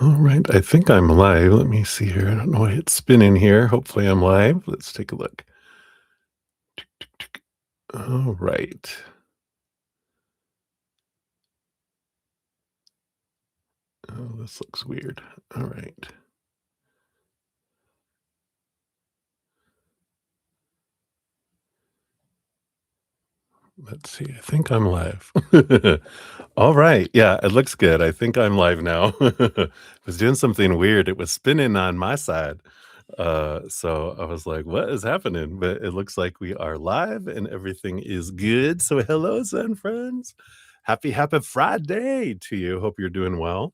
All right, I think I'm live. Let me see here. I don't know why it's spinning here. Hopefully, I'm live. Let's take a look. All right. Oh, this looks weird. All right. Let's see. I think I'm live. All right. Yeah, it looks good. I think I'm live now. I was doing something weird. It was spinning on my side. So I was like, what is happening? But it looks like we are live and everything is good. So hello, Zen friends. Happy Friday to you. Hope you're doing well,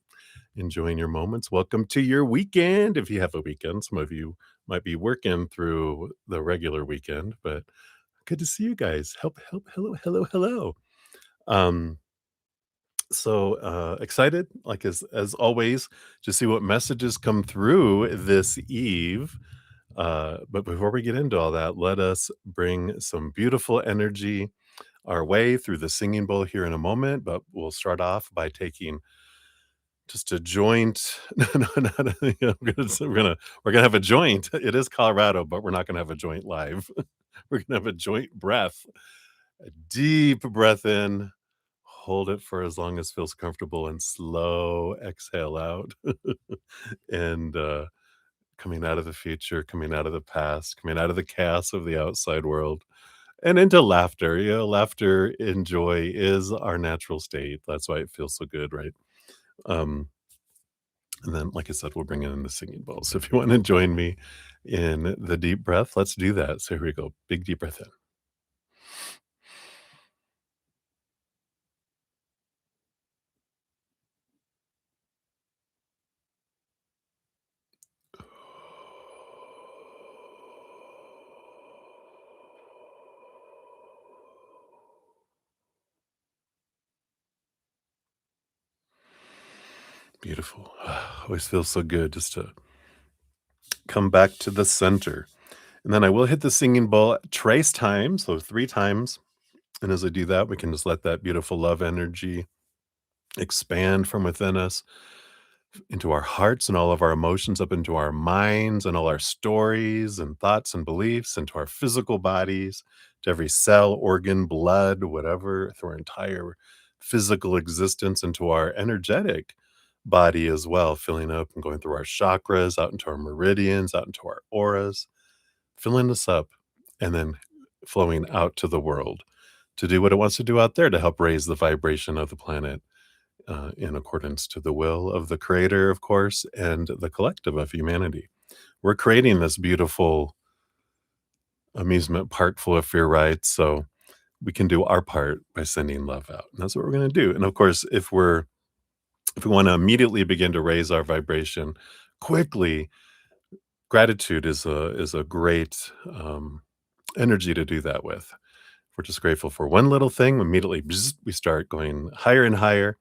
enjoying your moments. Welcome to your weekend. If you have a weekend, some of you might be working through the regular weekend, but good to see you guys. Hello. Um, so excited, like as always, to see what messages come through this eve. But before we get into all that, let us bring some beautiful energy our way through the singing bowl here in a moment. But we'll start off by taking just a joint. No, we're gonna have a joint. It is Colorado, but we're not gonna have a joint live. We're gonna have a joint breath. A deep breath in, hold it for as long as feels comfortable, and slow exhale out. And coming out of the future, coming out of the past, coming out of the chaos of the outside world, and into laughter. Laughter and joy is our natural state. That's why it feels so good, right? Um, and then, like I said, we'll bring in the singing bowl. So if you want to join me in the deep breath, let's do that. So here we go. Big deep breath in. Beautiful. Always feels so good just to come back to the center. And then I will hit the singing bowl trace time, so 3 times. And as I do that, we can just let that beautiful love energy expand from within us into our hearts and all of our emotions, up into our minds and all our stories and thoughts and beliefs, into our physical bodies, to every cell, organ, blood, whatever, through our entire physical existence, into our energetic body as well, filling up and going through our chakras, out into our meridians, out into our auras, filling us up, and then flowing out to the world to do what it wants to do out there to help raise the vibration of the planet in accordance to the will of the creator, of course, and the collective of humanity. We're creating this beautiful amusement park full of fear rides, so we can do our part by sending love out. And that's what we're going to do. And of course, if we want to immediately begin to raise our vibration quickly, gratitude is a great energy to do that with. We're just grateful for one little thing. Immediately, bzz, we start going higher and higher,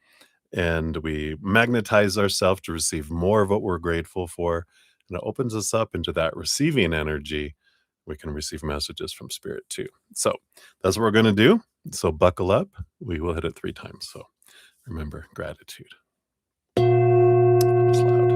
and we magnetize ourselves to receive more of what we're grateful for. And it opens us up into that receiving energy. We can receive messages from spirit too. So that's what we're going to do. So buckle up. We will hit it 3 times. So remember gratitude. That was loud.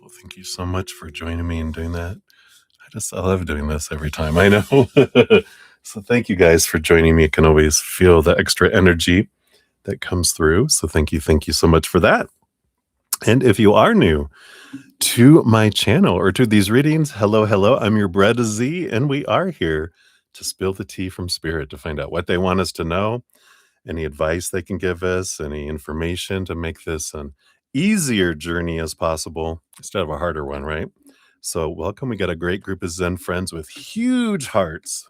Well, thank you so much for joining me and doing that. I love doing this every time. I know. So thank you guys for joining me. I can always feel the extra energy that comes through. So thank you so much for that. And if you are new to my channel or to these readings, hello, hello. I'm your bruddaZEN, and we are here to spill the tea from spirit to find out what they want us to know, any advice they can give us, any information to make this an easier journey as possible instead of a harder one, right? So welcome. We got a great group of Zen friends with huge hearts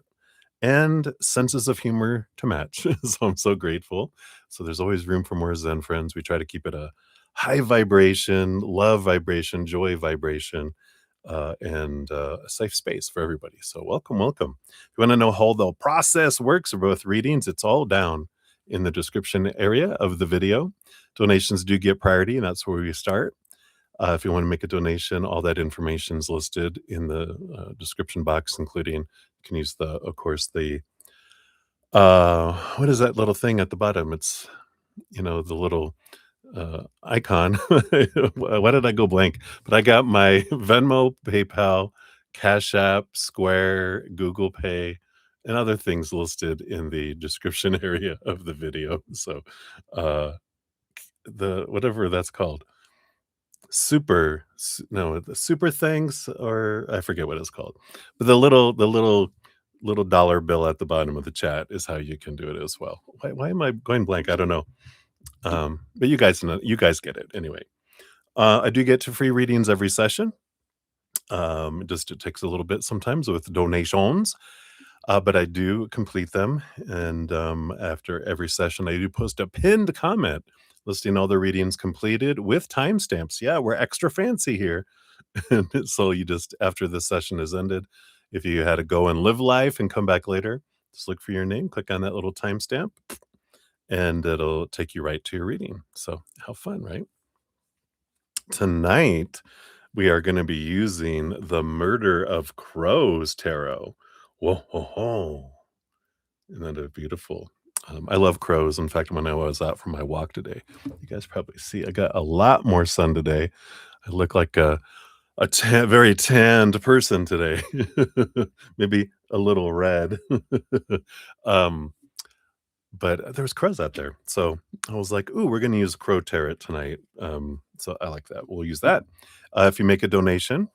and senses of humor to match. So I'm so grateful. So there's always room for more Zen friends. We try to keep it a high vibration, love vibration, joy vibration, and a safe space for everybody. So welcome, welcome. If you want to know how the process works for both readings, it's all down in the description area of the video. Donations do get priority, and that's where we start. If you want to make a donation, all that information is listed in the description box, including you can use of course, the what is that little thing at the bottom? It's the little icon. Why did I go blank? But I got my Venmo, PayPal, Cash App, Square, Google Pay, and other things listed in the description area of the video. So the whatever that's called. The super things, or I forget what it's called, but the little dollar bill at the bottom of the chat is how you can do it as well. Why am I going blank? I don't know. But you guys know, you guys get it anyway. I do get to free readings every session. It takes a little bit sometimes with donations, but I do complete them. And after every session, I do post a pinned comment listing all the readings completed with timestamps. Yeah, we're extra fancy here. And so you just, after the session is ended, if you had to go and live life and come back later, just look for your name, click on that little timestamp, and it'll take you right to your reading. So how fun, right? Tonight, we are going to be using the Murder of Crows tarot. Whoa, whoa, whoa. Isn't that beautiful? I love crows. In fact, when I was out for my walk today, you guys probably see I got a lot more sun today. I look like a very tanned person today. Maybe a little red. um, but there was crows out there. So I was like, ooh, we're going to use crow tarot tonight. So I like that. We'll use that. If you make a donation,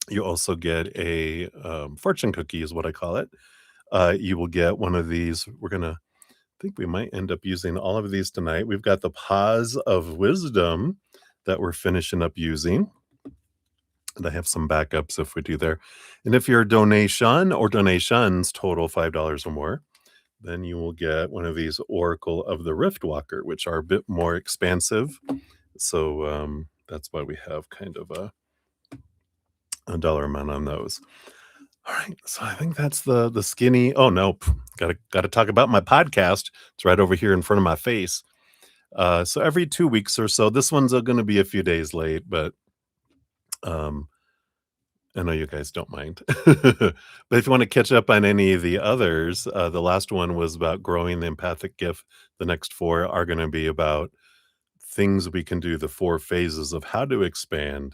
you also get a fortune cookie is what I call it. You will get one of these. I think we might end up using all of these tonight. We've got the Pause of Wisdom that we're finishing up using. And I have some backups if we do there. And if your donation or donations total $5 or more, then you will get one of these Oracle of the Rift Walker, which are a bit more expansive. So that's why we have kind of a dollar amount on those. All right, so I think that's the skinny. Oh no, gotta talk about my podcast. It's right over here in front of my face. So every 2 weeks or so, this one's going to be a few days late, but I know you guys don't mind. But if you want to catch up on any of the others, the last one was about growing the empathic gift. The next 4 are going to be about things we can do, the 4 phases of how to expand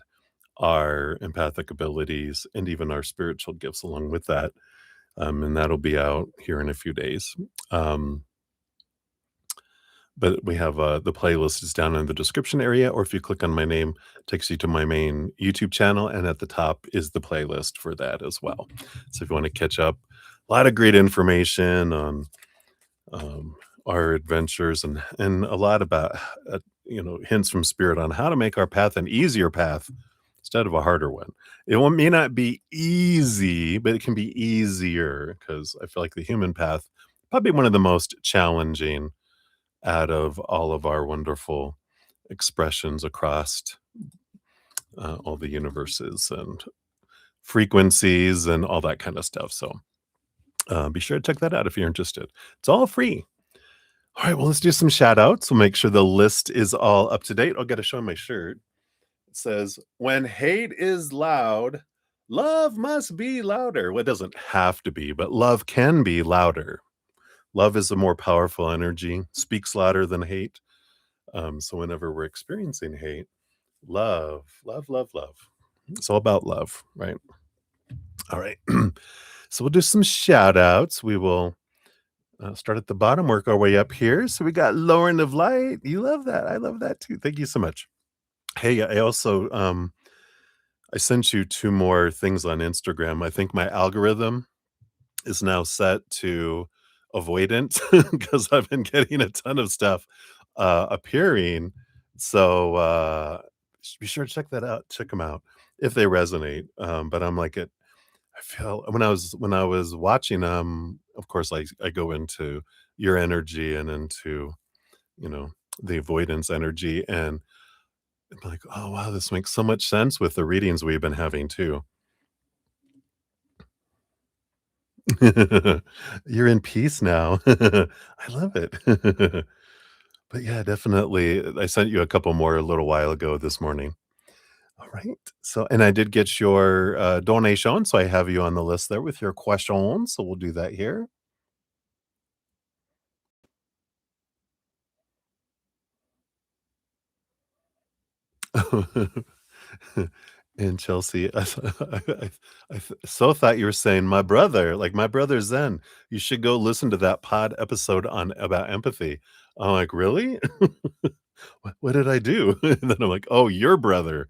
our empathic abilities and even our spiritual gifts along with that. And that'll be out here in a few days. But we have the playlist is down in the description area, or if you click on my name, it takes you to my main YouTube channel, and at the top is the playlist for that as well. So if you want to catch up, a lot of great information on our adventures and a lot about hints from spirit on how to make our path an easier path instead of a harder one. May not be easy, but it can be easier, because I feel like the human path probably one of the most challenging out of all of our wonderful expressions across all the universes and frequencies and all that kind of stuff. So be sure to check that out if you're interested. It's all free. All right, well, let's do some shout outs. We'll make sure the list is all up to date. I'll get to show my shirt. It says, when hate is loud, love must be louder. Well, it doesn't have to be, but love can be louder. Love is a more powerful energy, speaks louder than hate. So whenever we're experiencing hate, love, love, love, love It's all about love, right? All right. So we'll do some shout outs. We will start at the bottom, work our way up here. So we got Lauren of Light. You love that. I love that too. Thank you so much. Hey, I also I sent you two more things on Instagram. I think my algorithm is now set to avoidant because I've been getting a ton of stuff appearing. So be sure to check that out. Check them out if they resonate. But I'm like it. I feel when I was watching, of course, I go into your energy and into, you know, the avoidance energy, and I'm like, "Oh, wow, this makes so much sense with the readings we've been having too." You're in peace now. I love it. But yeah, definitely, I sent you a couple more a little while ago this morning. All right. So and I did get your, donation, so I have you on the list there with your questions, so we'll do that here. And Chelsea, I so thought you were saying my brother, like my brother Zen. You should go listen to that pod episode on about empathy. I'm like, really? What did I do? And then I'm like, oh, your brother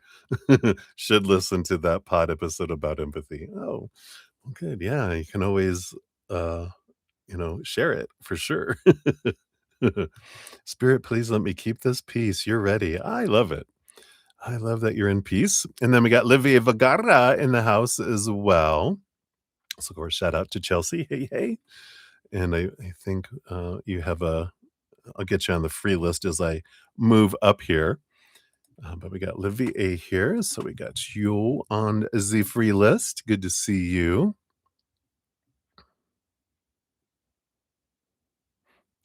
should listen to that pod episode about empathy. Oh, well, good. Yeah, you can always, uh, share it for sure. Spirit, please let me keep this peace. You're ready. I love it. I love that you're in peace. And then we got Livia Vagara in the house as well. So, of course, shout out to Chelsea. Hey, hey. And I think I'll get you on the free list as I move up here. But we got Livy A here. So we got you on the free list. Good to see you.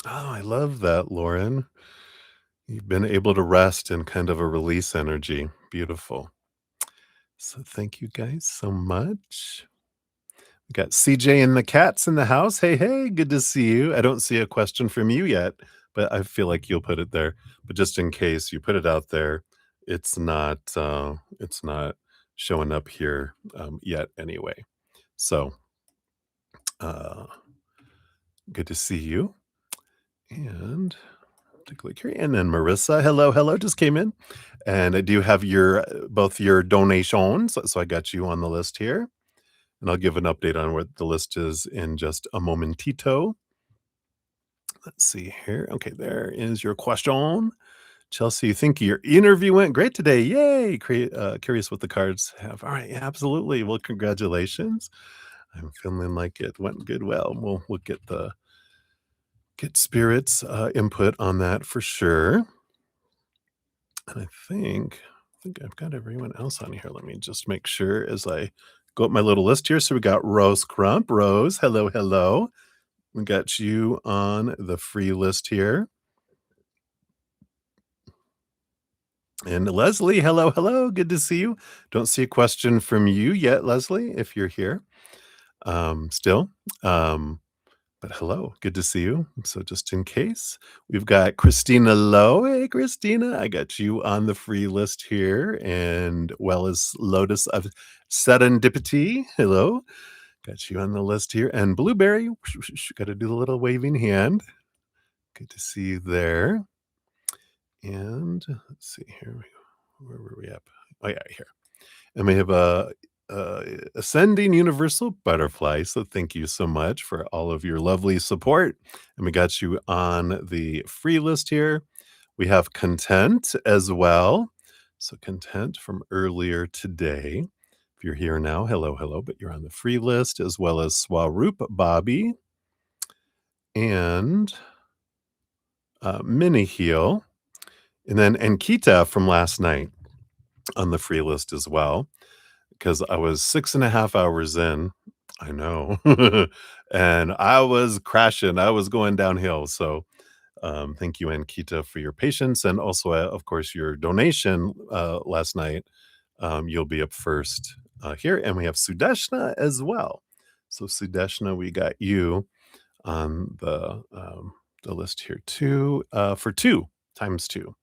Oh, I love that, Lauren. You've been able to rest in kind of a release energy. Beautiful. So thank you guys so much. We got CJ and the cats in the house. Hey, hey, good to see you. I don't see a question from you yet, but I feel like you'll put it there. But just in case you put it out there, it's not showing up here yet anyway. So uh good to see you. And take a look here. And then Marissa, hello, hello, just came in. And I do have your both your donations. So I got you on the list here. And I'll give an update on what the list is in just a momentito. Let's see here. Okay, there is your question. Chelsea, you think your interview went great today? Yay! Curious what the cards have. All right, yeah, absolutely. Well, congratulations. I'm feeling like it went good. Well, we'll get spirits input on that for sure. And I think I've got everyone else on here. Let me just make sure as I go up my little list here. So we got Rose Crump. Rose, hello, hello. We got you on the free list here. And Leslie, hello, hello. Good to see you. Don't see a question from you yet, Leslie, if you're here still. Um, but hello, good to see you. So just in case, we've got Christina Lowe. Hey, Christina, I got you on the free list here, and well as Lotus of Serendipity. Hello, got you on the list here, and Blueberry. Got to do the little waving hand. Good to see you there. And let's see here. Where were we at? Oh yeah, here. And we have a ascending universal butterfly. So thank you so much for all of your lovely support. And we got you on the free list here. We have content as well. So content from earlier today. If you're here now, hello, hello, but you're on the free list as well as Swaroop Bobby and Mini Heal. And then Ankita from last night on the free list as well. Because I was 6.5 hours in. I know. And I was crashing. I was going downhill. So, thank you, Ankita, for your patience and also, of course, your donation, last night. You'll be up first, here, and we have Sudeshna as well. So, Sudeshna, we got you on the list here too, for 2 times 2.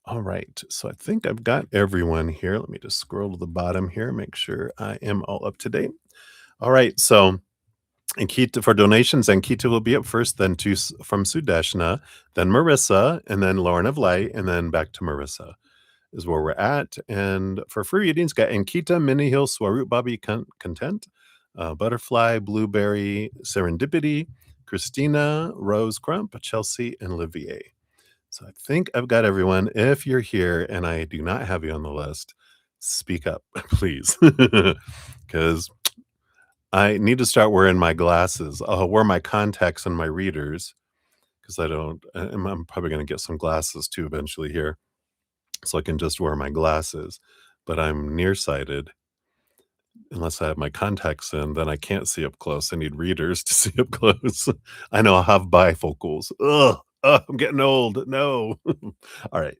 All right. So I think I've got everyone here. Let me just scroll to the bottom here, make sure I am all up to date. All right. So Ankita for donations, Ankita will be up first, then two from Sudeshna, then Marissa, and then Lauren of Light, and then back to Marissa is where we're at. And for free readings, got Ankita, Minnie Hill, Swaroot, Bobby, Content, Butterfly, Blueberry, Serendipity, Christina, Rose Crump, Chelsea, and Livier. So I think I've got everyone. If you're here and I do not have you on the list, speak up, please, because I need to start wearing my glasses. I'll wear my contacts and my readers because I don't. I'm probably going to get some glasses too eventually here, so I can just wear my glasses. But I'm nearsighted. Unless I have my contacts in, then I can't see up close. I need readers to see up close. I know I have bifocals. Ugh, I'm getting old. No. All right.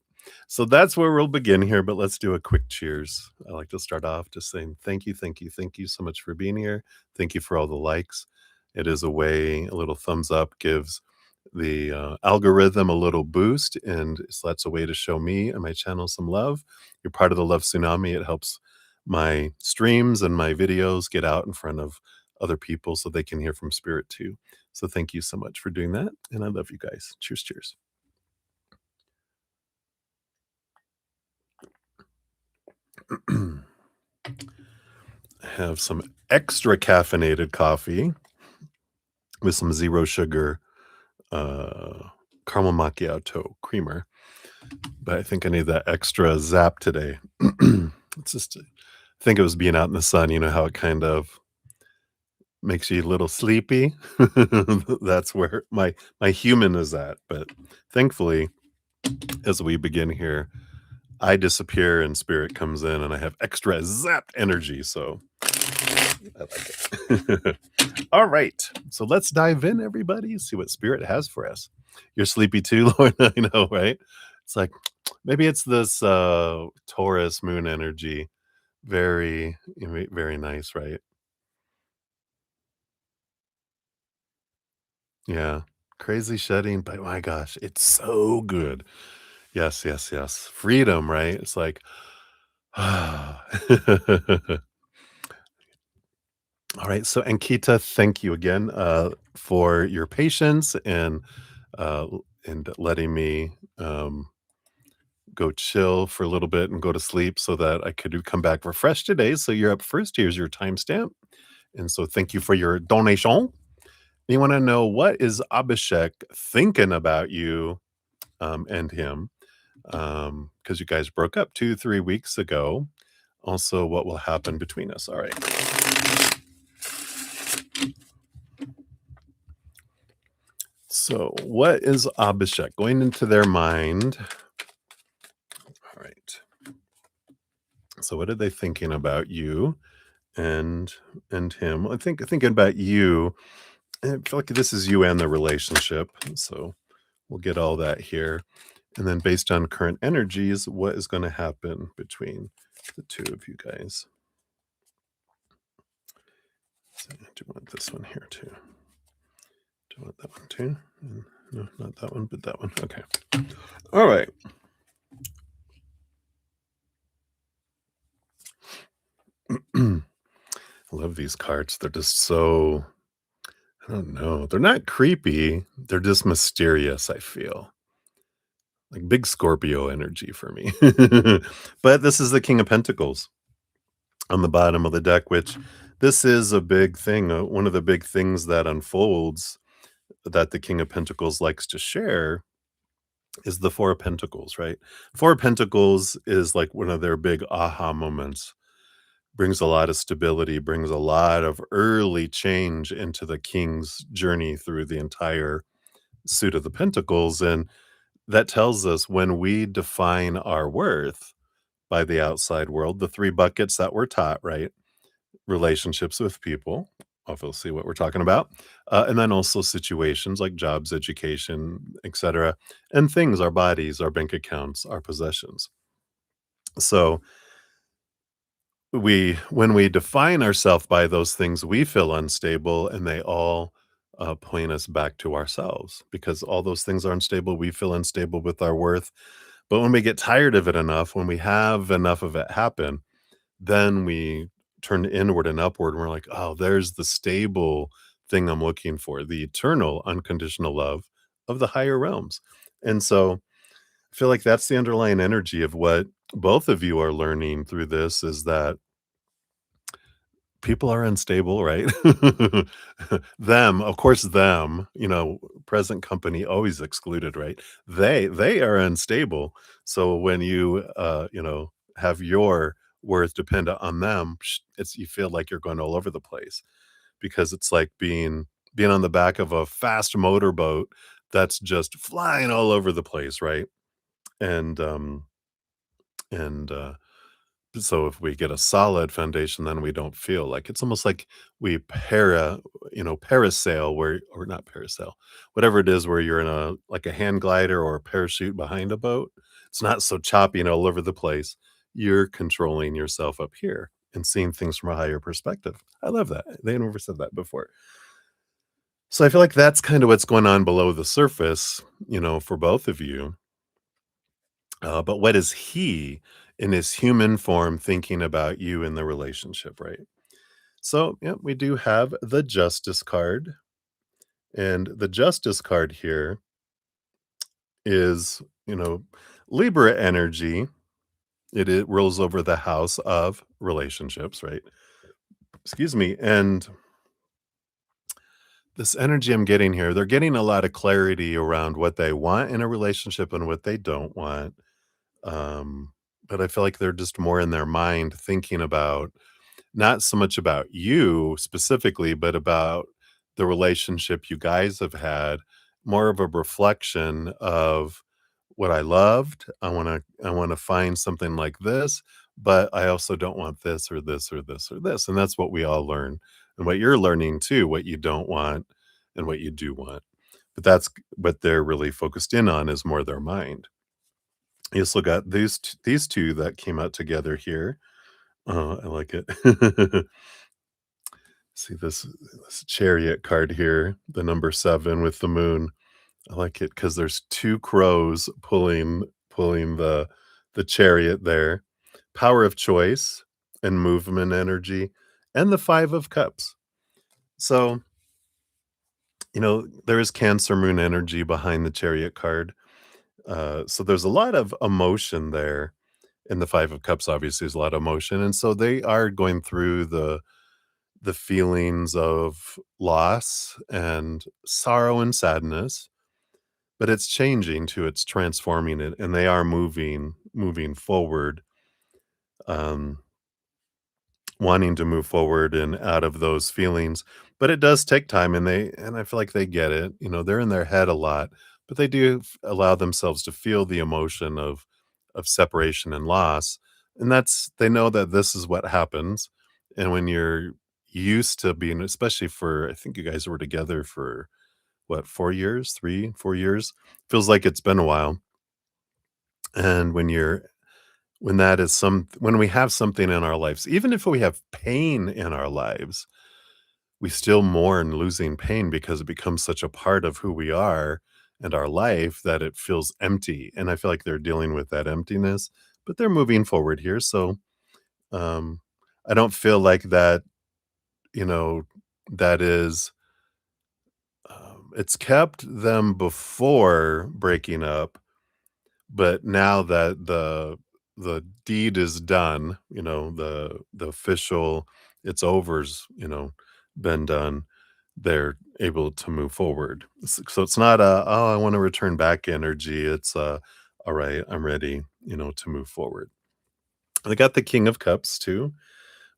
So that's where we'll begin here, but let's do a quick cheers. I like to start off just saying thank you, thank you, thank you so much for being here. Thank you for all the likes. It is a way, a little thumbs up gives the algorithm a little boost, and so that's a way to show me and my channel some love. You're part of the love tsunami. It helps my streams and my videos get out in front of other people so they can hear from spirit too. So thank you so much for doing that, and I love you guys. Cheers, cheers. I have some extra caffeinated coffee with some zero sugar caramel macchiato creamer, but I think I need that extra zap today. It's just, I think it was being out in the sun, you know how it kind of makes you a little sleepy. That's where my human is at. But thankfully, as we begin here, I disappear and spirit comes in and I have extra zapped energy. So I like it. All right. So let's dive in, everybody. See what spirit has for us. You're sleepy too, Lauren. I know, right? It's like maybe it's this Taurus moon energy. Very, very nice, right? Yeah. Crazy shedding, but my gosh, it's so good. Yes, yes, yes. Freedom, right? It's like, all right. So, Ankita, thank you again for your patience and letting me go chill for a little bit and go to sleep so that I could come back refreshed today. So you're up first. Here's your timestamp. And so thank you for your donation. You want to know what is Abhishek thinking about you and him? Because you guys broke up 2-3 weeks ago. Also, what will happen between us? All right. So, what is Abhishek going into their mind? All right. So, what are they thinking about you and him? I think thinking about you. I feel like this is you and the relationship. So, we'll get all that here. And then based on current energies, what is going to happen between the two of you guys? So I do want this one here too. Do you want that one too? No, not that one, but that one. Okay. All right. I love these cards. They're just so, I don't know. They're not creepy. They're just mysterious, I feel. Like big Scorpio energy for me. But this is the King of Pentacles on the bottom of the deck, which this is a big thing. One of the big things that unfolds that the King of Pentacles likes to share is the Four of Pentacles, right? Four of Pentacles is like one of their big aha moments. Brings a lot of stability, brings a lot of early change into the king's journey through the entire suit of the Pentacles. And that tells us when we define our worth by the outside world, the three buckets that we're taught, right? Relationships with people, obviously what we're talking about, and then also situations like jobs, education, etc., and things, our bodies, our bank accounts, our possessions. So when we define ourselves by those things, we feel unstable, and they all point us back to ourselves because all those things are unstable. We feel unstable with our worth. But when we get tired of it enough, when we have enough of it happen, then we turn inward and upward, and we're like, "Oh, there's the stable thing I'm looking for, the eternal unconditional love of the higher realms." And so, I feel like that's the underlying energy of what both of you are learning through this is that people are unstable, right? Them, of course, them, present company always excluded, right? They are unstable. So when you, have your worth dependent on them, it's you feel like you're going all over the place because it's like being on the back of a fast motorboat that's just flying all over the place, right? And and so if we get a solid foundation, then we don't feel like it's almost like we parasail where or not parasail, whatever it is where you're in a like a hand glider or a parachute behind a boat. It's not so choppy and all over the place. You're controlling yourself up here and seeing things from a higher perspective. I love that. They never said that before. So I feel like that's kind of what's going on below the surface, for both of you. But what is he in his human form thinking about you in the relationship, right? So, yeah, we do have the justice card. And the justice card here is, Libra energy. It rolls over the house of relationships, right? Excuse me. And this energy I'm getting here, they're getting a lot of clarity around what they want in a relationship and what they don't want. Um, but I feel like they're just more in their mind thinking about not so much about you specifically, but about the relationship you guys have had, more of a reflection of what I loved. I wanna find something like this, but I also don't want this or this or this or this, and that's what we all learn, and what you're learning too, what you don't want and what you do want. But that's what they're really focused in on is more their mind. You also got these 2 that came out together here. I like it. See this chariot card here, the number 7 with the moon. I like it because there's 2 crows pulling the chariot there. Power of choice and movement energy, and the 5 of cups. So, there is Cancer moon energy behind the chariot card. So there's a lot of emotion there. In the 5 of cups, obviously, there's a lot of emotion, and so they are going through the feelings of loss and sorrow and sadness, but it's changing too, it's transforming it, and they are moving forward, um, wanting to move forward and out of those feelings, but it does take time, and I feel like they get it, they're in their head a lot, but they do allow themselves to feel the emotion of separation and loss, and that's they know that this is what happens, and when you're used to being especially for I think you guys were together for, what, 4 years? 3, 4 years? Feels like it's been a while, and when that is when we have something in our lives, even if we have pain in our lives, we still mourn losing pain because it becomes such a part of who we are and our life that it feels empty, and I feel like they're dealing with that emptiness, but they're moving forward here, so, um, I don't feel like that, you know, that is, it's kept them before breaking up. But now that the deed is done, the official it's over's, been done, they're able to move forward. So it's not a, "Oh, I wanna return back" energy, it's a, "Alright, I'm ready," to move forward. They got the King of Cups too,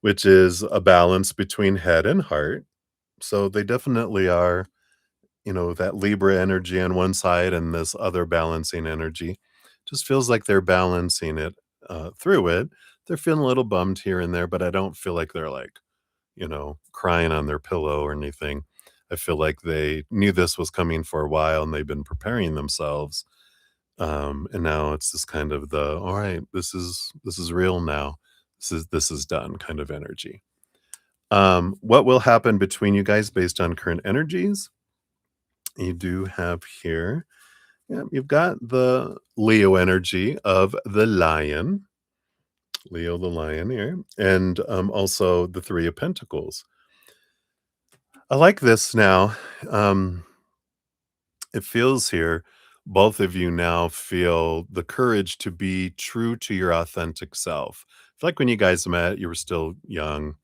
which is a balance between head and heart. So they definitely are, that Libra energy on one side and this other balancing energy. Just feels like they're balancing it through it. They're feeling a little bummed here and there, but I don't feel like they're like, crying on their pillow or anything. I feel like they knew this was coming for a while and they've been preparing themselves. And now it's this kind of the all right, this is real now. This is done kind of energy. What will happen between you guys based on current energies? You do have here Yeah, you've got the Leo energy of the lion, Leo the lion here, and also the Three of Pentacles. I like this now. Um, it feels here, both of you now feel the courage to be true to your authentic self. I feel like when you guys met, you were still young,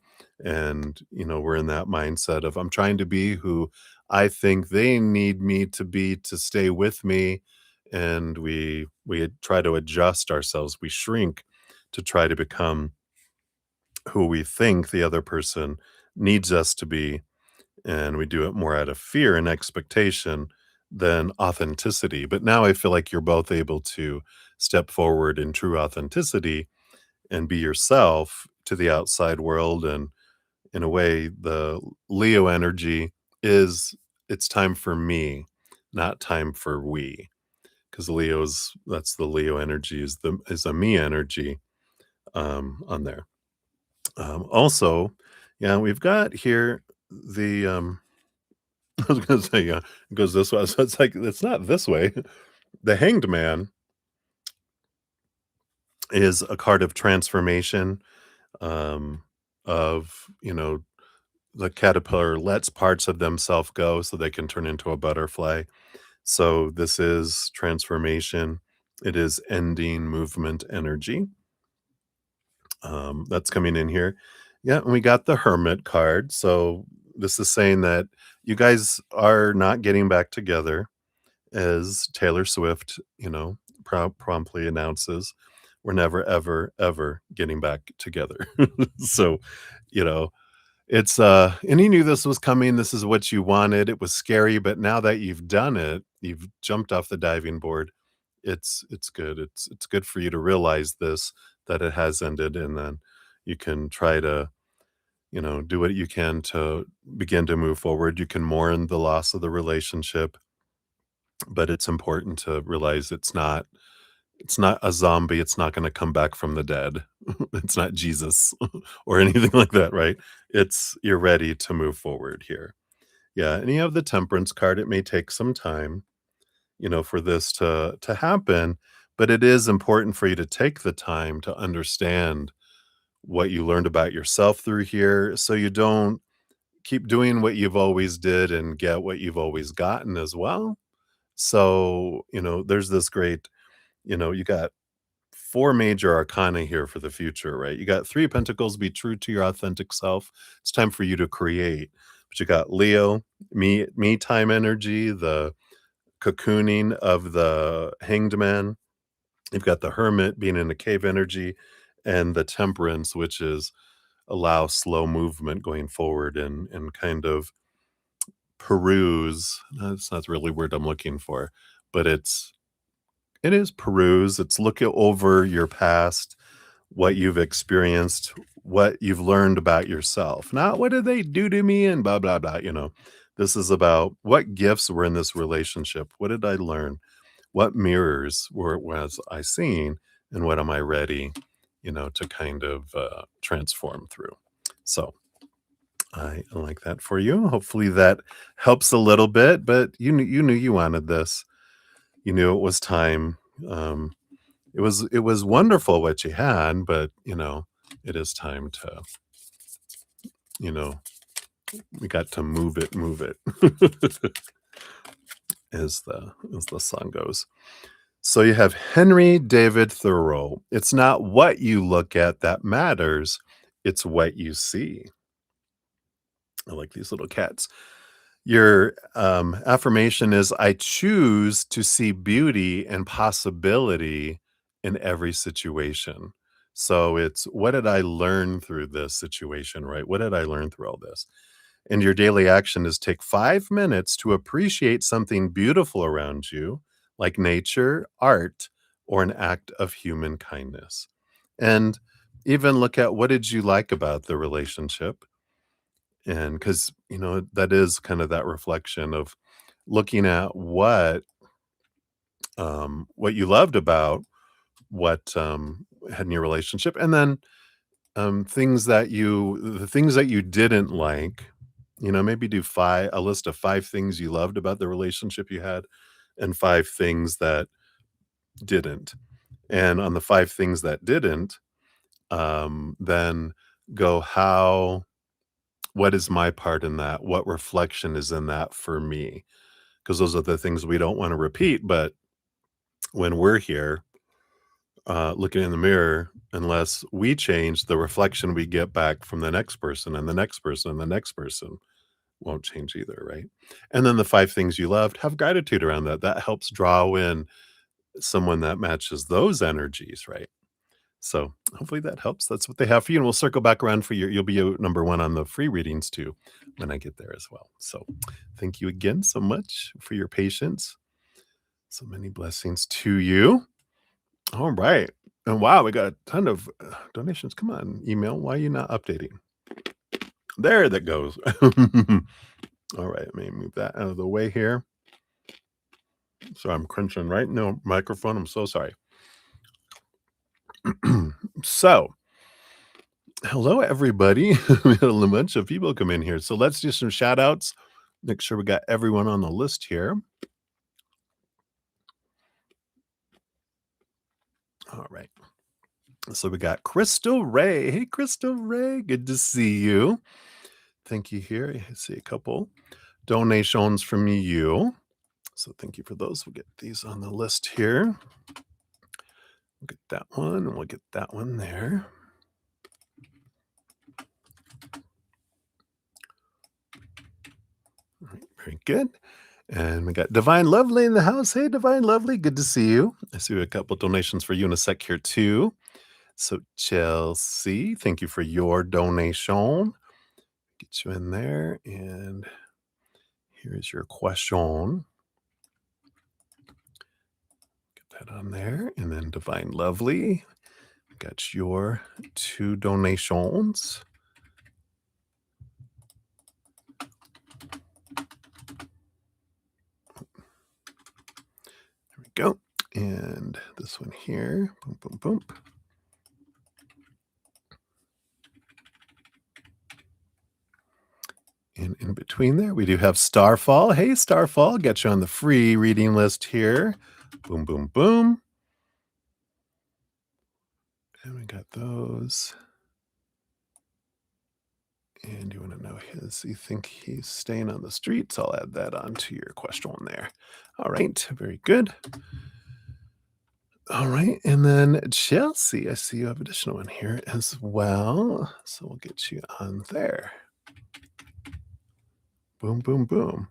and we're in that mindset of I'm trying to be who I think they need me to be to stay with me, and we try to adjust ourselves. We shrink to try to become who we think the other person needs us to be, and we do it more out of fear and expectation than authenticity. But now I feel like you're both able to step forward in true authenticity and be yourself to the outside world. And in a way, the Leo energy is it's time for me, not time for we. Because Leo's that's the Leo energy is a me energy on there. Also, yeah, we've got here the I was gonna say, yeah, it goes this way. So it's like it's not this way. The Hanged Man is a card of transformation, um, of, the caterpillar lets parts of themselves go so they can turn into a butterfly. So this is transformation. It is ending movement energy. That's coming in here. Yeah, and we got the Hermit card. So this is saying that you guys are not getting back together. As Taylor Swift, promptly announces, we're never, ever, ever getting back together. So, you know, and he knew this was coming. This is what you wanted. It was scary, but now that you've done it, you've jumped off the diving board. It's good. It's good for you to realize this, that it has ended, and then you can try to, do what you can to begin to move forward. You can mourn the loss of the relationship, but it's important to realize it's not a zombie, it's not gonna come back from the dead. It's not Jesus or anything like that, right? It's you're ready to move forward here. Yeah, and you have the Temperance card. It may take some time, for this to happen, but it is important for you to take the time to understand what you learned about yourself through here, so you don't keep doing what you've always did and get what you've always gotten as well. So, there's this great, you got 4 major arcana here for the future, right? You got 3 pentacles, be true to your authentic self. It's time for you to create. But you got Leo, me time energy, the cocooning of the hanged man. You've got the hermit being in the cave energy, and the temperance, which is allow slow movement going forward and kind of peruse. That's not really the word I'm looking for, but it is peruse. It's look over your past, what you've experienced, what you've learned about yourself. Not what did they do to me and blah blah blah. This is about what gifts were in this relationship. What did I learn? What mirrors was I seeing, and what am I ready, to kind of transform through? So I like that for you. Hopefully that helps a little bit, but you knew you wanted this. You knew it was time. It was wonderful what you had, but it is time to, you know, we got to move it, as the song goes. So you have Henry David Thoreau. It's not what you look at that matters, it's what you see. I like these little cats. Your affirmation is I choose to see beauty and possibility in every situation. So it's what did I learn through this situation, right? What did I learn through all this? And your daily action is take 5 minutes to appreciate something beautiful around you, like nature, art, or an act of human kindness. And even look at what did you like about the relationship? And because, that is kind of that reflection of looking at what you loved about what had in your relationship, and then the things that you didn't like, maybe do a list of 5 things you loved about the relationship you had, and 5 things that didn't. And on the 5 things that didn't, then go, how what is my part in that? What reflection is in that for me? Because those are the things we don't wanna repeat, but when we're here, looking in the mirror, unless we change, the reflection we get back from the next person and the next person and the next person won't change either, right? And then the 5 things you loved, have gratitude around that. That helps draw in someone that matches those energies, right? So hopefully that helps. That's what they have for you. And we'll circle back around for you'll be number one on the free readings too when I get there as well. So thank you again so much for your patience. So many blessings to you. All right. And wow, we got a ton of donations. Come on, email. Why are you not updating? There that goes. All right. Let me move that out of the way here. So I'm crunching right in the microphone. I'm so sorry. So, hello, everybody. We had a bunch of people come in here. So let's do some shout outs. Make sure we got everyone on the list here. All right. So we got Crystal Ray. Hey, Crystal Ray. Good to see you. Thank you here. I see a couple donations from you. So thank you for those. We'll get these on the list here. We'll get that one and we'll get that one there. All right, very good. And we got Divine Lovely in the house. Hey, Divine Lovely, good to see you. I see a couple donations for you in a sec here too. So Chelsea, thank you for your donation. Get you in there, and here's your question. Get that on there, and then Divine Lovely, got your 2 donations. There we go. And this one here. Boom, boom, boom. And in between there, we do have Starfall. Hey, Starfall, get you on the free reading list here. Boom, boom, boom. And we got those. And you want to know his, you think he's staying on the streets? I'll add that on to your question there. All right, very good. All right, and then Chelsea, I see you have additional one here as well. So we'll get you on there. Boom, boom, boom.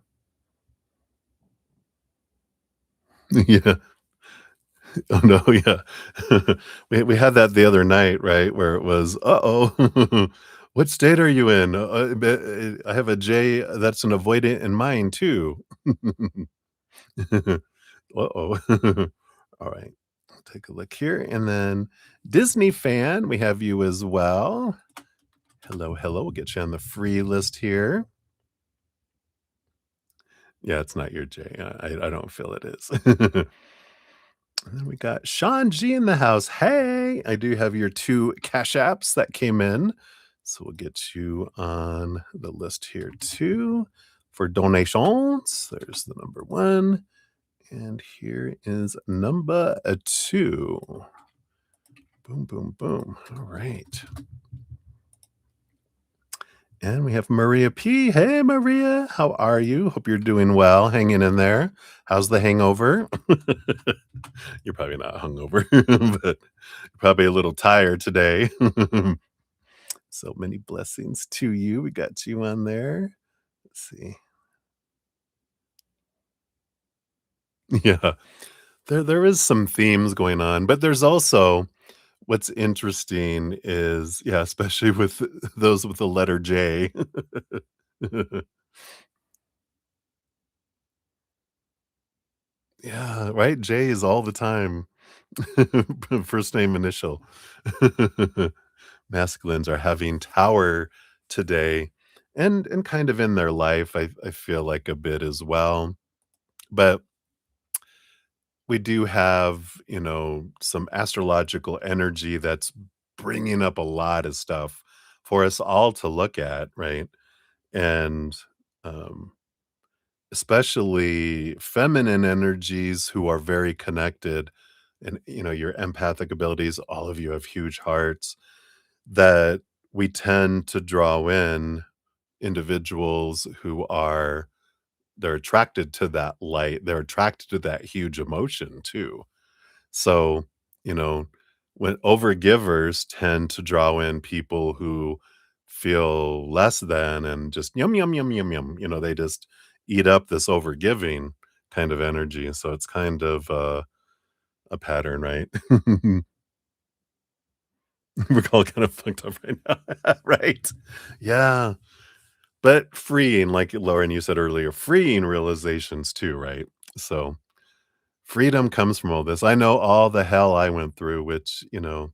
Yeah. Oh, no, yeah. We had that the other night, right, where it was, "Uh-oh, what state are you in? I have a J that's an avoidant in mine too." Uh-oh. All right, take a look here, and then Disney fan, we have you as well. Hello, hello, we'll get you on the free list here. Yeah, it's not your J. I don't feel it is. And then we got Sean G in the house. Hey, I do have your 2 cash apps that came in. So we'll get you on the list here too for donations. There's the number 1. And here is number 2. Boom, boom, boom. All right. And we have Maria P. Hey, Maria. How are you? Hope you're doing well, hanging in there. How's the hangover? You're probably not hungover, but probably a little tired today. So many blessings to you. We got you on there. Let's see. Yeah. There is some themes going on, but there's also what's interesting is, yeah, especially with those with the letter J. Yeah, right? J is all the time. First name initial. Masculines are having tower today and kind of in their life, I feel like a bit as well. But we do have, some astrological energy that's bringing up a lot of stuff for us all to look at, right? And um especially feminine energies who are very connected and, your empathic abilities, all of you have huge hearts, that we tend to draw in individuals who are they're attracted to that light, they're attracted to that huge emotion too. So, you know, when overgivers tend to draw in people who feel less than and just yum, yum, yum, yum, yum, they just eat up this overgiving kind of energy. So it's kind of a pattern, right? We're all kind of fucked up right now, right? Yeah. But freeing, like Lauren, you said earlier, freeing realizations too, right? So freedom comes from all this. I know all the hell I went through, which, in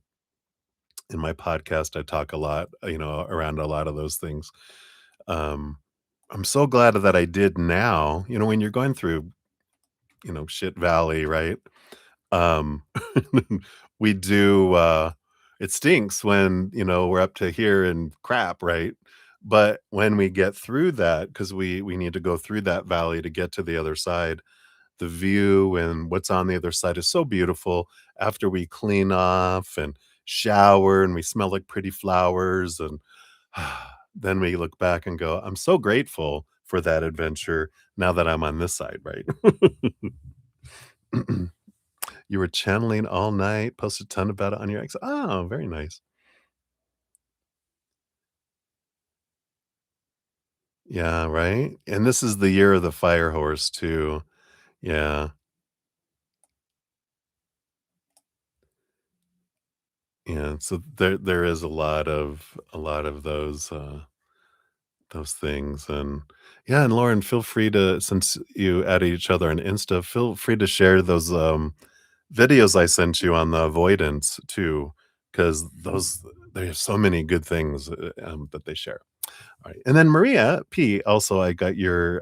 my podcast, I talk a lot, around a lot of those things. Um, I'm so glad that I did now. When you're going through, shit valley, right? Um, we do, it stinks when, we're up to here and crap, right? But when we get through that, because we need to go through that valley to get to the other side, the view and what's on the other side is so beautiful after we clean off and shower and we smell like pretty flowers and then we look back and go, I'm so grateful for that adventure now that I'm on this side, right? You were channeling all night, posted a ton about it on your ex. Oh, very nice. Yeah, right? And this is the year of the fire horse too. Yeah. Yeah. So there is a lot of those things. And yeah, and Lauren, feel free to, since you added each other on Insta, feel free to share those videos I sent you on the avoidance too, because those they have so many good things that they share. All right. And then Maria P, also I got your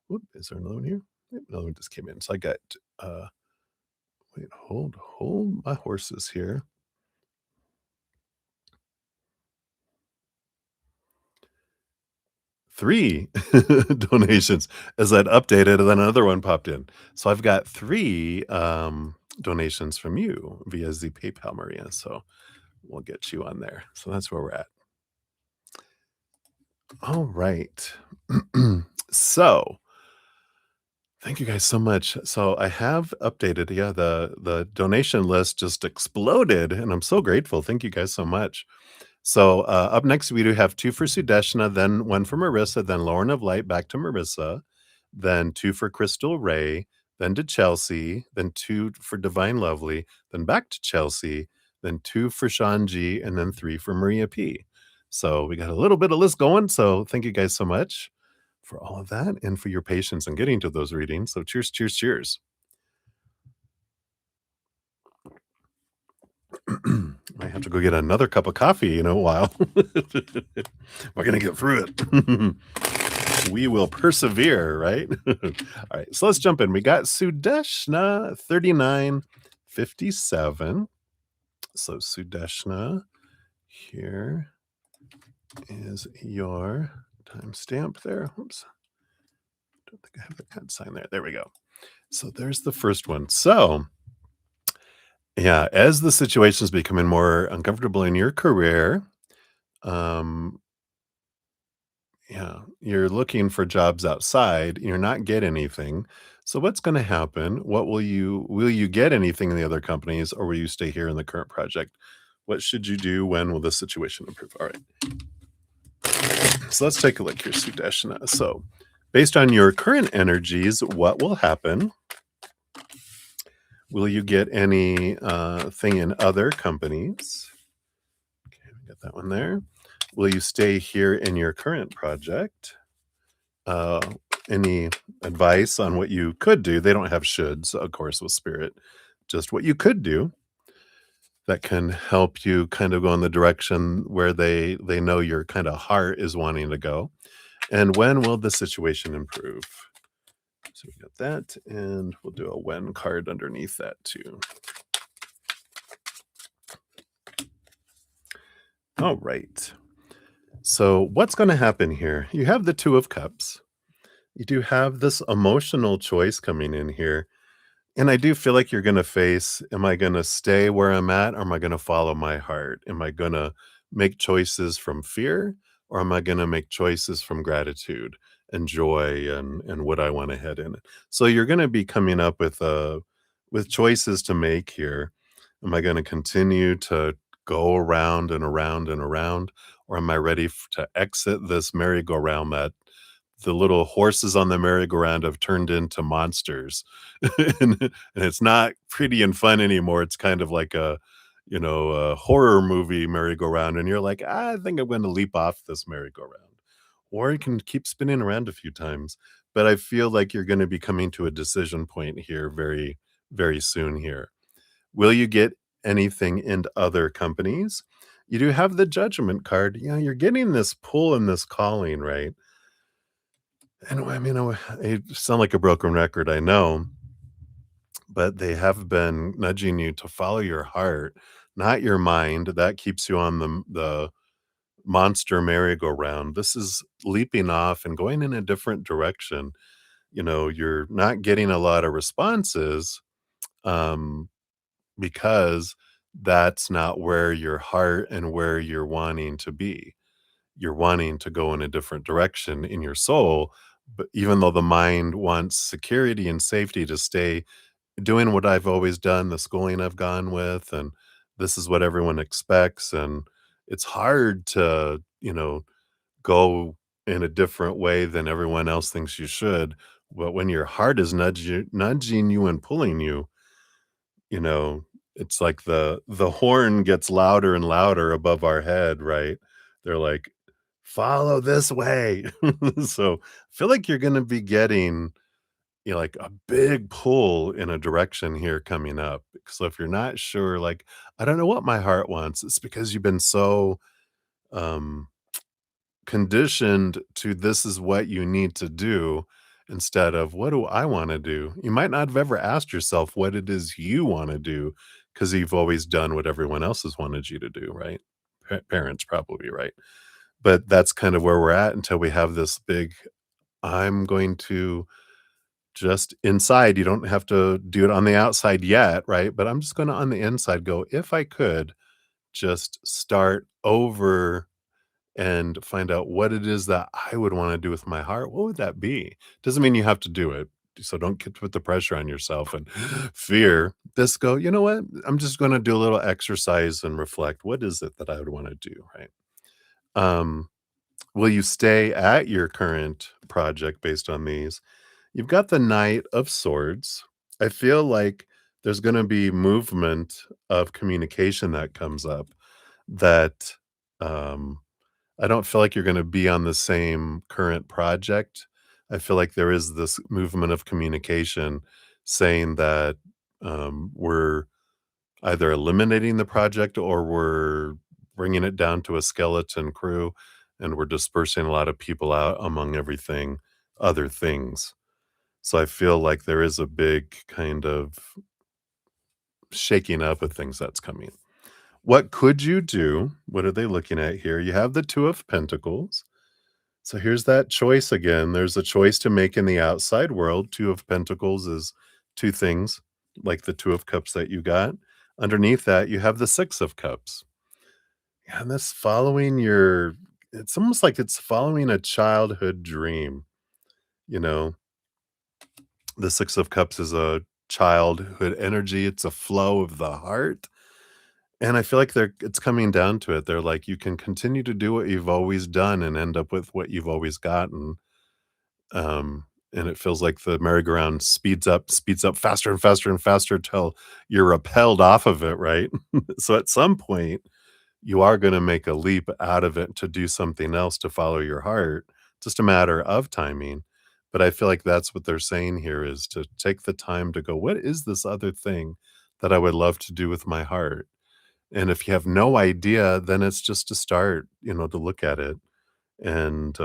whoop, is there another one here? Yep, another one just came in. So I got uh wait, hold my horses here. 3 donations as that updated, and then another one popped in. So I've got 3 donations from you via the PayPal, Maria. So we'll get you on there. So that's where we're at. All right. So thank you guys so much. So I have updated, yeah, the donation list just exploded, and I'm so grateful. Thank you guys so much. So up next, we do have 2 for Sudeshna, then 1 for Marissa, then Lauren of Light back to Marissa, then 2 for Crystal Ray, then to Chelsea, then 2 for Divine Lovely, then back to Chelsea, then 2 for Sean G, and then 3 for Maria P. So we got a little bit of list going. So thank you guys so much for all of that and for your patience in getting to those readings. So cheers, cheers, cheers. I have to go get another cup of coffee in a while. We're going to get through it. We will persevere, right? All right, so let's jump in. We got Sudeshna 3957. So Sudeshna, here is your timestamp there. Oops. Don't think I have the cat sign there. There we go. So there's the first one. So yeah, as the situation is becoming more uncomfortable in your career, um, yeah, you're looking for jobs outside, you're not getting anything. So what's going to happen? What will you get anything in the other companies or will you stay here in the current project? What should you do? When will the situation improve? All right. So let's take a look here, Sudeshna. So based on your current energies, what will happen? Will you get any thing in other companies? Okay, we got that one there. Will you stay here in your current project? Uh, any advice on what you could do? They don't have shoulds, of course, with spirit. Just what you could do that can help you kind of go in the direction where they know your kind of heart is wanting to go. And when will the situation improve? So we got that, and we'll do a when card underneath that too. All right. So what's going to happen here? You have the 2 of Cups. You do have this emotional choice coming in here. And I do feel like you're gonna face, am I gonna stay where I'm at or am I gonna follow my heart? Am I gonna make choices from fear or am I gonna make choices from gratitude and joy and what I want to head in? So you're gonna be coming up with choices to make here. Am I gonna continue to go around and around and around, or am I ready to exit this merry-go-round that the little horses on the merry-go-round have turned into monsters. And it's not pretty and fun anymore. It's kind of like a horror movie merry-go-round, and you're like, "I think I'm gonna leap off this merry-go-round." Or you can keep spinning around a few times. But I feel like you're gonna be coming to a decision point here very, very soon here. Will you get anything in other companies? You do have the judgment card. Yeah, you're getting this pull and this calling, right? And I mean, I sound like a broken record, I know, but they have been nudging you to follow your heart, not your mind. That keeps you on the monster merry-go-round. This is leaping off and going in a different direction. You're not getting a lot of responses, um, because that's not where your heart and where you're wanting to be. You're wanting to go in a different direction in your soul, but even though the mind wants security and safety to stay doing what I've always done, the schooling I've gone with, and this is what everyone expects, and it's hard to, go in a different way than everyone else thinks you should, but when your heart is nudging you and pulling you, you know, it's like the horn gets louder and louder above our head, right? They're like, "Follow this way." So, I feel like you're gonna be getting, like, a big pull in a direction here coming up. So if you're not sure, like, "I don't know what my heart wants," it's because you've been so, um conditioned to this is what you need to do instead of what do I want to do? You might not have ever asked yourself what it is you want to do because you've always done what everyone else has wanted you to do, right? Parents probably, right? But that's kind of where we're at until we have this big, I'm going to just inside. You don't have to do it on the outside yet, right? But I'm just going to on the inside go, if I could just start over and find out what it is that I would wanna do with my heart, what would that be? Doesn't mean you have to do it, so don't get put the pressure on yourself and fear. Just go, "You know what? I'm just gonna do a little exercise and reflect. What is it that I would wanna do?" Right? Um, will you stay at your current project based on these? You've got the Knight of Swords. I feel like there's gonna be movement of communication that comes up that, um I don't feel like you're gonna be on the same current project. I feel like there is this movement of communication saying that, we're either eliminating the project or we're bringing it down to a skeleton crew, and we're dispersing a lot of people out among everything other things. So I feel like there is a big kind of shaking up of things that's coming. What could you do? What are they looking at here? You have the 2 of Pentacles. So here's that choice again. There's a choice to make in the outside world. 2 of Pentacles is 2 things, like the 2 of Cups that you got. Underneath that, you have the 6 of Cups. Yeah, and this following your it's almost like it's following a childhood dream, you know? The 6 of Cups is a childhood energy, it's a flow of the heart, and I feel like it's coming down to it. They're like, "You can continue to do what you've always done and end up with what you've always gotten." And it feels like the merry-go-round speeds up faster and faster and faster till you're repelled off of it, right? So at some point, you are gonna make a leap out of it to do something else to follow your heart, just a matter of timing. But I feel like that's what they're saying here is to take the time to go, "What is this other thing that I would love to do with my heart?" And if you have no idea, then it's just to start, to look at it and,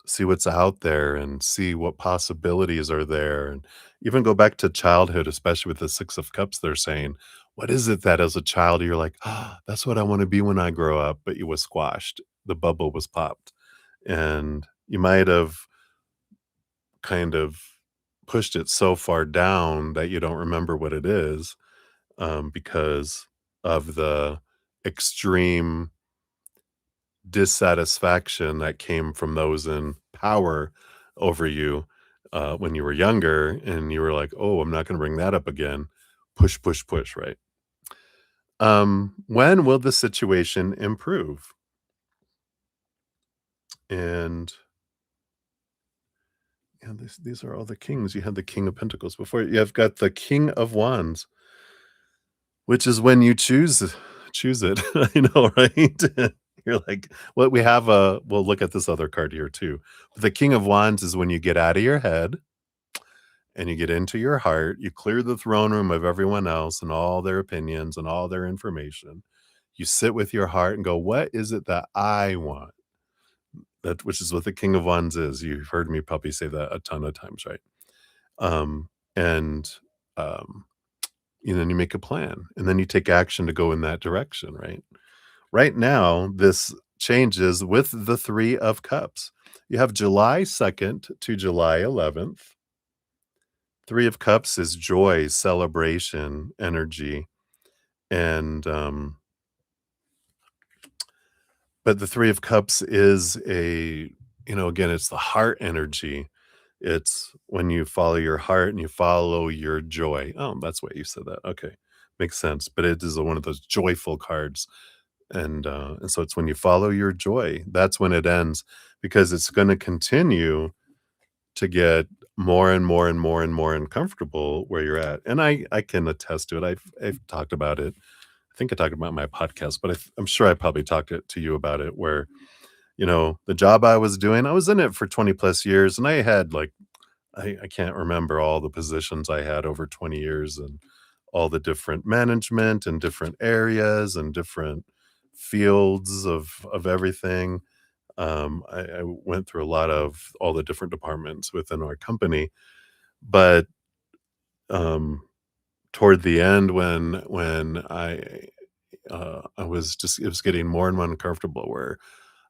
see what's out there and see what possibilities are there, and even go back to childhood, especially with the 6 of Cups, they're saying, what is it that as a child you're like, "Ah, that's what I wanna be when I grow up," but you was squashed, the bubble was popped, and you might have kind of pushed it so far down that you don't remember what it is, because of the extreme dissatisfaction that came from those in power over you, when you were younger, and you were like, "Oh, I'm not gonna bring that up again." Push, push, push, right? When will the situation improve? And, yeah, these are all the kings. You had the King of Pentacles before. You've got the King of Wands, which is when you choose it, I know, right? You're like, "Well, we have a" we'll look at this other card here too. The King of Wands is when you get out of your head and you get into your heart, you clear the throne room of everyone else and all their opinions and all their information. You sit with your heart and go, "What is it that I want?" That which is what the King of Wands is. You've heard me probably say that a ton of times, right? And, um, you make a plan, and then you take action to go in that direction, right? Right now, this changes with the 3 of Cups. You have July 2nd to July 11th. 3 of Cups is joy, celebration, energy, and, but the 3 of Cups is again, it's the heart energy. It's when you follow your heart and you follow your joy. Oh, that's why you said that. Okay. Makes sense. But it is one of those joyful cards. And so it's when you follow your joy, that's when it ends, because it's going to continue to get more and more and more and more uncomfortable where you're at. And I can attest to it. I've talked about it. I think I talked about it in my podcast, but I'm sure I probably talked it to you about it, where the job I was doing, I was in it for 20 plus years, and I had like I can't remember all the positions I had over 20 years, and all the different management and different areas and different fields of everything. I went through a lot of all the different departments within our company, but um, toward the end, when I was just it was getting more and more uncomfortable, where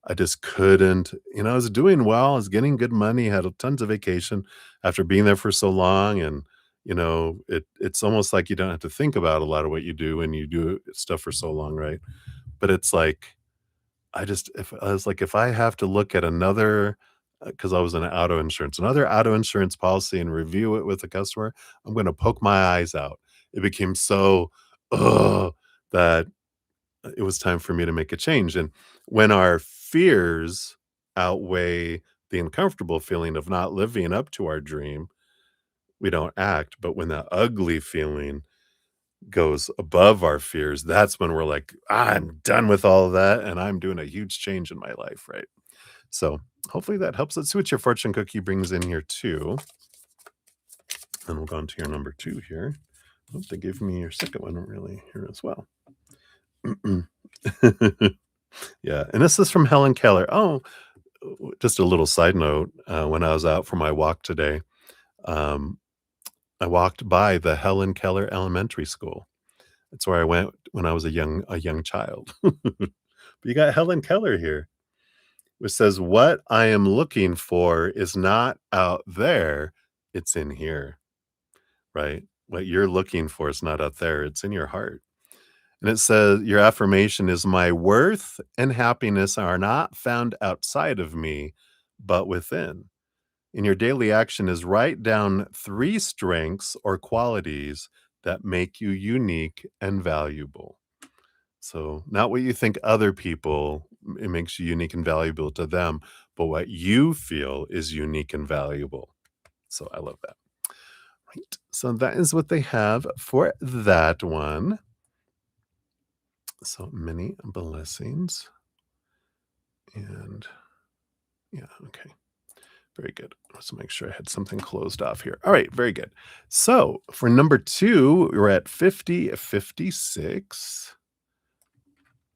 I just couldn't. I was doing well, I was getting good money, had tons of vacation after being there for so long, and, it's almost like you don't have to think about a lot of what you do when you do stuff for so long, right? But it's like, if I was like, if I have to look at another, because I was in another auto insurance policy and review it with the customer, I'm gonna poke my eyes out. It became so, ugh, that it was time for me to make a change. And when our fears outweigh the uncomfortable feeling of not living up to our dream, we don't act. But when that ugly feeling goes above our fears, that's when we're like, I'm done with all of that and I'm doing a huge change in my life, right? So hopefully that helps. Let's see what your fortune cookie brings in here too. And we'll go on to your number 2 here. Hope they gave me your second one really here as well. Yeah, and this is from Helen Keller. Oh, just a little side note, when I was out for my walk today, um, I walked by the Helen Keller Elementary School. That's where I went when I was a young child. But you got Helen Keller here, which says, "What I am looking for is not out there, it's in here," right? What you're looking for is not out there, it's in your heart. And it says, "Your affirmation is my worth and happiness are not found outside of me, but within." And your daily action is write down 3 strengths or qualities that make you unique and valuable. So, not what you think other people, it makes you unique and valuable to them, but what you feel is unique and valuable. So, I love that. Right. So, that is what they have for that one. So many blessings. And yeah, okay. Very good. Let's make sure I had something closed off here. All right, very good. So for number 2, we're at 5056.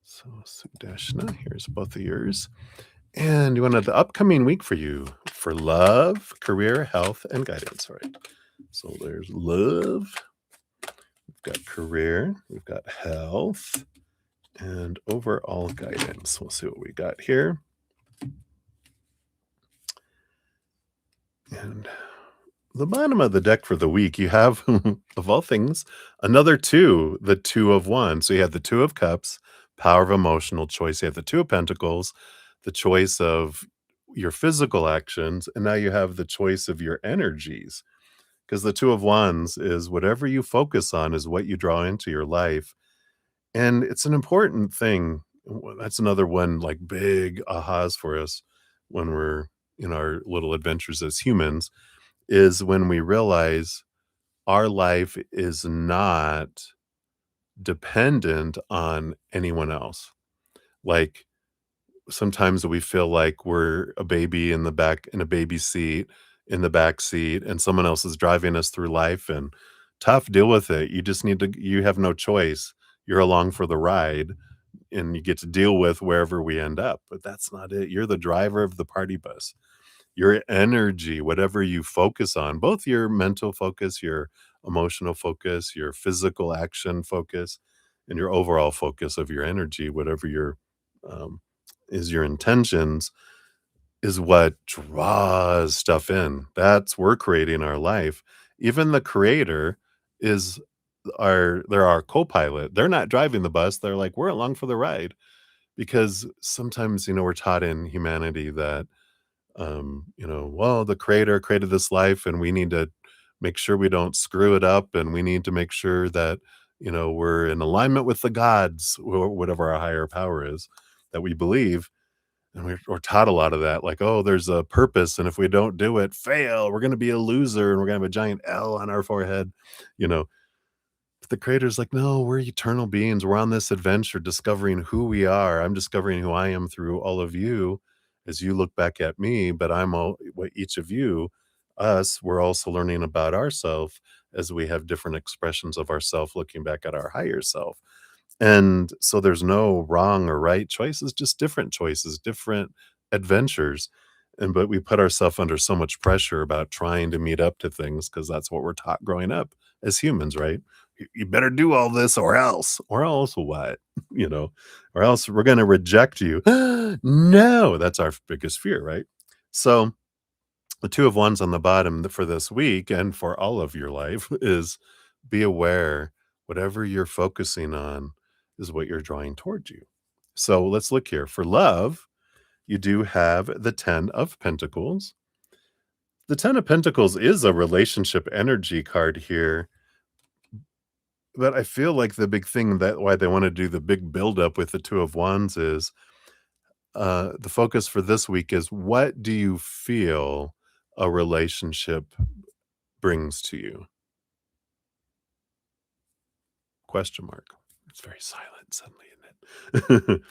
So Sudeshna, here's both of yours. And you want the upcoming week for you for love, career, health, and guidance. All right. So there's love. We've got career. We've got health. And overall guidance. We'll see what we got here. And The bottom of the deck for the week, you have, of all things, another 2, the 2 of Wands. So you have the 2 of Cups, power of emotional choice. You have the 2 of Pentacles, the choice of your physical actions, and now you have the choice of your energies. Because the 2 of Wands is whatever you focus on is what you draw into your life, and it's an important thing. That's another one, like, big ahas for us when we're in our little adventures as humans, is when we realize our life is not dependent on anyone else. Like, sometimes we feel like we're a baby in the back in a baby seat, in the back seat, and someone else is driving us through life, and tough, deal with it. You just need to you have no choice. You're along for the ride, and you get to deal with wherever we end up, but that's not it. You're the driver of the party bus. Your energy, whatever you focus on, both your mental focus, your emotional focus, your physical action focus, and your overall focus of your energy, whatever your um, is your intentions, is what draws stuff in. That's we're creating our life. Even the creator is they're our co-pilot. They're not driving the bus. They're like, we're along for the ride because sometimes, we're taught in humanity that well, the creator created this life and we need to make sure we don't screw it up and we need to make sure that, we're in alignment with the gods or whatever our higher power is that we believe. And we're taught a lot of that, like, oh, there's a purpose. And if we don't do it, fail, we're going to be a loser and we're going to have a giant L on our forehead, you know, but the creator's like, "No, we're eternal beings. We're on this adventure discovering who we are. I'm discovering who I am through all of you as you look back at me, but I'm all what each of you, us, we're also learning about ourself as we have different expressions of ourself looking back at our higher self." And so there's no wrong or right choices, just different choices, different adventures. And but we put ourselves under so much pressure about trying to meet up to things because that's what we're taught growing up as humans, right? You better do all this or else what? You know, or else we're going to reject you. No, that's our biggest fear, right? So the 2 of Wands on the bottom for this week and for all of your life is be aware whatever you're focusing on is what you're drawing towards you. So let's look here. For love, you do have the 10 of Pentacles. The 10 of Pentacles is a relationship energy card here, but I feel like the big thing that why they want to do the big buildup with the 2 of Wands is the focus for this week is what do you feel a relationship brings to you? Question mark. It's very silent suddenly, isn't it?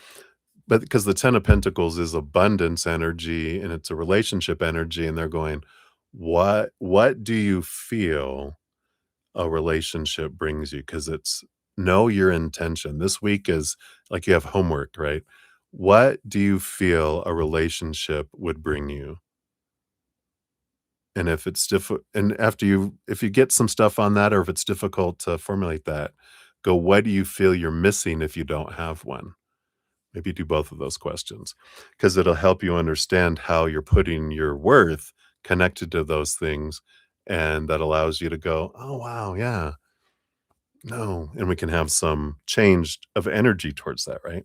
But because the 10 of Pentacles is abundance energy and it's a relationship energy, and they're going, what do you feel a relationship brings you? Because it's know your intention. This week is like you have homework, right? What do you feel a relationship would bring you? And if it's difficult, and after you if you get some stuff on that, or if it's difficult to formulate that, go, what do you feel you're missing if you don't have one? Maybe do both of those questions, because 'cause it'll help you understand how you're putting your worth connected to those things, and that allows you to go, "Oh, wow, yeah, no," and we can have some change of energy towards that, right?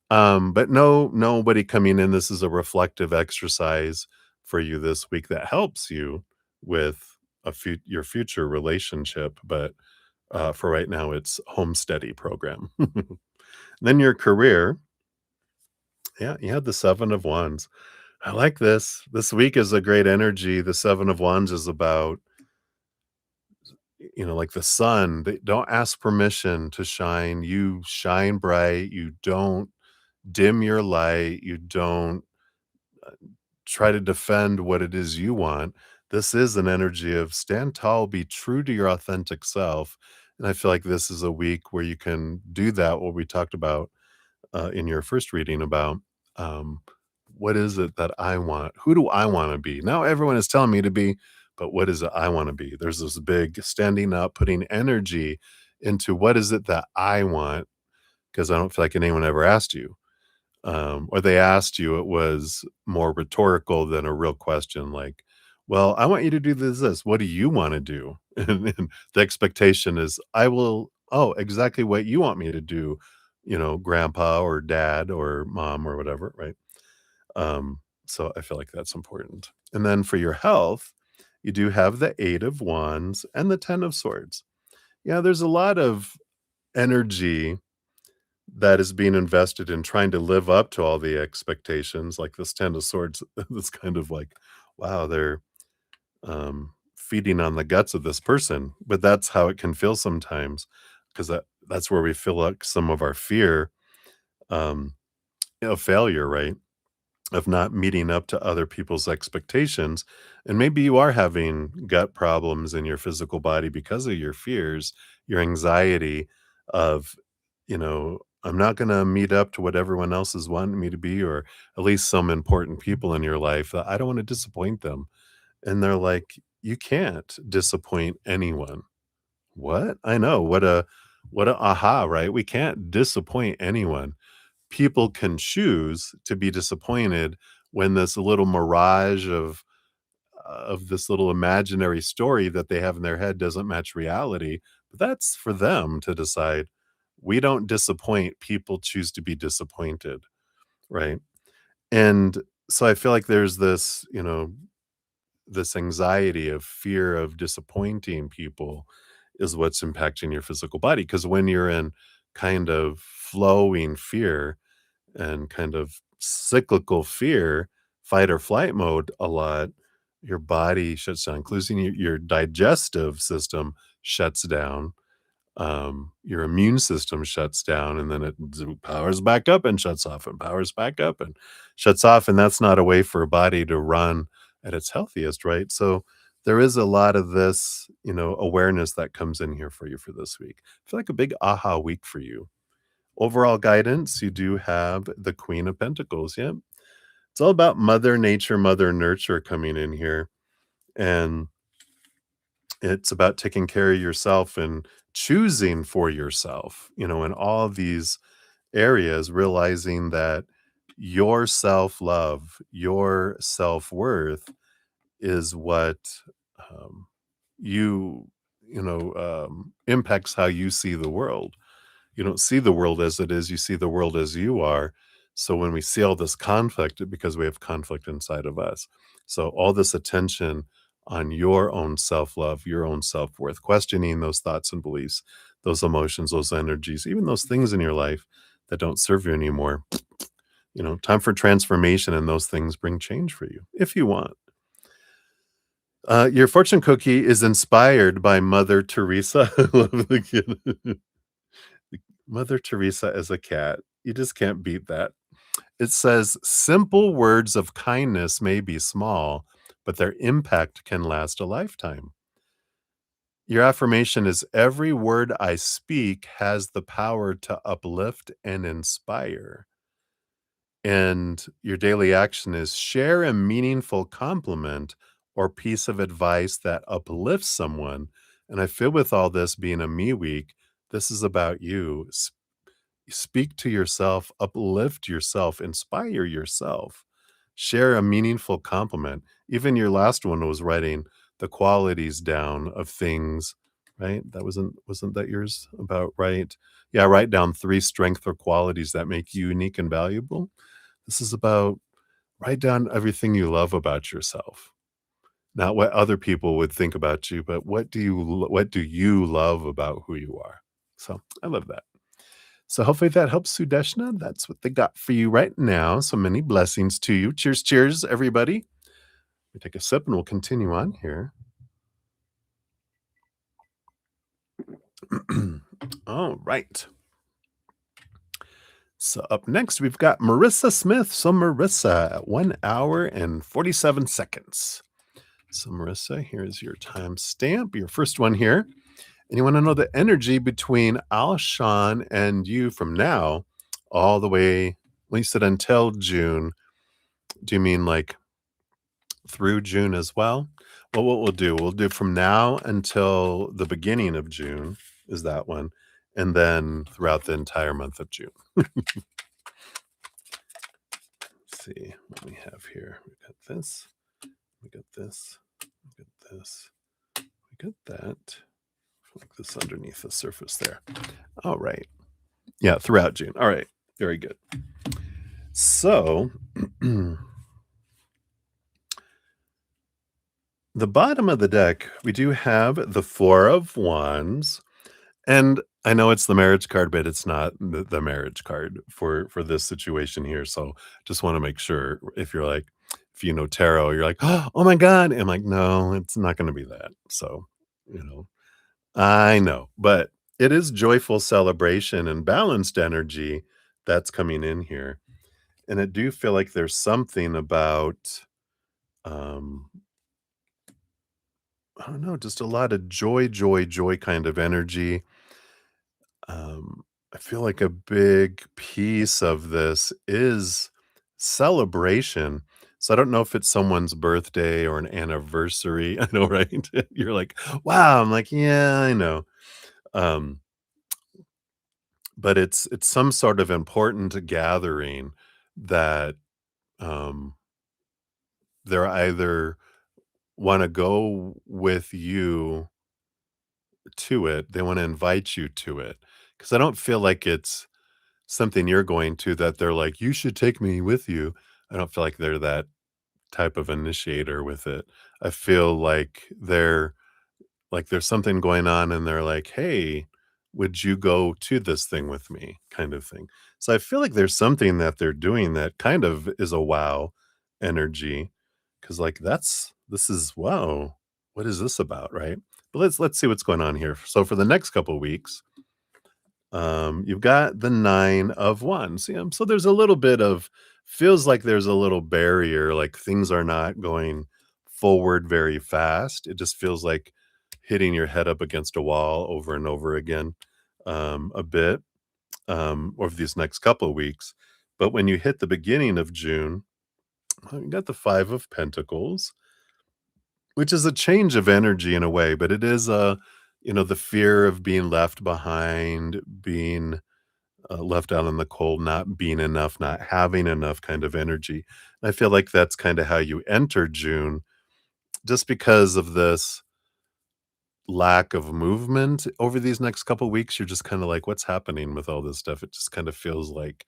But nobody coming in, this is a reflective exercise for you this week that helps you with your future relationship, but, for right now, it's home steady program. Then your career, yeah, you had the 7 of Wands. I like this. This week is a great energy. The 7 of Wands is about, like the sun. They don't ask permission to shine. You shine bright. You don't dim your light. You don't try to defend what it is you want. This is an energy of stand tall, be true to your authentic self. And I feel like this is a week where you can do that, what we talked about in your first reading about um, what is it that I want? Who do I want to be? Now everyone is telling me to be, but what is it I want to be? There's this big standing up, putting energy into what is it that I want? Because I don't feel like anyone ever asked you. Or they asked you, it was more rhetorical than a real question, like, Well, I want you to do this. What do you wanna do? And the expectation is, I will oh, exactly what you want me to do, grandpa or dad or mom or whatever, right? So I feel like that's important. And then for your health, you do have the 8 of Wands and the 10 of Swords. Yeah, there's a lot of energy that is being invested in trying to live up to all the expectations, like this 10 of Swords, this kind of like, wow, they're feeding on the guts of this person, but that's how it can feel sometimes, because that's where we feel like some of our fear, um, failure, right? Of not meeting up to other people's expectations. And maybe you are having gut problems in your physical body because of your fears, your anxiety of, I'm not going to meet up to what everyone else is wanting me to be, or at least some important people in your life. I don't want to disappoint them. And they're like, you can't disappoint anyone. What? I know. What a aha, right? We can't disappoint anyone. People can choose to be disappointed when this little mirage of this little imaginary story that they have in their head doesn't match reality. But that's for them to decide. We don't disappoint, people choose to be disappointed, right? And so I feel like there's this anxiety of fear of disappointing people is what's impacting your physical body. Because when you're in kind of flowing fear and kind of cyclical fear, fight or flight mode a lot, your body shuts down, including your digestive system shuts down, your immune system shuts down, and then it powers back up and shuts off and powers back up and shuts off. And that's not a way for a body to run at its healthiest, right? So there is a lot of this, awareness that comes in here for you for this week. I feel like a big aha week for you. Overall guidance, you do have the Queen of Pentacles. Yep. It's all about Mother Nature, Mother Nurture coming in here. And it's about taking care of yourself and choosing for yourself, in all of these areas, realizing that your self love, your self worth is what um, you, impacts how you see the world. You don't see the world as it is, you see the world as you are. So when we see all this conflict, because we have conflict inside of us. So all this attention on your own self-love, your own self-worth, questioning those thoughts and beliefs, those emotions, those energies, even those things in your life that don't serve you anymore. Time for transformation, and those things bring change for you if you want. Your fortune cookie is inspired by Mother Teresa. I love the kid. Mother Teresa as a cat. You just can't beat that. It says, simple words of kindness may be small, but their impact can last a lifetime. Your affirmation is, every word I speak has the power to uplift and inspire. And your daily action is, share a meaningful compliment or piece of advice that uplifts someone. And I feel with all this being a me week, this is about you. Speak to yourself, uplift yourself, inspire yourself, share a meaningful compliment. Even your last one was writing the qualities down of things, right? That wasn't that yours about, right? Yeah, write down 3 strengths or qualities that make you unique and valuable. This is about, write down everything you love about yourself. Not what other people would think about you, but what do you love about who you are? So, I love that. So hopefully that helps, Sudeshna. That's what they got for you right now. So many blessings to you. Cheers, cheers, everybody. We take a sip and we'll continue on here. All right. So up next, we've got Marissa Smith. So Marissa at 1 hour and 47 seconds. So Marissa, here's your timestamp, your first one here. And you want to know the energy between Alshan and you from now all the way, well, you said until June. Do you mean like through June as well? Well, what we'll do from now until the beginning of June is that one, and then throughout the entire month of June. Let's see what we have here. We got this. We got this. this. We got that. Like this underneath the surface there. All right. Yeah, throughout June. All right. Very good. So the bottom of the deck, we do have the Four of Wands. And I know it's the marriage card, but it's not the marriage card for this situation here. So just want to make sure if you're like, if you know tarot, you're like, oh my God. And I'm like, no, it's not going to be that. So, you know, I know, but it is joyful celebration and balanced energy that's coming in here. And I do feel like there's something about, um, I don't know, just a lot of joy, joy, joy kind of energy. I feel like a big piece of this is celebration. So I don't know if it's someone's birthday or an anniversary. I know, right? You're like, wow. I'm like, yeah, I know. Um, but it's some sort of important gathering that um they're either want to go with you to it, they want to invite you to it. Because I don't feel like it's something you're going to that they're like, "You should take me with you." I don't feel like they're that type of initiator with it. I feel like there's something going on and they're like, "Hey, would you go to this thing with me?" kind of thing. So I feel like there's something that they're doing that kind of is a wow energy. Because like, this is wow, what is this about, right? But let's see what's going on here. So for the next couple weeks, you've got the 9 of Wands. Yeah, so there's a little bit of feels like there's a little barrier, like things are not going forward very fast. It just feels like hitting your head up against a wall over and over again, a bit, over these next couple of weeks. But when you hit the beginning of June, well, you got the 5 of Pentacles, which is a change of energy in a way, but it is the fear of being left behind, being left out in the cold, not being enough, not having enough kind of energy. I feel like that's kind of how you enter June, just because of this lack of movement over these next couple weeks. You're just kind of like, what's happening with all this stuff? It just kind of feels like,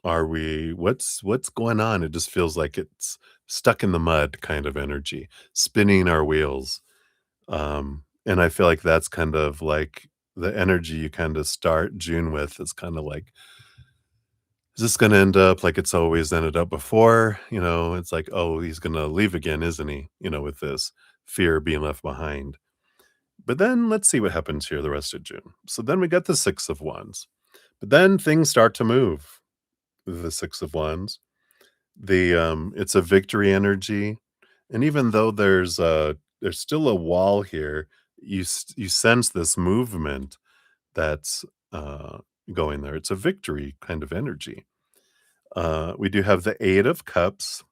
what's going on? It just feels like it's stuck in the mud kind of energy, spinning our wheels. And I feel like that's kind of like the energy you kind of start June with is kind of like, is this gonna end up like it's always ended up before? It's like, "Oh, he's gonna leave again, isn't he?" With this fear of being left behind. But then let's see what happens here the rest of June. So then we got the 6 of Wands. But then things start to move, the 6 of Wands. It's a victory energy, and even though there's still a wall here, you sense this movement that's, going there. It's a victory kind of energy. We do have the 8 of Cups.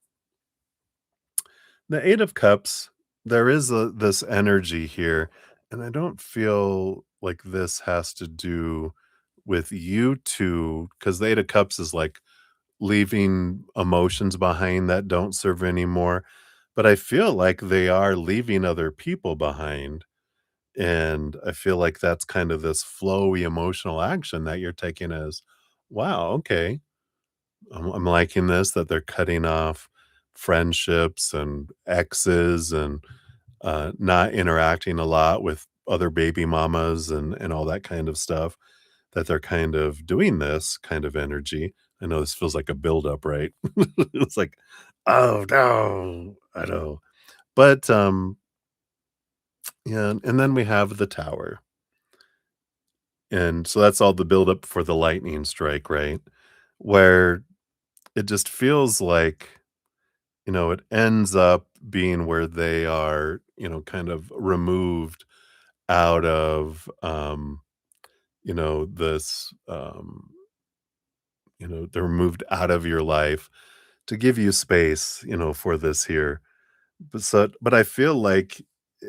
The 8 of Cups, there is this energy here, and I don't feel like this has to do with you two, because the 8 of Cups is like leaving emotions behind that don't serve anymore. But I feel like they are leaving other people behind. And I feel like that's kind of this flowy emotional action that you're taking as, wow, okay. I'm liking this, that they're cutting off friendships and exes and not interacting a lot with other baby mamas and all that kind of stuff, that they're kind of doing this kind of energy. I know this feels like a buildup, right? It's like, oh no, I know. But yeah, and then we have the tower. And so that's all the buildup for the lightning strike, right? Where it just feels like, it ends up being where they are, kind of removed out of, this, they're removed out of your life to give you space, for this here. But I feel like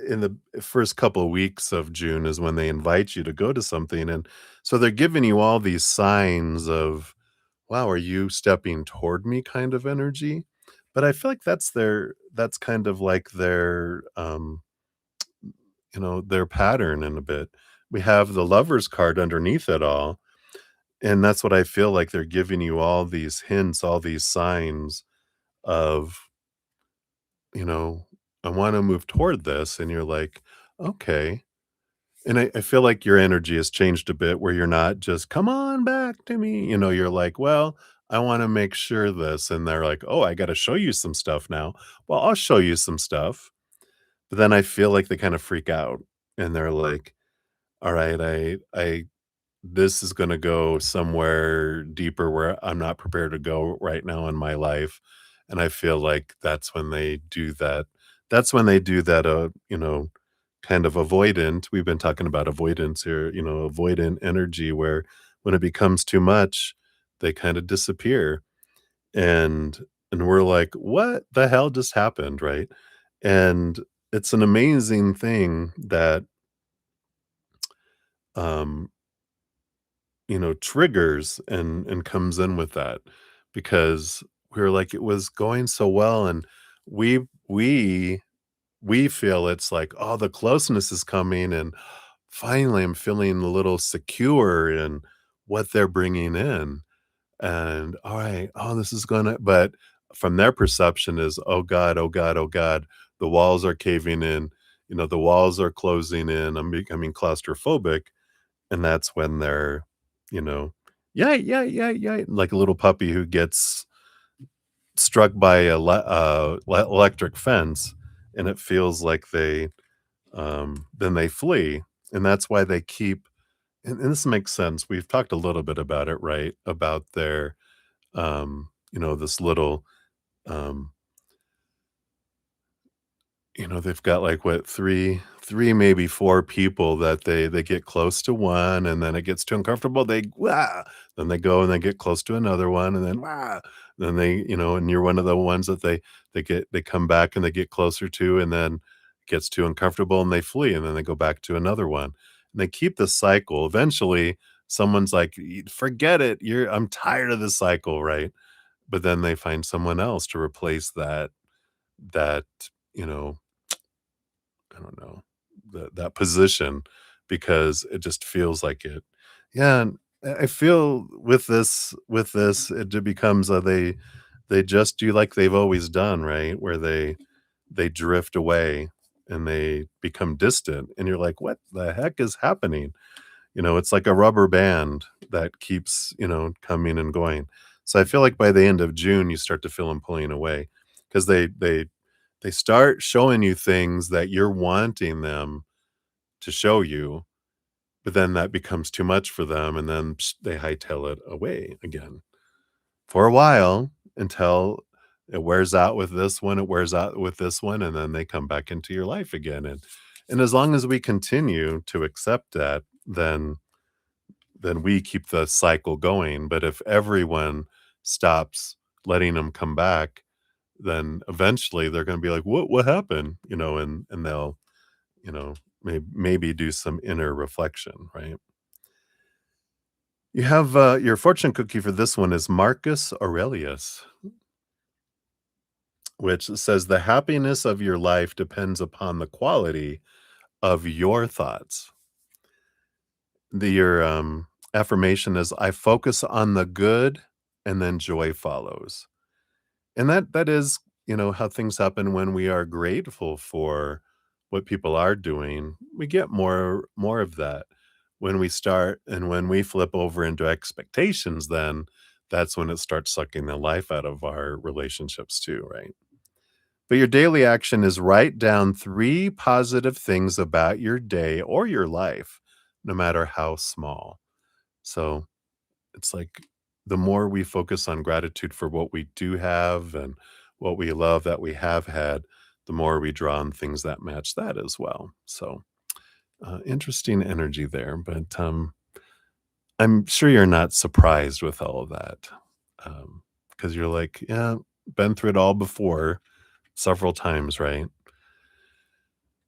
in the first couple of weeks of June is when they invite you to go to something. And so they're giving you all these signs of, wow, are you stepping toward me kind of energy? But I feel like that's kind of like their, their pattern in a bit. We have the Lover's card underneath it all, and that's what I feel like they're giving you all these hints, all these signs of, you know, "I wanna move toward this," and you're like, "Okay." And I feel like your energy has changed a bit where you're not just, "Come on back to me," you're like, "Well, I wanna make sure this," and they're like, "Oh, I gotta show you some stuff now." "Well, I'll show you some stuff." But then I feel like they kinda freak out, and they're like, "Alright, I this is gonna go somewhere deeper where I'm not prepared to go right now in my life," and I feel like that's when they do that, kind of avoidant we've been talking about avoidance here, avoidant energy where when it becomes too much, they kinda disappear, and we're like, "What the hell just happened?" Right? And it's an amazing thing that, um triggers and comes in with that because we were like, it was going so well, and we we we feel it's like, oh, the closeness is coming, and finally I'm feeling a little secure in what they're bringing in, and all right, oh, this is gonna, but from their perception is, oh god, oh god, oh god, the walls are caving in, the walls are closing in, I'm becoming claustrophobic, and that's when they're, you know, "Yeah, yeah, yeah, yeah," like a little puppy who gets struck by a electric fence, and it feels like then they flee, and that's why they keep, and this makes sense, we've talked a little bit about it, right? About their, this little, um they've got like what, 3, maybe 4 people that they get close to one, and then it gets too uncomfortable, they "Wah!" Then they go and they get close to another one, and then "Wah!" Then and you're one of the ones that they come back and they get closer to, and then it gets too uncomfortable and they flee, and then they go back to another one. And they keep the cycle. Eventually, someone's like, Forget it. I'm tired of this cycle," right? But then they find someone else to replace that, you know, I don't know, that position because it just feels like it. Yeah, and I feel with this, it becomes, they just do like they've always done, right? Where they drift away and they become distant, and you're like, "What the heck is happening?" It's like a rubber band that keeps, coming and going. So I feel like by the end of June, you start to feel them pulling away because they start showing you things that you're wanting them to show you, but then that becomes too much for them, and then they hightail it away again for a while until it wears out with this one, it wears out with this one, and then they come back into your life again. And as long as we continue to accept that, then we keep the cycle going. But if everyone stops letting them come back, then eventually they're gonna be like, "What happened?" And they'll, you know, maybe do some inner reflection, right? You have, your fortune cookie for this one is Marcus Aurelius, which says, "The happiness of your life depends upon the quality of your thoughts." Your affirmation is, "I focus on the good, and then joy follows." And that is, how things happen when we are grateful for what people are doing. We get more of that. When we flip over into expectations, then that's when it starts sucking the life out of our relationships too, right? But your daily action is write down 3 positive things about your day or your life, no matter how small. So it's like the more we focus on gratitude for what we do have and what we love that we have had, the more we draw on things that match that as well. So, interesting energy there, but I'm sure you're not surprised with all of that, because you're like, yeah, been through it all before several times, right?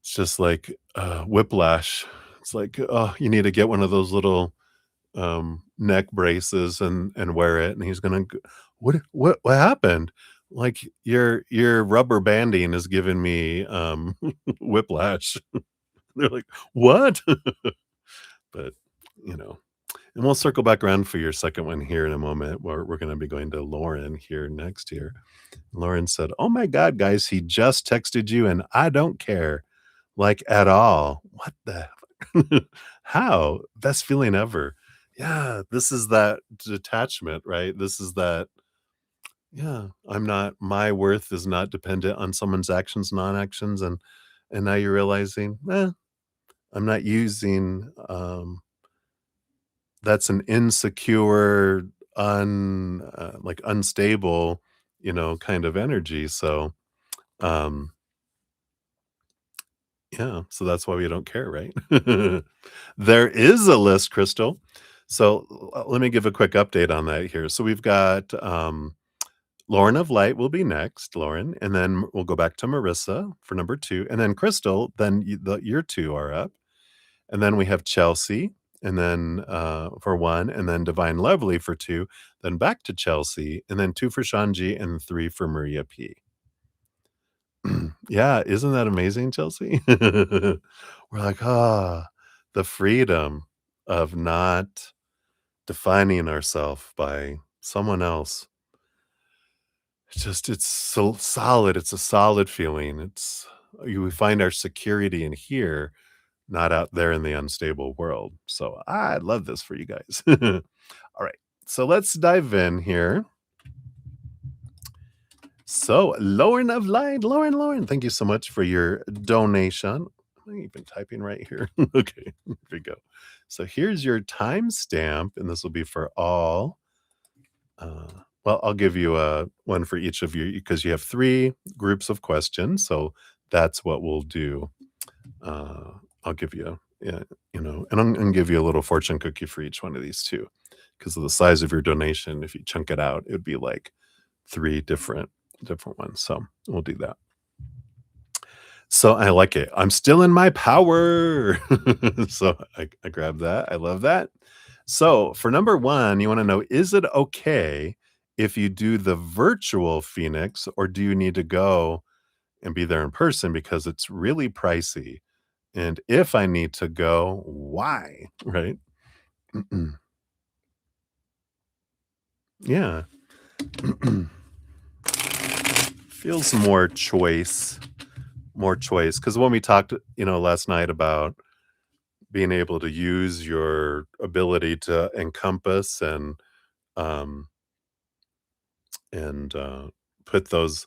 It's just like whiplash. It's like, oh, you need to get one of those little neck braces and wear it, and he's gonna g "What happened?" Like, your rubber banding is giving me, whiplash. They're like, "What?" But, you know, and we'll circle back around for your second one here in a moment, where we're gonna be going to Lauren here next here. Lauren said, "Oh my god, guys, he just texted you and I don't care, like, at all." What the How? Best feeling ever. Yeah, this is that detachment, right? This is that, yeah, I'm not my worth is not dependent on someone's actions, non-actions, and now you're realizing, I'm not using, that's an insecure, like, unstable, kind of energy, so, um, yeah, so that's why we don't care, right? There is a list, Crystal. So, let me give a quick update on that here. So we've got, Lauren of Light will be next, Lauren, and then we'll go back to Marissa for number 2, and then Crystal, then your 2 are up. And then we have Chelsea, and then, for 1, and then Divine Lovely for 2, then back to Chelsea, and then 2 for Shanji, and 3 for Maria P. Yeah, isn't that amazing, Chelsea? We're like, "Ah, the freedom of not defining ourselves by someone else." It's so solid, it's a solid feeling, we find our security in here, not out there in the unstable world. So I love this for you guys. All right. So let's dive in here. So Lauren of Light, Lauren, thank you so much for your donation. Am I even typing right here? Okay, here we go. So here's your timestamp, and this will be for all. Uh, well, I'll give you one for each of you because you have 3 groups of questions. So that's what we'll do. Uh, I'll give you, yeah, and I'm gonna give you a little fortune cookie for each one of these too, because of the size of your donation. If you chunk it out, it would be like 3 different ones. So we'll do that. So I like it. I'm still in my power. So I grab that. I love that. So for number 1, you want to know, is it okay if you do the virtual Phoenix, or do you need to go and be there in person because it's really pricey? And if I need to go, why? Right? Yeah. Feels more choice. Because when we talked, last night about being able to use your ability to encompass um, and put those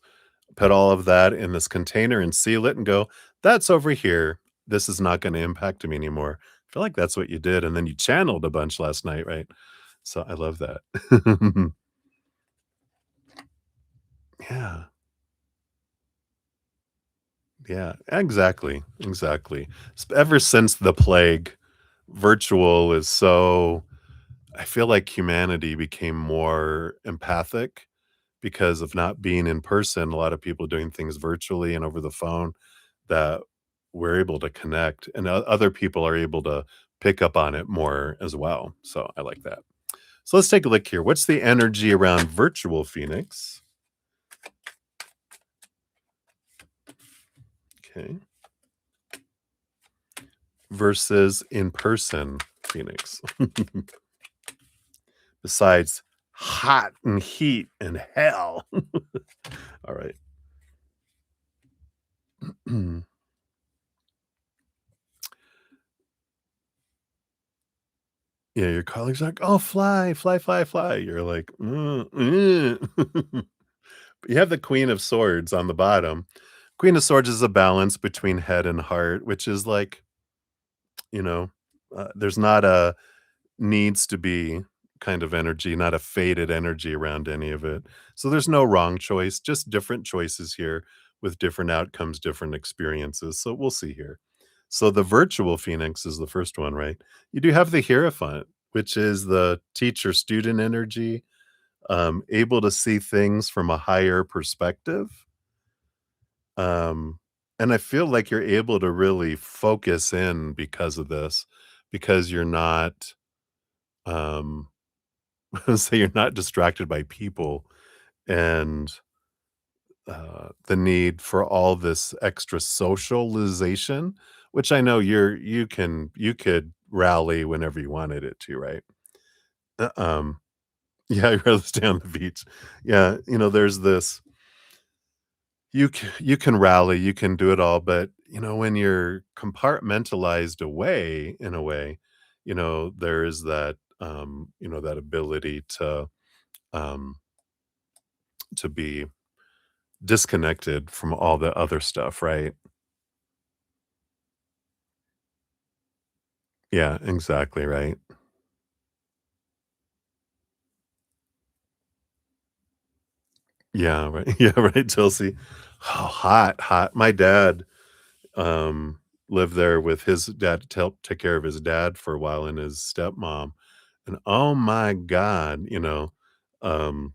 put all of that in this container and seal it and go, "That's over here. This is not gonna impact me anymore." I feel like that's what you did, and then you channeled a bunch last night, right? So I love that. Yeah. Yeah, exactly, exactly. Ever since the plague, virtual is so I feel like humanity became more empathic because of not being in person, a lot of people doing things virtually and over the phone, that we're able to connect, and other people are able to pick up on it more as well, so I like that. So let's take a look here. What's the energy around virtual Phoenix? Okay. Versus in-person Phoenix. Besides hot and heat and hell. All right. Yeah, your colleagues are like, "Oh, fly, fly, fly, fly." You're like, But you have the Queen of Swords on the bottom. Queen of Swords is a balance between head and heart, which is like, you know, there's not a needs to be kind of energy, not a faded energy around any of it. So there's no wrong choice, just different choices here with different outcomes, different experiences. So we'll see here. So the virtual Phoenix is the first one, right? You do have the Hierophant, which is the teacher student energy, able to see things from a higher perspective. Um, and I feel like you're able to really focus in because of this, because you're not, um, so you're not distracted by people and the need for all this extra socialization, which I know you could rally whenever you wanted it to, right? Uh, um, yeah, I'd rather stay on the beach. Yeah, there's this you can rally, you can do it all, but, when you're compartmentalized away in a way, there is that, that ability um, to be disconnected from all the other stuff, right? Yeah, exactly, right. Yeah, right. Yeah, right, Chelsea. Oh, hot, hot. My dad, um, lived there with his dad to help take care of his dad for a while and his stepmom, and oh my god, um,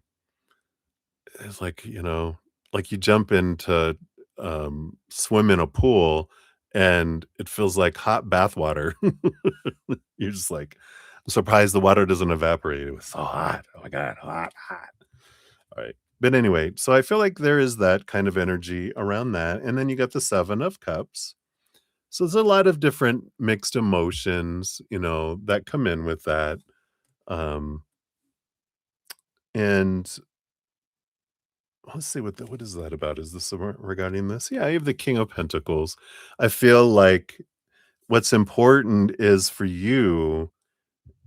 it's like you jump into, swim in a pool, and it feels like hot bath water. You're just like, "I'm surprised the water doesn't evaporate. It was so hot. Oh my god, hot, hot." Alright. But anyway, so I feel like there is that kind of energy around that, and then you got the 7 of cups. So there's a lot of different mixed emotions, that come in with that, um, and let's see what is that about? Is this regarding this? Yeah, you have the King of Pentacles. I feel like what's important is for you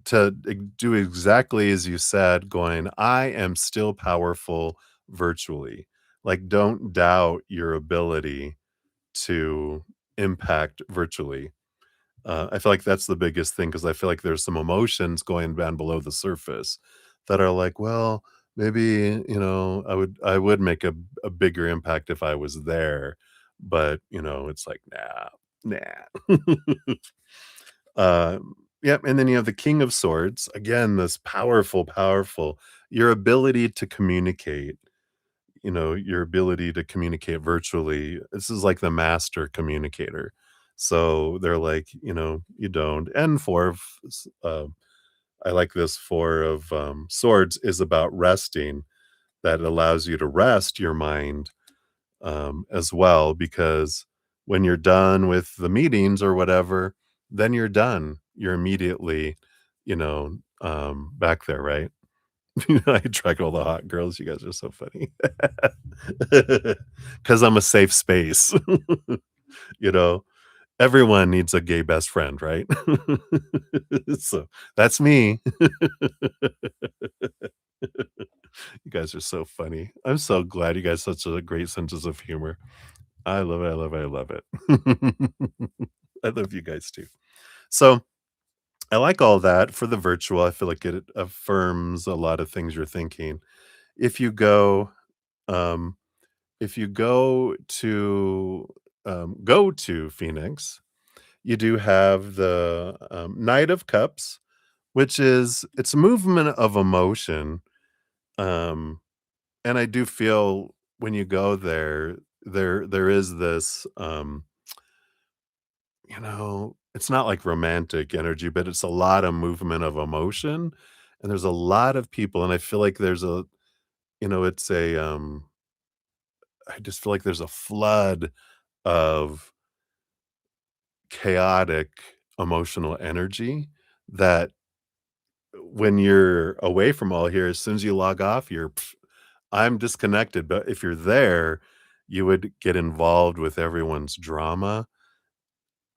to do exactly as you said, going, "I am still powerful virtually." Like, don't doubt your ability to impact virtually. I feel like that's the biggest thing because I feel like there's some emotions going down below the surface that are like, "Well, maybe, I would make a bigger impact if I was there." But, it's like, "Nah, nah." Yep, and then you have the King of Swords. Again, this powerful, powerful your ability to communicate, your ability to communicate virtually. This is like the master communicator. So they're like, you don't. And four of I like this four of swords is about resting. That allows you to rest your mind as well, because when you're done with the meetings or whatever, then you're done. You're immediately, back there, right? I attract all the hot girls. You guys are so funny. Because I'm a safe space. you know, Everyone needs a gay best friend, right? So that's me. You guys are so funny. I'm so glad you guys have such a great sense of humor. I love it, I love it, I love it. I love you guys too. So, I like all that for the virtual, I feel like it affirms a lot of things you're thinking. If you go, um if you go to Phoenix, you do have the, Knight of Cups, which is it's a movement of emotion, um, and I do feel when you go there, there is this, it's not like romantic energy, but it's a lot of movement of emotion, and there's a lot of people, and I feel like there's it's I just feel like there's a flood of chaotic emotional energy that when you're away from all here, as soon as you log off, I'm disconnected, but if you're there, you would get involved with everyone's drama.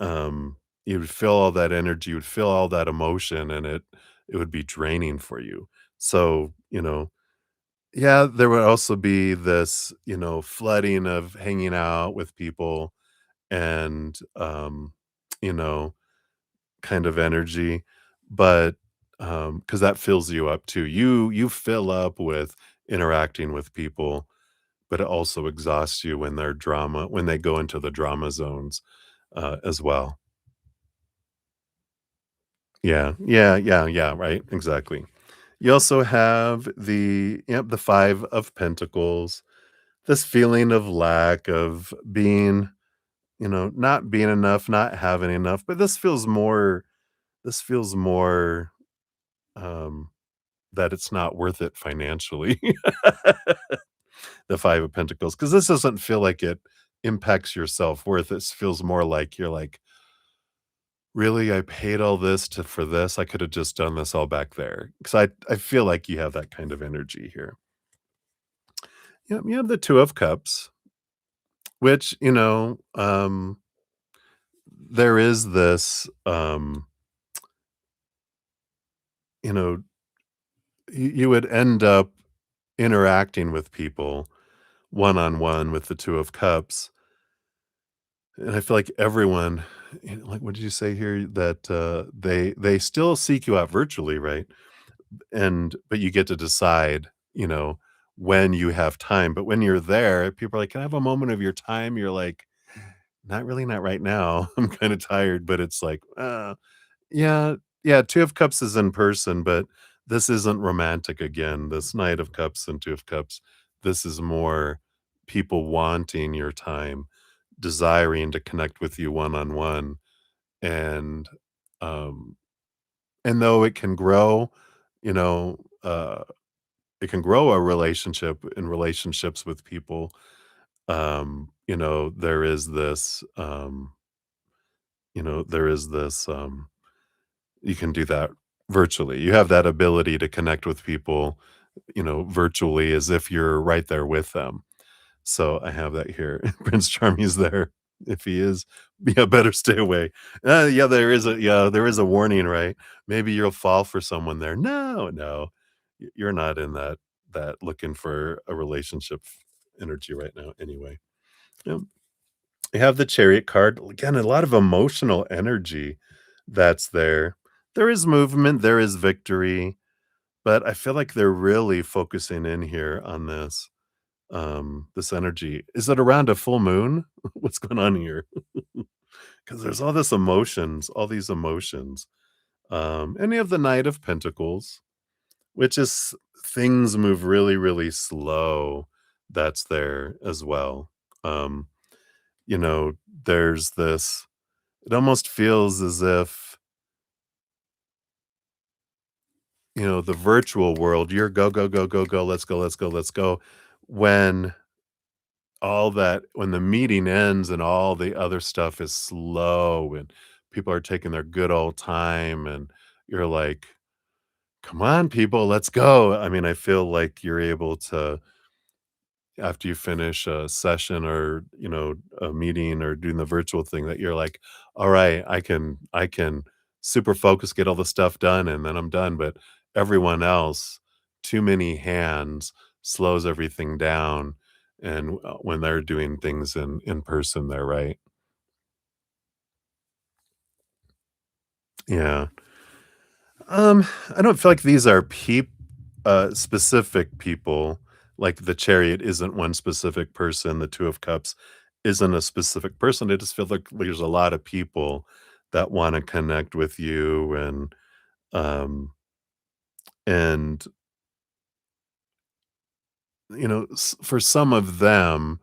You would feel all that energy, you would feel all that emotion, and it would be draining for you. So, yeah, there would also be this, flooding of hanging out with people and, you know, kind of energy, but, because that fills you up too. You fill up with interacting with people, but it also exhausts you when they go into the drama zones, as well. Yeah, yeah, yeah, yeah, right, exactly. You also have the 5 of Pentacles, this feeling of lack of being, not being enough, not having enough, but this feels more, um, that it's not worth it financially. the 5 of Pentacles, because this doesn't feel like it impacts your self-worth. This feels more like you're like, "Really? I paid all this to for this? I could have just done this all back there." Because I feel like you have that kind of energy here. Yeah, you have the 2 of Cups, which, there is this, you know, you would end up interacting with people one-on-one with the 2 of Cups, and I feel like everyone, like, what did you say here? That, they still seek you out virtually, right? But you get to decide, when you have time, but when you're there, people are like, "Can I have a moment of your time?" You're like, "Not really, not right now. I'm kinda tired," but it's like, yeah, yeah, 2 of Cups is in person, but this isn't romantic again. This Knight of Cups and 2 of Cups, this is more people wanting your time, desiring to connect with you one-on-one, and, um, and though it can grow, you know, it can grow a relationship in relationships with people, there is this, there is this, you can do that virtually. You have that ability to connect with people, virtually as if you're right there with them. So I have that here. Prince Charming's there. If he is, yeah, better stay away. Yeah, there is a warning, right? Maybe you'll fall for someone there. No, no, you're not in that looking for a relationship energy right now. Anyway, yeah. You have the Chariot card again. A lot of emotional energy that's there. There is movement. There is victory, but I feel like they're really focusing in here on this energy. Is it around a full moon? What's going on here? Because there's all these emotions. And you have the Knight of Pentacles, which is things move really, really slow. That's there as well. Um, you know, there's this, it almost feels as if, the virtual world, you're go, go, go, go, go, let's go, let's go, let's go. When when the meeting ends and all the other stuff is slow and people are taking their good old time and you're like, "Come on, people, let's go." I mean, I feel like you're able to, after you finish a session or, a meeting or doing the virtual thing, that you're like, "All right, I can super focus, get all the stuff done, and then I'm done." But everyone else, too many hands slows everything down, and, when they're doing things in person there, right? Yeah. I don't feel like these are specific people. Like the Chariot isn't one specific person. The Two of Cups isn't a specific person. I just feel like there's a lot of people that want to connect with you, um, and for some of them,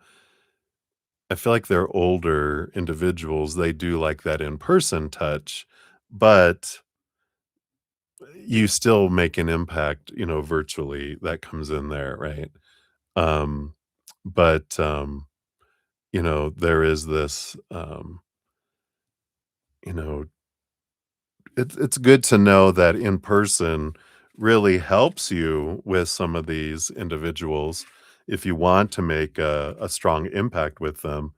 I feel like they're older individuals. They do like that in person touch, but you still make an impact, virtually. That comes in there, right? Um, but there is this, you know, it's good to know that in person really helps you with some of these individuals if you want to make a strong impact with them.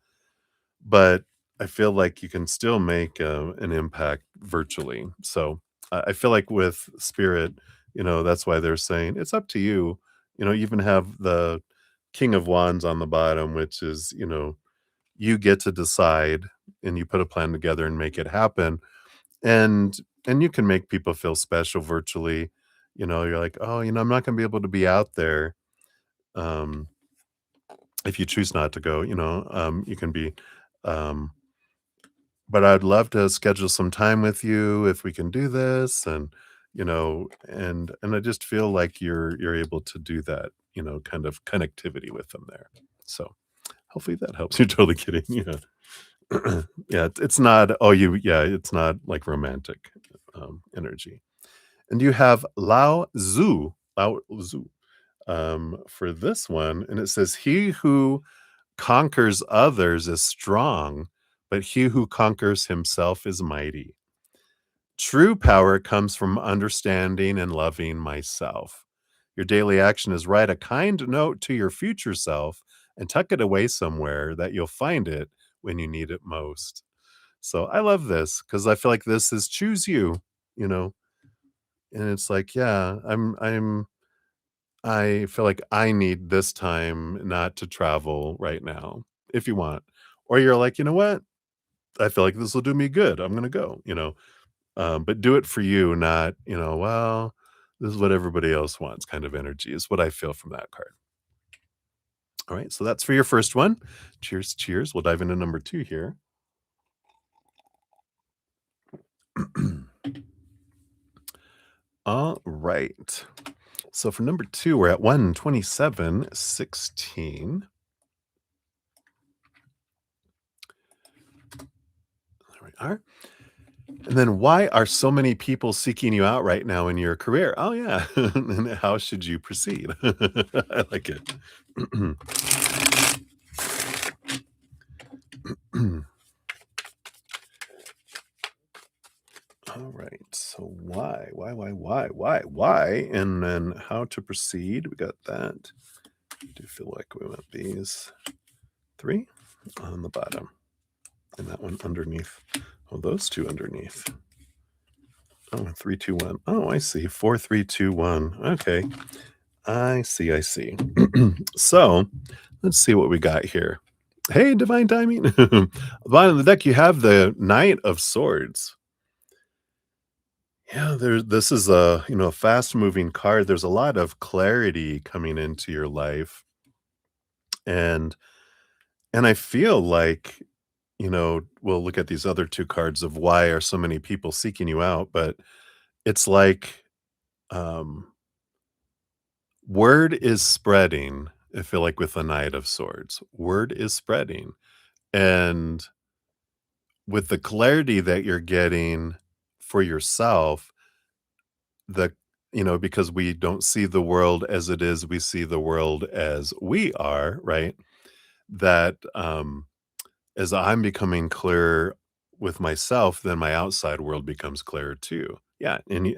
But I feel like you can still make an impact virtually. So I feel like with spirit, that's why they're saying it's up to you. You even have the King of Wands on the bottom, which is, you get to decide and you put a plan together and make it happen. And you can make people feel special virtually. You're like, oh, I'm not going to be able to be out there. Um, if you choose not to go, you can be. Um, but I'd love to schedule some time with you if we can do this. And I just feel like you're able to do that, kind of connectivity with them there. So hopefully that helps. You're totally kidding. Yeah. Yeah, it's not, yeah, it's not like romantic, energy. And you have Lao Tzu. for this one, and it says, "He who conquers others is strong, but he who conquers himself is mighty. True power comes from understanding and loving myself. Your daily action is write a kind note to your future self and tuck it away somewhere that you'll find it when you need it most." So I love this because I feel like this is choose you, you know, and it's like, yeah, I feel like I need this time not to travel right now if you want. Or you're like, you know what? I feel like this will do me good. I'm going to go, but do it for you, not, well, this is what everybody else wants kind of energy is what I feel from that card. All right. So that's for your first one. Cheers. Cheers. We'll dive into number two here. All right. So for number two, we're at 127.16. There we are. And then why are so many people seeking you out right now in your career? Oh, yeah. And how should you proceed? I like it. All right. So why? And then how to proceed. We got that. I do feel like we want these three on the bottom and that one underneath. Oh, those two underneath. Oh, 3, 2, 1. Oh, I see. 4, 3, 2, 1. Okay. I see. So let's see what we got here. Hey, divine timing. Bottom of the deck, you have the Knight of Swords. Yeah, this is a fast moving card. There's a lot of clarity coming into your life. And I feel like, we'll look at these other two cards of why are so many people seeking you out, but it's like um word is spreading. I feel like with the Knight of Swords, word is spreading. And with the clarity that you're getting for yourself, the because we don't see the world as it is, we see the world as we are, right? That as I'm becoming clearer with myself, then my outside world becomes clearer too. Yeah, and you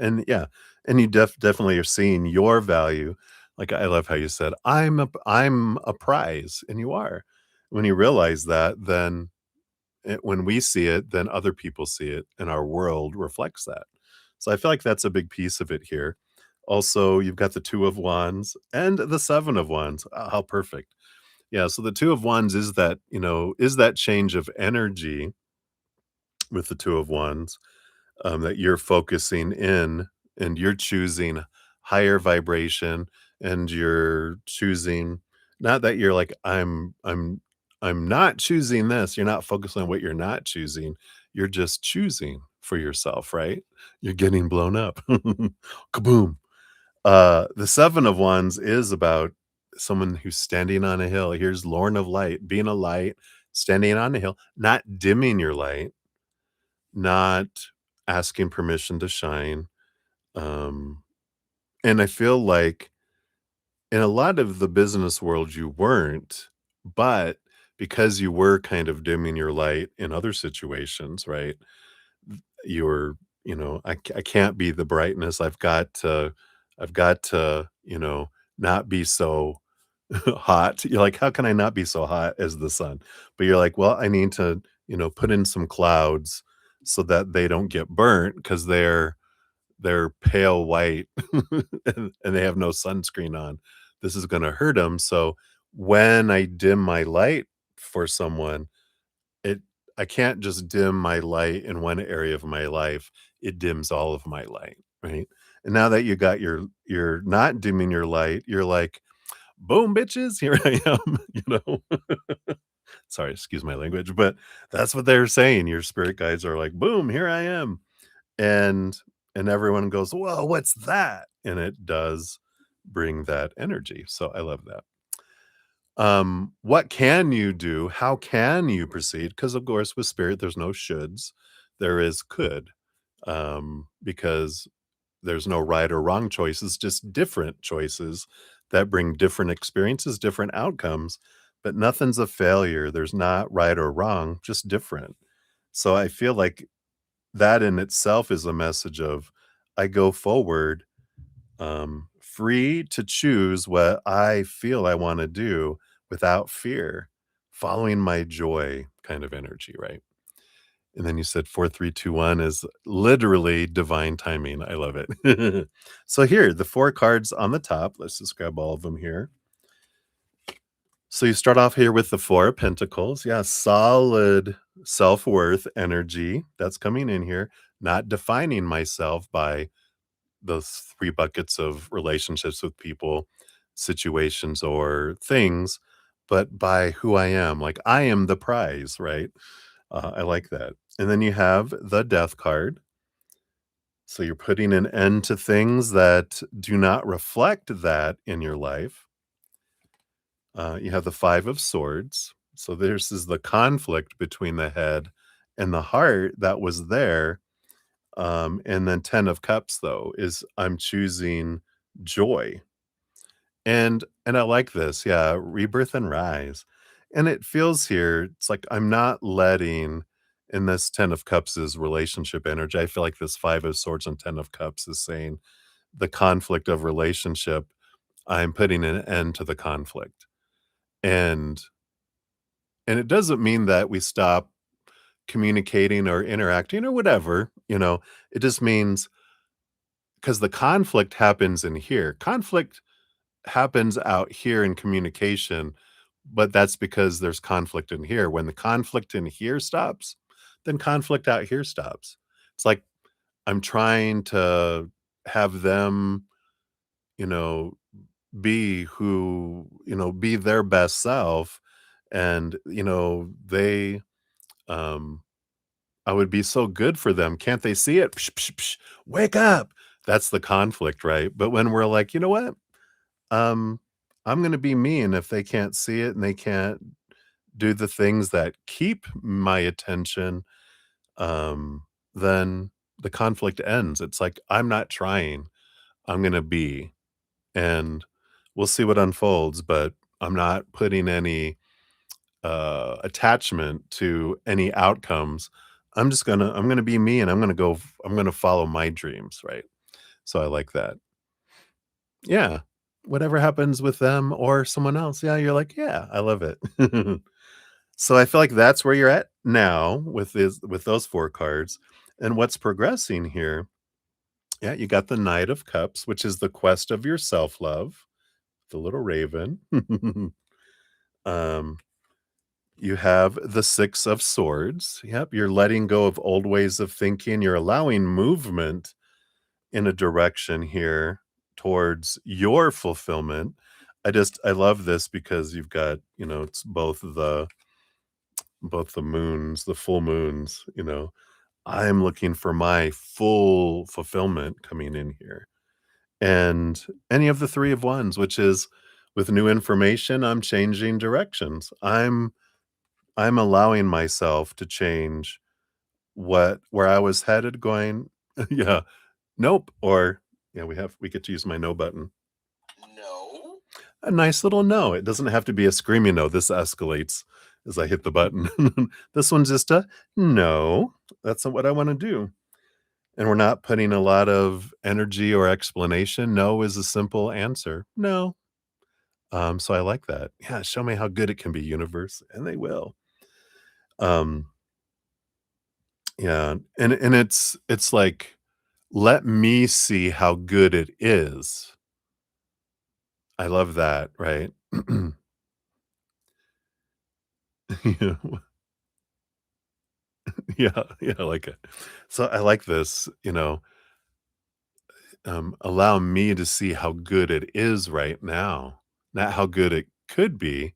definitely are seeing your value. Like I love how you said, I'm a prize," and you are. When you realize that, then when we see it, then other people see it, and our world reflects that. So I feel like that's a big piece of it here. Also, you've got the Two of Wands and the Seven of Wands. How perfect. Yeah, so the Two of Wands is that change of energy with the Two of Wands, that you're focusing in and you're choosing higher vibration and you're choosing not that you're like, I'm not choosing this. You're not focusing on what you're not choosing. You're just choosing for yourself, right? You're getting blown up. Kaboom. The Seven of Wands is about someone who's standing on a hill. Here's Lorn of Light, being a light, standing on a hill, not dimming your light, not asking permission to shine. Um, and I feel like in a lot of the business world, you weren't, but because you were kind of dimming your light in other situations, right? You're, I can't be the brightness. I've got to, not be so hot. You're like, how can I not be so hot as the sun? But you're like, well, I need to, put in some clouds so that they don't get burnt because they're pale white and they have no sunscreen on. This is going to hurt them. So when I dim my light for someone, it I can't just dim my light in one area of my life. It dims all of my light, right? And now that you got you're not dimming your light, you're like, boom, bitches, here I am, Sorry, excuse my language, but that's what they're saying. Your spirit guides are like, boom, here I am. And everyone goes, "Whoa, what's that?" And it does bring that energy. So I love that. What can you do? How can you proceed? Because of course, with spirit, there's no shoulds. There is could. Because there's no right or wrong choices, just different choices that bring different experiences, different outcomes, but nothing's a failure. There's not right or wrong, just different. So I feel like that in itself is a message of I go forward free to choose what I feel I want to do without fear, following my joy kind of energy, right? And then you said 4, 3, 2, 1 is literally divine timing. I love it. So here, the four cards on the top. Let's just grab all of them here. So you start off here with the Four of Pentacles. Yeah, solid self worth energy that's coming in here, not defining myself by those three buckets of relationships with people, situations, or things, but by who I am. Like I am the prize, right? I like that. And then you have the Death card. So you're putting an end to things that do not reflect that in your life. You have the Five of Swords. So this is the conflict between the head and the heart that was there. And then 10 of Cups, though, is I'm choosing joy. And I like this. Yeah, rebirth and rise. And it feels here, it's like I'm not letting in this 10 of Cups is relationship energy. I feel like this Five of Swords and 10 of Cups is saying the conflict of relationship, I'm putting an end to the conflict. And and it doesn't mean that we stop communicating or interacting or whatever, it just means because the conflict happens in here. Conflict happens out here in communication, but that's because there's conflict in here. When the conflict in here stops, then conflict out here stops. It's like I'm trying to have them, you know, be their best self. And, um, I would be so good for them. Can't they see it? Psh, psh, psh, wake up. That's the conflict, right? But when we're like, you know what? Um, I'm gonna be me, and if they can't see it and they can't do the things that keep my attention, um, then the conflict ends. It's like, I'm not trying, I'm gonna be, and we'll see what unfolds, but I'm not putting any, attachment to any outcomes. I'm gonna be me, and I'm gonna follow my dreams, right? So I like that. Yeah. Whatever happens with them or someone else, yeah, you're like, "Yeah, I love it." So I feel like that's where you're at now with those 4 cards, and what's progressing here, yeah, you got the Knight of Cups, which is the quest of your self-love, the little raven. Um, you have the Six of Swords. Yep, you're letting go of old ways of thinking, you're allowing movement in a direction here towards your fulfillment. I love this because you've got, it's both the moons, the full moons, I'm looking for my full fulfillment coming in here. And any of the 3 of Wands, which is with new information, I'm changing directions. I'm allowing myself to change where I was headed going, yeah, nope, or yeah, we get to use my no button. No. A nice little no. It doesn't have to be a screaming no. This escalates as I hit the button. This one's just a no. That's not what I want to do. And we're not putting a lot of energy or explanation. No is a simple answer. No. So I like that. Yeah, show me how good it can be, universe, and they will. Um, yeah, and it's like, let me see how good it is. I love that, right? Yeah, yeah, yeah, I like it. So I like this, allow me to see how good it is right now, not how good it could be,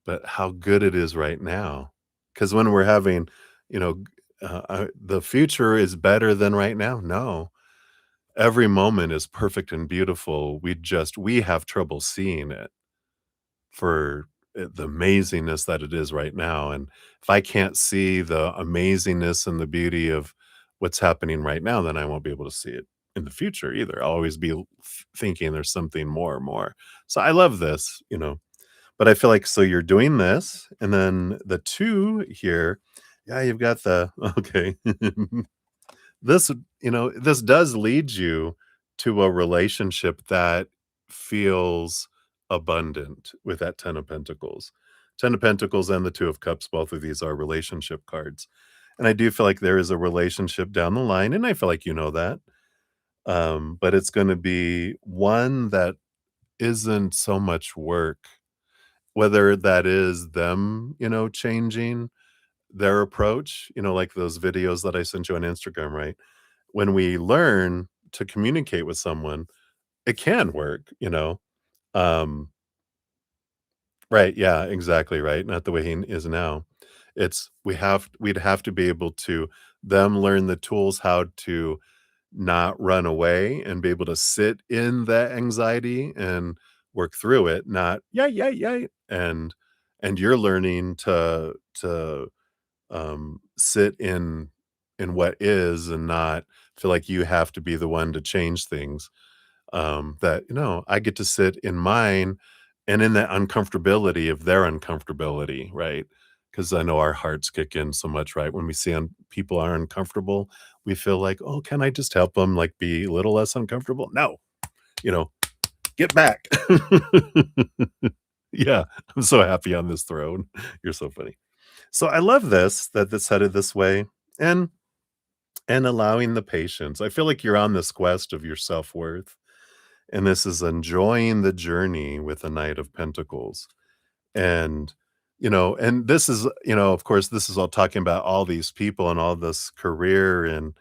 but how good it is right now. Because when we're having, the future is better than right now. No, every moment is perfect and beautiful. We have trouble seeing it for the amazingness that it is right now. And if I can't see the amazingness and the beauty of what's happening right now, then I won't be able to see it in the future either. I'll always be thinking there's something more and more. So I love this, but I feel like so you're doing this, and then the 2 here, yeah, you've got the okay. This, this does lead you to a relationship that feels abundant with that 10 of Pentacles. 10 of Pentacles and the 2 of Cups, both of these are relationship cards. And I do feel like there is a relationship down the line, and I feel like you know that. But it's going to be one that isn't so much work, whether that is them, changing their approach, like those videos that I sent you on Instagram, right? When we learn to communicate with someone, it can work, Um, right, yeah, exactly, right, not the way he is now. We'd have to be able to them learn the tools how to not run away and be able to sit in that anxiety and work through it, not, "Yeah, yeah, yeah," and you're learning to sit in what is and not feel like you have to be the one to change things. That I get to sit in mine and in that uncomfortability of their uncomfortability, right? Because I know our hearts kick in so much, right? When we see people are uncomfortable, we feel like, oh, can I just help them like be a little less uncomfortable? No, you know, get back. Yeah, I'm so happy on this throne. You're so funny. So I love this that this headed this way, and allowing the patience. I feel like you're on this quest of your self-worth, and this is enjoying the journey with the Knight of Pentacles. And and this is, of course, this is all talking about all these people and all this career and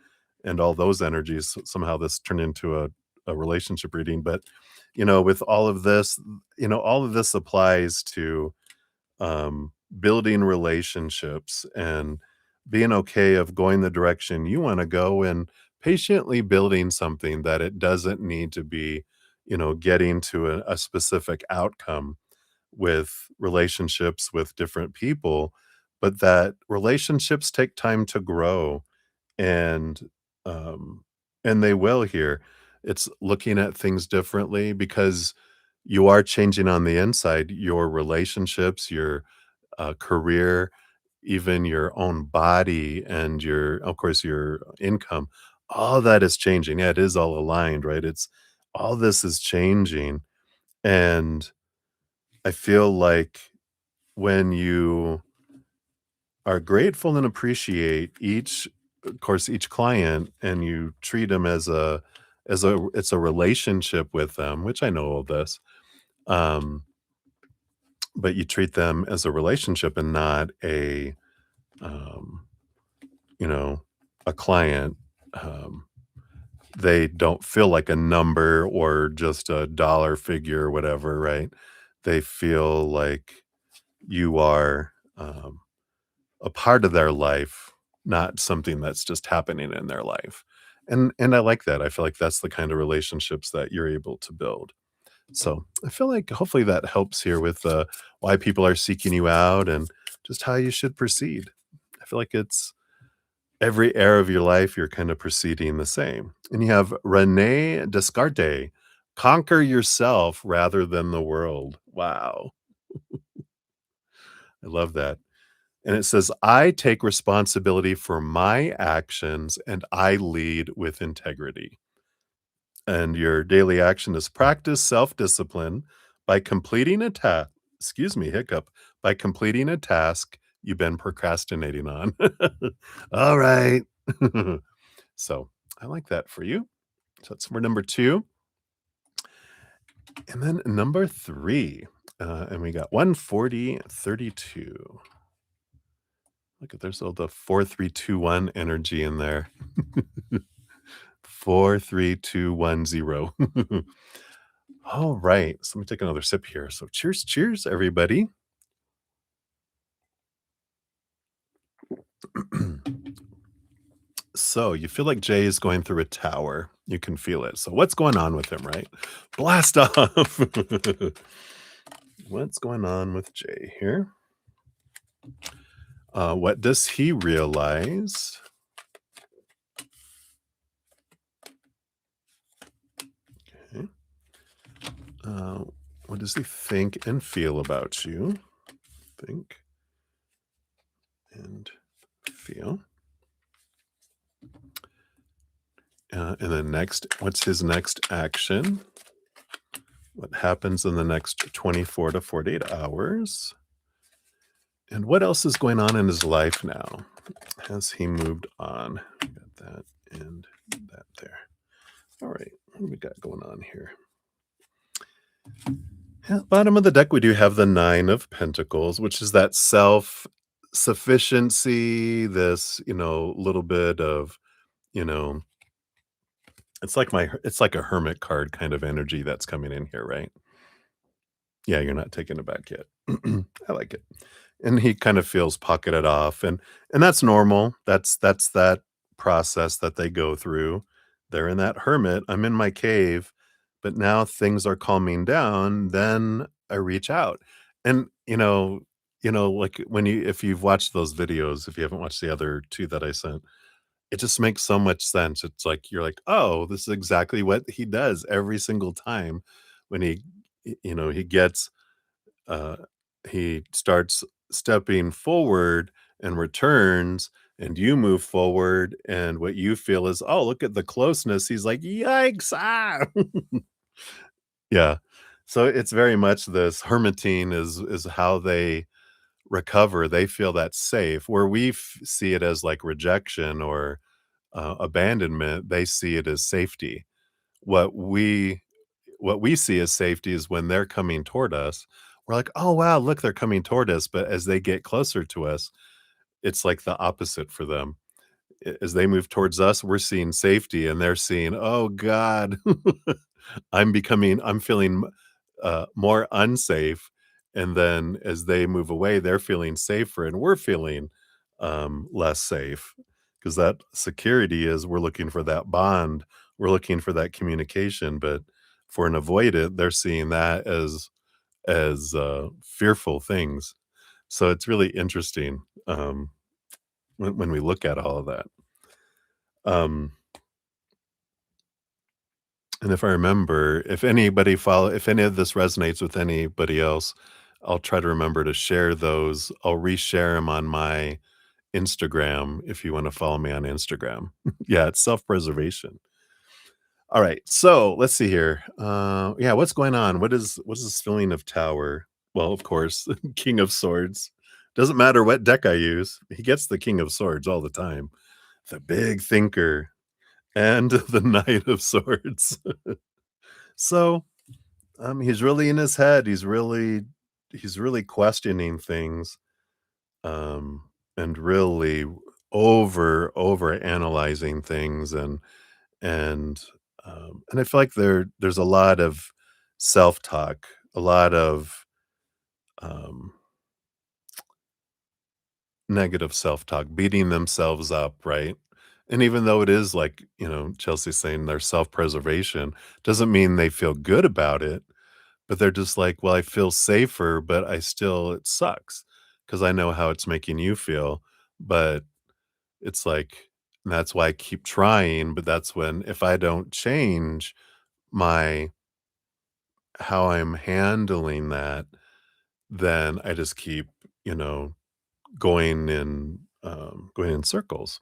all those energies. Somehow this turned into a relationship reading, but with all of this, all of this applies to building relationships and being okay of going the direction you want to go, and patiently building something that it doesn't need to be, getting to a specific outcome with relationships with different people, but that relationships take time to grow, and um they will here. It's looking at things differently because you are changing on the inside, your relationships, your career, even your own body, and your, of course, your income. All that is changing. Yeah, it is all aligned, right? It's all this is changing. And I feel like when you are grateful and appreciate each, of course, each client, and you treat them as a it's a relationship with them, which I know all this. Um, but you treat them as a relationship and not um, you know, a client. Um, they don't feel like a number or just a dollar figure or whatever, right? They feel like you are a part of their life, not something that's just happening in their life. And I like that. I feel like that's the kind of relationships that you're able to build. So I feel like hopefully that helps here with why people are seeking you out and just how you should proceed. I feel like it's every area of your life, you're kind of proceeding the same. And you have Rene Descartes, conquer yourself rather than the world. Wow. I love that. And it says, I take responsibility for my actions and I lead with integrity. And your daily action is practice self discipline by completing a task. Excuse me, hiccup. By completing a task you've been procrastinating on. All right. So I like that for you. So that's for number 2. And then number 3. And we got 14032. Look at there's all the 4321 energy in there. 43210. All right. So let me take another sip here. So cheers, cheers, everybody. So you feel like Jay is going through a tower. You can feel it. So what's going on with him, right? Blast off. What's going on with Jay here? What does he realize? Uh, what does he think and feel about you? Think and feel. And then next, what's his next action? What happens in the next 24 to 48 hours? And what else is going on in his life now? Has he moved on? We got that and that there. All right, what do we got going on here? Yeah, bottom of the deck, we do have the Nine of Pentacles, which is that self-sufficiency, this, little bit of, you know, it's like a hermit card kind of energy that's coming in here, right? Yeah, you're not taking it back yet. I like it. And he kind of feels pocketed off, and that's normal. That's that process that they go through. They're in that hermit, I'm in my cave, but now things are calming down, then I reach out. And, like when you if you've watched those videos, if you haven't watched the other 2 that I sent, it just makes so much sense. It's like you're like, "Oh, this is exactly what he does every single time when he gets uh, he starts stepping forward and returns, and you move forward, and what you feel is, "Oh, look at the closeness." He's like, "Yikes, ah." Yeah. So it's very much this hermiting is how they recover. They feel that's safe, where see it as like rejection or, abandonment, they see it as safety. What we what we see as safety is when they're coming toward us, we're like, "Oh, wow, look, they're coming toward us," but as they get closer to us, it's like the opposite for them. As they move towards us, we're seeing safety, and they're seeing, "Oh god, I'm feeling, more unsafe," and then as they move away, they're feeling safer, and we're feeling, less safe because that security is we're looking for that bond, we're looking for that communication, but for an avoidant, they're seeing that as fearful things. So it's really interesting, when we look at all of that. Um, and if I remember, if any of this resonates with anybody else, I'll try to remember to share those. I'll reshare them on my Instagram if you wanna follow me on Instagram. Yeah, it's self-preservation. Alright, so let's see here. Yeah, what's going on? What is this feeling of Tower? Well, of course, King of Swords. Doesn't matter what deck I use, he gets the King of Swords all the time. The big thinker and the Knight of Swords. So, he's really in his head. He's really questioning things, um, and really over analyzing things, and I feel like there's a lot of self-talk, a lot of, um, negative self-talk, beating themselves up, right? And even though it is like, Chelsea's saying their self-preservation, doesn't mean they feel good about it, but they're just like, "Well, I feel safer, but it sucks because I know how it's making you feel." But it's like, that's why I keep trying, but that's when if I don't change my how I'm handling that, then I just keep, you know, going in circles.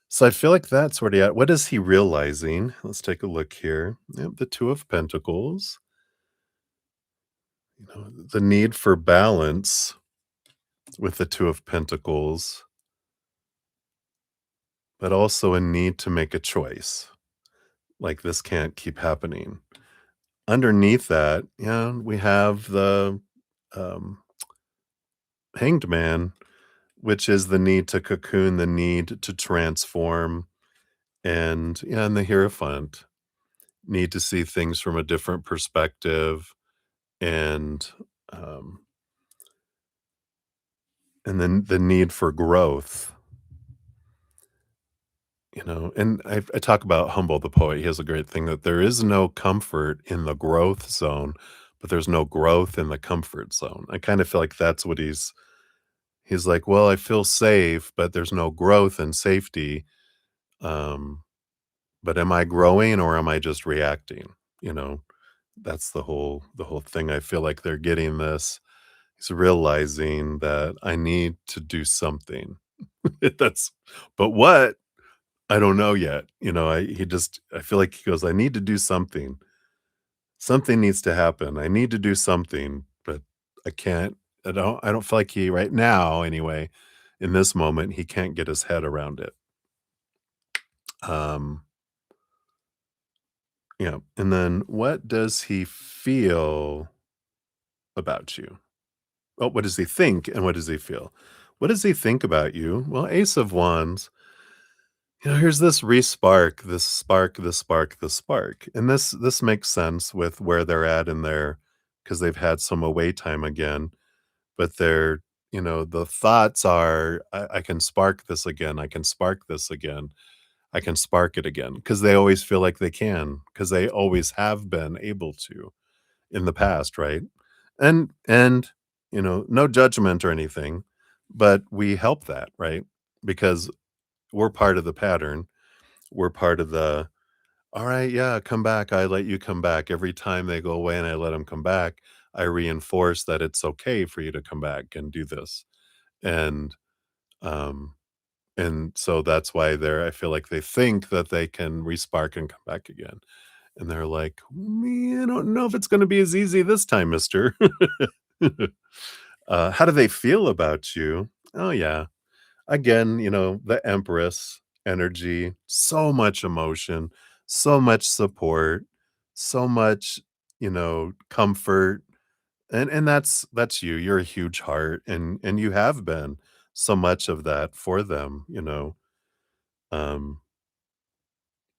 So I feel like that's where he at. What is he realizing? Let's take a look here. Yep, the 2 of Pentacles, the need for balance with the 2 of Pentacles, but also a need to make a choice. Like, this can't keep happening. Underneath that, yeah, we have the, um, Hanged Man, which is the need to cocoon, the need to transform, and the Hierophant, need to see things from a different perspective, and, um, and then the need for growth. And I talk about Humble the poet. He has a great thing that there is no comfort in the growth zone, but there's no growth in the comfort zone. I kind of feel like that's what he's like, well, I feel safe, but there's no growth and safety. Um, but am I growing or am I just reacting? You know, That's the whole thing. I feel like they're getting this. He's realizing that I need to do something. That's but what? I don't know yet. I feel like he goes, "I need to do something. Something needs to happen. I need to do something, but I can't." I don't feel like he right now anyway, in this moment, he can't get his head around it. Um, yeah, and then what does he feel about you? Oh, what does he think and what does he feel? What does he think about you? Well, Ace of Wands, here's this respark, this spark, this spark, this spark. And this makes sense with where they're at in there because they've had some away time again. But the thoughts are, I can spark this again. I can spark this again. I can spark it again because they always feel like they can because they always have been able to in the past, right? And no judgment or anything, but we help that, right? Because we're part of the pattern. We're part of the, all right, yeah, come back. I let you come back. Every time they go away and I let them come back, I reinforce that it's okay for you to come back and do this. And um and so that's why I feel like they think that they can respark and come back again. And they're like, "Me, I don't know if it's gonna be as easy this time, mister." How do they feel about you? Oh, yeah. Again, the Empress energy, so much emotion, so much support, so much, comfort. And that's you. You're a huge heart and you have been so much of that for them. Um,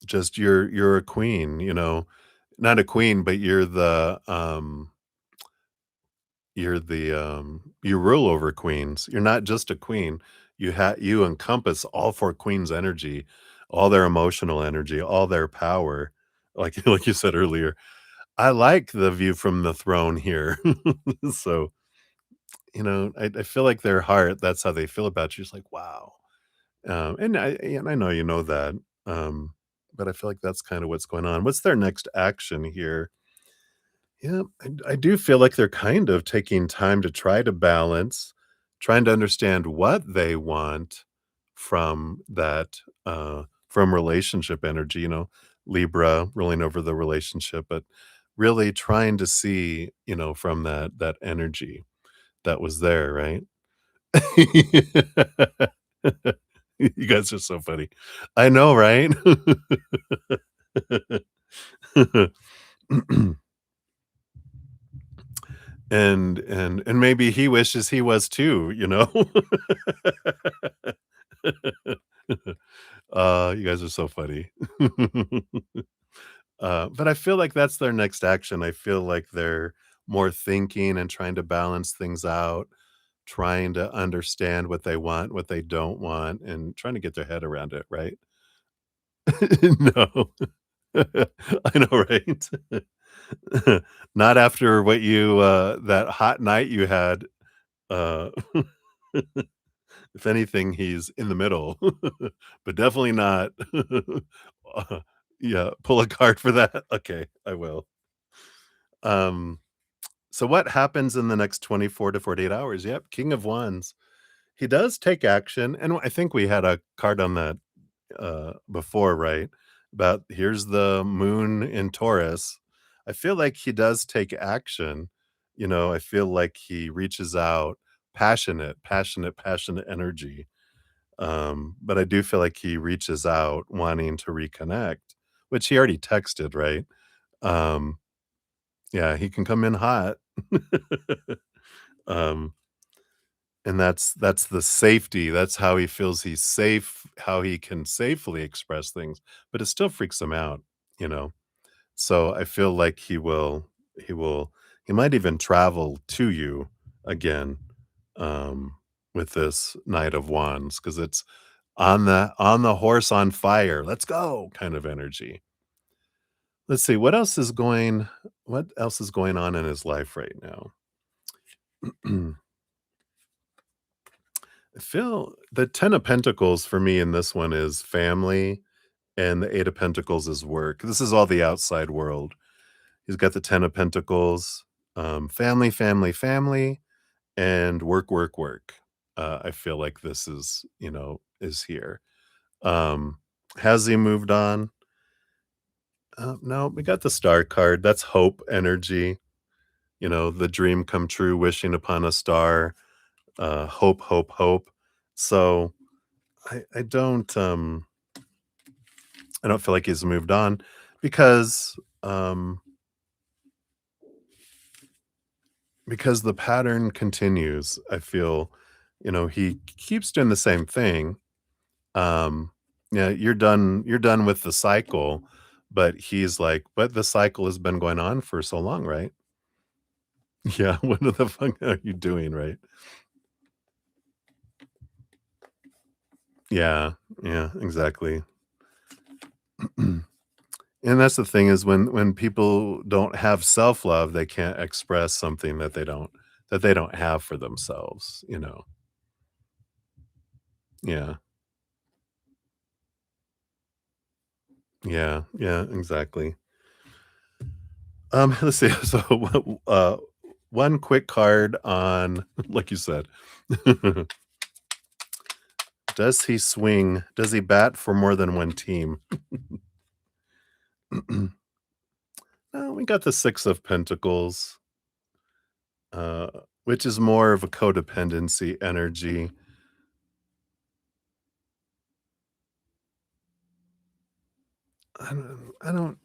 just you're a queen. Not a queen, but you rule over queens. You're not just a queen. You encompass all 4 queens' energy, all their emotional energy, all their power. Like like you said earlier, I like the view from the throne here. So, I feel like their heart, that's how they feel about you. It's like, wow. And I know you know that. But I feel like that's kind of what's going on. What's their next action here? Yeah, I do feel like they're kind of taking time to try to balance, trying to understand what they want from from relationship energy, Libra ruling over the relationship, but really trying to see, from that energy that was there, right? You guys are so funny. I know, right? And maybe he wishes he was too. You guys are so funny. But I feel like that's their next action. I feel like they're more thinking and trying to balance things out, trying to understand what they want, what they don't want, and trying to get their head around it, right? No. I know, right? Not after what that hot night you had, uh if anything, he's in the middle, but definitely not. Uh, yeah, pull a card for that? Okay, I will. Um, so what happens in the next 24 to 48 hours? Yep, King of Wands. He does take action, and I think we had a card on that, before, right? About here's the moon in Taurus. I feel like he does take action. I feel like he reaches out, passionate, passionate, passionate energy. But I do feel like he reaches out wanting to reconnect, which he already texted, right? Um, yeah, he can come in hot. Um, and that's the safety. That's how he feels he's safe, how he can safely express things, but it still freaks him out, you know? So I feel like he will he might even travel to you again, um, with this Knight of Wands because it's on the horse on fire, "Let's go," kind of energy. Let's see, what else is going on in his life right now? I feel the 10 of Pentacles for me in this one is family, and the 8 of Pentacles is work. This is all the outside world. He's got the 10 of Pentacles, family, family, family, and work, work, work. I feel like this is, is here. Um, has he moved on? No, we got the star card. That's hope energy. The dream come true, wishing upon a star, hope, hope, hope. So I don't feel like he's moved on because um because the pattern continues. I feel, he keeps doing the same thing. Um yeah, you're done with the cycle, but he's like, but the cycle has been going on for so long, right? Yeah, what the fuck are you doing, right? Yeah, yeah, exactly. And that's the thing is when people don't have self-love, they can't express something that they don't have for themselves. Yeah. Yeah, yeah, exactly. Let's see. So, one quick card on like you said. Does he bat for more than one team? We got the 6 of Pentacles, uh, which is more of a codependency energy. I don't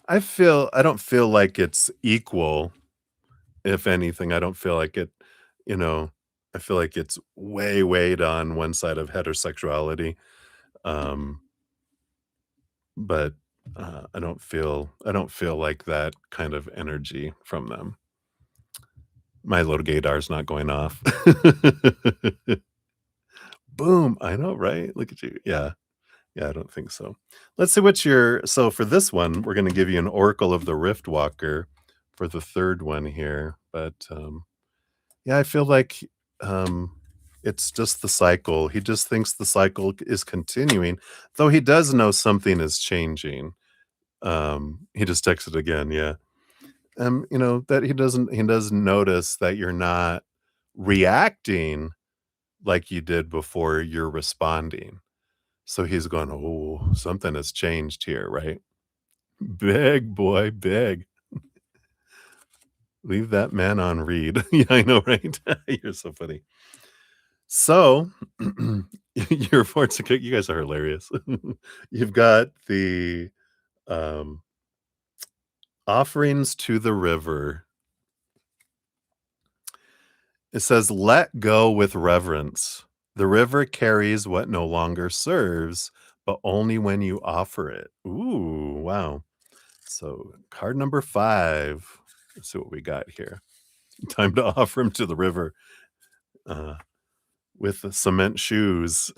I don't feel like it's equal, if anything. I don't feel like it, you know, I feel like it's way weighed on one side of heterosexuality. Um, but I don't feel like that kind of energy from them. My little gaydar's not going off. Boom. I know, right? Look at you. Yeah. Yeah, I don't think so. Let's see what your so for this one, we're gonna give you an Oracle of the Rift Walker for the third one here. But yeah, I feel like it's just the cycle. He just thinks the cycle is continuing, though he does know something is changing. He just texted again, yeah. That he doesn't notice that you're not reacting like you did before, you're responding. So he's going, "Oh, something has changed here, right?" Big, boy, big. Leave that man on read. Yeah, I know, right? You're so funny. So, your fortune cookie you guys are hilarious. You've got the, um, offerings to the river. It says, "Let go with reverence. The river carries what no longer serves, but only when you offer it." Ooh, wow. So, card number 5. Let's see what we got here. Time to offer him to the river, uh, with the cement shoes.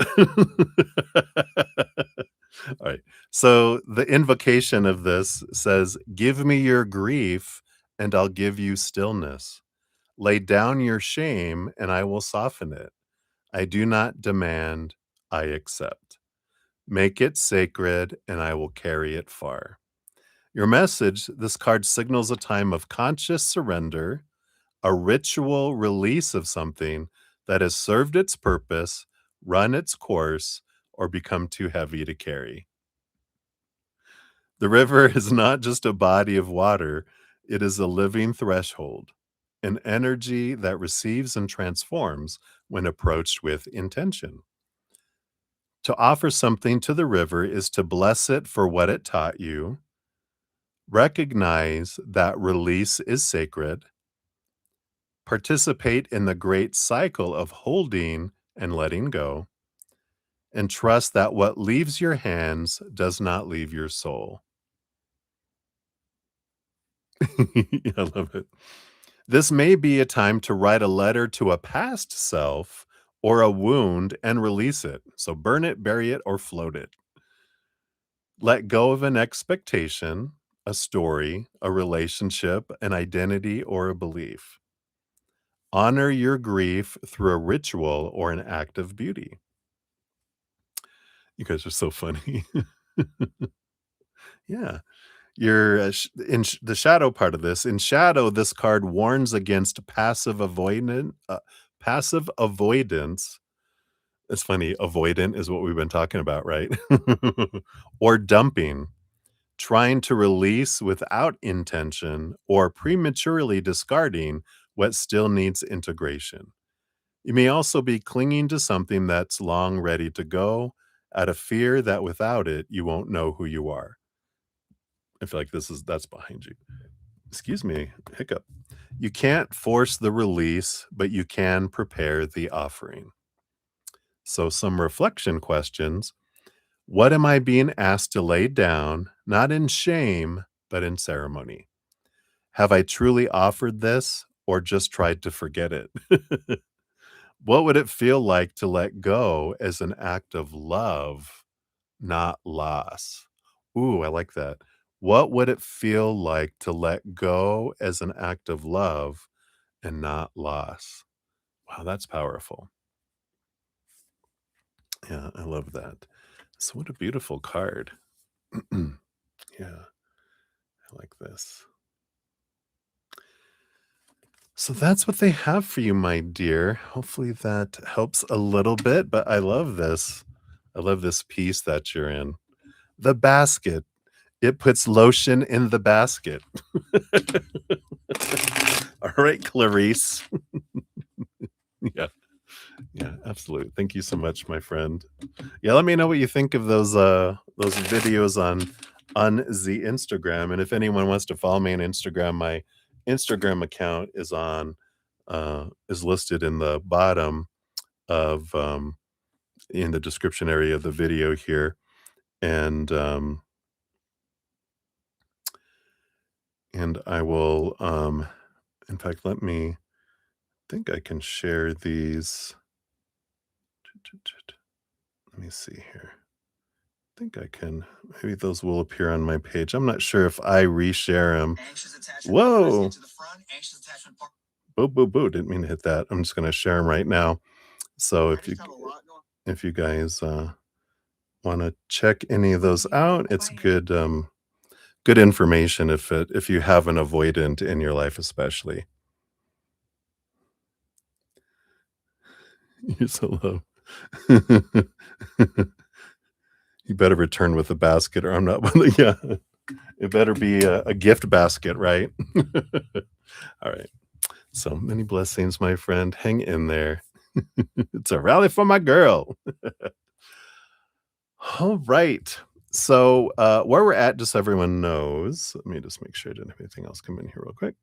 Alright. So, the invocation of this says, "Give me your grief, and I'll give you stillness. Lay down your shame, and I will soften it. I do not demand, I accept. Make it sacred, and I will carry it far." Your message, this card signals a time of conscious surrender, a ritual release of something that has served its purpose, run its course, or become too heavy to carry. The river is not just a body of water, it is a living threshold, an energy that receives and transforms when approached with intention. To offer something to the river is to bless it for what it taught you, recognize that release is sacred, participate in the great cycle of holding and letting go, and trust that what leaves your hands does not leave your soul. I love it. This may be a time to write a letter to a past self or a wound and release it. So burn it, bury it, or float it. Let go of an expectation, a story, a relationship, an identity, or a belief. Honor your grief through a ritual or an act of beauty. You guys are so funny. Yeah. You're the shadow part of this. In shadow, this card warns against passive avoidance. It's funny, avoidant is what we've been talking about, right? Or dumping, trying to release without intention, or prematurely discarding what still needs integration. You may also be clinging to something that's long ready to go out of fear that without it, you won't know who you are. I feel like that's behind you. Excuse me, hiccup. You can't force the release, but you can prepare the offering. So, some reflection questions. What am I being asked to lay down, not in shame, but in ceremony? Have I truly offered this or just tried to forget it? What would it feel like to let go as an act of love, not loss? Ooh, I like that. What would it feel like to let go as an act of love and not loss? Wow, that's powerful. Yeah, I love that. So, what a beautiful card. Yeah, I like this. So that's what they have for you, my dear. Hopefully that helps a little bit, but I love this. I love this piece that you're in. The basket. It puts lotion in the basket. All right, Clarice. Yeah, yeah, absolutely. Thank you so much, my friend. Yeah, let me know what you think of those videos on the Instagram. And if anyone wants to follow me on Instagram, my Instagram account is listed in the bottom of in the description area of the video here. And I will in fact let me think I can share these. Let me see here. I think I can. Maybe those will appear on my page. I'm not sure if I reshare them. Whoa! Boo, boo, boo! Didn't mean to hit that. I'm just going to share them right now. So if you guys want to check any of those out, it's good good information if you have an avoidant in your life, especially. You're so low. You better return with a basket, or I'm not. Yeah, it better be a gift basket, right? All right. So many blessings, my friend. Hang in there. It's a rally for my girl. All right. So, where we're at, just so everyone knows, let me just make sure I didn't have anything else come in here real quick.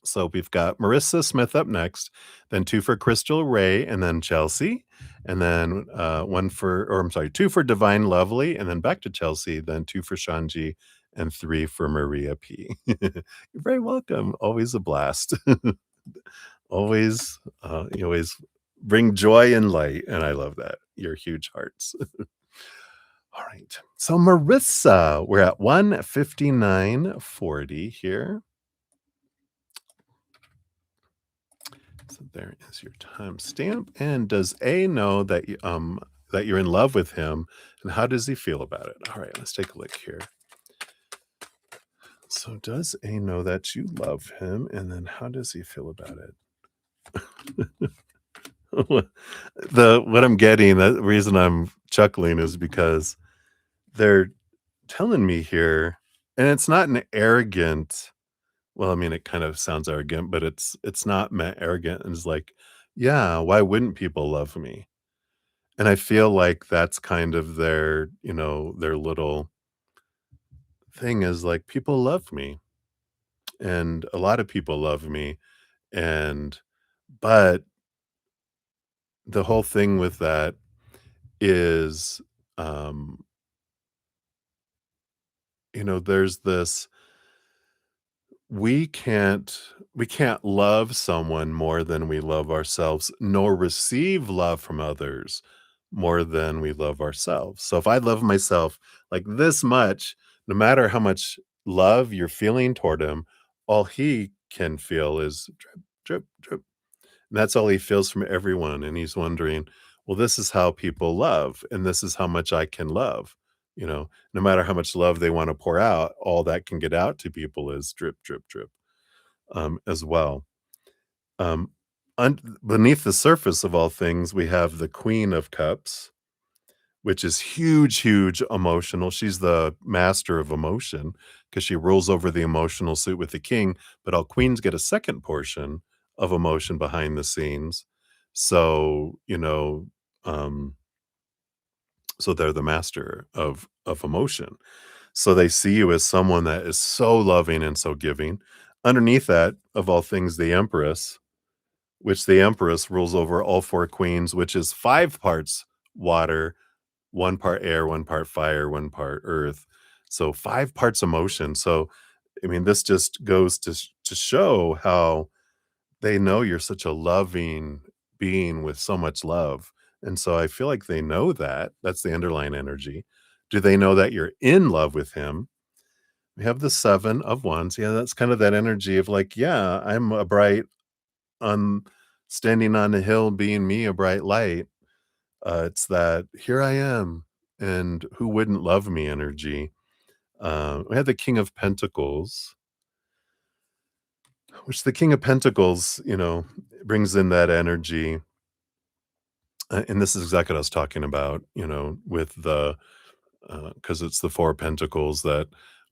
So we've got Marissa Smith up next, then 2 for Crystal Ray, and then Chelsea, and then, 1 for or I'm sorry, 2 for Divine Lovely, and then back to Chelsea, then 2 for Shanji, and 3 for Maria P. You're very welcome. Always a blast. Always, you always bring joy and light, and I love that. Your huge hearts. All right. So Marissa, we're at 159.40 here. So there is your timestamp. And does A know that that you're in love with him, and how does he feel about it? All right, let's take a look here. So does A know that you love him, and then how does he feel about it? What I'm getting, the reason I'm chuckling is because they're telling me here, and it's not an arrogant. Well, I mean, it kind of sounds arrogant, but it's not meant arrogant. And it's like, yeah, why wouldn't people love me? And I feel like that's kind of their, their little thing is like people love me, and a lot of people love me, and but the whole thing with that is, um, there's this we can't we can't love someone more than we love ourselves, nor receive love from others more than we love ourselves. So if I love myself like this much, no matter how much love you're feeling toward him, all he can feel is drip, drip, drip. And that's all he feels from everyone. And he's wondering, well, this is how people love, and this is how much I can love. no matter how much love they wanna pour out, all that can get out to people is drip, drip, drip, as well. Um, beneath the surface of all things, we have the Queen of Cups, which is huge, huge emotional. She's the master of emotion because she rules over the emotional suit with the king, but all queens get a second portion of emotion behind the scenes. So, um, so they're the master of emotion. So they see you as someone that is so loving and so giving. Underneath that, of all things, the Empress, which the Empress rules over all four queens, which is 5 parts water, 1 part air, 1 part fire, 1 part earth. So 5 parts emotion. So, I mean, this just goes to show how they know you're such a loving being with so much love. And so I feel like they know that. That's the underlying energy. Do they know that you're in love with him? We have the 7 of Wands. Yeah, that's kind of that energy of like, yeah, I'm a bright on standing on a hill being me, a bright light. It's that here I am, and who wouldn't love me energy. We have the King of Pentacles, which the King of Pentacles, brings in that energy. And this is exactly what I was talking about, with the because it's the Four of Pentacles that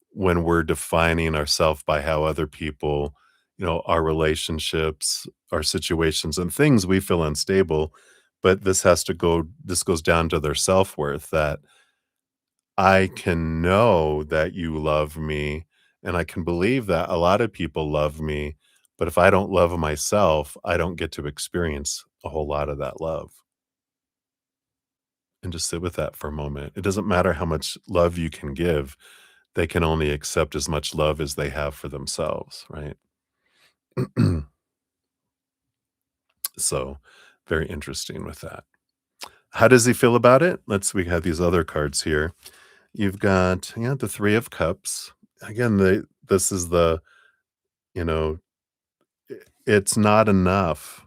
when we're defining ourselves by how other people, our relationships, our situations, and things we feel unstable. But this goes down to their self worth that I can know that you love me, and I can believe that a lot of people love me, but if I don't love myself, I don't get to experience a whole lot of that love. And just sit with that for a moment. It doesn't matter how much love you can give, they can only accept as much love as they have for themselves, right? So, very interesting with that. How does he feel about it? We have these other cards here. You've got, yeah, the 3 of Cups. Again, this is you know, I it's not enough,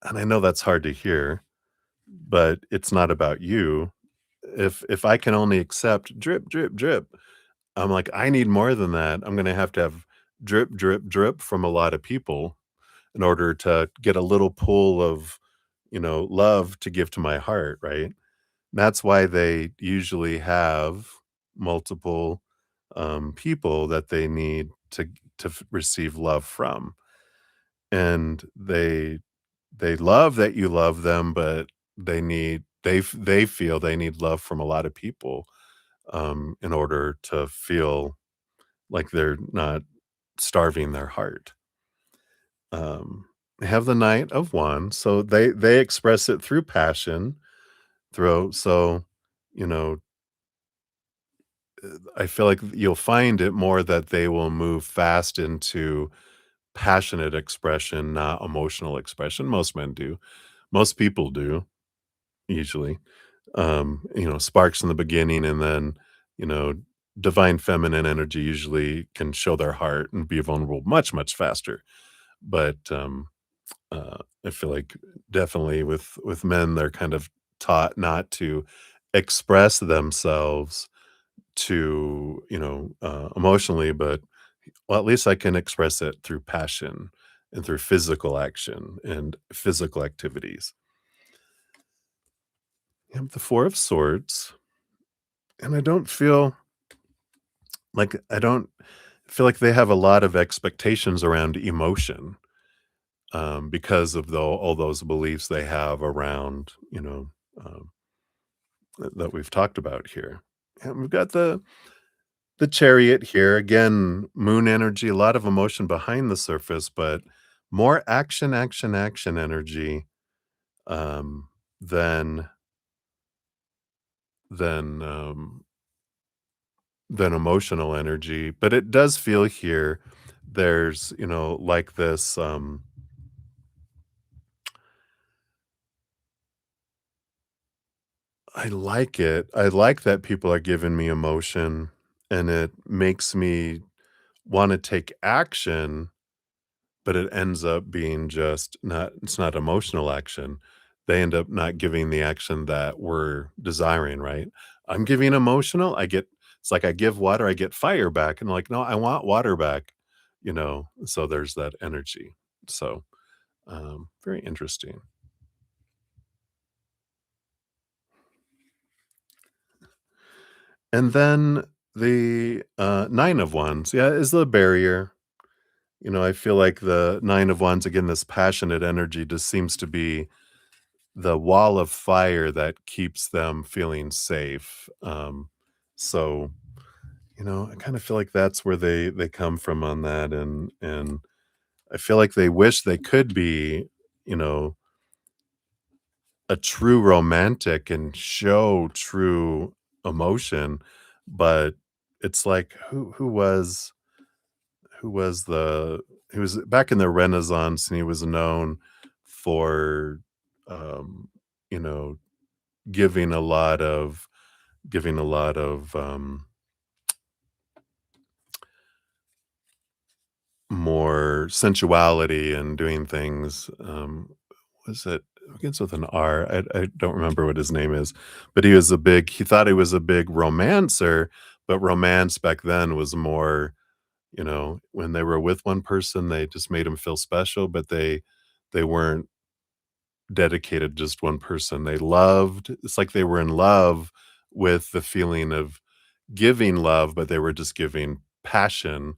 and I know that's hard to hear, but it's not about you. If I can only accept drip, drip, drip, I'm like, "I need more than that. I'm gonna have to have drip, drip, drip from a lot of people in order to get a little pool of, love to give to my heart," right? That's why they usually have multiple, people that they need to receive love from, and they love that you love them, but they feel they need love from a lot of people, in order to feel like they're not starving their heart. They have the Knight of Wands, so they express it through passion, you know, I feel like you'll find it more that they will move fast into passionate expression, not emotional expression. Most men do. Most people do, usually. Sparks in the beginning and then, you know, divine feminine energy usually can show their heart and be vulnerable much, much faster. But I feel like definitely with men, they're kind of taught not to express themselves emotionally, but well, at least I can express it through passion and through physical action and physical activities. You have the 4 of Swords, and I don't feel like they have a lot of expectations around emotion, because of all those beliefs they have around, that we've talked about here. And we've got the Chariot here, again, moon energy, a lot of emotion behind the surface, but more action, action, action energy, um, than than, um, than emotional energy, but it does feel here there's, like this, I like it. I like that people are giving me emotion, and it makes me wanna take action. But it ends up being just not it's not emotional action. They end up not giving the action that we're desiring, right? I'm giving emotional, it's like I give water, I get fire back, and like, no, I want water back, so there's that energy. So, very interesting. And then the, Nine of Wands, yeah, is the barrier. I feel like the Nine of Wands, again, this passionate energy just seems to be the wall of fire that keeps them feeling safe. So, I kind of feel like that's where they come from on that, and I feel like they wish they could be, you know, a true romantic and show true emotion, but it's like who was the he was back in the Renaissance, and he was known for, um, you know, giving a lot of giving a lot of, more sensuality and doing things, was it it begins with an R, I don't remember what his name is, but he thought he was a big romancer, but romance back then was more, when they were with one person, they just made him feel special, but they weren't dedicated to just one person. It's like they were in love with the feeling of giving love, but they were just giving passion,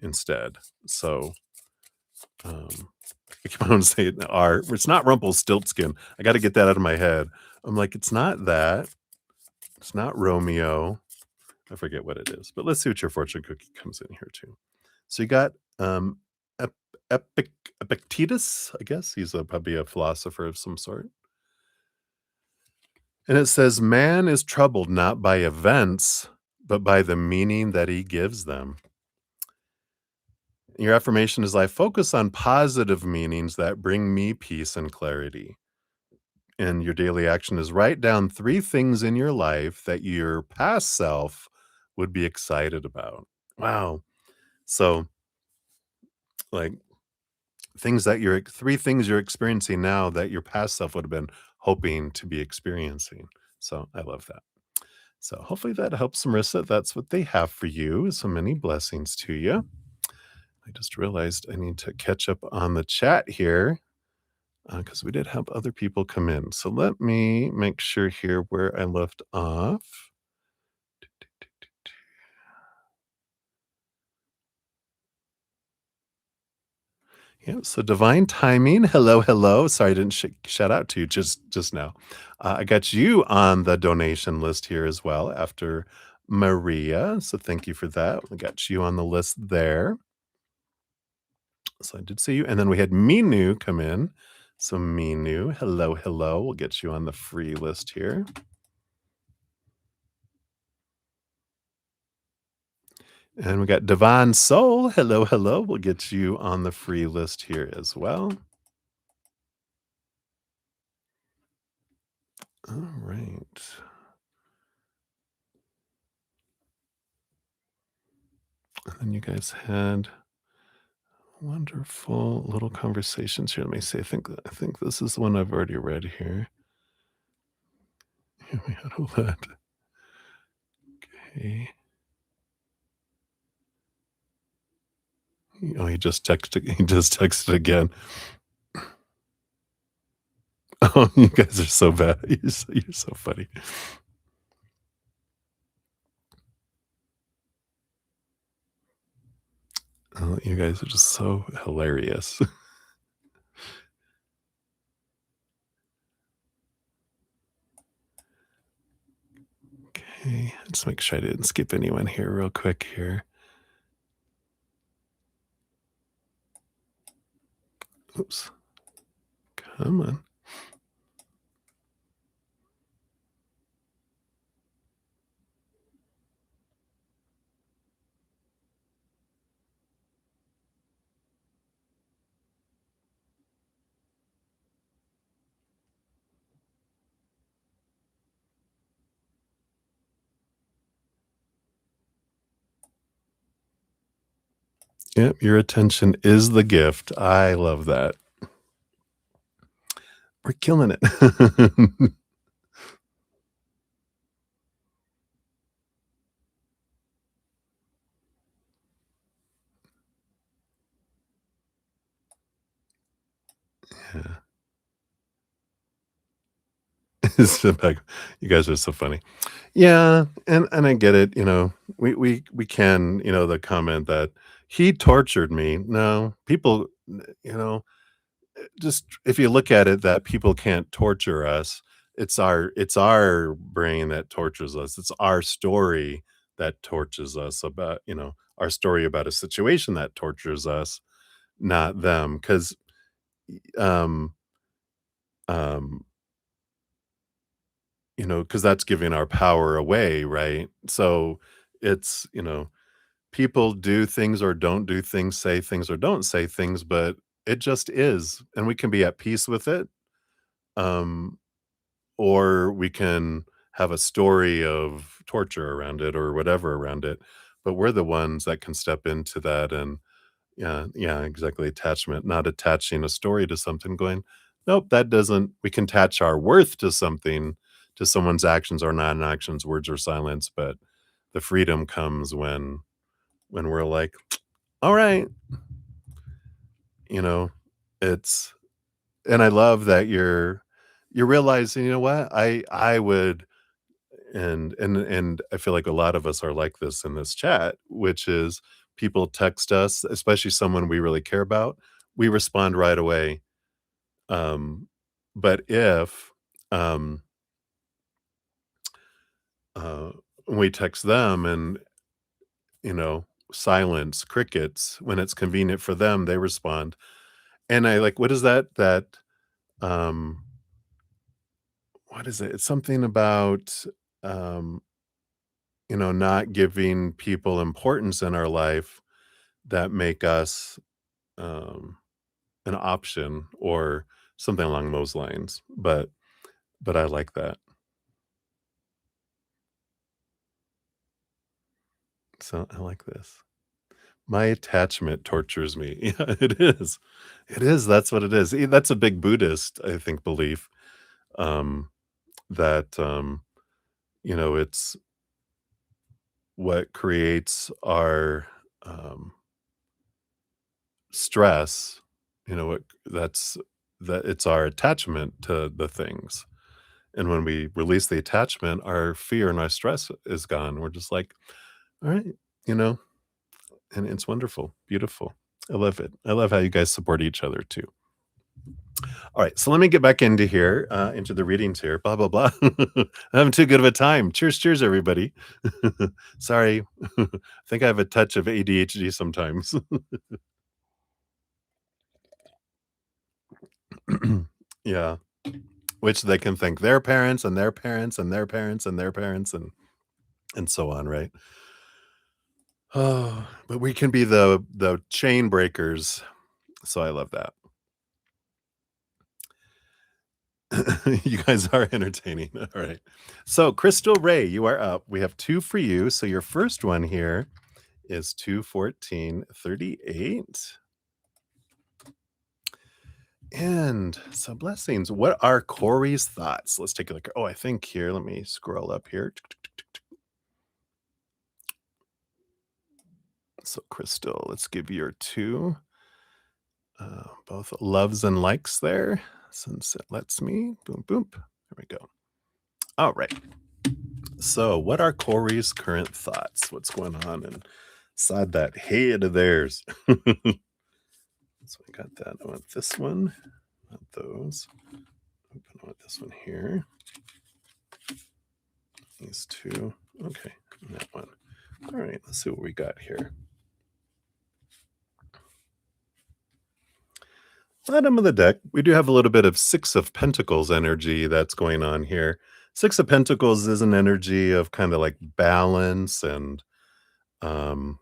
instead. So, um, I keep on saying R. It's not Rumpelstiltskin. I gotta get that out of my head. I'm like, "It's not that. It's not Romeo." I forget what it is, but let's see what your fortune cookie comes in here too. So you got, Ep Epictetus, I guess. He's probably a philosopher of some sort. And it says, "Man is troubled not by events, but by the meaning that he gives them." Your affirmation is, "I focus on positive meanings that bring me peace and clarity." And your daily action is, write down 3 things in your life that your past self would be excited about. Wow. So, like, 3 things you're experiencing now that your past self would have been hoping to be experiencing. So, I love that. So, hopefully that helps, Marissa. That's what they have for you. So many blessings to you. I just realized I need to catch up on the chat here, because we did have other people come in. So let me make sure here where I left off. Yeah, so divine timing. Hello, hello. Sorry, I didn't shout out to you just now. I got you on the donation list here as well after Maria. So thank you for that. We got you on the list there. So I did see you. And then we had Minu come in. So Minu, hello, hello. We'll get you on the free list here. And we got Devon Soul. Hello, hello. We'll get you on the free list here as well. All right. And then you guys had wonderful little conversations here. Let me see. I think this is the one I've already read here. Yeah, we had all that. Okay. Oh, he just texted. He just texted again. Oh, you guys are so bad. You're so funny. Oh, you guys are just so hilarious. Okay, let's make sure I didn't skip anyone here real quick here. Oops. Come on. Yep, your attention is the gift. I love that. We're killing it. Yeah. Sit back. You guys are so funny. Yeah, and I get it, we can, the comment that he tortured me. No, people, just if you look at it that people can't torture us, it's our brain that tortures us. It's our story that tortures us about, our story about a situation that tortures us, not them. Because um um because that's giving our power away, right? So it's, people do things or don't do things, say things or don't say things, but it just is, and we can be at peace with it. Um, or we can have a story of torture around it or whatever around it. But we're the ones that can step into that and yeah, yeah, exactly. Attachment, not attaching a story to something, going, nope, that doesn't, we can attach our worth to something, to someone's actions or non actions, words or silence. But the freedom comes when we're like, all right, you know, it's, and I love that you're realizing, you know what, I would, and I feel like a lot of us are like this in this chat, which is people text us, especially someone we really care about, we respond right away. Um, but if um, uh, we text them and silence, crickets, when it's convenient for them, they respond. And I like, what is that? Um, what is it? It's something about um, not giving people importance in our life that make us um, an option or something along those lines. But I like that. So I like this. My attachment tortures me. Yeah, it is. It is. That's what it is. That's a big Buddhist, I think, belief. Um, that it's what creates our stress. What that's that it's our attachment to the things. And when we release the attachment, our fear and our stress is gone. We're just like, all right, you know, and it's wonderful, beautiful. I love it. I love how you guys support each other too. All right, so let me get back into here, into the readings here. Blah blah blah. I'm having too good of a time. Cheers, cheers, everybody. Sorry, I think I have a touch of ADHD sometimes. Yeah, which they can thank their parents and their parents and their parents and their parents and so on, right? Oh, but we can be the chain breakers. So I love that. You guys are entertaining. All right. So Crystal Ray, you are up. We have two for you. So your first one here is 21438. And so blessings. What are Corey's thoughts? Let's take a look. Oh, I think here. Let me scroll up here. So Crystal, let's give your two. Both loves and likes there, since it lets me. Boom, boom. There we go. All right. So, what are Corey's current thoughts? What's going on inside that head of theirs? So I got that. I want this one, not those. I want this one here. These two. Okay, and that one. All right, let's see what we got here. Bottom of the deck, we do have a little bit of Six of Pentacles energy that's going on here. Six of Pentacles is an energy of kind of like balance and um,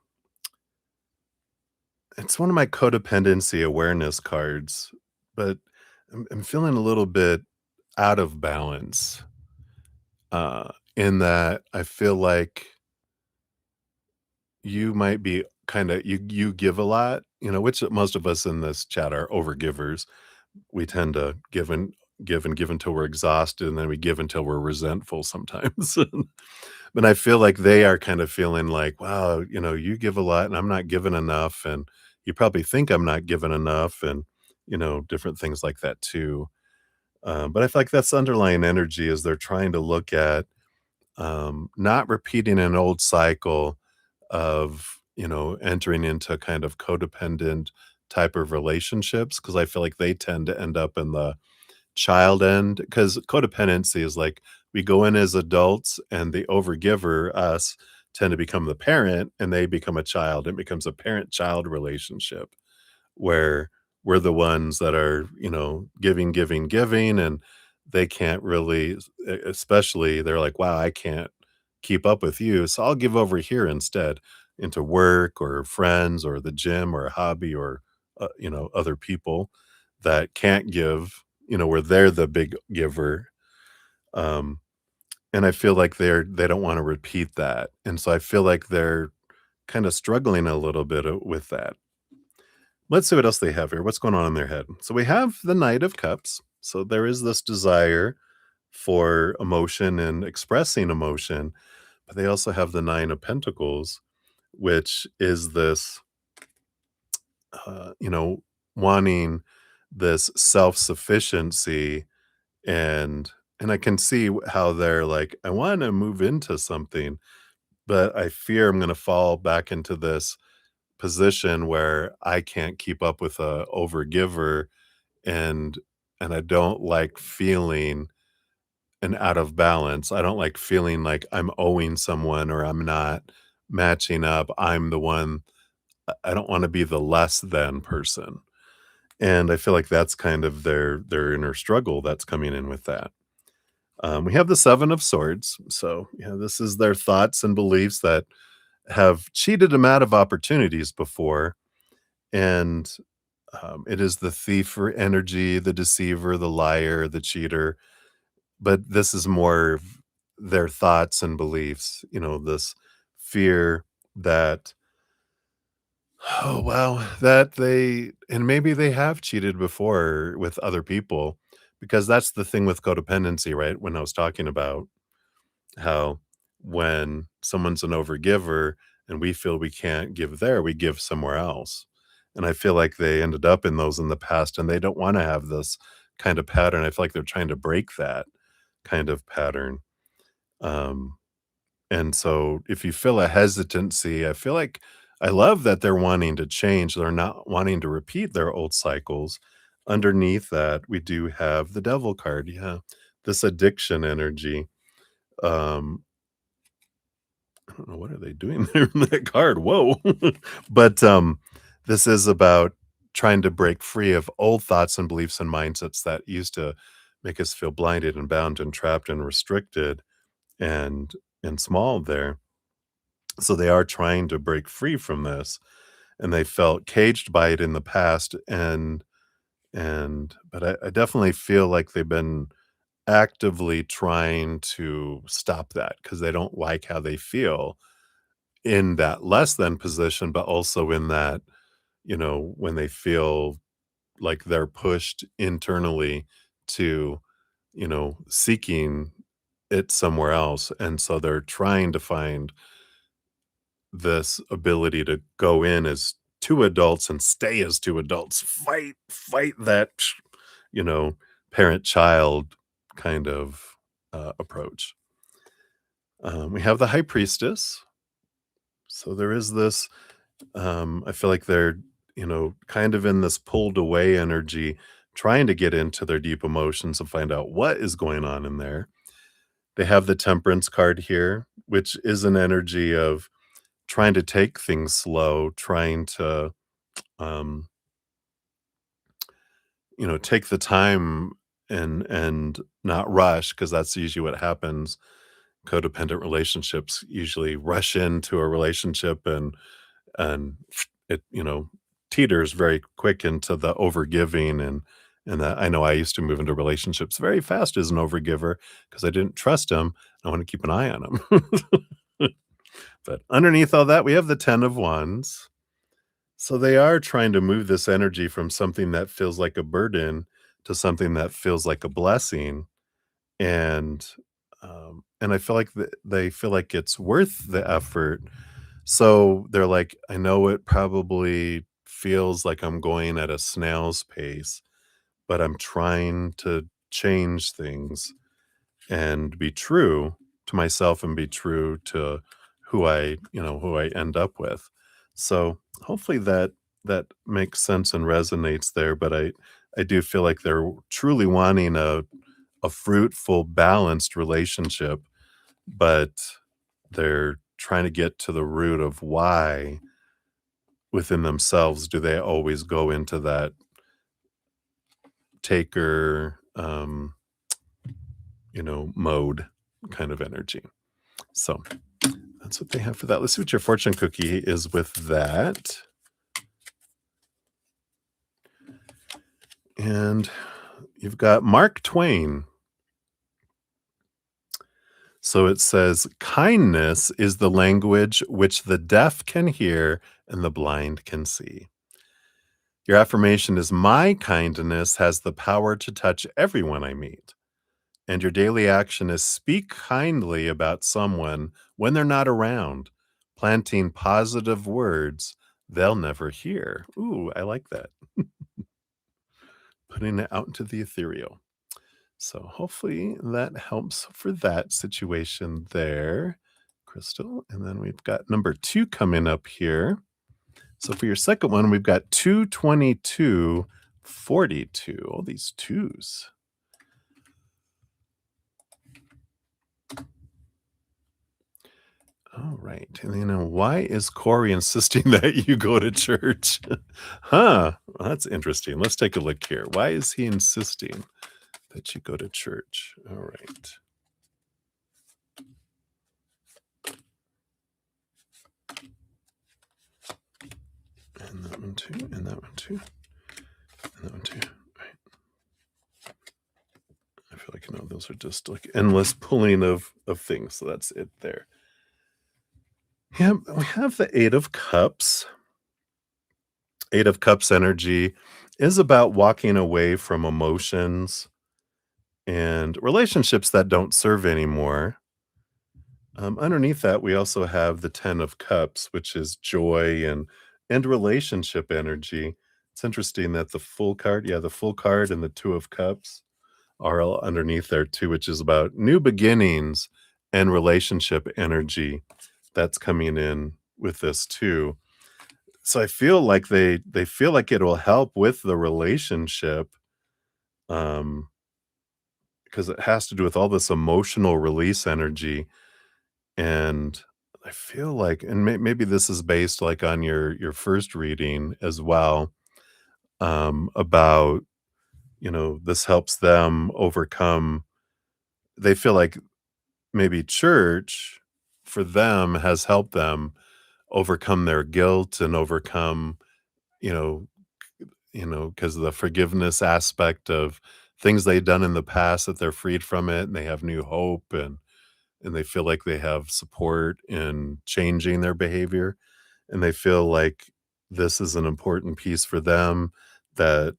it's one of my codependency awareness cards, but I'm feeling a little bit out of balance in that I feel like you might be kind of you give a lot, which most of us in this chat are overgivers. We tend to give until we're exhausted, and then we give until we're resentful sometimes. But I feel like they are kind of feeling like, wow, you give a lot and I'm not giving enough. And you probably think I'm not giving enough. And, different things like that too. But I feel like that's underlying energy is they're trying to look at not repeating an old cycle of, entering into kind of codependent type of relationships because I feel like they tend to end up in the child end because codependency is like we go in as adults and the overgiver, us, tend to become the parent and they become a child. It becomes a parent child relationship where we're the ones that are, giving, giving, giving, and they can't really, especially they're like, wow, I can't keep up with you. So I'll give over here instead into work or friends or the gym or a hobby or, other people that can't give, where they're the big giver. Um, and I feel like they don't want to repeat that. And so I feel like they're kind of struggling a little bit with that. Let's see what else they have here. What's going on in their head? So we have the Knight of Cups. So there is this desire for emotion and expressing emotion, but they also have the Nine of Pentacles, which is this, uh, you know, wanting this self-sufficiency and I can see how they're like, I want to move into something, but I fear I'm going to fall back into this position where I can't keep up with a overgiver and and I don't like feeling an out of balance. I don't like feeling like I'm owing someone or I'm not matching up. I'm the one I don't want to be the less than person. And I feel like that's kind of their inner struggle that's coming in with that. We have the Seven of Swords. So, this is their thoughts and beliefs that have cheated them out of opportunities before. And it is the thief for energy, the deceiver, the liar, the cheater. But this is more of their thoughts and beliefs, this fear that, oh, wow, that and maybe they have cheated before with other people because that's the thing with codependency, right? When I was talking about how when someone's an overgiver and we feel we can't give there, we give somewhere else. And I feel like they ended up in those in the past and they don't want to have this kind of pattern. I feel like they're trying to break that kind of pattern. Um, and so if you feel a hesitancy, I feel like I love that they're wanting to change. They're not wanting to repeat their old cycles. Underneath that, we do have the devil card. Yeah. This addiction energy. Um, I don't know what are they doing there in that card. Whoa. But this is about trying to break free of old thoughts and beliefs and mindsets that used to make us feel blinded and bound and trapped and restricted and small there. So they are trying to break free from this and they felt caged by it in the past and but I definitely feel like they've been actively trying to stop that because they don't like how they feel in that less than position, but also in that, when they feel like they're pushed internally to, seeking it somewhere else. And so they're trying to find this ability to go in as two adults and stay as two adults, fight that, you know, parent child kind of approach. We have the high priestess. So there is this I feel like they're, kind of in this pulled away energy, trying to get into their deep emotions and find out what is going on in there. They have the temperance card here, which is an energy of trying to take things slow, trying to, um, take the time and not rush because that's usually what happens. Codependent relationships usually rush into a relationship and it teeters very quick into the overgiving and that I know I used to move into relationships very fast as an overgiver because I didn't trust him. I want to keep an eye on him. But underneath all that, we have the 10 of wands. So they are trying to move this energy from something that feels like a burden to something that feels like a blessing. And I feel like they feel like it's worth the effort. So they're like, I know it probably feels like I'm going at a snail's pace, but I'm trying to change things and be true to myself and be true to who I end up with. So hopefully that makes sense and resonates there, but I do feel like they're truly wanting a fruitful, balanced relationship, but they're trying to get to the root of why within themselves do they always go into that taker, mode kind of energy. So that's what they have for that. Let's see what your fortune cookie is with that. And you've got Mark Twain. So it says, kindness is the language which the deaf can hear and the blind can see. Your affirmation is, my kindness has the power to touch everyone I meet. And your daily action is speak kindly about someone when they're not around, planting positive words they'll never hear. Ooh, I like that. Putting it out into the ethereal. So hopefully that helps for that situation there, Crystal. And then we've got number 2 coming up here. So for your second one, we've got 22242. All these twos. All right. And why is Corey insisting that you go to church? Huh. Well, that's interesting. Let's take a look here. Why is he insisting that you go to church? All right. And that one too, and that one too, and that one too. Right. I feel like, those are just like endless pulling of things. So that's it there. Yeah, we have the 8 of Cups. 8 of Cups energy is about walking away from emotions and relationships that don't serve anymore. Underneath that, we also have the 10 of Cups, which is joy and relationship energy. It's interesting that the full card and the 2 of Cups are all underneath there too, which is about new beginnings and relationship energy that's coming in with this too. So I feel like they feel like it will help with the relationship, um, because it has to do with all this emotional release energy. And I feel like, and maybe this is based like on your first reading as well, about this helps them overcome. They feel like maybe church for them has helped them overcome their guilt and overcome, you know, because of the forgiveness aspect of things they've done in the past, that they're freed from it and they have new hope, and they feel like they have support in changing their behavior, and they feel like this is an important piece for them, that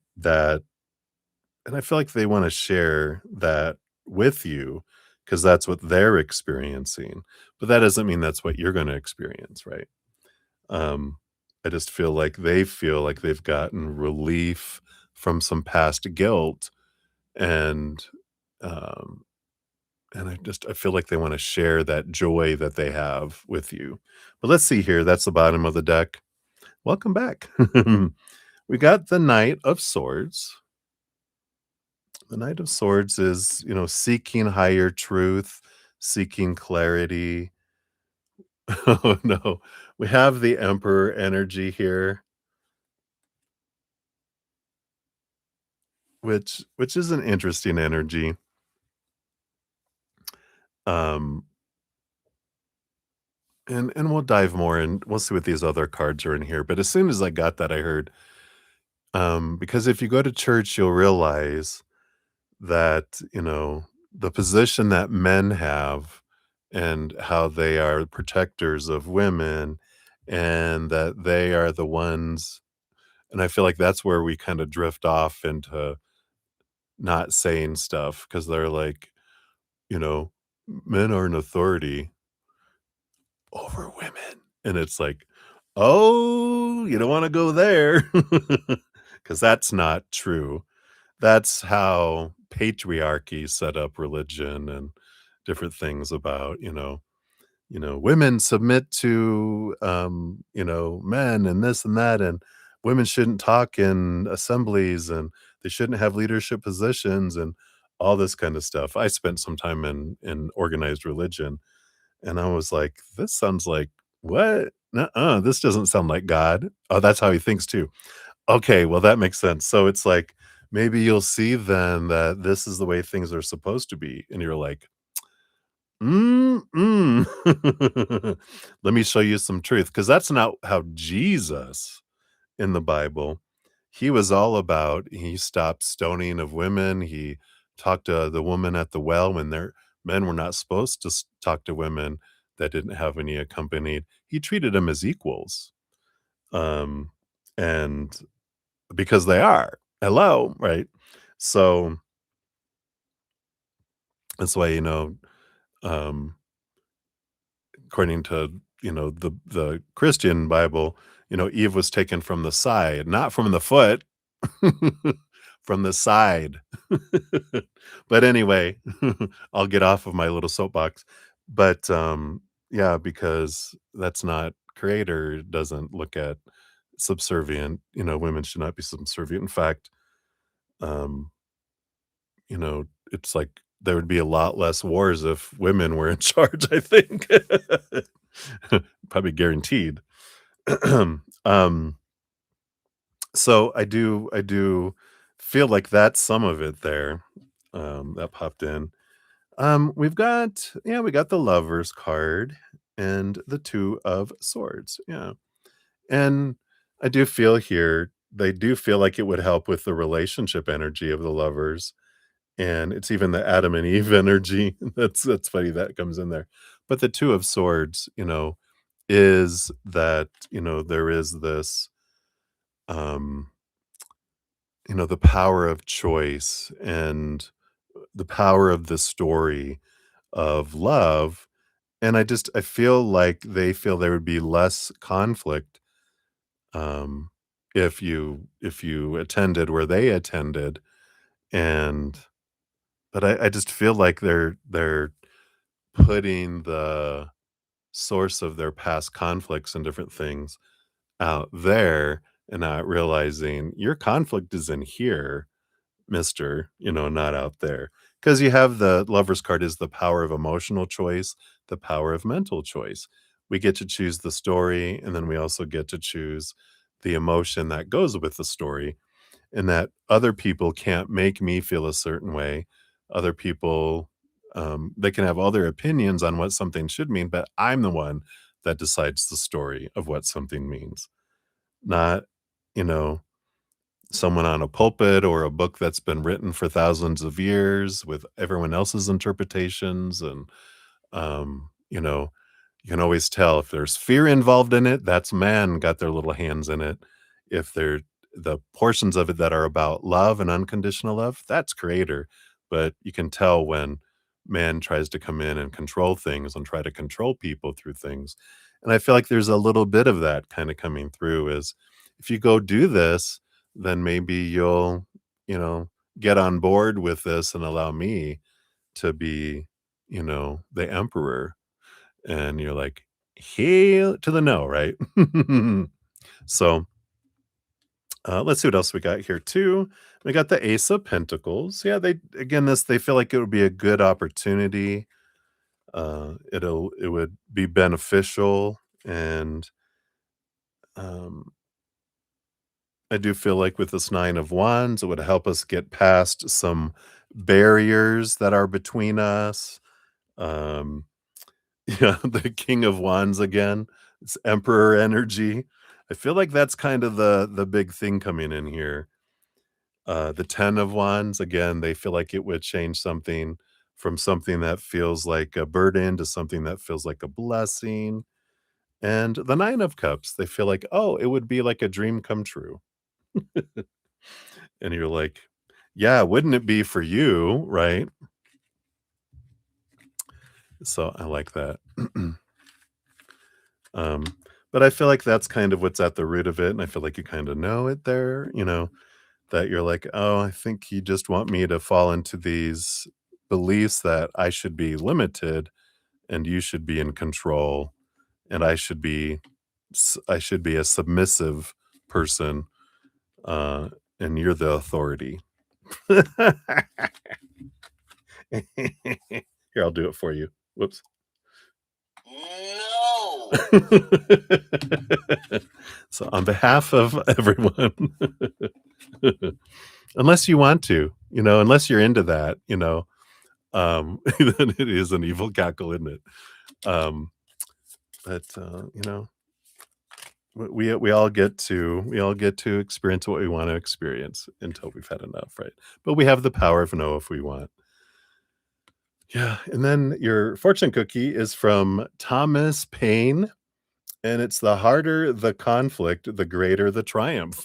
and I feel like they want to share that with you because that's what they're experiencing, but that doesn't mean that's what you're going to experience, right? Um, I just feel like they've gotten relief from some past guilt, and um, I feel like they want to share that joy that they have with you. But let's see here. That's the bottom of the deck. Welcome back. We got the Knight of Swords. The Knight of Swords is, seeking higher truth, seeking clarity. Oh no. We have the Emperor energy here, which is an interesting energy. Um and we'll dive more and we'll see what these other cards are in here. But as soon as I got that, I heard, because if you go to church, you'll realize that, the position that men have and how they are protectors of women, and that they are the ones, and I feel like that's where we kind of drift off into not saying stuff because they're like, you know, men are an authority over women. And it's like, Oh, you don't wanna go there, because that's not true. That's how patriarchy set up religion and different things about, women submit to, men and this and that, and women shouldn't talk in assemblies, and they shouldn't have leadership positions, and all this kind of stuff. I spent some time in organized religion, and I was like, "This sounds like what? Nuh-uh, this doesn't sound like God." Oh, that's how he thinks too. Okay, well, that makes sense. So it's like, maybe you'll see then that this is the way things are supposed to be, and you're like, "Mm-mm. Let me show you some truth, because that's not how Jesus in the Bible, he was all about he stopped stoning of women, he talked to the woman at the well when their men were not supposed to talk to women that didn't have any accompanied. He treated them as equals, um, and because they are. Hello, right? So, that's why, um according to, the Christian Bible, Eve was taken from the side, not from the foot, from the side. But anyway, I'll get off of my little soapbox. But, yeah, because that's not creator doesn't look at subservient, women should not be subservient. In fact, um, it's like there would be a lot less wars if women were in charge, I think. Probably guaranteed. Um, so I do feel like that's some of it there, that popped in. We got the Lovers card and the Two of Swords, yeah, and I do feel here they do feel like it would help with the relationship energy of the Lovers, and it's even the Adam and Eve energy. That's funny that comes in there. But the Two of Swords, is that, there is this, um, the power of choice and the power of the story of love. And I feel like they feel there would be less conflict, um, if you attended where they attended. And but I just feel like they're putting the source of their past conflicts and different things out there and not realizing your conflict is in here, mister, not out there. Because you have the Lover's card is the power of emotional choice, the power of mental choice. We get to choose the story, and then we also get to choose the emotion that goes with the story, and that other people can't make me feel a certain way. Other people, they can have all their opinions on what something should mean, but I'm the one that decides the story of what something means, not, you know, someone on a pulpit or a book that's been written for thousands of years with everyone else's interpretations. And, you can always tell if there's fear involved in it, that's man got their little hands in it. If they're the portions of it that are about love and unconditional love, that's creator. But you can tell when man tries to come in and control things and try to control people through things. And I feel like there's a little bit of that kind of coming through is if you go do this, then maybe you'll, you know, get on board with this and allow me to be, the emperor. And you're like, "Hail to the no," right? So, let's see what else we got here too. We got the Ace of Pentacles. Yeah, they feel like it would be a good opportunity. It would be beneficial, and, um, I do feel like with this 9 of Wands, it would help us get past some barriers that are between us. Um, yeah, the King of Wands again. It's Emperor energy. I feel like that's kind of the big thing coming in here. The 10 of Wands, again, they feel like it would change something from something that feels like a burden to something that feels like a blessing. And the 9 of Cups, they feel like, oh, it would be like a dream come true. And you're like, yeah, wouldn't it be for you, right? So I like that. um, But I feel like that's kind of what's at the root of it, and I feel like you kinda know it there, that you're like, "Oh, I think you just want me to fall into these beliefs that I should be limited and you should be in control, and I should be a submissive person, uh, and you're the authority." Here, I'll do it for you. Whoops. No. So on behalf of everyone, unless you want to, unless you're into that, then it is an evil cackle, isn't it? Um, but we all get to experience what we want to experience until we've had enough, right? But we have the power of no if we want. Yeah, and then your fortune cookie is from Thomas Paine, and it's the harder the conflict, the greater the triumph.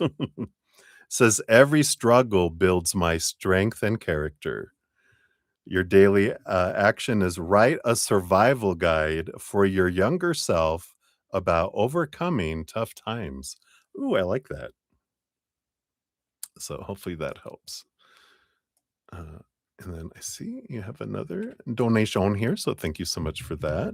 Says every struggle builds my strength and character. Your daily action is write a survival guide for your younger self about overcoming tough times. Ooh, I like that. So hopefully that helps. Uh, and then I see you have another donation here. So thank you so much for that.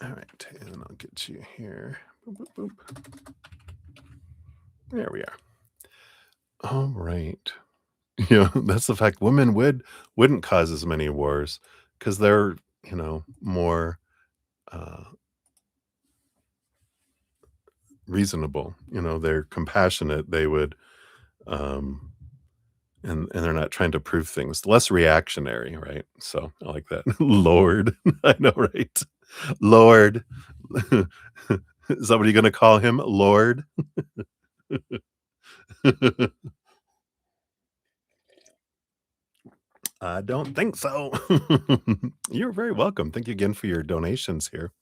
All right. And I'll get you here. Boop, boop, boop. There we are. All right. That's the fact. Women wouldn't cause as many wars because they're, more uh, reasonable. They're compassionate. They would, um, and they're not trying to prove things. Less reactionary, right? So I like that. Lord, I know, right? Lord, is that what you're going to call him, Lord? I don't think so. You're very welcome. Thank you again for your donations here.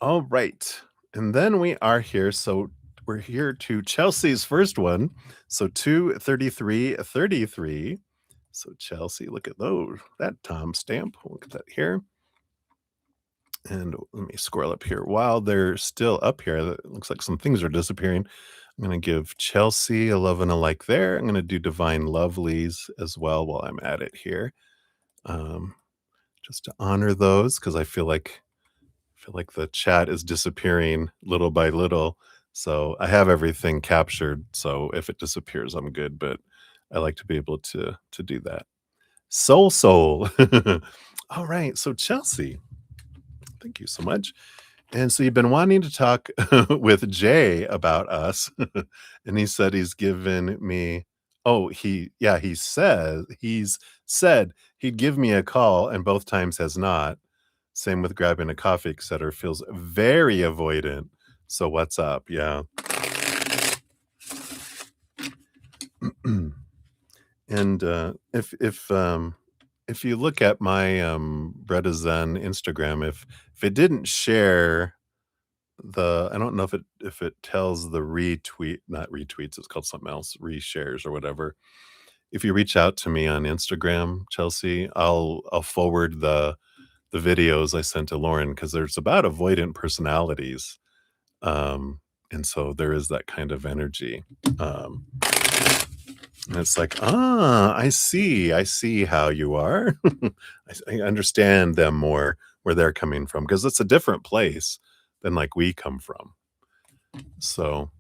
All right. And then we are here. So we're here to Chelsea's first one. So 23333. So Chelsea, look at those. That Tom stamp. Look at that here. And let me scroll up here. While they're still up here, it looks like some things are disappearing. I'm going to give Chelsea a love and a like there. I'm going to do Divine Lovelies as well while I'm at it here. Um, just to honor those because I feel like the chat is disappearing little by little. So I have everything captured. So if it disappears, I'm good. But I like to be able to do that. Soul. All right. So Chelsea, thank you so much. And so you've been wanting to talk with Jay about us, and he said he's given me. Oh, he's said he'd give me a call, and both times has not. Same with grabbing a coffee, etc. Feels very avoidant. So what's up? Yeah. And if you look at my bruddaZEN Instagram, if it didn't share I don't know if it tells the retweet, not retweets, it's called something else, reshares or whatever. If you reach out to me on Instagram, Chelsea, I'll forward the videos I sent to Lauren because there's about avoidant personalities. Um, and so there is that kind of energy. Um, and it's like, I see how you are. I understand them more where they're coming from because it's a different place than like we come from. So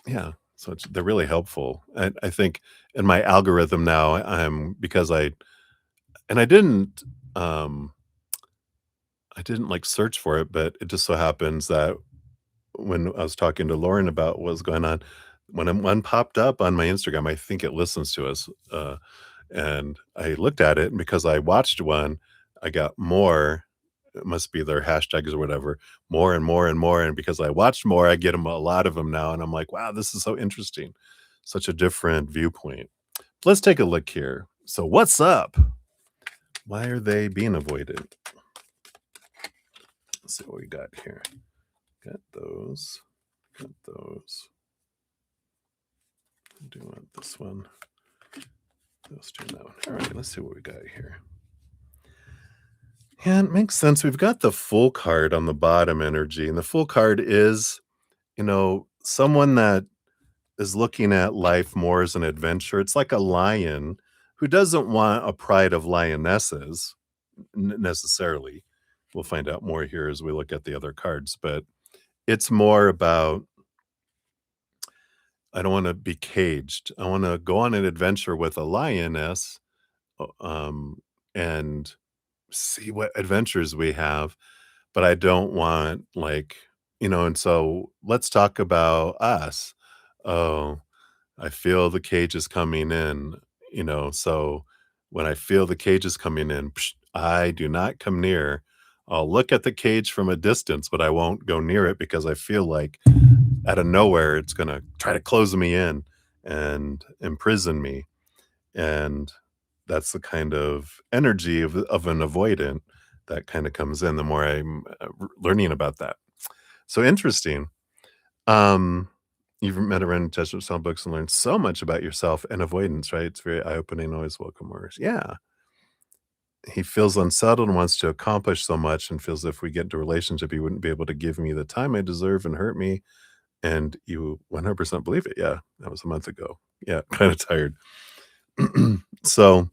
yeah, so they're really helpful. I think in my algorithm now, I'm because and um, I didn't like search for it, but it just so happens that when I was talking to Lauren about what was going on, when one popped up on my Instagram, I think it listens to us, and I looked at it, and because I watched one, I got more. It must be their hashtags or whatever, more and more and more. And because I watched more, I get them a lot of them now, and I'm like, wow, this is so interesting, such a different viewpoint. Let's take a look here. So, what's up? Why are they being avoided? Let's see what we got here. Got those. Got those. I do want this one. Let's do that one. All right, let's see what we got here. Yeah, it makes sense. We've got the full card on the bottom energy, and the full card is, someone that is looking at life more as an adventure. It's like a lion who doesn't want a pride of lionesses necessarily. We'll find out more here as we look at the other cards, but it's more about I don't want to be caged. I want to go on an adventure with a lioness, and see what adventures we have, but I don't want and so let's talk about us. Oh, I feel the cage is coming in, so when I feel the cage is coming in, psh, I do not come near. I'll look at the cage from a distance, but I won't go near it because I feel like out of nowhere it's going to try to close me in and imprison me. And that's the kind of energy of an avoidant that kind of comes in the more I'm learning about that. So interesting. Um, you've met around touched with some books and learned so much about yourself and avoidance, right? It's very eye-opening, always welcome words. Yeah. He feels unsettled and wants to accomplish so much and feels if we get into a relationship, he wouldn't be able to give me the time I deserve and hurt me. And you 100% believe it. Yeah. That was a month ago. Yeah. Kind of tired. So,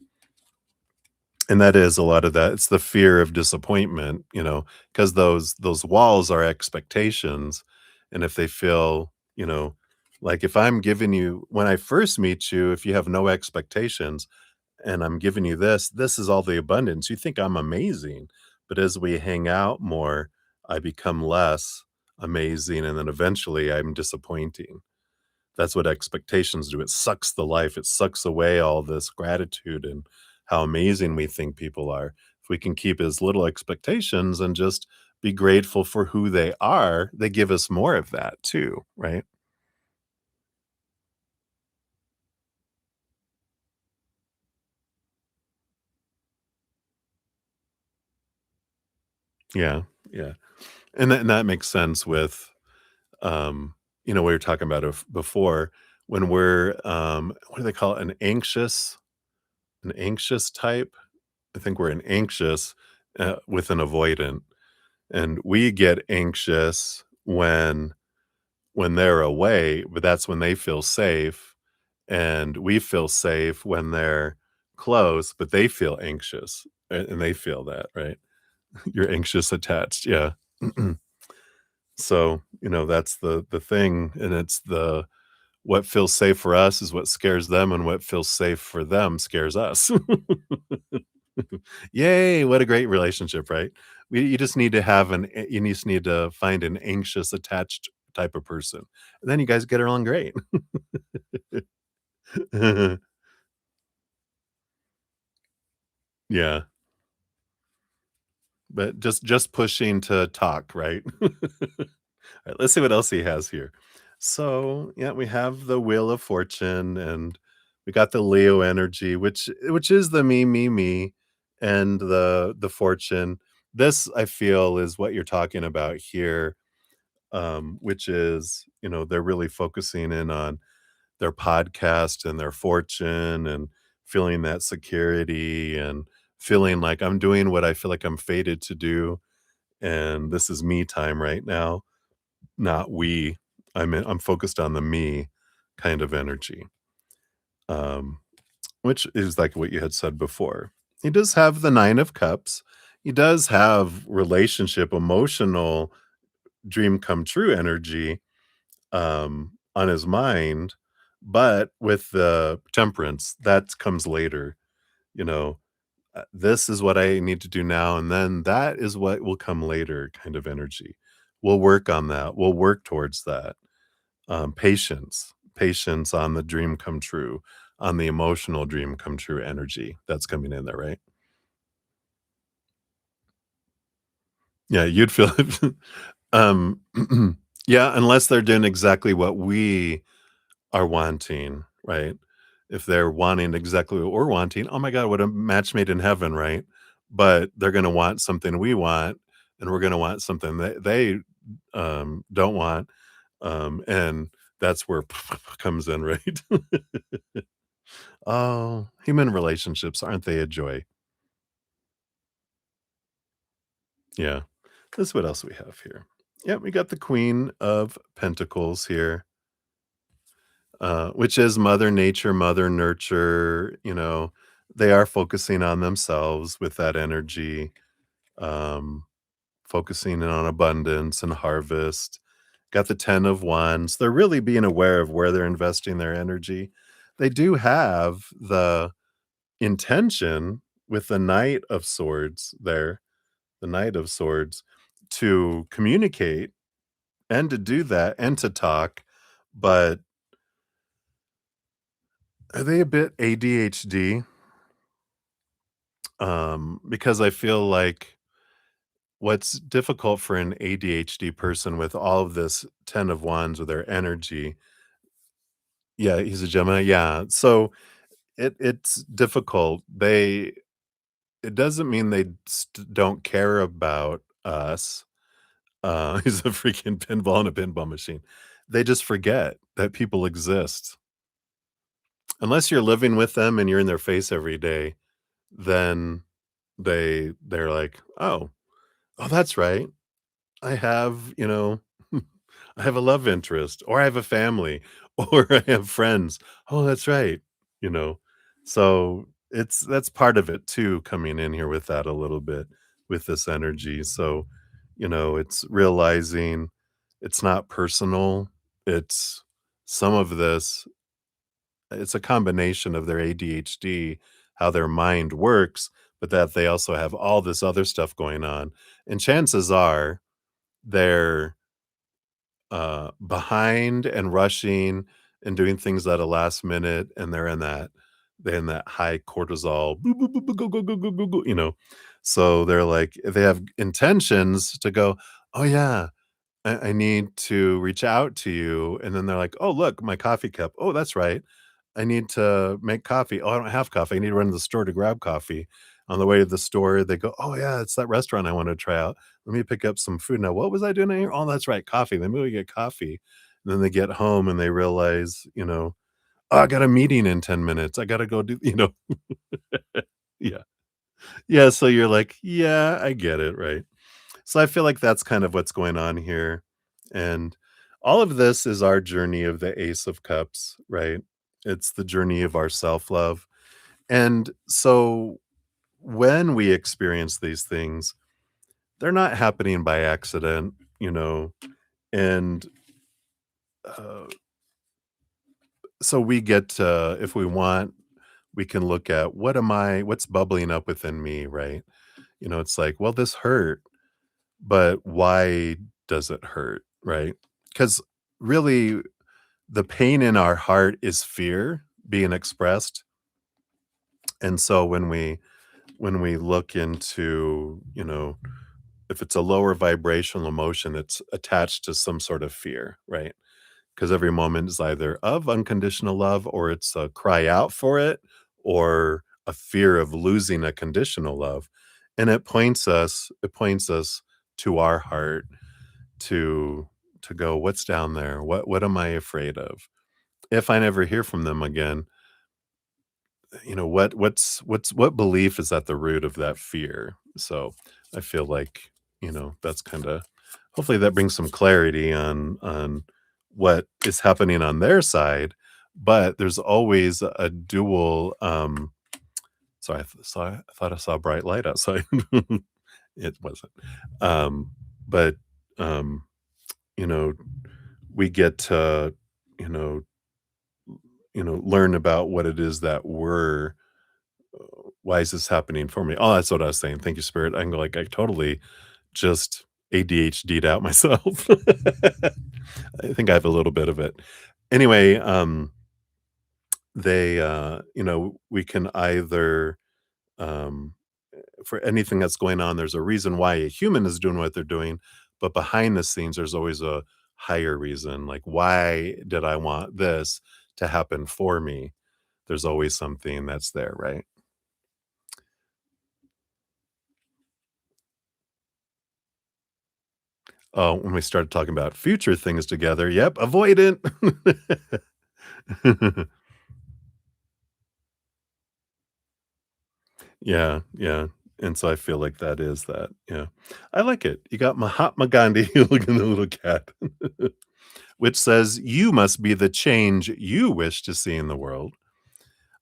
and that is a lot of that. It's the fear of disappointment, because those walls are expectations, and if they feel, like if I'm giving you when I first meet you, if you have no expectations and I'm giving you this is all the abundance. You think I'm amazing, but as we hang out more, I become less amazing, and then eventually I'm disappointing. That's what expectations do. It sucks the life. It sucks away all this gratitude and how amazing we think people are. If we can keep as little expectations and just be grateful for who they are, they give us more of that too, right? Yeah, yeah. And that makes sense with we were talking about it before when we're what do they call it? An anxious type. I think we're an anxious with an avoidant. And we get anxious when they're away, but that's when they feel safe, and we feel safe when they're close, but they feel anxious, and they feel that, right? You're anxious attached, yeah. So, that's the thing, and it's the what feels safe for us is what scares them, and what feels safe for them scares us. Yay, what a great relationship, right? You just need to have you just need to find an anxious attached type of person. And then you guys get along great. Yeah, but just pushing to talk, right? Alright, let's see what else he has here. So, yeah, we have the Wheel of Fortune, and we got the Leo energy, which is the me, me, me, and the fortune. This, I feel, is what you're talking about here, which is, they're really focusing in on their podcast and their fortune and feeling that security and feeling like I'm doing what I feel like I'm fated to do, and this is me time right now, not we. I'm focused on the me kind of energy, um, which is like what you had said before. He does have the 9 of cups. He does have relationship, emotional, dream come true energy, on his mind, but with the temperance, that comes later, you know, this is what I need to do now, and then that is what will come later kind of energy. We'll work on that. We'll work towards that. Patience on the dream come true, on the emotional dream come true energy that's coming in there, right? Yeah, you'd feel it. Um, yeah, unless they're doing exactly what we are wanting, right? If they're wanting exactly what we're wanting, oh my god, what a match made in heaven, right? But they're gonna want something we want, and we're gonna want something that they, don't want, and that's where comes in, right? Oh, human relationships, aren't they a joy? Yeah. This what else we have here. Yeah, we got the Queen of Pentacles here, which is Mother Nature, Mother Nurture. They are focusing on themselves with that energy, um, focusing in on abundance and harvest. Got the 10 of Wands. They're really being aware of where they're investing their energy. They do have the intention with the Knight of Swords there, the Knight of Swords, to communicate and to do that and to talk, but are they a bit ADHD? Because I feel like what's difficult for an ADHD person with all of this 10 of Wands with their energy. Yeah, he's a Gemini. Yeah. So it's difficult. It doesn't mean they don't care about us. He's a freaking pinball in a pinball machine. They just forget that people exist. Unless you're living with them and you're in their face every day, then they're like, "Oh, that's right. I have, I have a love interest, or I have a family, or I have friends. Oh, that's right." You know? So, that's part of it too, coming in here with that a little bit, with this energy. So, it's realizing it's not personal. It's some of this it's a combination of their ADHD, how their mind works, but that they also have all this other stuff going on. And chances are they're behind and rushing and doing things at a last minute, and they're in that high cortisol, "Boo, boo, boo, boo, go, go, go, go, go, go," So they're like, they have intentions to go, "Oh yeah, I need to reach out to you," and then they're like, "Oh, look, my coffee cup. Oh, that's right. I need to make coffee. Oh, I don't have coffee. I need to run to the store to grab coffee." On the way to the store, they go, "Oh, yeah, it's that restaurant I wanna try out. Let me pick up some food. Now, what was I doing here? Oh, that's right, coffee. Let me go get coffee." And then they get home and they realize, "Oh, I got a meeting in 10 minutes. I gotta go do" Yeah. Yeah, so you're like, "Yeah, I get it," right? So I feel like that's kind of what's going on here. And all of this is our journey of the Ace of Cups, right? It's the journey of our self love. And so when we experience these things, they're not happening by accident, you know, and uh, so we get to, if we want, we can look at what's bubbling up within me, right? It's like, well, this hurt, but why does it hurt, right? Because really, the pain in our heart is fear being expressed. And so when we look into, if it's a lower vibrational emotion, it's attached to some sort of fear, right? Because every moment is either of unconditional love, or it's a cry out for it, or a fear of losing a conditional love. And it points us to our heart, to go, what's down there? What am I afraid of? If I never hear from them again, what belief is at the root of that fear? So I feel like, that's kind of, hopefully that brings some clarity on what is happening on their side. But there's always a dual sorry, I thought I saw a bright light outside. It wasn't. But um, you know, we get to, you know, learn about what it is that we're why is this happening for me? Oh, that's what I was saying. Thank you, Spirit. I can go like I totally just ADHD'd out myself. I think I have a little bit of it. Anyway, we can either um for anything that's going on, there's a reason why a human is doing what they're doing, but behind the scenes, there's always a higher reason. Like, why did I want this to happen for me? There's always something that's there, right? Oh, when we started talking about future things together, yep, avoidant. Yeah, yeah, and so I feel like that is that, yeah. I like it. You got Mahatma Gandhi looking at a little cat, which says, "You must be the change you wish to see in the world.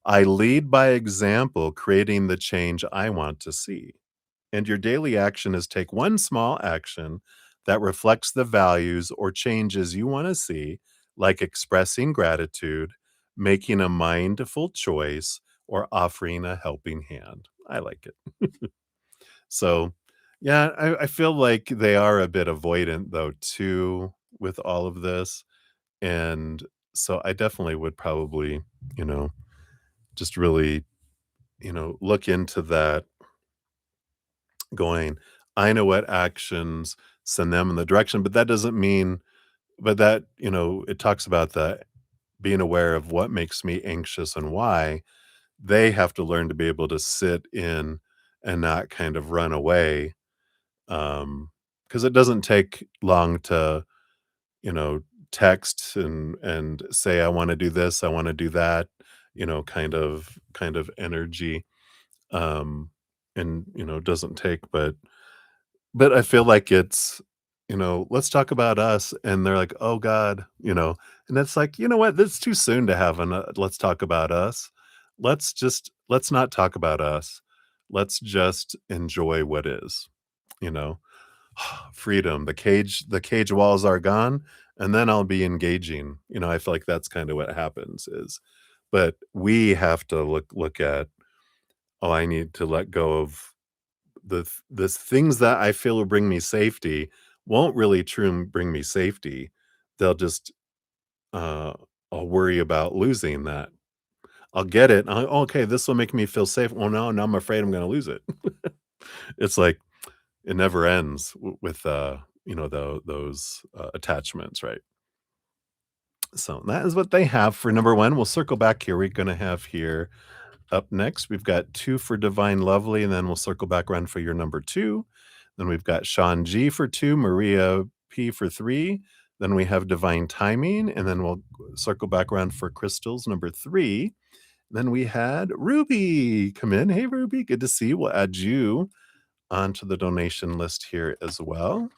I lead by example, creating the change I want to see. And your daily action is take one small action that reflects the values or changes you want to see, like expressing gratitude, making a mindful choice, or offering a helping hand." I like it. So, yeah, I feel like they are a bit avoidant, though, too, with all of this. And so I definitely would probably, you know, just really, look into that going, I know what actions send them in the direction, but that doesn't mean, but that, it talks about the being aware of what makes me anxious and why. They have to learn to be able to sit in and not kind of run away. Because it doesn't take long to, you know, text and say, I want to do this, I want to do that, kind of energy. Um, and it doesn't take, but I feel like it's, "Let's talk about us," and they're like, "Oh god," and it's like, "You know what? It's too soon to have an, let's talk about us. Let's not talk about us. Let's just enjoy what is," you know? Freedom, the cage walls are gone, and then I'll be engaging, I feel like that's kinda what happens is, but we have to look at, "Oh, I need to let go of the things that I feel will bring me safety won't really true bring me safety. They'll just, uh I'll worry about losing that. I'll get it, okay, this will make me feel safe. Well, no, now I'm afraid I'm gonna lose it." It's like, it never ends with, those, attachments, right? So, that is what they have for number 1. We'll circle back here. We're gonna have here up next, we've got 2 for Divine Lovely, and then we'll circle back around for your number 2. Then we've got Sean G for 2, Maria P for 3. Then we have Divine Timing, and then we'll circle back around for Crystal's number 3. Then we had Ruby come in. Hey, Ruby, good to see you. We'll add you onto the donation list here as well.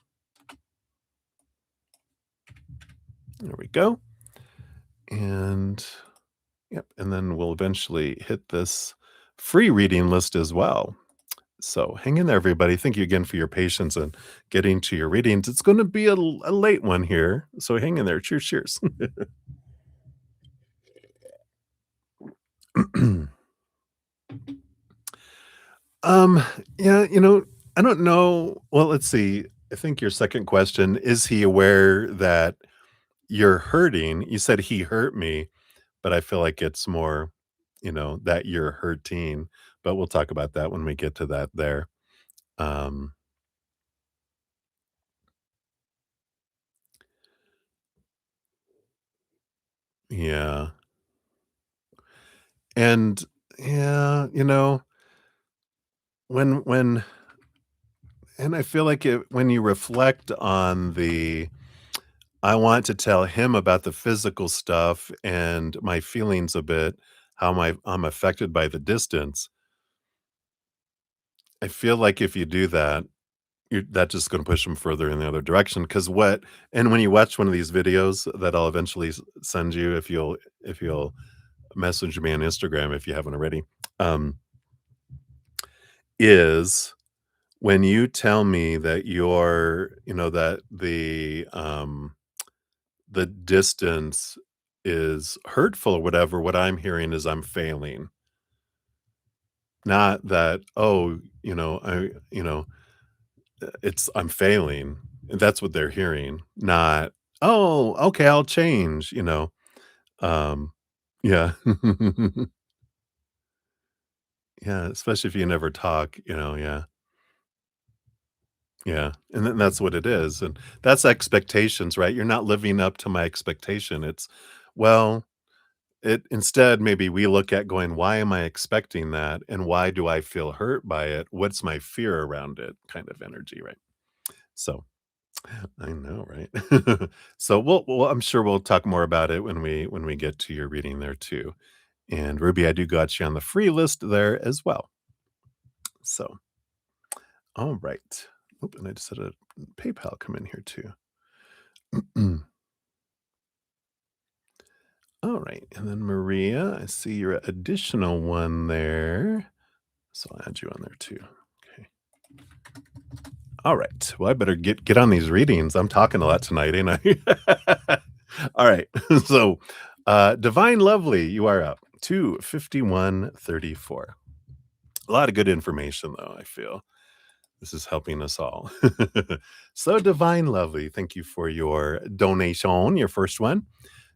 There we go. And yep, and then we'll eventually hit this free reading list as well. So hang in there, everybody. Thank you again for your patience and getting to your readings. It's going to be a late one here. So hang in there. Cheers, cheers. um, yeah, I don't know. Well, let's see. I think your second question, is he aware that you're hurting? You said he hurt me, but I feel like it's more, that you're hurting. But we'll talk about that when we get to that there. Um, yeah. And yeah, when and I feel like when you reflect on I want to tell him about the physical stuff and my feelings a bit, how I'm affected by the distance. I feel like if you do that, that's just gonna push him further in the other direction. Because what and when you watch one of these videos that I'll eventually send you, if you'll message me on Instagram if you haven't already, um, is when you tell me that that the distance is hurtful or whatever, what I'm hearing is I'm failing. Not that, "Oh, it's I'm failing." That's what they're hearing, not, "Oh, okay, I'll change." Um, yeah. Yeah, especially if you never talk, yeah. Yeah, and then that's what it is, and that's expectations, right? You're not living up to my expectation. It's, well, it instead, maybe we look at going, "Why am I expecting that, and why do I feel hurt by it? What's my fear around it?" kind of energy, right? So, I know, right? So, I'm sure we'll talk more about it when we get to your reading there too. And Ruby, I do got you on the free list there as well. So, all right. Oop, and I just had a PayPal come in here too. All right. And then Maria, I see your additional one there. So I'll add you on there too. Okay. All right. Well, I better get on these readings. I'm talking a lot tonight, ain't I? All right. So, Divine Lovely, you are up to 5134. A lot of good information, though, I feel. This is helping us all. So, Divine Lovely, thank you for your donation, your first one.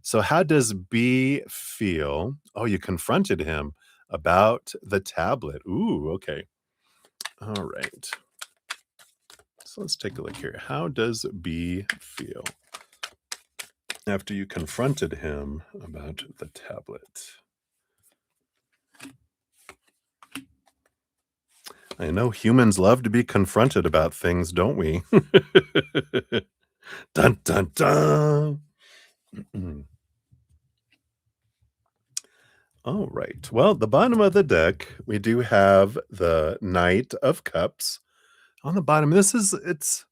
So, how does B feel? Oh, you confronted him about the tablet. Ooh, okay. All right. So, let's take a look here. How does B feel after you confronted him about the tablet? I know humans love to be confronted about things, don't we? Dun, dun, dun. All right. Well, the bottom of the deck, we do have the Knight of Cups on the bottom. It's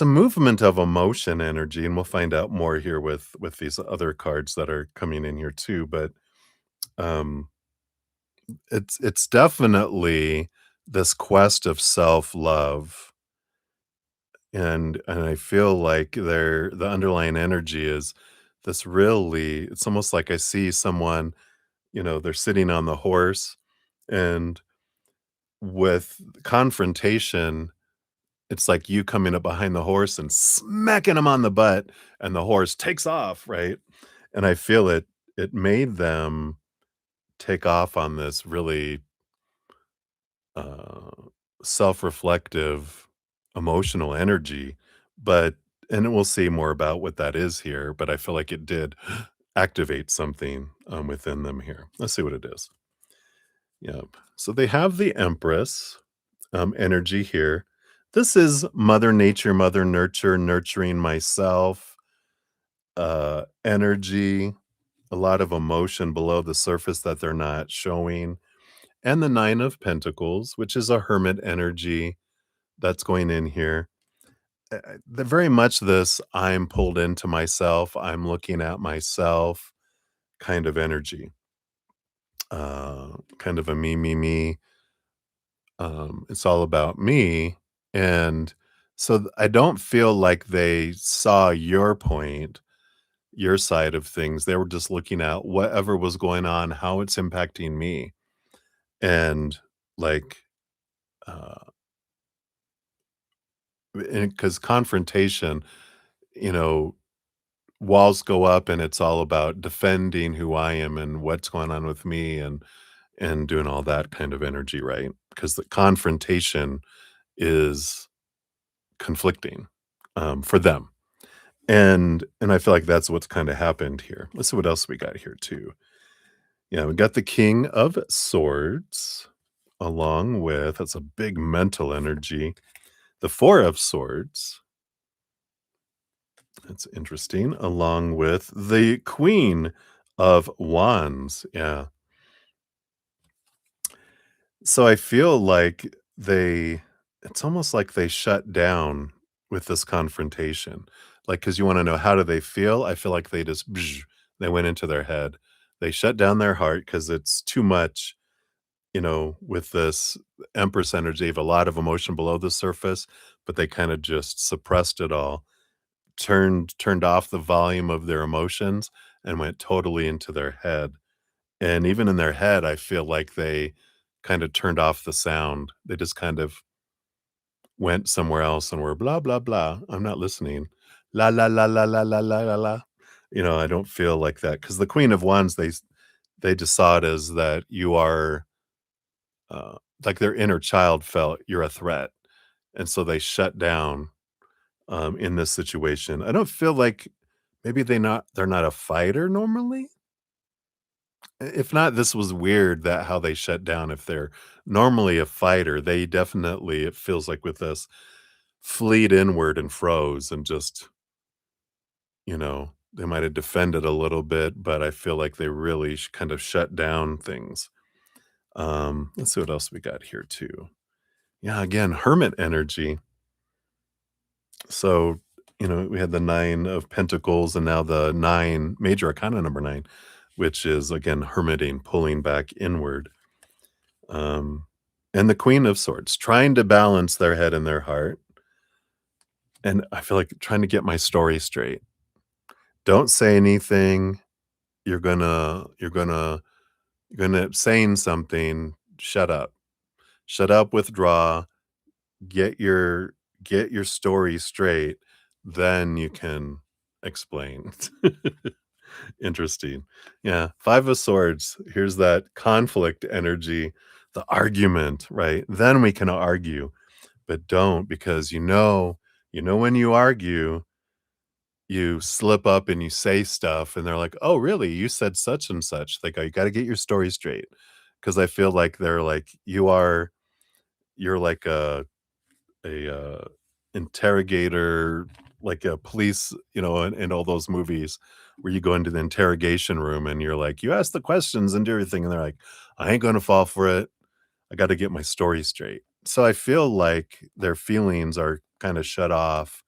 a movement of emotion energy, and we'll find out more here with these other cards that are coming in here too. But um, it's definitely this quest of self love, and I feel like the underlying energy is this really. It's almost like I see someone, they're sitting on the horse, and with confrontation, it's like you coming up behind the horse and smacking him on the butt, and the horse takes off, right? And I feel it made them take off on this really, uh, self-reflective, emotional energy, but and we'll see more about what that is here, but I feel like it did activate something, within them here. Let's see what it is. Yep. So they have the Empress, energy here. This is Mother Nature, Mother Nurture, nurturing myself, energy, a lot of emotion below the surface that they're not showing, and the Nine of Pentacles, which is a hermit energy that's going in here. The very much this I'm pulled into myself, I'm looking at myself kind of energy, kind of a me, me, me. It's all about me. And so I don't feel like they saw your point, your side of things. They were just looking at whatever was going on, how it's impacting me. And like, uh, because confrontation, you know, walls go up and it's all about defending who I am and what's going on with me and doing all that kind of energy, right? Because the confrontation is conflicting, for them. And I feel like that's what's kinda happened here. Let's see what else we got here too. Yeah, we got the King of Swords along with that's a big mental energy. The Four of Swords, that's interesting, along with the Queen of Wands. Yeah. So I feel like it's almost like they shut down with this confrontation. Like, because you wanna know how do they feel? I feel like they just they went into their head. They shut down their heart because it's too much, with this Empress energy of a lot of emotion below the surface, but they kinda just suppressed it all, turned off the volume of their emotions, and went totally into their head. And even in their head, I feel like they kind of turned off the sound. They just kind of went somewhere else and were blah, blah, blah. I'm not listening. La, la, la, la, la, la, la, la, la. I don't feel like that because the Queen of Wands, they just saw it as that you are, uh, like their inner child felt you're a threat. And so they shut down, in this situation. I don't feel like maybe they're not a fighter normally. If not, this was weird that how they shut down. If they're normally a fighter, they definitely, it feels like with this, fleed inward and froze and just, they might have defended a little bit, but I feel like they really kind of shut down things. Let's see what else we got here too. Yeah, again, hermit energy. So, we had the 9 of pentacles and now the 9 major arcana number 9, which is again hermiting, pulling back inward. Um, and the queen of swords, trying to balance their head and their heart. And I feel like trying to get my story straight. Don't say anything. You're gonna saying something, shut up. Shut up, withdraw, get your get your story straight, then you can explain. Interesting. Yeah, 5 of swords, here's that conflict energy, the argument, right? Then we can argue, but don't because when you argue, you slip up and you say stuff and they're like, "Oh, really? You said such and such." Like, "Oh, you gotta get your story straight, because I feel like they're like, you're like a interrogator, like a police, in all those movies where you go into the interrogation room and you're like, "You ask the questions and do everything," and they're like, "I ain't gonna fall for it. I gotta get my story straight." So I feel like their feelings are kinda shut off,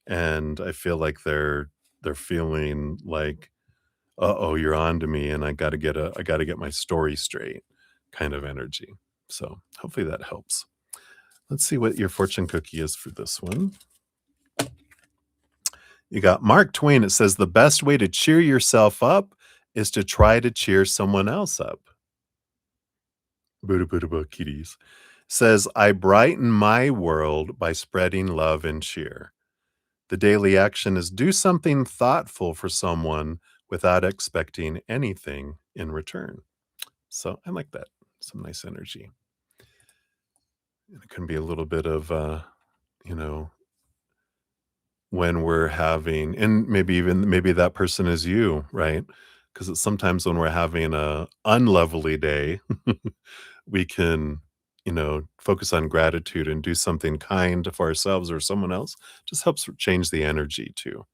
and I feel like they're feeling like, "Uh-oh, you're on to me, and I gotta get my story straight," kind of energy. So, hopefully that helps. Let's see what your fortune cookie is for this one. You got Mark Twain. It says, "The best way to cheer yourself up is to try to cheer someone else up." Buddha Buddha Buddha kitties. Says, "I brighten my world by spreading love and cheer. The daily action is do something thoughtful for someone without expecting anything in return." So I like that. Some nice energy. And it can be a little bit of, you know, when we're having, and maybe that person is you, right? Because it's sometimes when we're having a unlovely day, we can, focus on gratitude and do something kind for ourselves or someone else. Just helps change the energy too.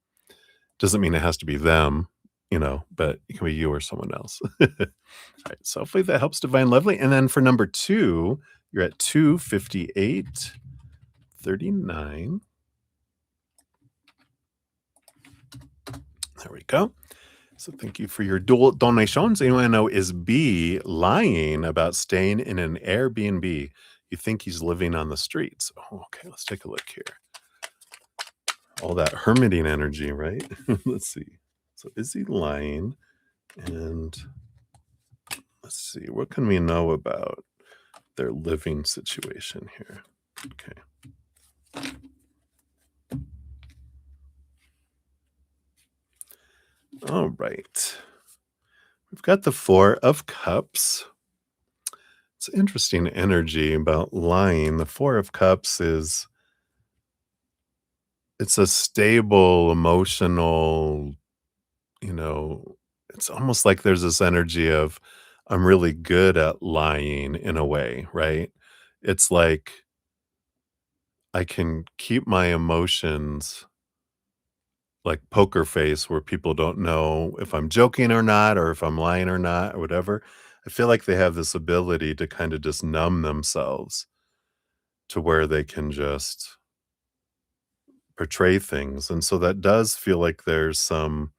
Doesn't mean it has to be them, but it can be you or someone else. Right. So hopefully that helps, Divine Lovely. And then for number 2, you're at 25839. There we go. So thank you for your dual donations. Anyone I know is B lying about staying in an Airbnb. You think he's living on the streets. Oh, okay, let's take a look here. All that hermiting energy, right? Let's see. So is he lying? And let's see, what can we know about their living situation here? Okay. All right. We've got the 4 of Cups. It's interesting energy about lying. The 4 of Cups it's a stable, emotional, you know, it's almost like there's this energy of I'm really good at lying in a way, right? It's like I can keep my emotions like poker face where people don't know if I'm joking or not, or if I'm lying or not, or whatever. I feel like they have this ability to kind of just numb themselves to where they can just portray things. And so that does feel like there's um,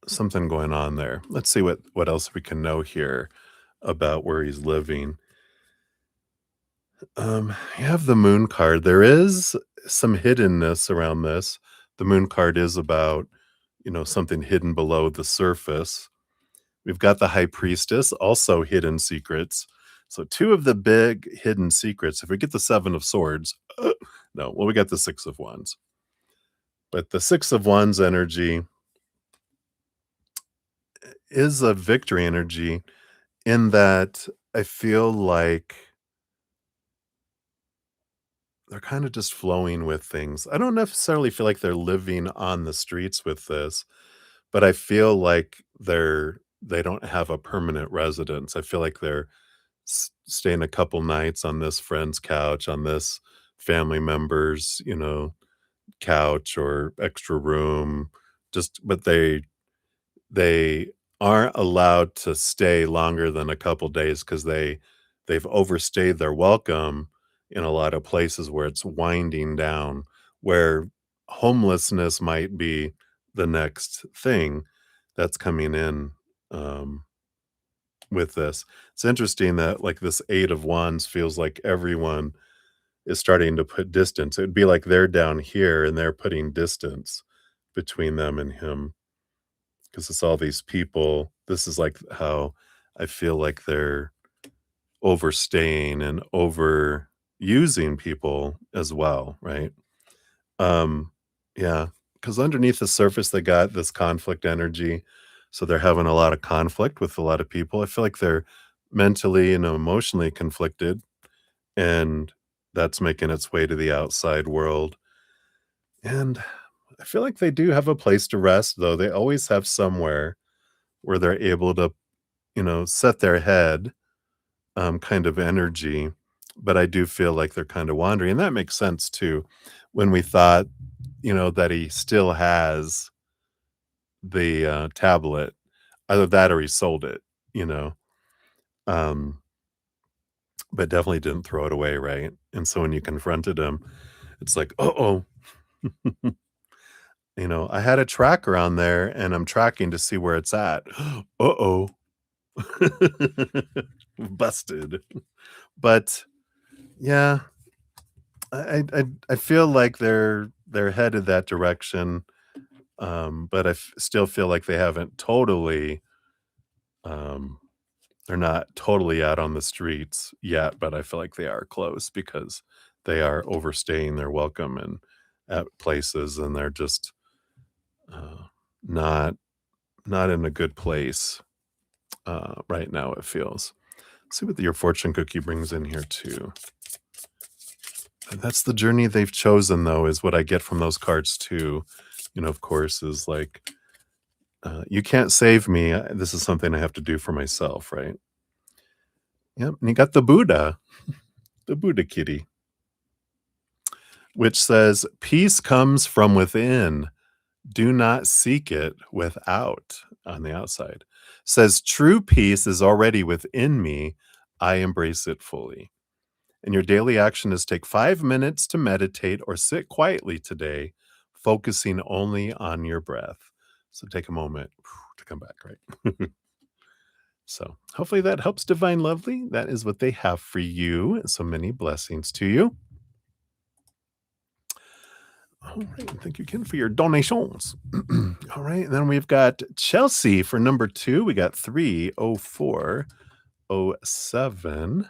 something going on there. Let's see what else we can know here about where he's living. You have the moon card. There is some hiddenness around this. The moon card is about, something hidden below the surface. We've got the high priestess, also hidden secrets. So two of the big hidden secrets. If we get the 7 of swords, no, well, we got the 6 of wands. But the 6 of wands energy is a victory energy in that I feel like they're kind of just flowing with things. I don't necessarily feel like they're living on the streets with this, but I feel like they don't have a permanent residence. I feel like they're staying a couple nights on this friend's couch, on this family member's, couch or extra room. Just but they aren't allowed to stay longer than a couple days because they've overstayed their welcome in a lot of places where it's winding down, where homelessness might be the next thing that's coming in, um, with this. It's interesting that, like, this 8 of Wands feels like everyone is starting to put distance. It'd be like they're down here and they're putting distance between them and him. 'Cause it's all these people. This is, like, how I feel like they're overstaying and overusing people as well, right? Um, yeah, because underneath the surface, they got this conflict energy, so they're having a lot of conflict with a lot of people. I feel like they're mentally and emotionally conflicted, and that's making its way to the outside world, and I feel like they do have a place to rest, though. They always have somewhere where they're able to, set their head, kind of energy, but I do feel like they're kinda wandering, and that makes sense too. When we thought, that he still has the, tablet, either that or he sold it, you know, um, but definitely didn't throw it away, right? And so when you confronted him, it's like, "Uh-oh." "I had a tracker on there, and I'm tracking to see where it's at." "Uh-oh." Busted. But, yeah, I feel like they're headed that direction, but I still feel like they haven't totally, um they're not totally out on the streets yet, but I feel like they are close because they are overstaying their welcome and at places, and they're just, uh, not not in a good place, right now, it feels. See what your fortune cookie brings in here too. And that's the journey they've chosen, though, is what I get from those cards too. Of course, is like, you can't save me. This is something I have to do for myself, right? Yep. And you got the Buddha kitty, which says, "Peace comes from within. Do not seek it without on the outside." Says, "True peace is already within me. I embrace it fully." And your daily action is take 5 minutes to meditate or sit quietly today, focusing only on your breath. So take a moment to come back, right? So hopefully that helps, Divine Lovely. That is what they have for you. So many blessings to you. All right. Thank you again for your donations. All right. And then we've got Chelsea for number 2. We got 30407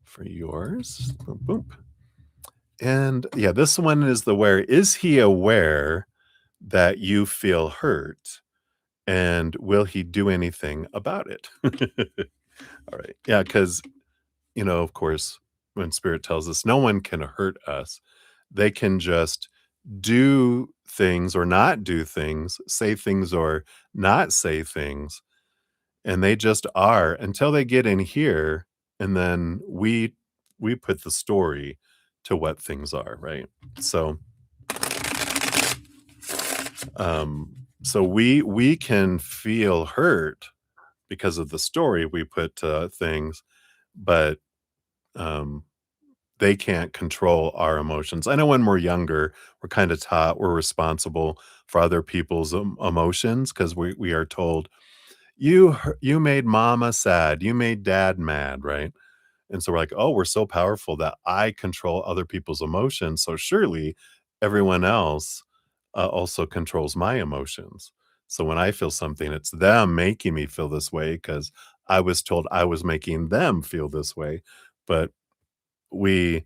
for yours. Boom, boom. And yeah, this one is the where is he aware that you feel hurt, and will he do anything about it? All right. Yeah, because, of course, when spirit tells us no one can hurt us, they can just do things or not do things, say things or not say things, and they just are until they get in here, and then we put the story to what things are, right? So, we can feel hurt because of the story we put to things, but, um, they can't control our emotions. I know when we're younger, we're kinda taught we're responsible for other people's emotions because we are told, You made mama sad, you made dad mad," right? And so we're like, "Oh, we're so powerful that I control other people's emotions, so surely everyone else, also controls my emotions. So when I feel something, it's them making me feel this way because I was told I was making them feel this way." But we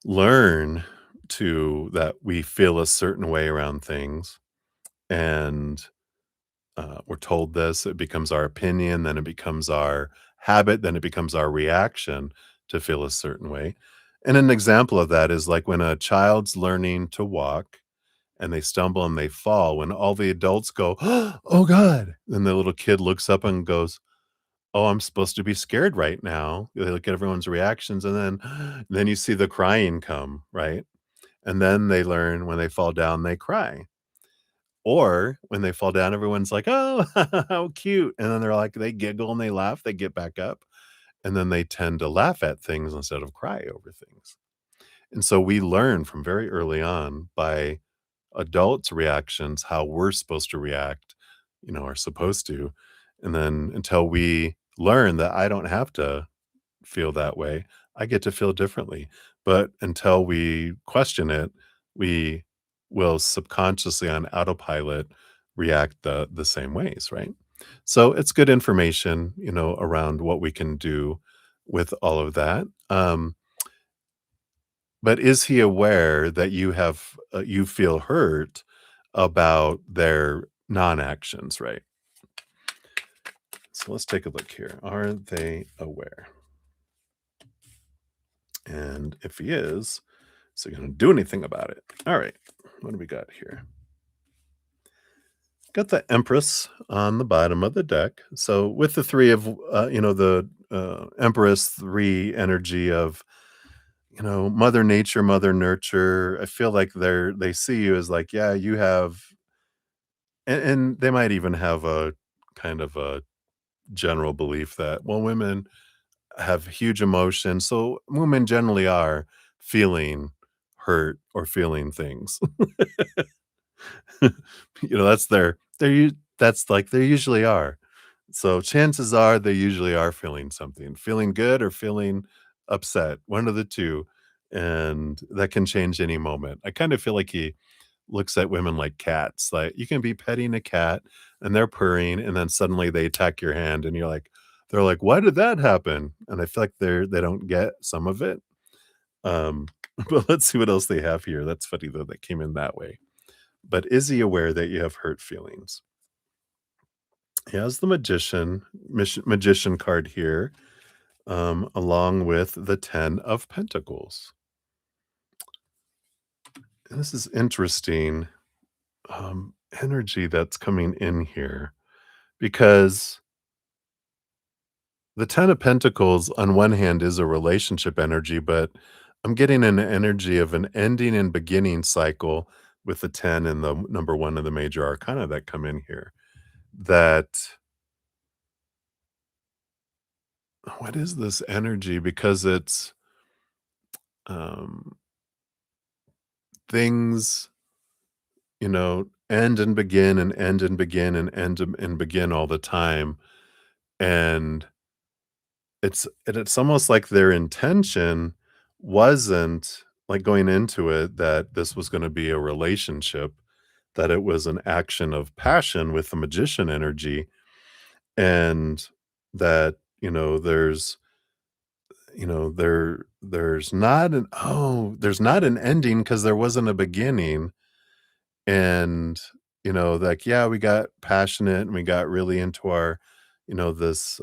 learn to that we feel a certain way around things, and we're told this, it becomes our opinion, then it becomes our habit, then it becomes our reaction to feel a certain way. And an example of that is like when a child's learning to walk and they stumble and they fall, when all the adults go, "Oh God." Then the little kid looks up and goes, "Oh, I'm supposed to be scared right now." They look at everyone's reactions, and then you see the crying come, right? And then they learn when they fall down, they cry. Or when they fall down, everyone's like, "Oh, how cute." And then they're like they giggle and they laugh, they get back up, and then they tend to laugh at things instead of cry over things. And so we learn from very early on by adults' reactions how we're supposed to react, are supposed to. And then until we learn that I don't have to feel that way. I get to feel differently. But until we question it, we will subconsciously on autopilot react the same ways, right? So it's good information, around what we can do with all of that. But is he aware that you feel hurt about their non-actions, right? So let's take a look here. Are they aware? And if he is he going to do anything about it? All right. What do we got here? Got the Empress on the bottom of the deck. So with the three of, the Empress three energy of, Mother Nature, Mother Nurture. I feel like they see you as like, yeah, you have, and they might even have a kind of a general belief that, well, women have huge emotion. So women generally are feeling hurt or feeling things. That's that's like they usually are. So chances are they usually are feeling something, feeling good or feeling upset, one of the two. And that can change any moment. I kind of feel like he looks at women like cats. Like you can be petting a cat and they're purring, and then suddenly they attack your hand, and they're like, why did that happen? And I feel like they don't get some of it. Um, but let's see what else they have here. That's funny though, that came in that way. But is he aware that you have hurt feelings? He has the magician card here, along with the 10 of Pentacles. And this is interesting energy that's coming in here because the 10 of Pentacles, on one hand, is a relationship energy, but I'm getting an energy of an ending and beginning cycle with the 10 and the number one of the major arcana that come in here. That what is this energy? Because it's um, things, end and begin and end and begin and and begin all the time. And it's almost like their intention wasn't like going into it that this was going to be a relationship, that it was an action of passion with the magician energy, and that there's there's not an ending because there wasn't a beginning. And like, yeah, we got passionate and we got really into our this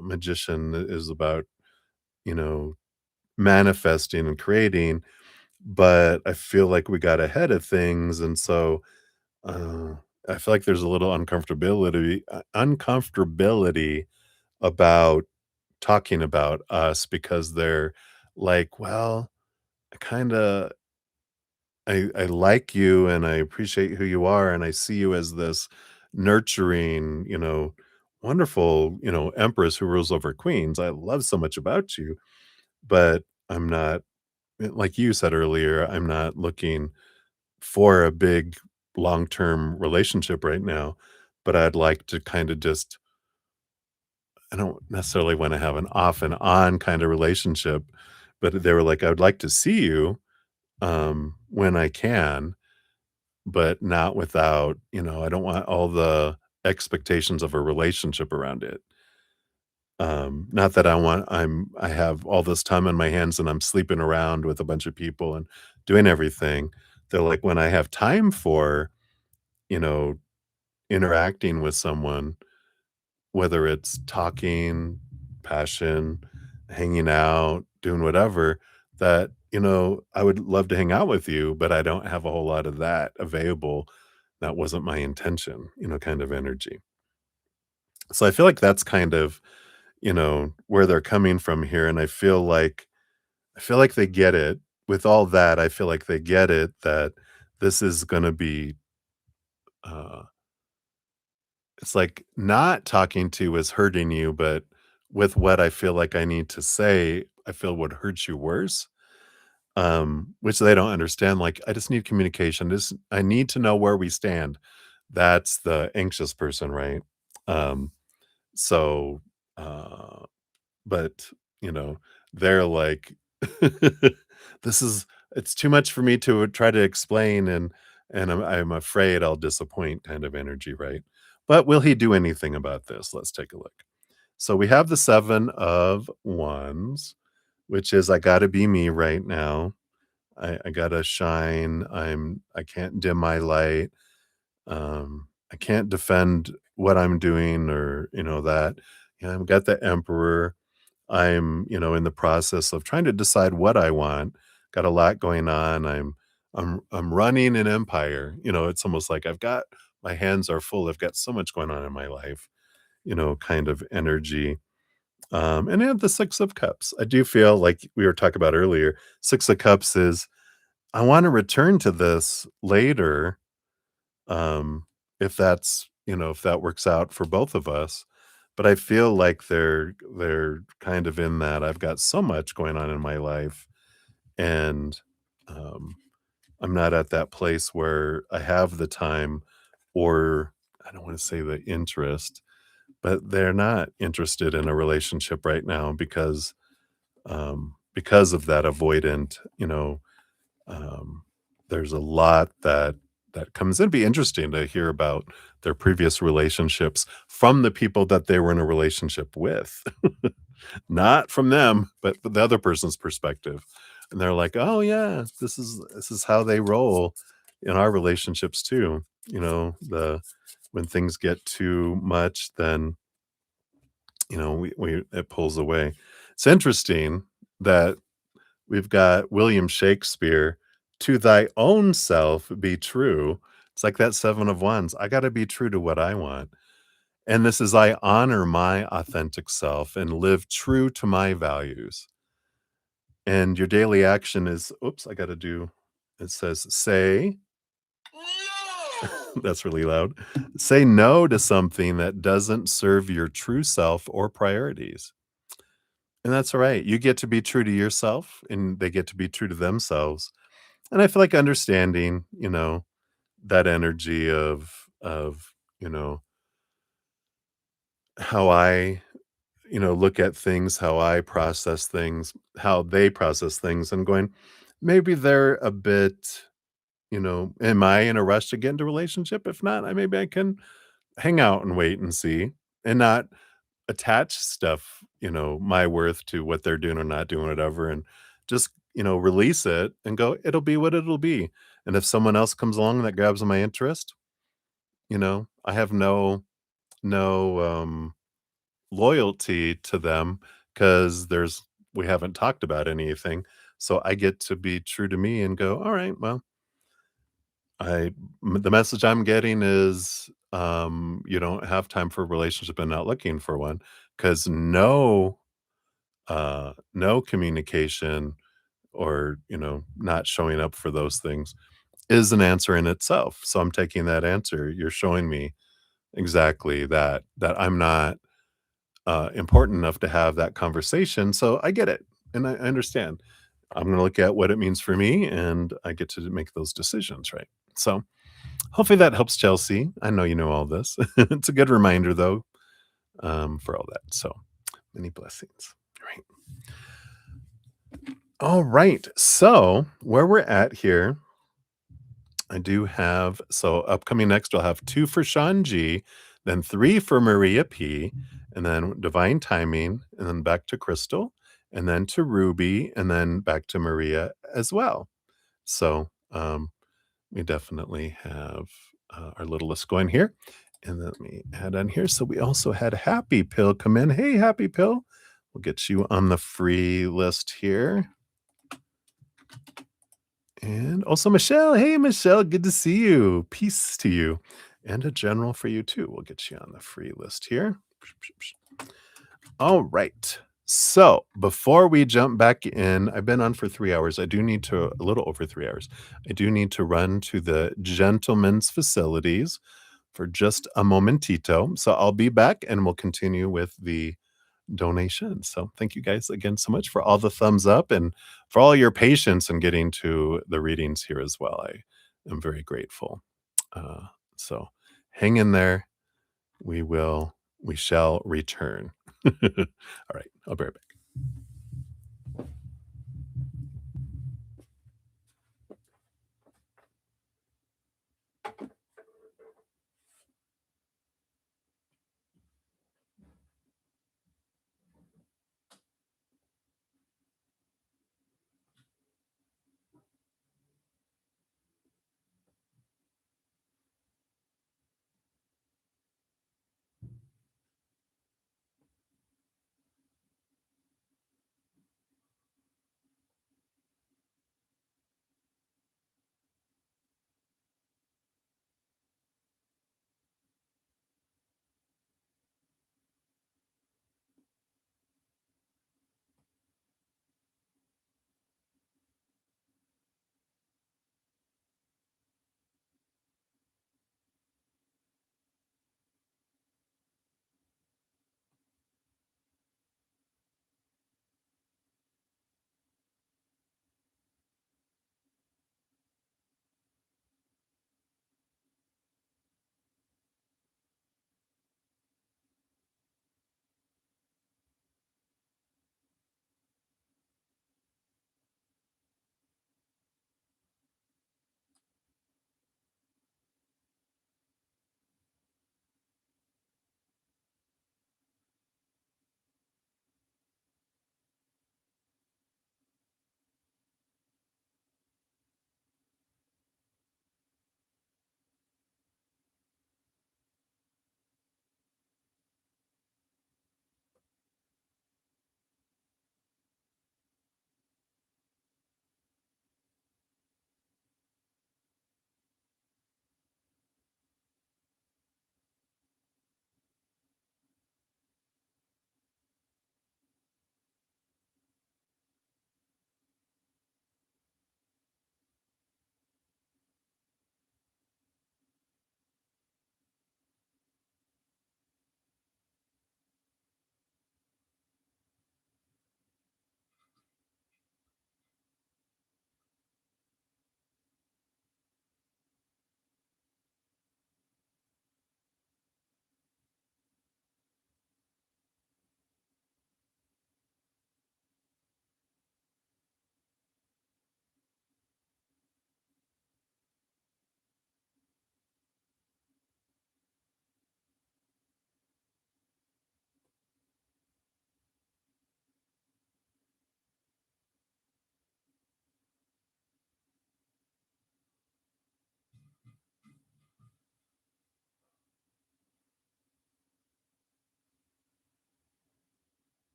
magician is about you know manifesting and creating, but I feel like we got ahead of things. And so uh, I feel like there's a little uncomfortability about talking about us, because they're like, well, I kind of I like you and I appreciate who you are, and I see you as this nurturing, wonderful, empress who rules over queens. I love so much about you, but I'm not, like you said earlier, I'm not looking for a big long-term relationship right now, but I'd like to kind of just, I don't necessarily want to have an off and on kind of relationship, but they were like, I would like to see you when I can, but not without, I don't want all the expectations of a relationship around it. Not that I have all this time on my hands and I'm sleeping around with a bunch of people and doing everything. They're like, when I have time for, you know, interacting with someone, whether it's talking, passion, hanging out, doing whatever, that, I would love to hang out with you, but I don't have a whole lot of that available. That wasn't my intention, kind of energy. So I feel like that's kind of, where they're coming from here. And I feel like they get it. With all that, I feel like they get it that this is gonna be uh, it's like not talking to is hurting you, but with what I feel like I need to say, I feel would hurt you worse. Which they don't understand. Like, I just need communication. This I need to know where we stand. That's the anxious person, right? Um, so, uh, but they're like, this is it's too much for me to try to explain, and I'm afraid I'll disappoint kind of energy, right? But will he do anything about this? Let's take a look. So we have the 7 of Wands, which is I gotta be me right now. I gotta shine. I can't dim my light. I can't defend what I'm doing or, that. I've got the Emperor. I'm, in the process of trying to decide what I want. Got a lot going on. I'm running an empire. It's almost like I've got my hands are full. I've got so much going on in my life, kind of energy. And I have the 6 of Cups. I do feel like we were talking about earlier. 6 of Cups is I wanna return to this later, um, if if that works out for both of us, but I feel like they're kind of in that I've got so much going on in my life, and, um, I'm not at that place where I have the time or I don't wanna say the interest, but they're not interested in a relationship right now because of that avoidant, um, there's a lot that comes in. It'd be interesting to hear about their previous relationships from the people that they were in a relationship with, not from them, but the other person's perspective. And they're like, "Oh yeah, this is how they roll in our relationships too." The when things get too much, then we it pulls away. It's interesting that we've got William Shakespeare, "To thy own self be true." It's like that 7 of Wands. I gotta be true to what I want. And this is, I honor my authentic self and live true to my values. And your daily action is, oops, I gotta do, it says, say, that's really loud. Say no to something that doesn't serve your true self or priorities. And that's all right. You get to be true to yourself, and they get to be true to themselves. And I feel like understanding, that energy of, you know, how I, look at things, how I process things, how they process things, and going, maybe they're a bit, am I in a rush to get into a relationship? If not, maybe I can hang out and wait and see and not attach stuff, my worth to what they're doing or not doing, whatever, and just, release it and go, it'll be what it'll be. And if someone else comes along that grabs my interest, I have no loyalty to them because we haven't talked about anything. So I get to be true to me and go, all right, well, the message I'm getting is, you don't have time for a relationship and not looking for one because no communication or, not showing up for those things is an answer in itself. So I'm taking that answer. You're showing me exactly that I'm not important enough to have that conversation. So I get it and I understand. I'm going to look at what it means for me and I get to make those decisions, right? So hopefully that helps, Chelsea. I know you know all this. It's a good reminder, though, for all that. So many blessings. Right. All right. So where we're at here, I do have upcoming next, I'll have 2 for Sean G, then 3 for Maria P, and then Divine Timing, and then back to Crystal, and then to Ruby, and then back to Maria as well. So, we definitely have, our little list going here. And let me add on here. So we also had Happy Pill come in. Hey, Happy Pill. We'll get you on the free list here. And also Michelle. Hey, Michelle, good to see you. Peace to you. And a general for you too. We'll get you on the free list here. All right. So, before we jump back in, I've been on for 3 hours. I do need to a little over 3 hours. I do need to run to the gentlemen's facilities for just a momentito. So, I'll be back and we'll continue with the donations. So, thank you guys again so much for all the thumbs up and for all your patience in getting to the readings here as well. I am very grateful. Uh, so, hang in there. We shall return. All right. I'll be right back.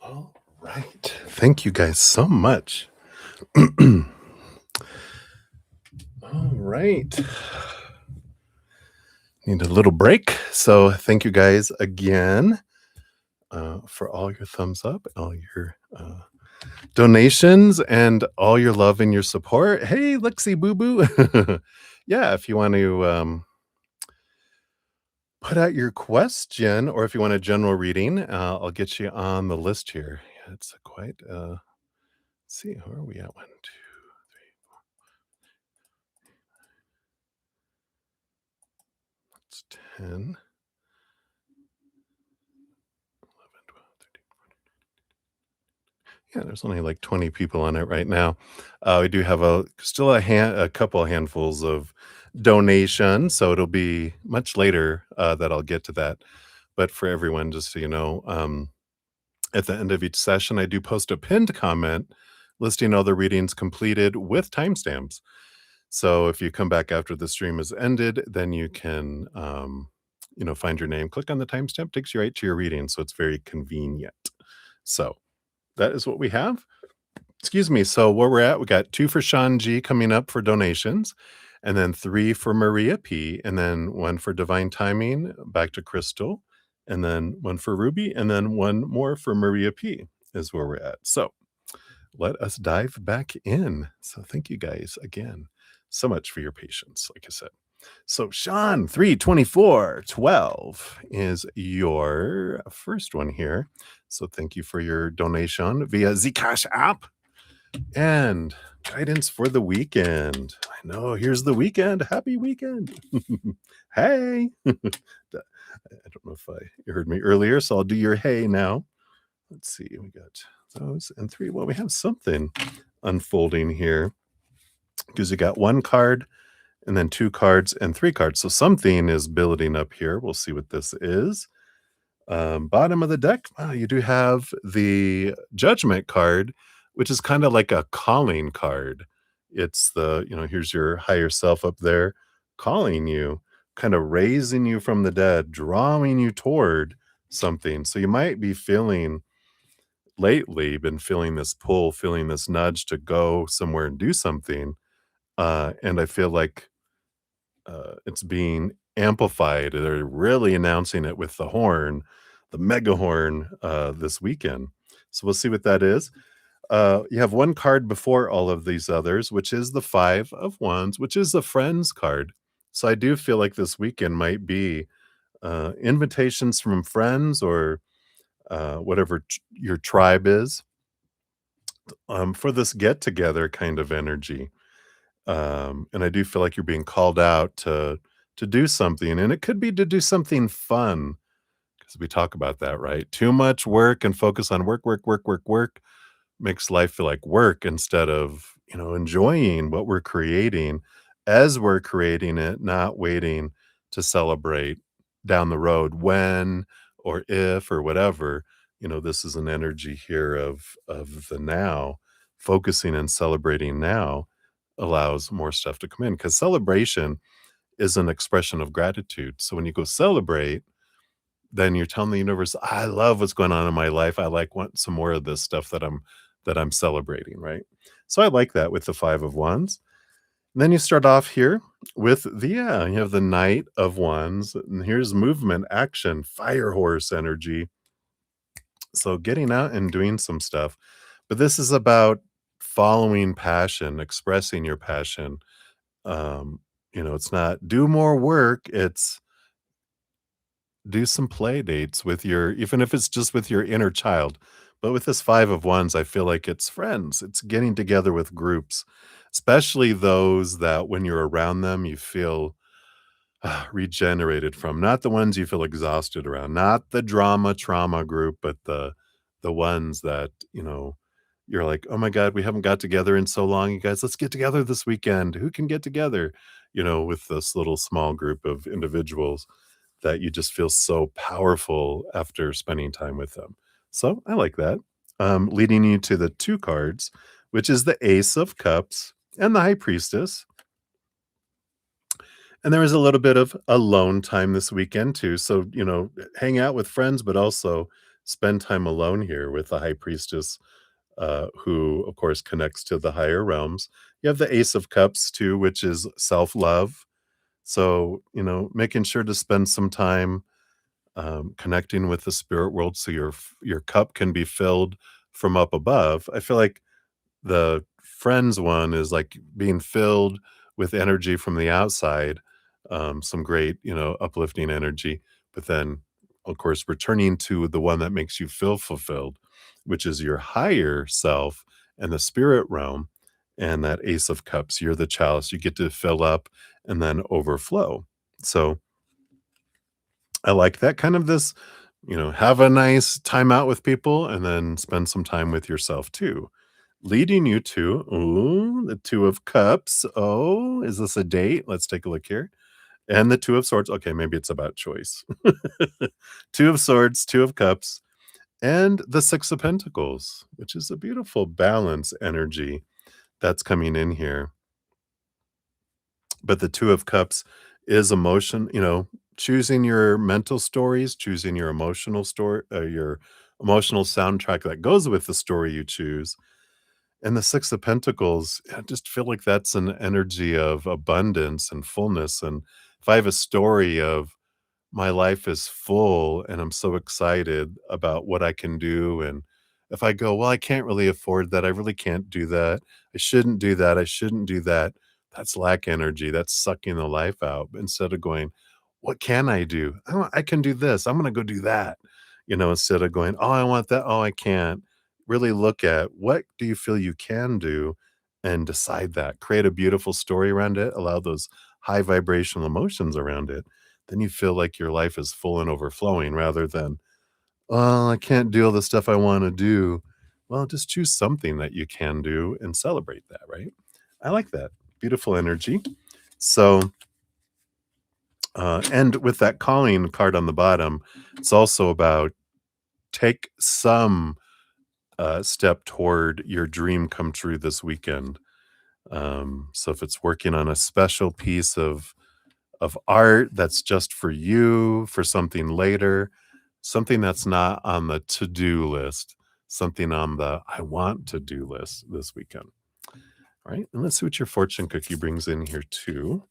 All right. Thank you guys so much. All right. Need a little break. So thank you guys again for all your thumbs up, all your donations, and all your love and your support. Hey, Lexi Boo Boo. Yeah, if you want to put out your question, or if you want a general reading, I'll get you on the list here. Yeah, it's quite, let's see, where are we at? 1, 2, 3, it's 10, 11, 12, 13. Yeah, there's only like 20 people on it right now. We do have a couple handfuls of donations, so it'll be much later that I'll get to that. But for everyone, just so you know, at the end of each session, I do post a pinned comment listing all the readings completed with timestamps. So if you come back after the stream has ended, then you can, find your name, click on the timestamp, takes you right to your reading. So it's very convenient. So that is what we have. Excuse me. So where we're at, we got 2 for Sean G coming up for donations, and then 3 for Maria P, and then 1 for Divine Timing back to Crystal, and then 1 for Ruby, and then 1 more for Maria P is where we're at. So let us dive back in. So thank you guys again so much for your patience, like I said. So Sean, 32412 is your first one here. So thank you for your donation via Zcash app. And guidance for the weekend. I know, here's the weekend. Happy weekend. Hey. I don't know if you heard me earlier, so I'll do your hey now. Let's see. We got those and 3. Well, we have something unfolding here because you got 1 card and then 2 cards and 3 cards. So something is building up here. We'll see what this is. Bottom of the deck, you do have the Judgment card, which is kind of like a calling card. It's here's your higher self up there calling you, kind of raising you from the dead, drawing you toward something. So you might be been feeling this pull, feeling this nudge to go somewhere and do something. And I feel like it's being amplified. They're really announcing it with the mega horn, this weekend. So we'll see what that is. You have 1 card before all of these others, which is the 5 of Wands, which is the Friends card. So I do feel like this weekend might be invitations from friends or whatever your tribe is, for this get together kind of energy. And I do feel like you're being called out to do something, and it could be to do something fun because we talk about that, right? Too much work and focus on work, work, work, work, work makes life feel like work instead of, enjoying what we're creating as we're creating it, not waiting to celebrate down the road when or if or whatever. This is an energy here of the now. Focusing and celebrating now allows more stuff to come in because celebration is an expression of gratitude. So when you go celebrate, then you're telling the universe, I love what's going on in my life. Want some more of this stuff that I'm celebrating, right? So I like that with the 5 of Wands. And then you start off here with you have the Knight of Wands, and here's movement, action, fire horse energy. So getting out and doing some stuff. But this is about following passion, expressing your passion. It's not do more work, it's do some play dates with even if it's just with your inner child. But with this 5 of Wands, I feel like it's friends. It's getting together with groups, especially those that when you're around them, you feel regenerated from, not the ones you feel exhausted around, not the drama trauma group, but the ones that, you're like, "Oh my god, we haven't got together in so long, you guys, let's get together this weekend. Who can get together?" With this little small group of individuals that you just feel so powerful after spending time with them. So, I like that. Leading you to the 2 cards, which is the Ace of Cups and the High Priestess. And there was a little bit of alone time this weekend too. So, hang out with friends, but also spend time alone here with the High Priestess, who, of course, connects to the higher realms. You have the Ace of Cups too, which is self love. So, making sure to spend some time connecting with the spirit world so your cup can be filled from up above. I feel like the friends one is like being filled with energy from the outside, some great, uplifting energy, but then, of course, returning to the one that makes you feel fulfilled, which is your higher self and the spirit realm. And that Ace of Cups, you're the chalice. You get to fill up and then overflow. So I like that kind of this, have a nice time out with people and then spend some time with yourself too. Leading you to, ooh, the 2 of Cups. Oh, is this a date? Let's take a look here. And the 2 of Swords. Okay, maybe it's about choice. 2 of Swords, 2 of Cups, and the 6 of Pentacles, which is a beautiful balance energy that's coming in here. But the 2 of Cups is emotion, choosing your mental stories, choosing your emotional story, your emotional soundtrack that goes with the story you choose. And the 6 of Pentacles, I just feel like that's an energy of abundance and fullness. And if I have a story of my life is full and I'm so excited about what I can do. And if I go, well, I can't really afford that. I really can't do that. I shouldn't do that. I shouldn't do that. That's lack energy. That's sucking the life out. Instead of going, what can I do? I can do this. I'm going to go do that. Instead of going, oh, I want that. Oh, I can't. Really look at what do you feel you can do and decide that. Create a beautiful story around it. Allow those high vibrational emotions around it, then you feel like your life is full and overflowing rather than, "Oh, I can't do all the stuff I wanna do." Well, just choose something that you can do and celebrate that, right? I like that. Beautiful energy. So, and with that calling card on the bottom, it's also about take some, step toward your dream come true this weekend. So if it's working on a special piece of art that's just for you, for something later, something that's not on the to-do list, something on the I want to do list this weekend. All right. And let's see what your fortune cookie brings in here too.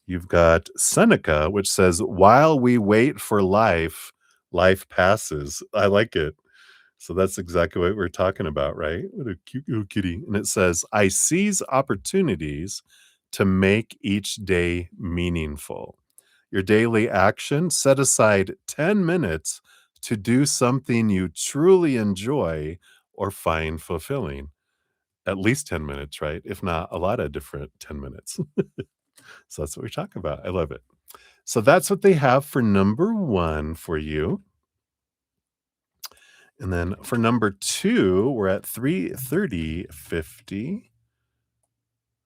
You've got Seneca, which says, while we wait for life, life passes. I like it. So that's exactly what we're talking about, right? What a cute little kitty. And it says, I seize opportunities to make each day meaningful. Your daily action, set aside 10 minutes to do something you truly enjoy or find fulfilling. At least 10 minutes, right? If not a lot of different 10 minutes. So that's what we're talking about. I love it. So that's what they have for number 1 for you. And then for number 2, we're at 3:30:50.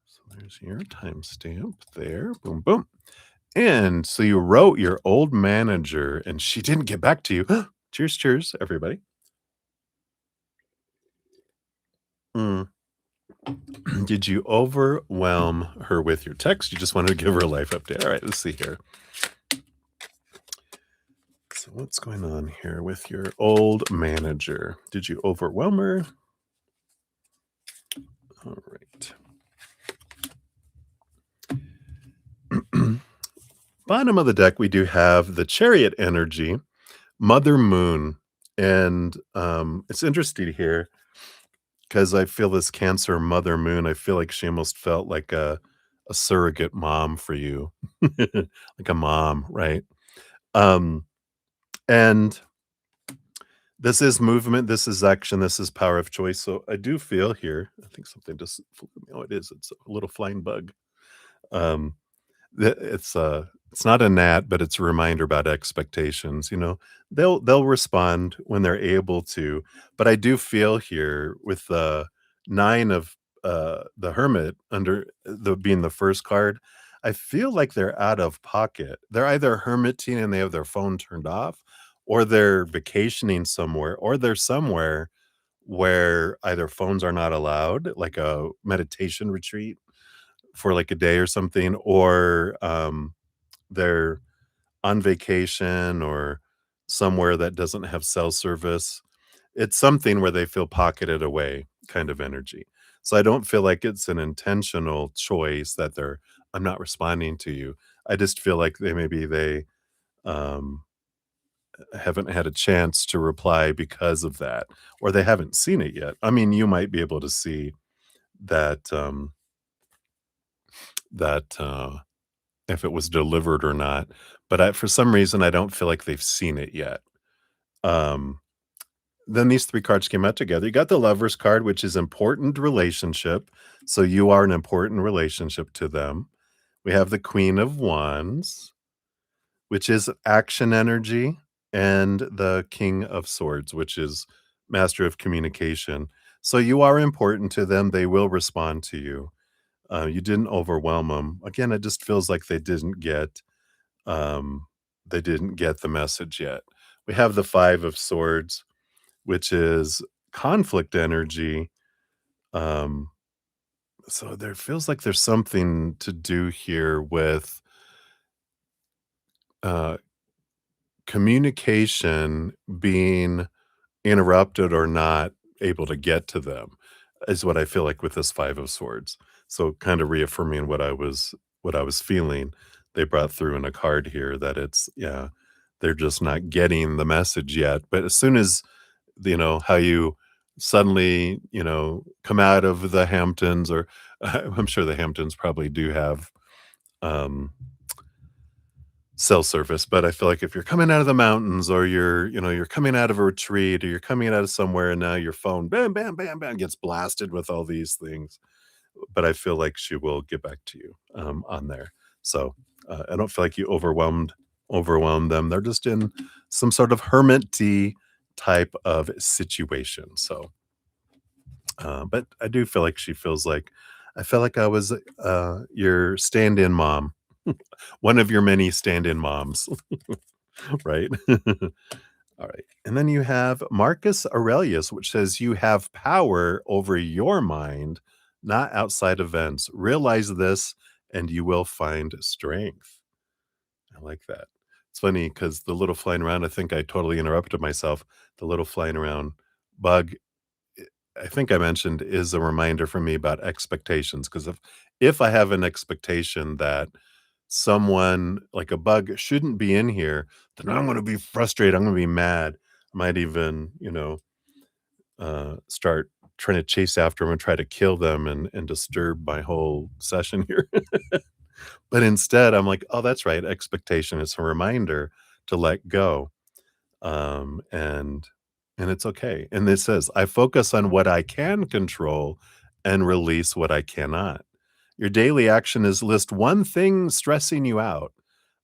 So there's your timestamp there. Boom, boom. And so you wrote your old manager and she didn't get back to you. Cheers, cheers, everybody. Mm. Did you overwhelm her with your text? You just wanted to give her a life update. All right, let's see here. So what's going on here with your old manager? Did you overwhelm her? All right. Bottom of the deck, we do have the Chariot energy, Mother Moon. And it's interesting here because I feel this Cancer Mother Moon. I feel like she almost felt like a surrogate mom for you, like a mom, right? Um, and this is movement, this is action, this is power of choice. So I do feel here, I think something just flew me. Oh, it is. It's a little flying bug. Um, it's It's not a gnat, but it's a reminder about expectations, you know? They'll respond when they're able to, but I do feel here with the 9 of, the Hermit under the being the first card, I feel like they're out of pocket. They're either hermiting and they have their phone turned off, or they're vacationing somewhere, or they're somewhere where either phones are not allowed, like a meditation retreat for, like, a day or something, or, they're on vacation or somewhere that doesn't have cell service. It's something where they feel pocketed away kind of energy. So I don't feel like it's an intentional choice that I'm not responding to you. I just feel like they um, haven't had a chance to reply because of that, or they haven't seen it yet. I mean, you might be able to see that, that if it was delivered or not, but for some reason, I don't feel like they've seen it yet. Um, then these 3 cards came out together. You got the Lover's card, which is important relationship, so you are an important relationship to them. We have the Queen of Wands, which is action energy, and the King of Swords, which is master of communication. So you are important to them, they will respond to you. You didn't overwhelm them. Again, it just feels like um, they didn't get the message yet. We have the 5 of Swords, which is conflict energy. Um, so there feels like there's something to do here with uh, communication being interrupted or not able to get to them is what I feel like with this 5 of Swords. So kind of reaffirming what I was feeling. They brought through in a card here that it's yeah, they're just not getting the message yet. But as soon as how you suddenly, come out of the Hamptons or I'm sure the Hamptons probably do have um cell service, but I feel like if you're coming out of the mountains or you're coming out of a retreat or you're coming out of somewhere and now your phone bam, bam, bam, bam gets blasted with all these things. But I feel like she will get back to you on there. So I don't feel like you overwhelmed them. They're just in some sort of hermity type of situation. So, but I do feel like she feels like I felt like I was your stand-in mom, one of your many stand-in moms. Right? All right. And then you have Marcus Aurelius, which says, you have power over your mind, not outside events. Realize this, and you will find strength. I like that. It's funny because the little flying around, I think I totally interrupted myself. The little flying around bug, I think I mentioned, is a reminder for me about expectations. Because if I have an expectation that someone like a bug shouldn't be in here, then I'm gonna be frustrated, I'm gonna be mad. I might even, start trying to chase after them and try to kill them and disturb my whole session here. But instead, I'm like, "Oh, that's right, expectation is a reminder to let go." And it's okay. And it says, "I focus on what I can control and release what I cannot." Your daily action is list one thing stressing you out.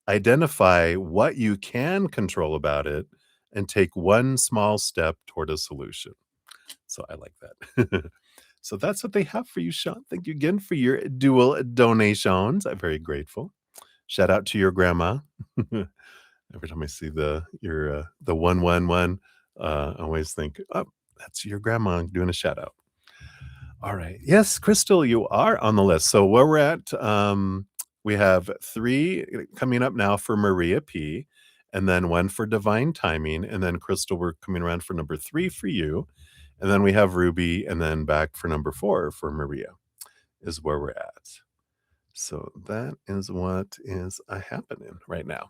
Identify what you can control about it and take one small step toward a solution. So I like that. So that's what they have for you, Sean. Thank you again for your dual donations. I'm very grateful. Shout out to your grandma. Every time I see the 111, I always think, "Oh, that's your grandma doing a shout out." All right. Yes, Crystal, you are on the list. So where we're at, we have 3 coming up now for Maria P, and then 1 for Divine Timing, and then Crystal, we're coming around for number 3 for you, and then we have Ruby, and then back for number 4 for Maria is where we're at. So that is what is happening right now.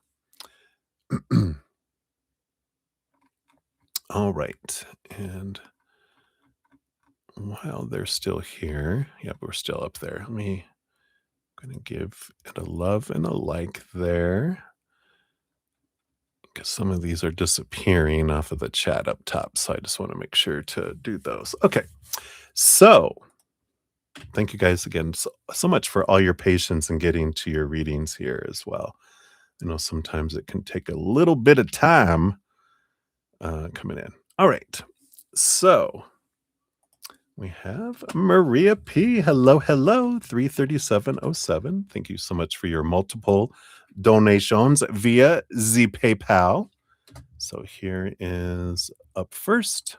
All right. And while they're still here, yep, we're still up there. Gonna give it a love and a like there. Because some of these are disappearing off of the chat up top. So I just want to make sure to do those. Okay. So thank you guys again so much for all your patience in getting to your readings here as well. Sometimes it can take a little bit of time coming in. All right. So we have Maria P. Hello, hello, 33707. Thank you so much for your multiple donations via the PayPal. So here is up first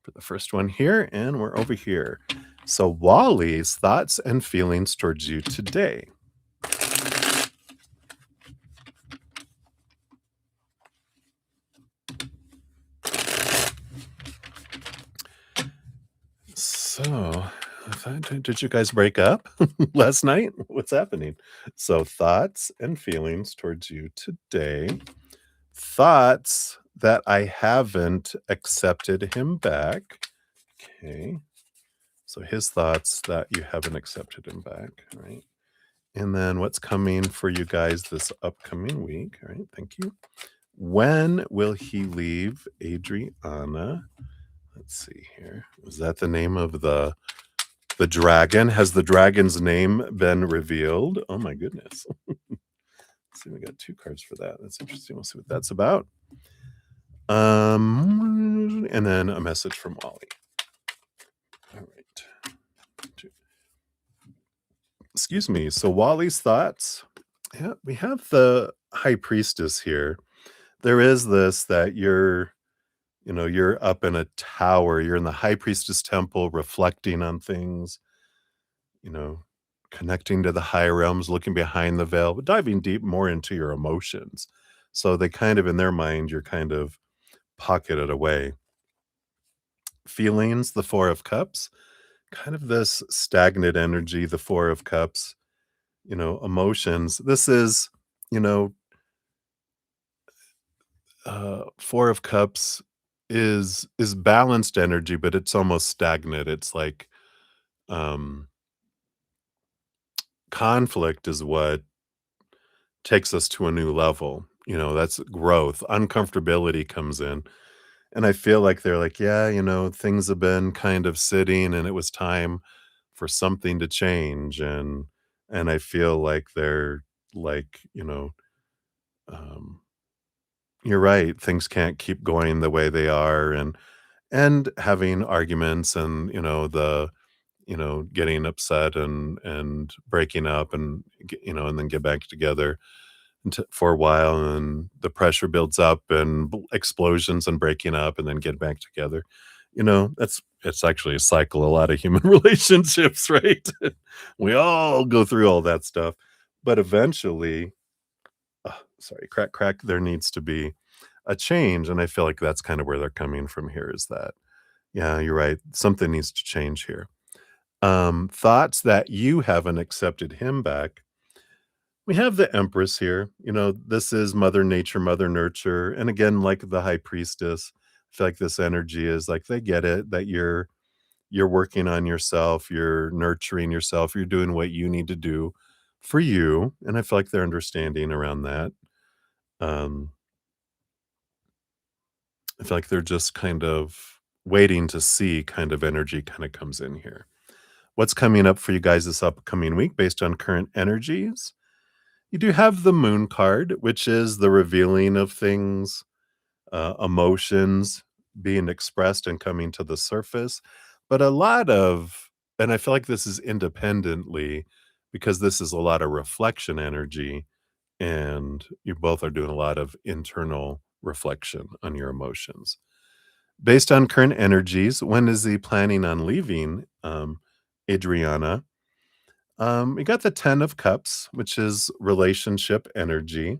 for the first one here, and we're over here. So Wally's thoughts and feelings towards you today. So, did you guys break up last night? What's happening? So, thoughts and feelings towards you today. Thoughts that I haven't accepted him back. Okay. So, his thoughts that you haven't accepted him back. All right. And then what's coming for you guys this upcoming week? All right. Thank you. When will he leave Adriana? Let's see here. Is that the name of the dragon? Has the dragon's name been revealed? Oh my goodness. Let's see, we got 2 cards for that. That's interesting. We'll see what that's about. And then a message from Wally. All right. Excuse me. So Wally's thoughts. Yeah, we have the high priestess here. There is this that you're up in a tower, you're in the high priestess temple reflecting on things, you know, connecting to the higher realms, looking behind the veil, but diving deep more into your emotions. So they kind of, in their mind, you're kind of pocketed away. Feelings, the Four of Cups, kind of this stagnant energy, the Four of Cups, emotions. This is, you know, Four of Cups is balanced energy, but it's almost stagnant. It's like um conflict is what takes us to a new level. That's growth. Uncomfortability comes in. And I feel like they're like, yeah, things have been kind of sitting and it was time for something to change. And I feel like they're like, um, you're right. Things can't keep going the way they are and having arguments and, getting upset and breaking up and, and then get back together for a while, and the pressure builds up and explosions and breaking up and then get back together. It's actually a cycle, a lot of human relationships, right? We all go through all that stuff, but eventually, sorry, crack, crack, there needs to be a change. And I feel like that's kind of where they're coming from here is that, yeah, you're right. Something needs to change here. Thoughts that you haven't accepted him back. We have the Empress here. This is Mother Nature, Mother Nurture. And again, like the High Priestess, I feel like this energy is like they get it that you're working on yourself, you're nurturing yourself, you're doing what you need to do for you. And I feel like they're understanding around that. Um, I feel like they're just kind of waiting to see kind of energy kind of comes in here. What's coming up for you guys this upcoming week based on current energies? You do have the moon card, which is the revealing of things, emotions being expressed and coming to the surface. But and I feel like this is independently because this is a lot of reflection energy, and you both are doing a lot of internal reflection on your emotions. Based on current energies, when is he planning on leaving, Adriana? We got the 10 of Cups, which is relationship energy.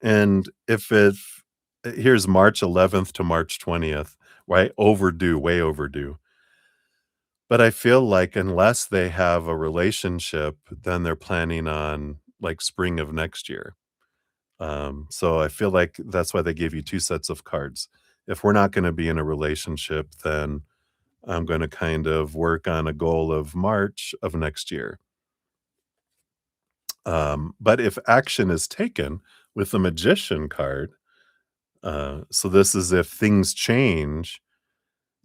And here's March 11th to March 20th, right? Overdue, way overdue. But I feel like unless they have a relationship, then they're planning on like spring of next year. So I feel like that's why they gave you 2 sets of cards. If we're not going to be in a relationship, then I'm going to kind of work on a goal of March of next year. But if action is taken with the Magician card, so this is if things change,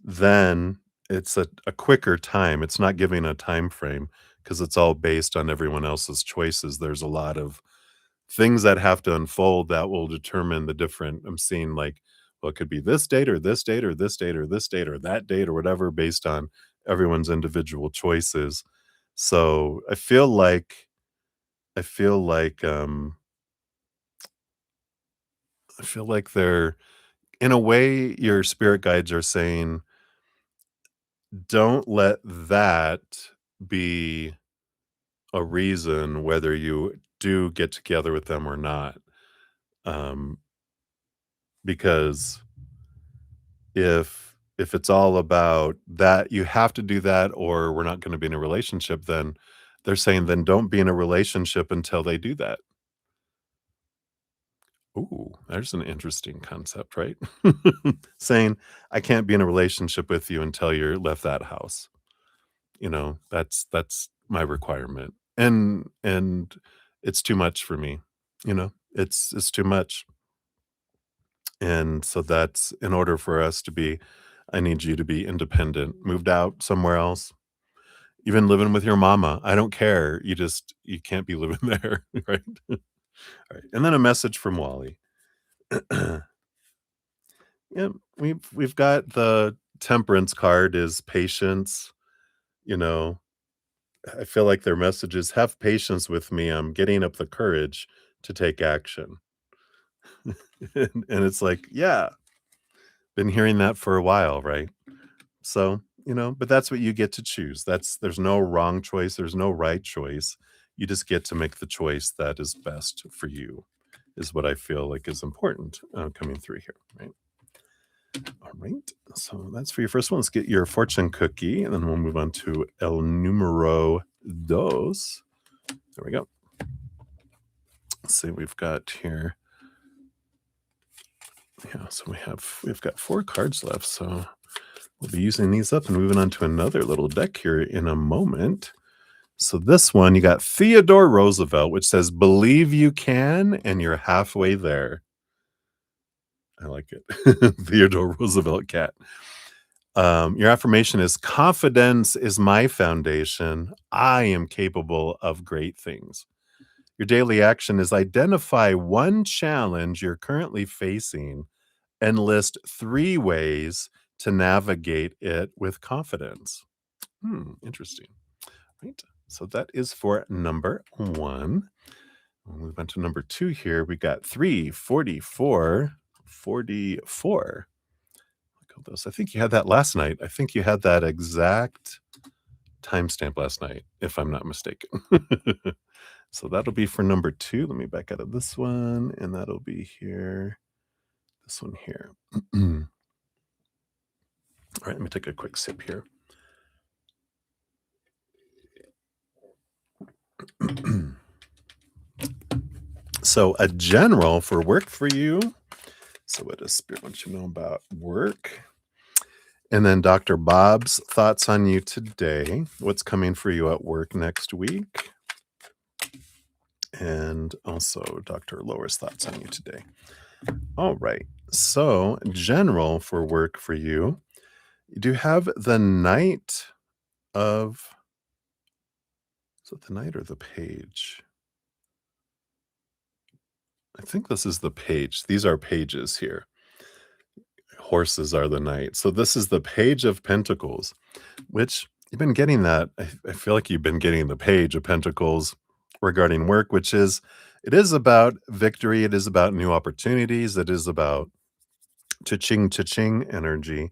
then it's a quicker time. It's not giving a time frame because it's all based on everyone else's choices. There's a lot of things that have to unfold that will determine the different. I'm seeing like, well, it could be this date or this date or this date or this date or that date or whatever based on everyone's individual choices. So I feel like I feel like they're in a way your spirit guides are saying, don't let that be a reason whether you do get together with them or not. Um, because if it's all about that you have to do that or we're not going to be in a relationship, then they're saying then don't be in a relationship until they do that. Ooh, there's an interesting concept, right? Saying I can't be in a relationship with you until you're left that house. That's my requirement. And it's too much for me. It's too much. And so that's in order for us to be I need you to be independent, moved out somewhere else, even living with your mama. I don't care. You can't be living there, right? Right. And then a message from Wally. Yeah, we've got the temperance card is patience, you know. I feel like their messages have patience with me. I'm getting up the courage to take action. And it's like, yeah, been hearing that for a while, right? So, but that's what you get to choose. There's no wrong choice, there's no right choice. You just get to make the choice that is best for you, is what I feel like is important coming through here, right? All right. So that's for your first one. Let's get your fortune cookie, and then we'll move on to el numero dos. There we go. Let's see what we've got here. Yeah, so we've got 4 cards left, so we'll be using these up and moving on to another little deck here in a moment. So this one, you got Theodore Roosevelt, which says, believe you can, and you're halfway there. I like it. Theodore Roosevelt cat. Your affirmation is confidence is my foundation. I am capable of great things. Your daily action is identify one challenge you're currently facing and list 3 ways to navigate it with confidence. Interesting. Right. So that is for number 1. We'll move on to number 2 here. We got 344 44. Look at those. I think you had that last night. I think you had that exact timestamp last night, if I'm not mistaken. So that'll be for number 2. Let me back out of this one, and that'll be here. This one here. All right, let me take a quick sip here. So a general for work for you. So what does Spirit want you to know about work? And then Dr. Bob's thoughts on you today. What's coming for you at work next week? And also Dr. Lower's thoughts on you today. All right. So general for work for you. You do have the Knight of... Is it the Knight or the Page? I think this is the Page. These are pages here. Horses are the Knight. So this is the Page of Pentacles, which you've been getting that. I feel like you've been getting the Page of Pentacles regarding work, which is, it is about victory. It is about new opportunities. It is about cha-ching energy.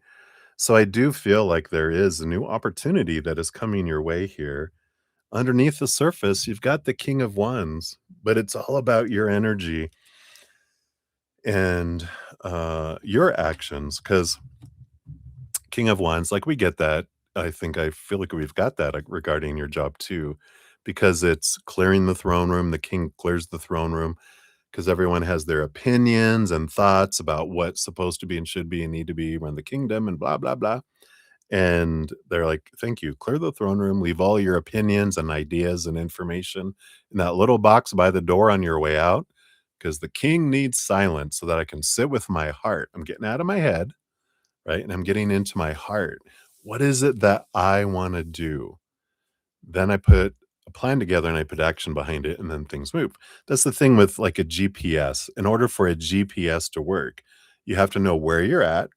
So I do feel like there is a new opportunity that is coming your way here. Underneath the surface, you've got the King of Wands, but it's all about your energy and your actions, because King of Wands, like, we get that. I feel like we've got that regarding your job too, because it's clearing the throne room. The king clears the throne room because everyone has their opinions and thoughts about what's supposed to be and should be and need to be run the kingdom and blah, blah, blah. And they're like, thank you. Clear the throne room. Leave all your opinions and ideas and information in that little box by the door on your way out, because the king needs silence so that I can sit with my heart. I'm getting out of my head, right? And I'm getting into my heart. What is it that I want to do? Then I put a plan together and I put action behind it and then things move. That's the thing with like a GPS. In order for a GPS to work, you have to know where you're at,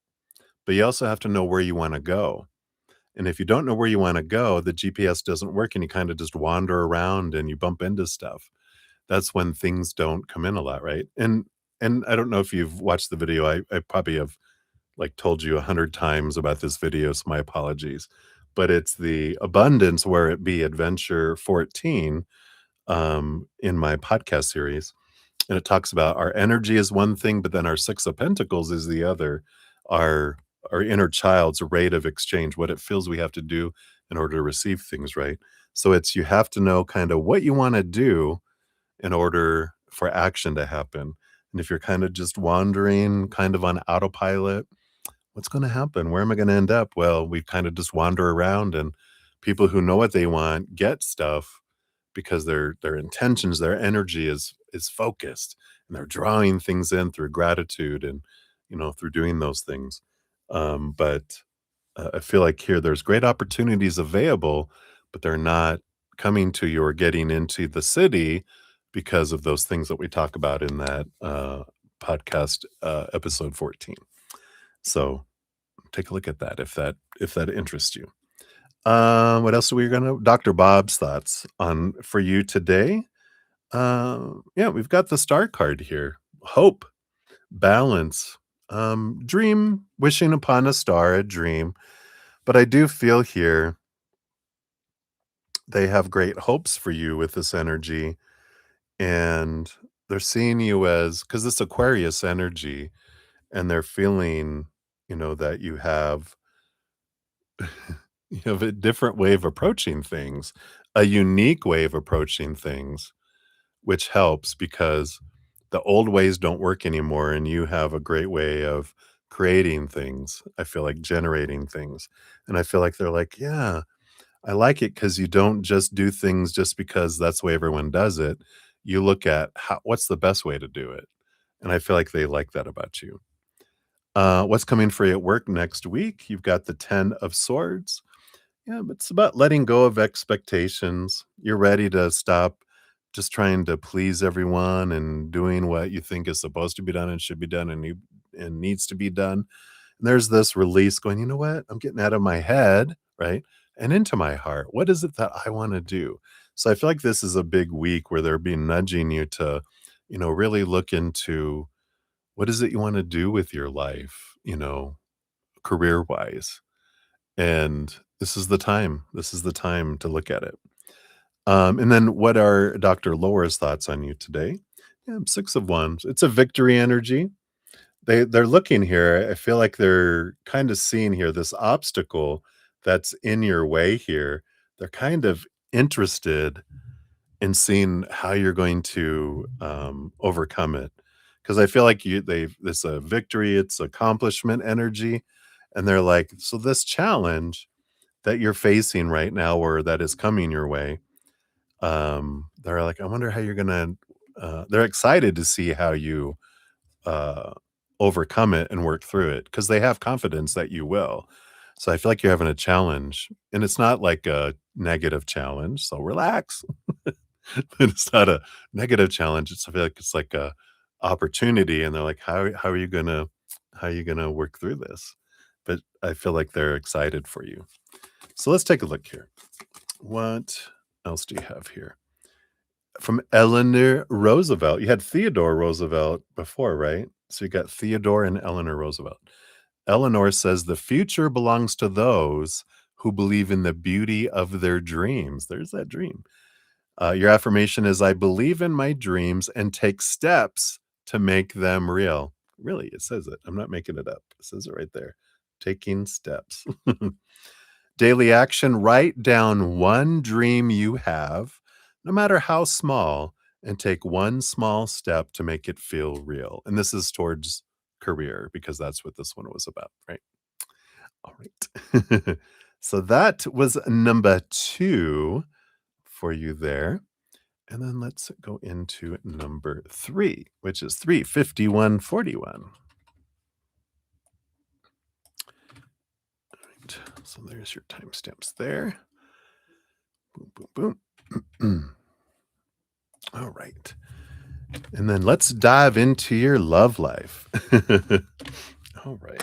but you also have to know where you want to go. And if you don't know where you want to go, the GPS doesn't work and you kind of just wander around and you bump into stuff. That's when things don't come in a lot, right? And I don't know if you've watched the video. I probably have like told you 100 times about this video, so my apologies. But it's the abundance where it be adventure 14 in my podcast series. And it talks about our energy is one thing, but then our six of pentacles is the other. Our our inner child's rate of exchange, what it feels we have to do in order to receive things, right? So it's you have to know kind of what you want to do in order for action to happen. And if you're kind of just wandering, kind of on autopilot, what's going to happen? Where am I going to end up? Well, we kind of just wander around, and people who know what they want get stuff because their intentions, their energy is focused, and they're drawing things in through gratitude and through doing those things. But I feel like here there's great opportunities available, but they're not coming to you or getting into the city because of those things that we talk about in that podcast episode 14. So take a look at that if that interests you. What else are we gonna Dr. Bob's thoughts on for you today? Yeah, we've got the star card here. Hope, balance, dream, wishing upon a star, a dream. But I do feel here they have great hopes for you with this energy, and they're seeing you as because this Aquarius energy, and they're feeling, that you have a different way of approaching things, a unique way of approaching things, which helps because the old ways don't work anymore. And you have a great way of creating things. I feel like generating things. And I feel like they're like, yeah, I like it because you don't just do things just because that's the way everyone does it. You look at what's the best way to do it. And I feel like they like that about you. What's coming for you at work next week? You've got the 10 of Swords. Yeah, but it's about letting go of expectations. You're ready to stop just trying to please everyone and doing what you think is supposed to be done and should be done and needs to be done. And there's this release going, you know what? I'm getting out of my head, right? And into my heart. What is it that I want to do? So I feel like this is a big week where they're being nudging you to, really look into what is it you want to do with your life, career wise. And this is the time. This is the time to look at it. And then what are Dr. Laura's thoughts on you today? Yeah, 6 of Wands. It's a victory energy. They're looking here. I feel like they're kind of seeing here this obstacle that's in your way here. They're kind of interested in seeing how you're going to overcome it. Because I feel like this a victory, it's accomplishment energy. And they're like, so this challenge that you're facing right now or that is coming your way, they're like, I wonder how you're gonna they're excited to see how you uh overcome it and work through it because they have confidence that you will. So I feel like you're having a challenge, and it's not like a negative challenge, so relax. It's not a negative challenge. I feel like it's like a opportunity, and they're like, how are you gonna work through this? But I feel like they're excited for you. So let's take a look here. What else do you have here? From Eleanor Roosevelt. You had Theodore Roosevelt before, right? So you got Theodore and Eleanor Roosevelt. Eleanor says the future belongs to those who believe in the beauty of their dreams. There's that dream. Your affirmation is I believe in my dreams and take steps to make them real. Really, it says it. I'm not making it up. It says it right there. Taking steps. Daily action, write down one dream you have, no matter how small, and take one small step to make it feel real. And this is towards career because that's what this one was about, right? All right. So that was number 2 for you there. And then let's go into number 3, which is 35141. Right. So there's your timestamps there. Boom, boom, boom. All right. And then let's dive into your love life. All right.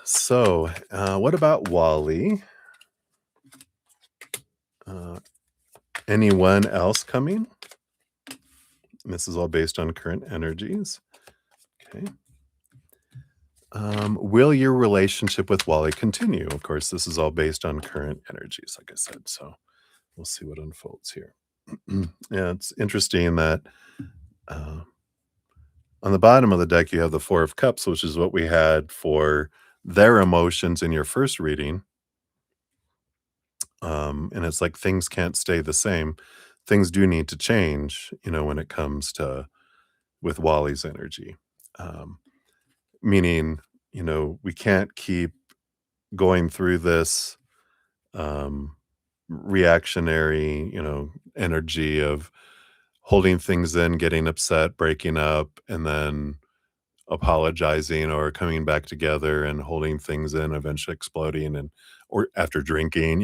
So, what about Wally? Uh, anyone else coming? This is all based on current energies. Okay. Will your relationship with Wally continue? Of course, this is all based on current energies, like I said. So we'll see what unfolds here. Yeah, it's interesting that uh, on the bottom of the deck, you have the Four of Cups, which is what we had for their emotions in your first reading. And it's like things can't stay the same. Things do need to change, when it comes to with Wally's energy. Um, Meaning, we can't keep going through this um, reactionary, energy of holding things in, getting upset, breaking up, and then apologizing or coming back together and holding things in, eventually exploding and or after drinking,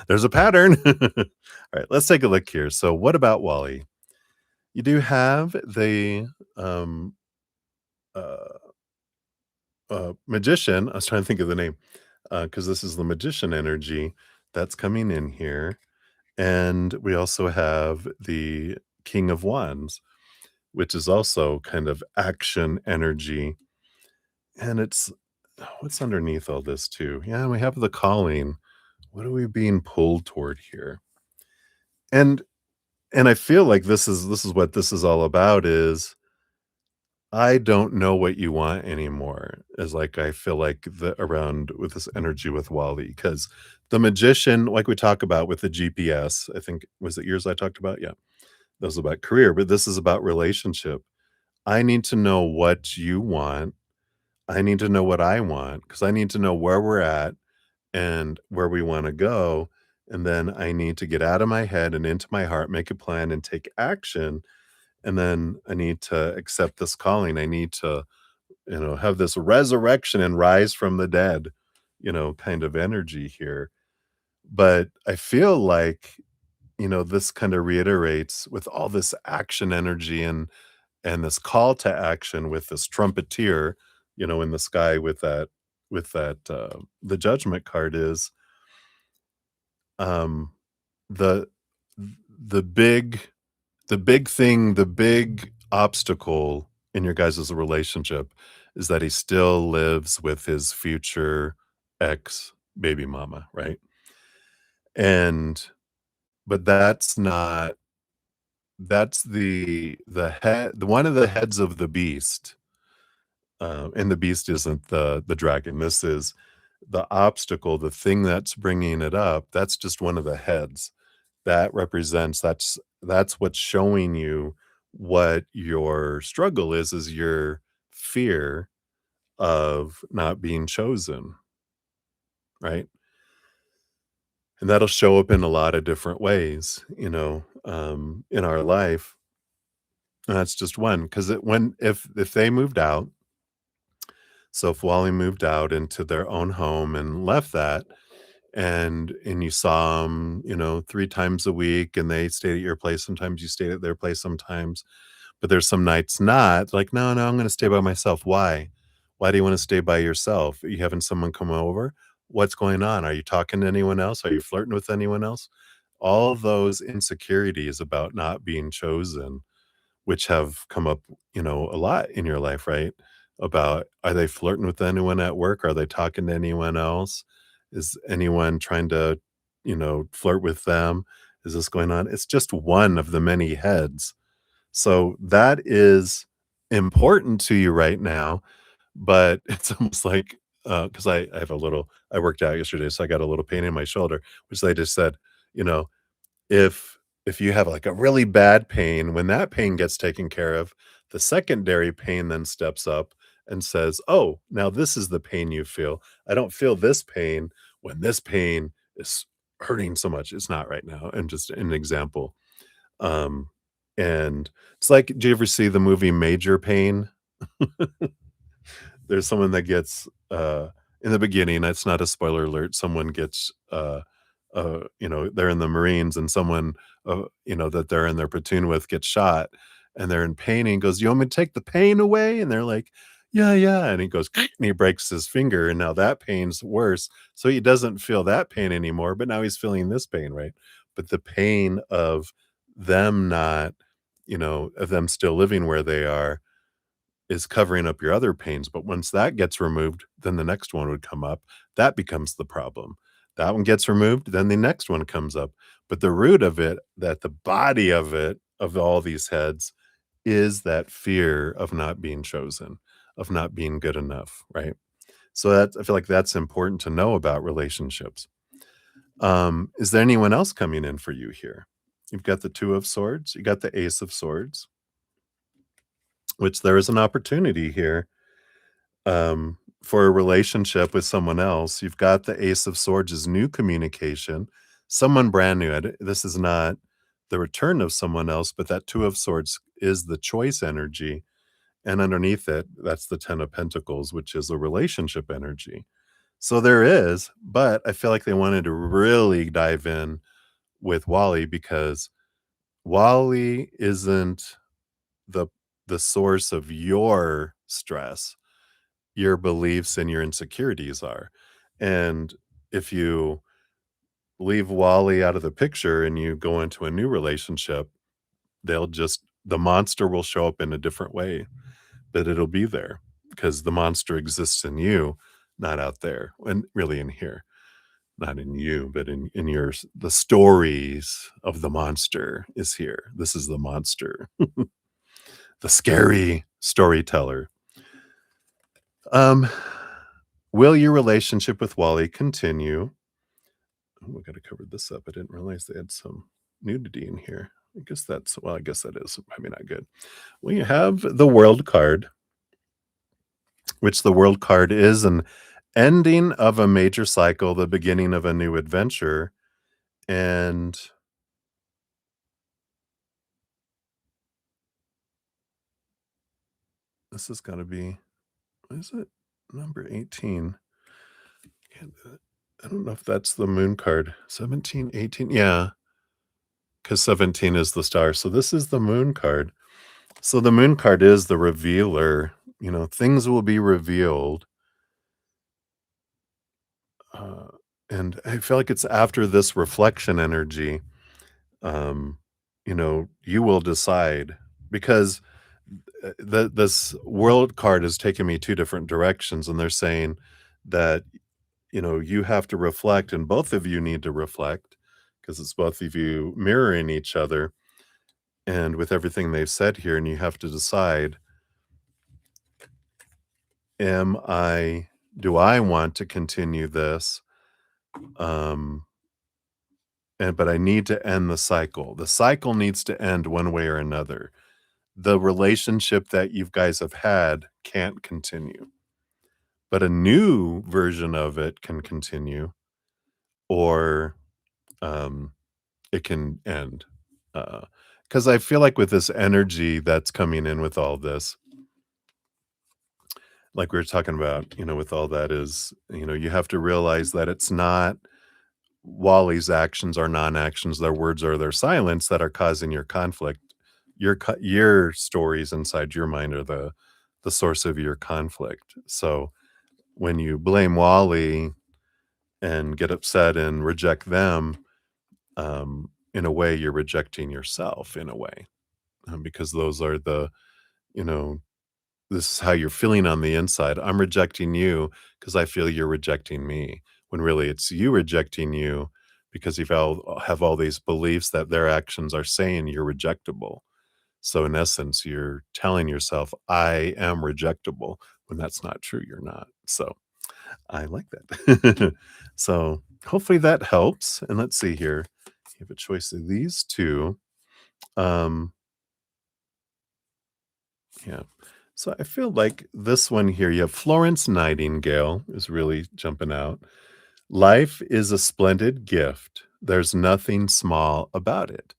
There's a pattern. All right, let's take a look here. So what about Wally? You do have the um uh magician. I was trying to think of the name because this is the magician energy that's coming in here. And we also have the King of Wands, which is also kind of action energy. And it's what's underneath all this too? Yeah, we have the calling. What are we being pulled toward here? And and I feel like this is what this is all about is I don't know what you want anymore. Is like I feel like the around with this energy with Wally because the magician, like we talk about with the GPS, I think was it yours I talked about? Yeah. That was about career, but this is about relationship. I need to know what you want. I need to know what I want because I need to know where we're at and where we want to go. And then I need to get out of my head and into my heart, make a plan and take action. And then I need to accept this calling. I need to, have this resurrection and rise from the dead, kind of energy here. But I feel like, this kind of reiterates with all this action energy and this call to action with this trumpeter, in the sky with that the judgment card is um the the big the big obstacle in your guys' relationship is that he still lives with his future ex baby mama, right? And but that's the head the one of the heads of the beast. And the beast isn't the dragon. This is the obstacle, the thing that's bringing it up. That's just one of the heads. That represents that's what's showing you what your struggle is your fear of not being chosen, right? And that'll show up in a lot of different ways, in our life. And that's just one because it when if they moved out, so if Wally moved out into their own home and left that, and you saw them, 3 times a week, and they stayed at your place, sometimes you stayed at their place sometimes, but there's some nights not, like, "No, no, I'm gonna stay by myself." "Why? Why do you wanna stay by yourself? Are you having someone come over? What's going on? Are you talking to anyone else? Are you flirting with anyone else?" All those insecurities about not being chosen which have come up, a lot in your life, right? About are they flirting with anyone at work? Are they talking to anyone else? Is anyone trying to, flirt with them? Is this going on? It's just one of the many heads. So that is important to you right now, but it's almost like because I have a little I worked out yesterday, so I got a little pain in my shoulder, which they just said, you know, if you have, like, a really bad pain, when that pain gets taken care of, the secondary pain then steps up and says, "Oh, now this is the pain you feel. I don't feel this pain when this pain is hurting so much." It's not right now, and just an example. Um, and it's like do you ever see the movie Major Pain? there's someone that gets, in the beginning, it's not a spoiler alert, someone gets, they're in the Marines and someone, that they're in their platoon with gets shot and they're in pain and he goes, "You want me to take the pain away?" And they're like, "Yeah, yeah." And he goes, and he breaks his finger and now that pain's worse. So he doesn't feel that pain anymore, but now he's feeling this pain, right? But the pain of them not, of them still living where they are is covering up your other pains, but once that gets removed, then the next one would come up. That becomes the problem. That one gets removed, then the next one comes up. But the root of it, that the body of it, of all these heads, is that fear of not being chosen, of not being good enough, right? So that I feel like that's important to know about relationships. Is there anyone else coming in for you here? You've got the Two of Swords, you got the Ace of Swords, which there is an opportunity here for a relationship with someone else. You've got the Ace of Swords is new communication, someone brand new. This is not the return of someone else, but that Two of Swords is the choice energy. And underneath it, that's the Ten of Pentacles, which is a relationship energy. So there is, but I feel like they wanted to really dive in with Wally because Wally isn't the the source of your stress, your beliefs and your insecurities are. And if you leave Wally out of the picture and you go into a new relationship, the monster will show up in a different way, but it'll be there because the monster exists in you, not out there, and really in here. Not in you, but in yours. The stories of the monster is here. This is the monster, the scary storyteller. Um, will your relationship with Wally continue? Oh, we gotta cover this up. I didn't realize they had some nudity in here. I guess that is probably not good. We have the World card, which the World card is an ending of a major cycle, the beginning of a new adventure, and this is gonna be what is it? Number 18. Can't I don't know if that's the moon card. 17, 18. Yeah, because 17 is the star. So this is the moon card. So the moon card is the revealer. Things will be revealed. Uh, and I feel like it's after this reflection energy, you will decide because this world card has taken me two different directions. And they're saying that, you have to reflect and both of you need to reflect because it's both of you mirroring each other. And with everything they've said here, and you have to decide, am I do I want to continue this? Um, but I need to end the cycle. The cycle needs to end one way or another. The relationship that you guys have had can't continue, but a new version of it can continue, or um, it can end. Because I feel like with this energy that's coming in with all this, like we were talking about, with all that is, you have to realize that it's not Wally's actions are non-actions, their words or their silence that are causing your conflict. Your stories inside your mind are the source of your conflict. So when you blame Wally and get upset and reject them, in a way, you're rejecting yourself in a way, because those are you know, this is how you're feeling on the inside. I'm rejecting you because I feel you're rejecting me. When really it's you rejecting you because have all these beliefs that their actions are saying you're rejectable. So in essence, you're telling yourself, I am rejectable when that's not true. You're not. So I like that. So hopefully that helps. And let's see here. You have a choice of these two. Um, yeah. So I feel like this one here, you have Florence Nightingale is really jumping out. Life is a splendid gift. There's nothing small about it.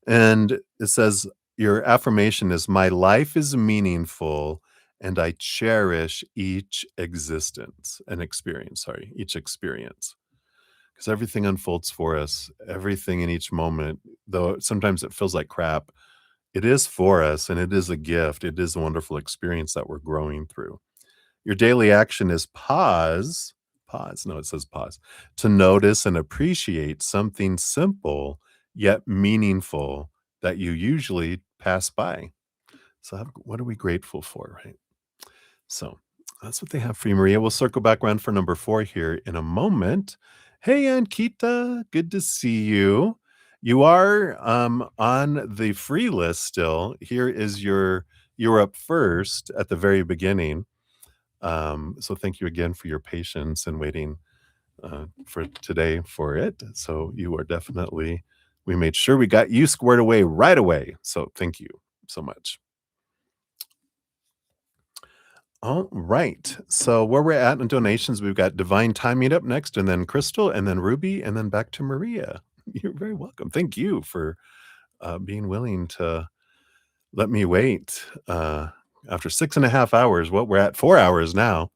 And it says, your affirmation is, my life is meaningful and I cherish each existence and experience, sorry, each experience. Because everything unfolds for us, everything in each moment, though sometimes it feels like crap, it is for us and it is a gift. It is a wonderful experience that we're growing through. Your daily action is pause, no, it says pause, to notice and appreciate something simple yet meaningful that you usually pass by. So, what are we grateful for, right? So, that's what they have for you, Maria. We'll circle back around for number 4 here in a moment. Hey, Ankita, good to see you. You are on the free list still. Here is you're up first at the very beginning. So thank you again for your patience and waiting for today for it. So you are definitely, we made sure we got you squared away right away. So thank you so much. All right. So where we're at in donations, we've got Divine Timing up next, and then Crystal, and then Ruby, and then back to Maria. You're very welcome. Thank you for being willing to let me wait after 6.5 hours. What we're at 4 hours now.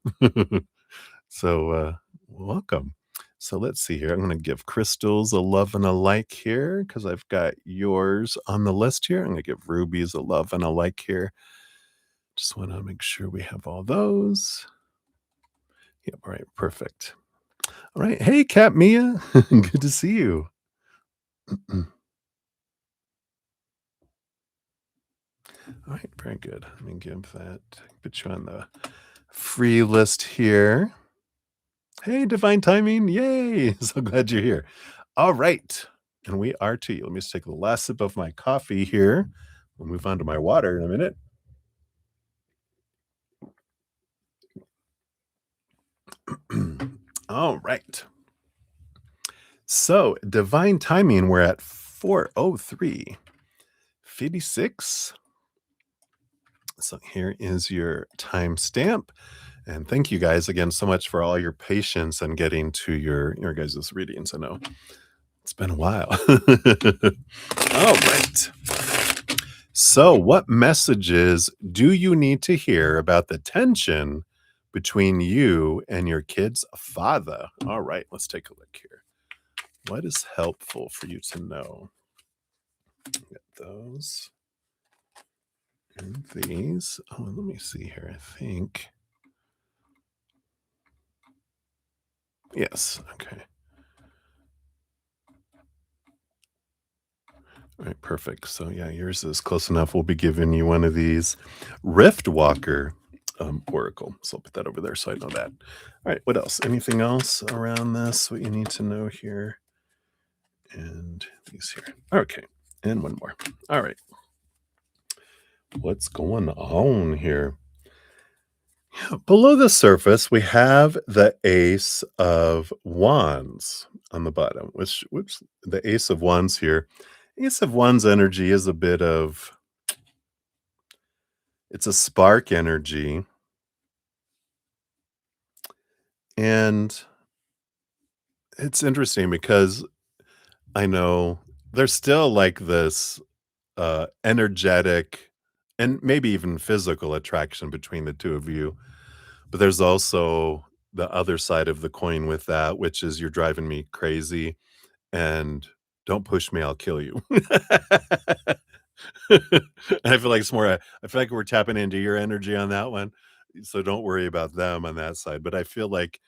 So, welcome. So let's see here. I'm going to give Crystals a love and a like here because I've got yours on the list here. I'm going to give Ruby's a love and a like here. Just want to make sure we have all those. Yep. All right. Perfect. All right. Hey, Cat Mia. Good to see you. All right. Very good. Let me give that, put you on the free list here. Hey, Divine Timing. Yay. So glad you're here. All right. And we are to you. Let me just take the last sip of my coffee here. We'll move on to my water in a minute. All right. So, Divine Timing, we're at 4:03:56. So, here is your timestamp. And thank you guys again so much for all your patience and getting to your guys' readings. I know it's been a while. All right. So, what messages do you need to hear about the tension between you and your kid's father? All right, let's take a look here. What is helpful for you to know? Get those and these. Oh, let me see here. I think. Yes. Okay. All right, perfect. So yeah, yours is close enough. We'll be giving you one of these Rift Walker Oracle. So I'll put that over there so I know that. All right, what else? Anything else around this? What you need to know here? And these here. Okay, and one more. All right. What's going on here? Below the surface, we have the Ace of Wands on the bottom, which the Ace of Wands here. Ace of Wands energy is a bit of, it's a spark energy. And it's interesting because I know there's still like this energetic and maybe even physical attraction between the two of you. But there's also the other side of the coin with that, which is you're driving me crazy and don't push me, I'll kill you. I feel like it's more, I feel like we're tapping into your energy on that one. So don't worry about them on that side. But I feel like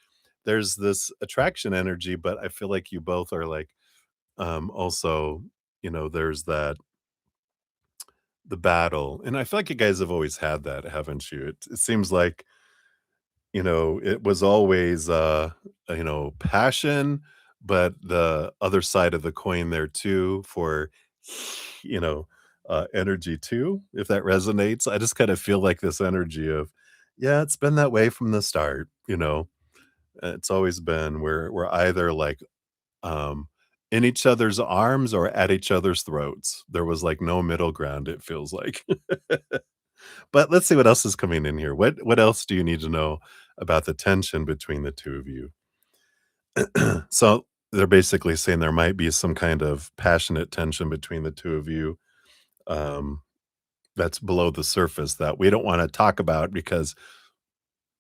there's this attraction energy, but I feel like you both are like, also, there's that the battle. And I feel like you guys have always had that, haven't you? It seems like, it was always, passion, but the other side of the coin there too for, you know, energy too, if that resonates. I just kind of feel like this energy of, yeah, it's been that way from the start. It's always been we're either like um in each other's arms or at each other's throats. There was like no middle ground, it feels like. But let's see what else is coming in here. What else do you need to know about the tension between the two of you? So they're basically saying there might be some kind of passionate tension between the two of you. Um, that's below the surface that we don't wanna talk about because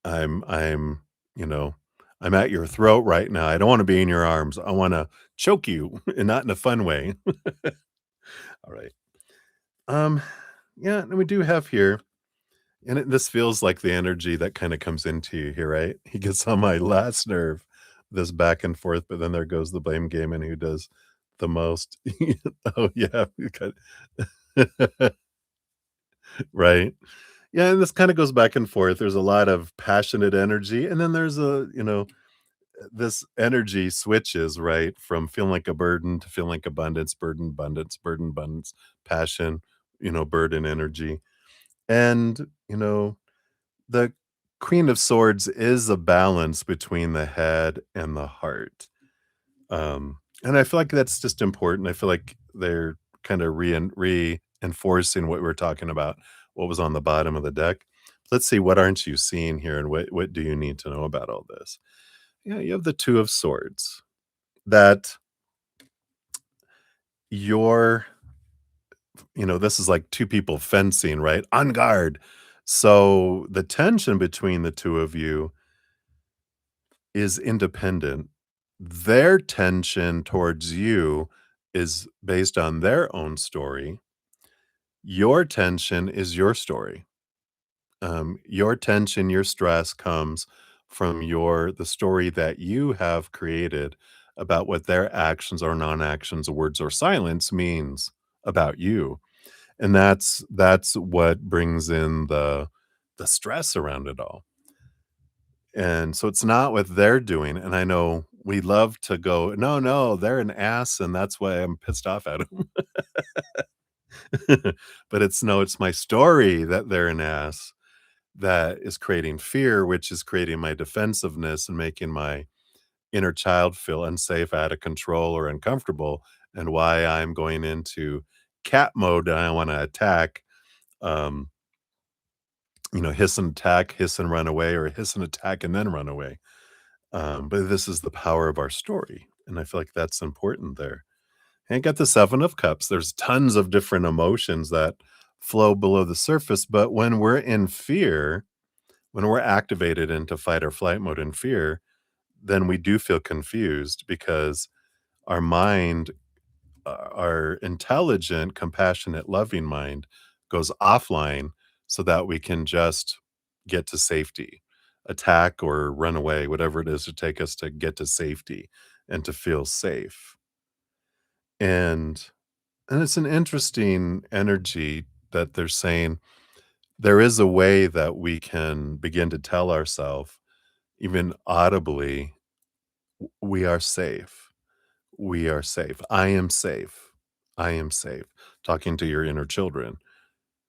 I'm, you know, I'm at your throat right now. I don't wanna be in your arms. I wanna choke you, and not in a fun way. All right. Um, yeah, and we do have here and this feels like the energy that kinda comes into you here, right? He gets on my last nerve, this back and forth, but then there goes the blame game and who does the most. Oh, yeah, we got right. Yeah, and this kinda goes back and forth. There's a lot of passionate energy, and then there's this energy switches, right, from feeling like a burden to feeling like abundance, burden, abundance, burden, abundance, passion, burden, energy. And, the Queen of Swords is a balance between the head and the heart. And I feel like that's just important. I feel like they're kind of reinforcing what we were talking about, what was on the bottom of the deck. Let's see, what aren't you seeing here, and what do you need to know about all this? Yeah, you have the Two of Swords. That you're, this is like two people fencing, right? On guard. So the tension between the two of you is independent. Their tension towards you is based on their own story. Your tension is your story. Your tension, your stress comes from the story that you have created about what their actions or non-actions, words or silence means about you. And that's what brings in the stress around it all. And so it's not what they're doing, and I know we love to go, "No, no, they're an ass, and that's why I'm pissed off at 'em." But it's, "No, it's my story that they're an ass that is creating fear, which is creating my defensiveness and making my inner child feel unsafe, out of control, or uncomfortable, and why I'm going into cat mode, and I wanna attack, um, hiss and attack, hiss and run away, or hiss and attack and then run away." But this is the power of our story, and I feel like that's important there. And get the Seven of Cups. There's tons of different emotions that flow below the surface, but when we're in fear, when we're activated into fight or flight mode in fear, then we do feel confused because our mind, our intelligent, compassionate, loving mind goes offline so that we can just get to safety, attack or run away, whatever it is to take us to get to safety and to feel safe. And it's an interesting energy that they're saying there is a way that we can begin to tell ourselves, even audibly, we are safe. We are safe. I am safe. I am safe. Talking to your inner children.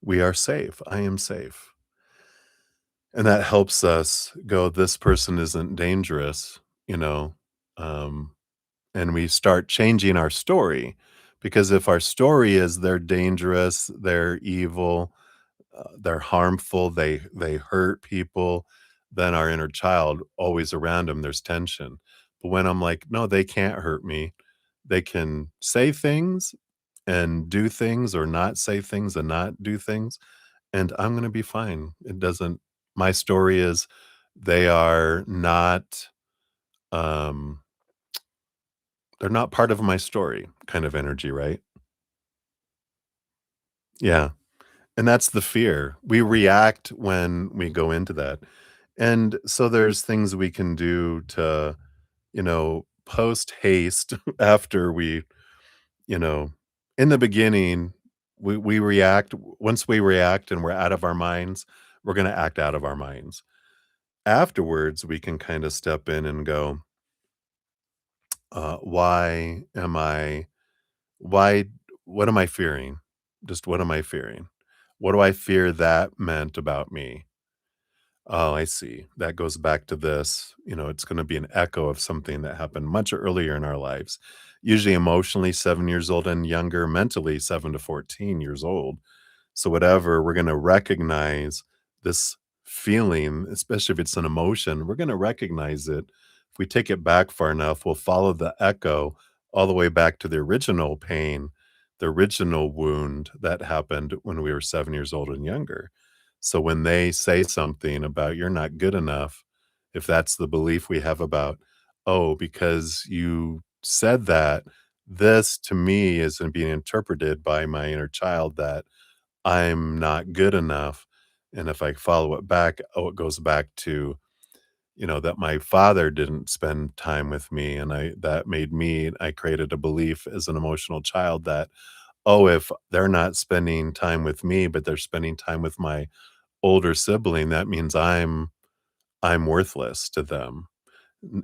We are safe. I am safe. And that helps us go, this person isn't dangerous, you know? Um, and we start changing our story because if our story is they're dangerous, they're evil, they're harmful, they hurt people, then our inner child always around them, there's tension. But when I'm like, no, they can't hurt me. They can say things and do things or not say things and not do things, and I'm gonna be fine. It doesn't my story is they are not, um, they're not part of my story kind of energy, right? Yeah. And that's the fear. We react when we go into that. And so there's things we can do to, post haste after we, you know, in the beginning, we react. Once we react and we're out of our minds, we're going to act out of our minds. Afterwards, we can kind of step in and go, why am I, why, what am I fearing? Just what am I fearing? What do I fear that meant about me? Oh, I see. That goes back to this. It's going to be an echo of something that happened much earlier in our lives. Usually emotionally 7 years old and younger, mentally 7 to 14 years old. So whatever, we're going to recognize this feeling, especially if it's an emotion, we're going to recognize it. If we take it back far enough, we'll follow the echo all the way back to the original pain the original wound that happened when we were 7 years old and younger. So when they say something about you're not good enough, if that's the belief we have about, oh, because you said that, this to me is being interpreted by my inner child that I'm not good enough. And if I follow it back, oh, it goes back to, that my father didn't spend time with me. And I created a belief as an emotional child that, oh, if they're not spending time with me, but they're spending time with my older sibling, that means I'm worthless to them.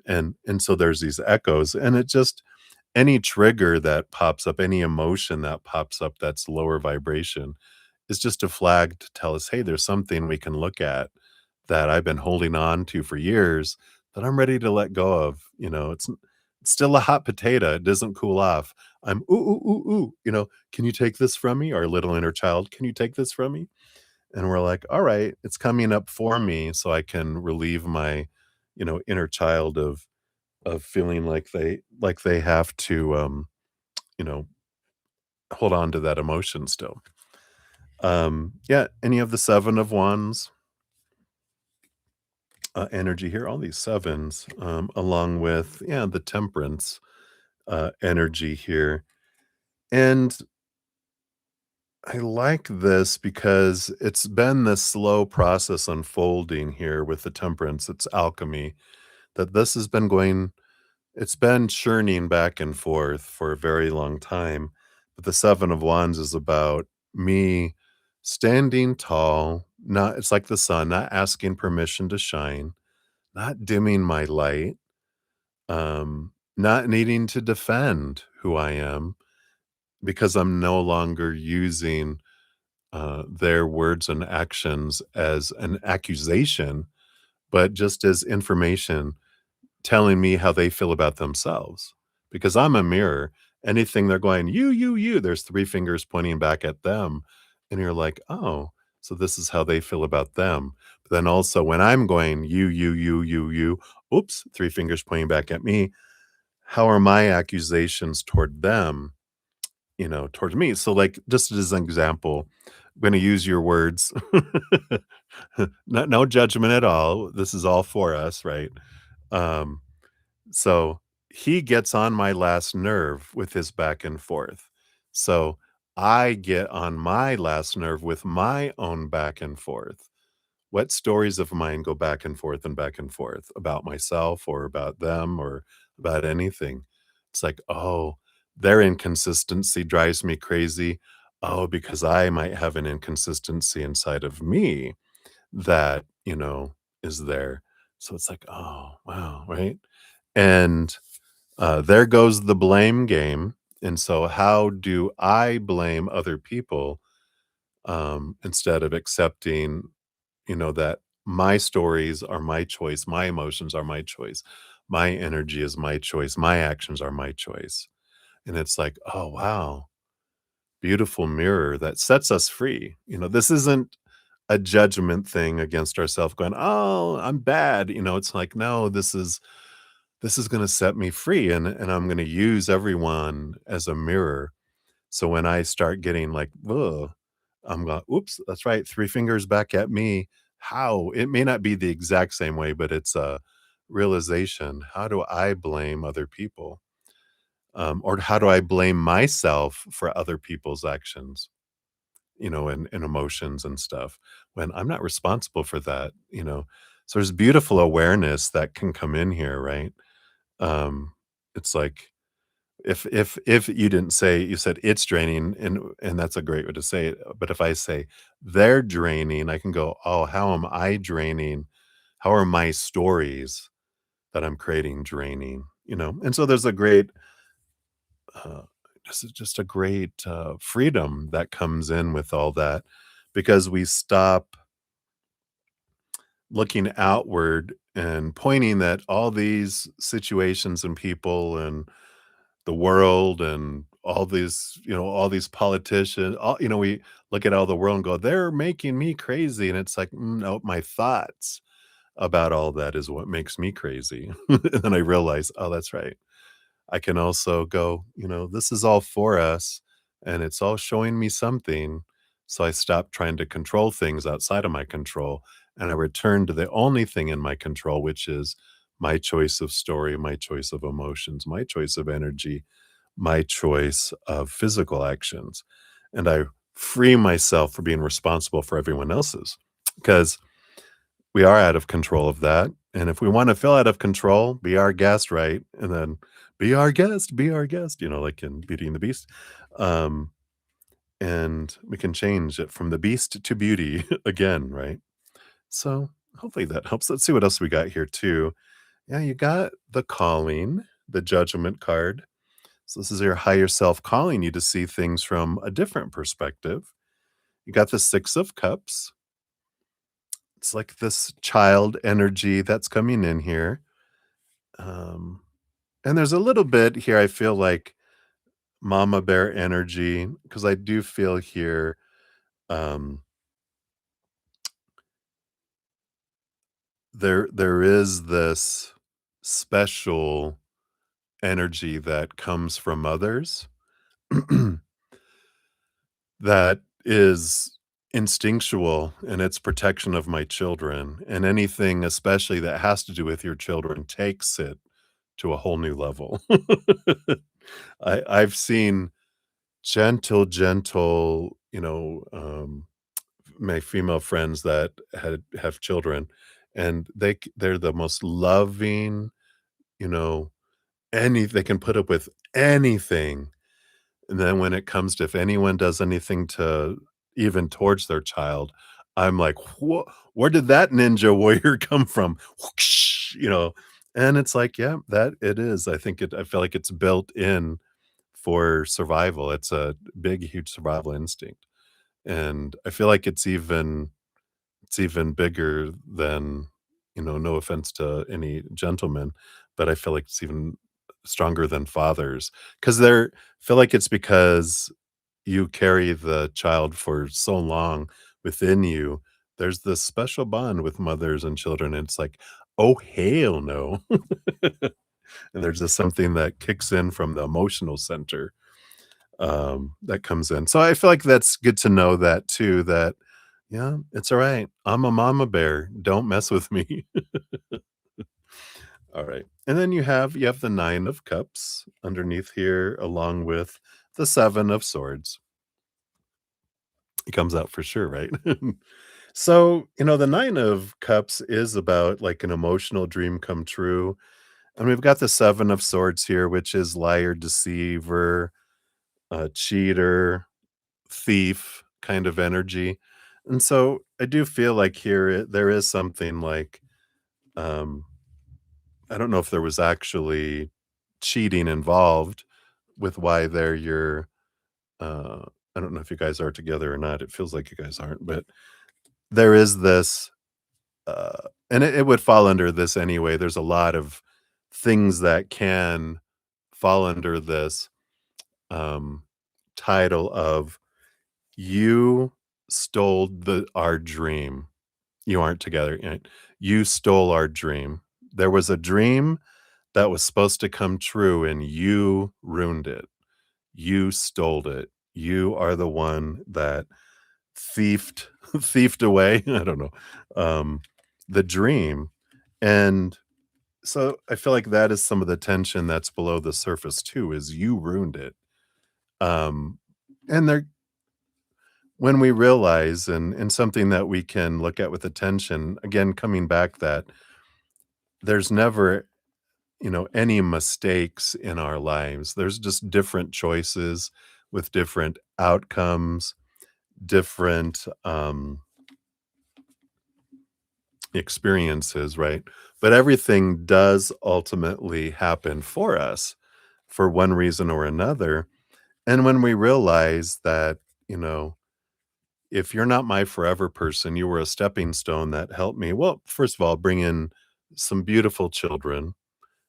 And so there's these echoes, and it just any trigger that pops up, any emotion that pops up that's lower vibration is just a flag to tell us, hey, there's something we can look at that I've been holding on to for years that I'm ready to let go of. It's still a hot potato. It doesn't cool off. I'm ooh, ooh, ooh, ooh, can you take this from me? Our little inner child, can you take this from me? And we're like, all right, it's coming up for me so I can relieve my, inner child of feeling like they have to you know, hold on to that emotion still. Yeah, any of the 7 of Wands energy here, all these sevens, along with, yeah, the temperance energy here. And I like this because it's been this slow process unfolding here with the temperance. It's alchemy that this has been going, it's been churning back and forth for a very long time. But the 7 of Wands is about me standing tall, not, it's like the sun, not asking permission to shine, not dimming my light, not needing to defend who I am because I'm no longer using their words and actions as an accusation, but just as information telling me how they feel about themselves. Because I'm a mirror. Anything they're going, you, there's 3 fingers pointing back at them. And you're like, oh, so this is how they feel about them. But then also when I'm going, you, oops, 3 fingers pointing back at me, how are my accusations toward them, towards me? So, like, just as an example, I'm gonna use your words. No judgment at all. This is all for us, right? Um, so he gets on my last nerve with his back and forth. So I get on my last nerve with my own back and forth. What stories of mine go back and forth about myself or about them or about anything? It's like, oh, their inconsistency drives me crazy. Oh, because I might have an inconsistency inside of me that, is there. So it's like, oh, wow, right? And there goes the blame game. And so, how do I blame other people instead of accepting, that my stories are my choice, my emotions are my choice, my energy is my choice, my actions are my choice. And it's like, oh, wow, beautiful mirror that sets us free. This isn't a judgment thing against ourselves going, oh, I'm bad. It's like, no, this is gonna set me free, and I'm gonna use everyone as a mirror. So when I start getting like, "Ugh," I'm going, "Oops, that's right, 3 fingers back at me." How? It may not be the exact same way, but it's a realization. How do I blame other people? Or how do I blame myself for other people's actions, and emotions and stuff when I'm not responsible for that? So there's beautiful awareness that can come in here, right? Um, it's like if you didn't say you said it's draining, and that's a great way to say it, but if I say they're draining, I can go, "Oh, how am I draining? How are my stories that I'm creating draining?" And so there's a great, uh, just a great, freedom that comes in with all that because we stop looking outward and pointing at all these situations and people and the world and all these politicians, we look at all the world and go, they're making me crazy. And it's like, no, my thoughts about all that is what makes me crazy. And then I realize, oh, that's right. I can also go, this is all for us. and it's all showing me something. So I stopped trying to control things outside of my control, and I returned to the only thing in my control, which is my choice of story, my choice of emotions, my choice of energy, my choice of physical actions. And I free myself for being responsible for everyone else's, because we are out of control of that. And if we want to feel out of control, be our guest, right? And then be our guest, like in Beauty and the Beast. Um, and we can change it from the beast to beauty again, right? So hopefully that helps. Let's see what else we got here too. Yeah, you got the calling, the judgment card. So this is your higher self calling you to see things from a different perspective. You got the Six of Cups. It's like this child energy that's coming in here. Um, and there's a little bit here, I feel like mama bear energy, because I do feel here um, there is this special energy that comes from others that is instinctual in its protection of my children, and anything especially that has to do with your children takes it to a whole new level. I've seen gentle, my female friends that have children, and they're the most loving, you know, they can put up with anything. And then when it comes to if anyone does anything to even towards their child, I'm like, where did that ninja warrior come from?" Whoosh, and it's like, yeah, that it is. I feel like it's built in for survival. It's a big, huge survival instinct. And I feel like it's even bigger than, no offense to any gentlemen, but I feel like it's even stronger than fathers, 'cause feel like it's because you carry the child for so long within you. There's this special bond with mothers and children, and it's like, "Oh, hell no." And there's just something that kicks in from the emotional center, that comes in. So I feel like that's good to know that too, that, yeah, it's alright. I'm a mama bear. Don't mess with me. Alright. And then you have the 9 of cups underneath here, along with the 7 of swords. It comes out for sure, right? So, the 9 of cups is about like an emotional dream come true. And we've got the 7 of swords here, which is liar, deceiver, cheater, thief kind of energy. And so I do feel like here there is something like, um, I don't know if there was actually cheating involved with why they're your, uh, I don't know if you guys are together or not. It feels like you guys aren't, but there is this, and it would fall under this anyway. There's a lot of things that can fall under this um, title of you stole our dream. You aren't together yet. You stole our dream. There was a dream that was supposed to come true, and you ruined it. You stole it. You are the one that thiefed thiefed away, I don't know, um, the dream, and so I feel like that is some of the tension that's below the surface too, is you ruined it, um, and there when we realize and something that we can look at with attention, again, coming back that there's never, any mistakes in our lives. There's just different choices with different outcomes, different, experiences, right? But everything does ultimately happen for us for one reason or another. And when we realize that, you know, if you're not my forever person, you were a stepping stone that helped me, well, first of all, bring in some beautiful children.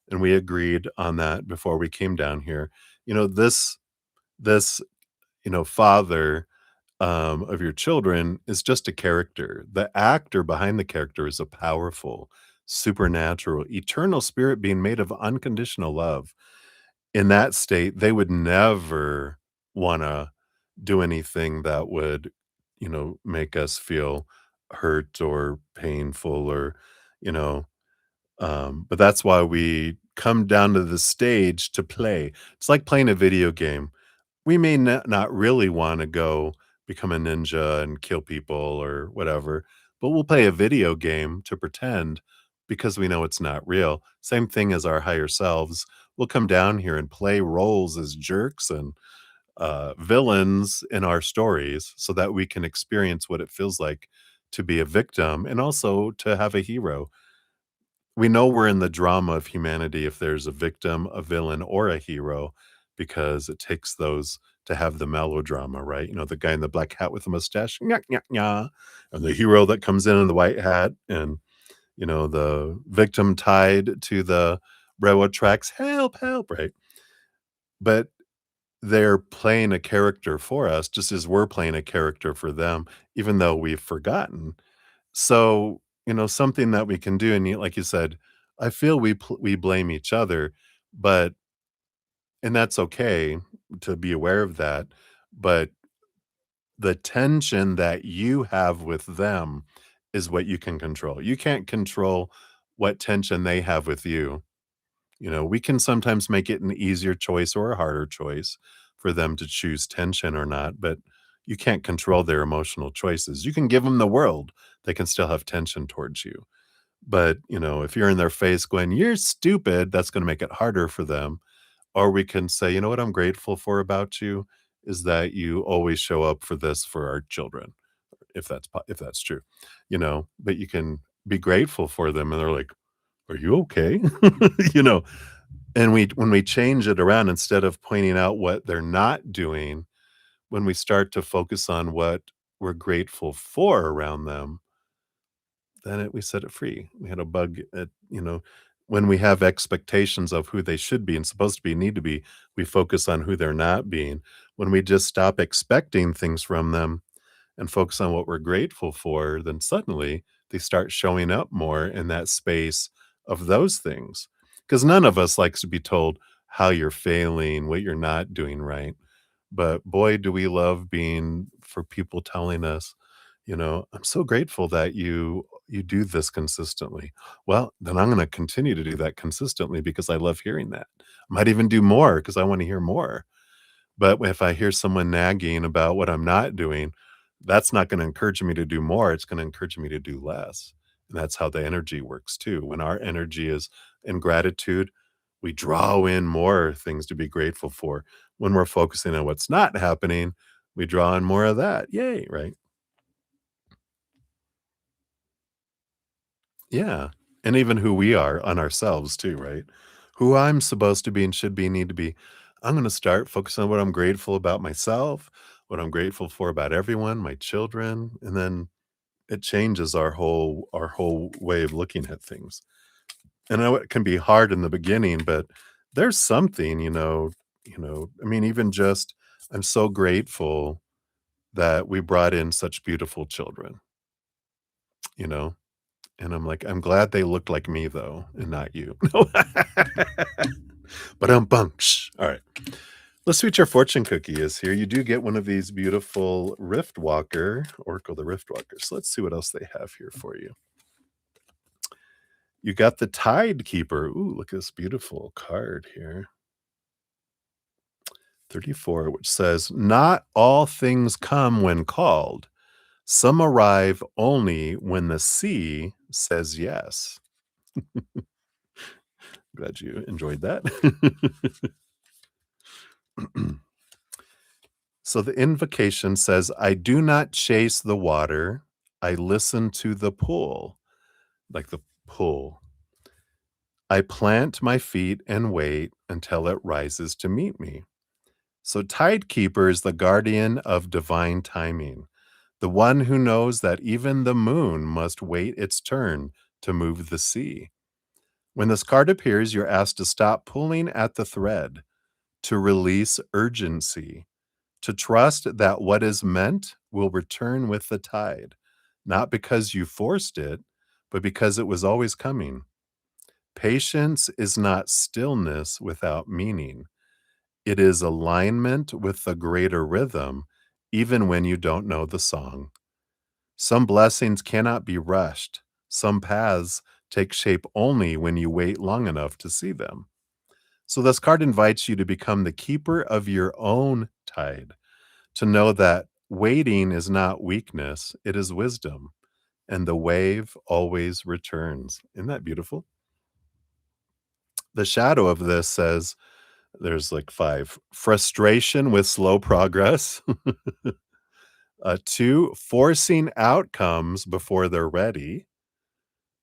And we agreed on that before we came down here. This, father of your children is just a character. The actor behind the character is a powerful, supernatural, eternal spirit being made of unconditional love. In that state, they would never wanna do anything that would, make us feel hurt or painful or, you know, but that's why we come down to the stage to play. It's like playing a video game. We may not really wanna go become a ninja and kill people or whatever, but we'll play a video game to pretend because we know it's not real. Same thing as our higher selves. We'll come down here and play roles as jerks and, villains in our stories so that we can experience what it feels like to be a victim and also to have a hero. We know we're in the drama of humanity if there's a victim, a villain, or a hero, because it takes those to have the melodrama, right? The guy in the black hat with the mustache, "Nyah, nyah, nyah," and the hero that comes in the white hat, and, the victim tied to the railroad tracks, "Help, help," right? But they're playing a character for us just as we're playing a character for them, even though we've forgotten. So, something that we can do, and like you said, I feel we blame each other, but and that's okay to be aware of that, but the tension that you have with them is what you can control. You can't control what tension they have with you. We can sometimes make it an easier choice or a harder choice for them to choose tension or not, but you can't control their emotional choices. You can give them the world, they can still have tension towards you. But, if you're in their face going, "You're stupid," that's gonna make it harder for them. Or we can say, "You know what I'm grateful for about you is that you always show up for this for our children," if that's true, But you can be grateful for them, and they're like, "Are you okay?" You know? And when we change it around, instead of pointing out what they're not doing, when we start to focus on what we're grateful for around them, then we set it free. We had a bug at, when we have expectations of who they should be and supposed to be, need to be, we focus on who they're not being. When we just stop expecting things from them and focus on what we're grateful for, then suddenly they start showing up more in that space of those things. Because none of us likes to be told how you're failing, what you're not doing right. But boy, do we love being for people telling us, "I'm so grateful that you do this consistently." Well, then I'm gonna continue to do that consistently because I love hearing that. I might even do more because I wanna hear more. But if I hear someone nagging about what I'm not doing, that's not gonna encourage me to do more, it's gonna encourage me to do less. And that's how the energy works too. When our energy is in gratitude, we draw in more things to be grateful for. When we're focusing on what's not happening, we draw in more of that. Yay, right? Yeah. And even who we are on ourselves too, right? Who I'm supposed to be and should be, need to be. I'm going to start focusing on what I'm grateful about myself, what I'm grateful for about everyone, my children, and then it changes our whole way of looking at things. And I know it can be hard in the beginning, but there's something, I mean, even just I'm so grateful that we brought in such beautiful children, you know? And I'm like, "I'm glad they looked like me though, and not you." But I'm bunch. Alright. Let's see what your fortune cookie is here. You do get one of these beautiful Rift Walker, Oracle the Rift Walker. So let's see what else they have here for you. You got the Tide Keeper. Ooh, look at this beautiful card here. 34, which says, "Not all things come when called. Some arrive only when the sea says yes." Glad you enjoyed that. So the invocation says, "I do not chase the water. I listen to the pool," like the pool. "I plant my feet and wait until it rises to meet me." So Tidekeeper is the guardian of divine timing, the one who knows that even the moon must wait its turn to move the sea. When this card appears, you're asked to stop pulling at the thread, to release urgency, to trust that what is meant will return with the tide, not because you forced it, but because it was always coming. Patience is not stillness without meaning. It is alignment with the greater rhythm even when you don't know the song. Some blessings cannot be rushed. Some paths take shape only when you wait long enough to see them. So, this card invites you to become the keeper of your own tide, to know that waiting is not weakness, it is wisdom, and the wave always returns. Isn't that beautiful? The shadow of this says there's like five: frustration with slow progress, two, forcing outcomes before they're ready,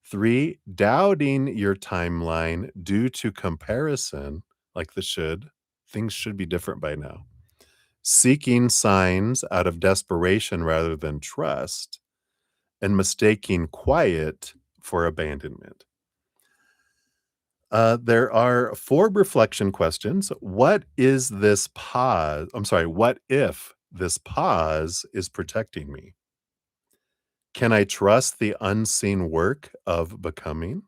three, doubting your timeline due to comparison, like the should. Things should be different by now. Seeking signs out of desperation rather than trust, and mistaking quiet for abandonment. There are four reflection questions. What is this pause? I'm sorry, what if this pause is protecting me? Can I trust the unseen work of becoming?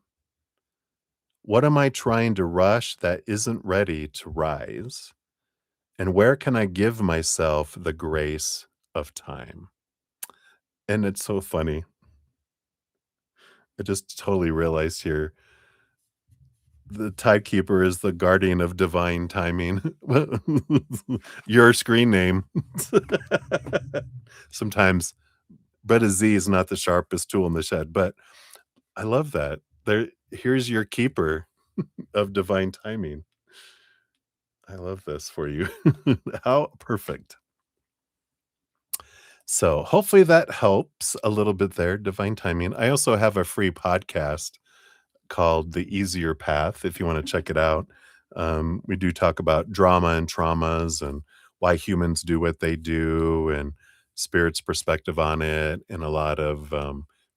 What am I trying to rush that isn't ready to rise? And where can I give myself the grace of time? And it's so funny. I just totally realized here the timekeeper is the guardian of divine timing. Your screen name. Sometimes bruddaZEN is not the sharpest tool in the shed, but I love that. Here's your keeper of divine timing. I love this for you. How perfect. So hopefully that helps a little bit there, divine timing. I also have a free podcast called The Easier Path, if you want to check it out. We do talk about drama and traumas and why humans do what they do and spirit's perspective on it, and a lot of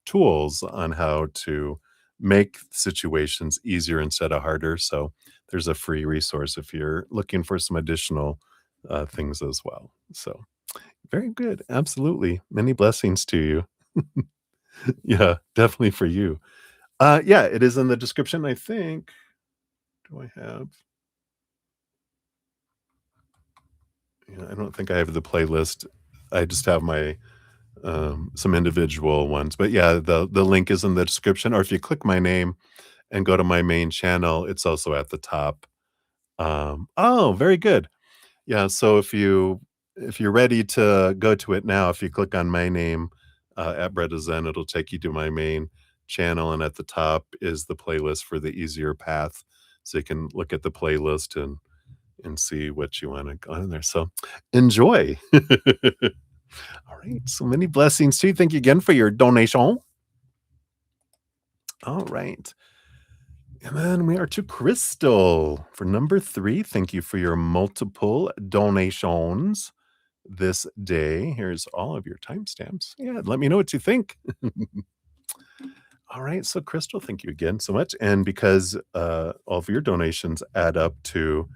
tools on how to make situations easier instead of harder. So there's a free resource if you're looking for some additional things as well. So very good. Absolutely. Many blessings to you. Yeah, definitely for you. Yeah, it is in the description, I think. Do I have Yeah, I don't think I have the playlist. I just have my, some individual ones, but yeah, the link is in the description, or if you click my name and go to my main channel, it's also at the top. Oh, very good. Yeah, so if you're ready to go to it now, if you click on my name, at bruddaZEN, it'll take you to my main channel, and at the top is the playlist for the easier path, so you can look at the playlist and see what you wanna go in there, so enjoy. Alright, so many blessings to you. Thank you again for your donation. Alright. And then we are to Crystal for number 3. Thank you for your multiple donations this day. Here's all of your timestamps. Yeah, let me know what you think. All right, so Crystal, thank you again so much. And because all of your donations add up to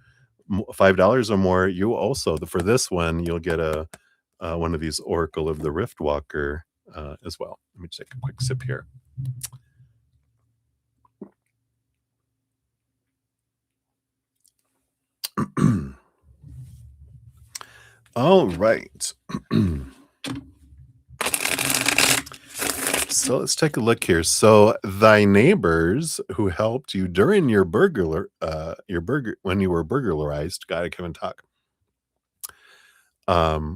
$5 or more, you also for this one you'll get a one of these Oracle of the Rift Walker as well. Let me take a quick sip here. All right. So let's take a look here. So thy neighbors who helped you during your when you were burglarized, God, I can't even talk.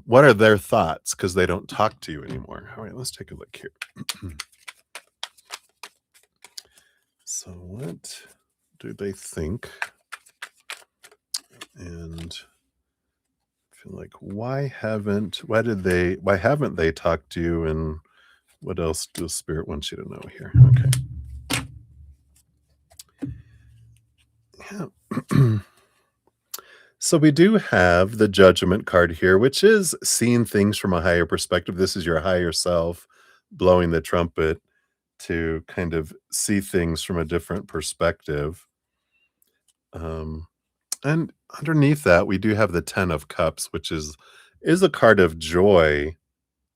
What are their thoughts? Because they don't talk to you anymore. All right, let's take a look here. So what do they think? And feel like why haven't they talked to you, and what else does spirit want you to know here? Okay. Yeah. So we do have the judgment card here, which is seeing things from a higher perspective. This is your higher self blowing the trumpet to kind of see things from a different perspective. And underneath that, we do have the 10 of cups, which is a card of joy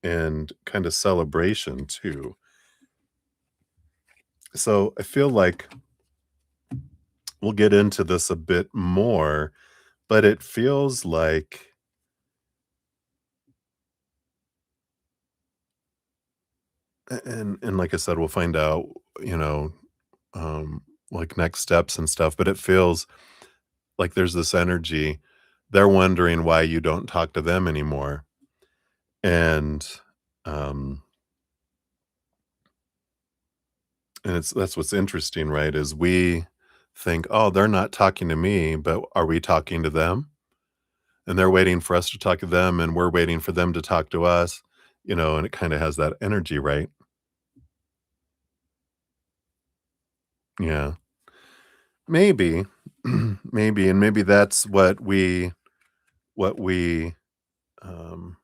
and kind of celebration too. So I feel like we'll get into this a bit more, but it feels like And like I said, we'll find out, you know, um, like next steps and stuff, but it feels like there's this energy. They're wondering why you don't talk to them anymore. And um and it's that's what's interesting, right? Is we think, "Oh, they're not talking to me, but are we talking to them?" And they're waiting for us to talk to them, and we're waiting for them to talk to us, and it kinda has that energy, right? Yeah. Maybe. Maybe, and maybe that's what we, um,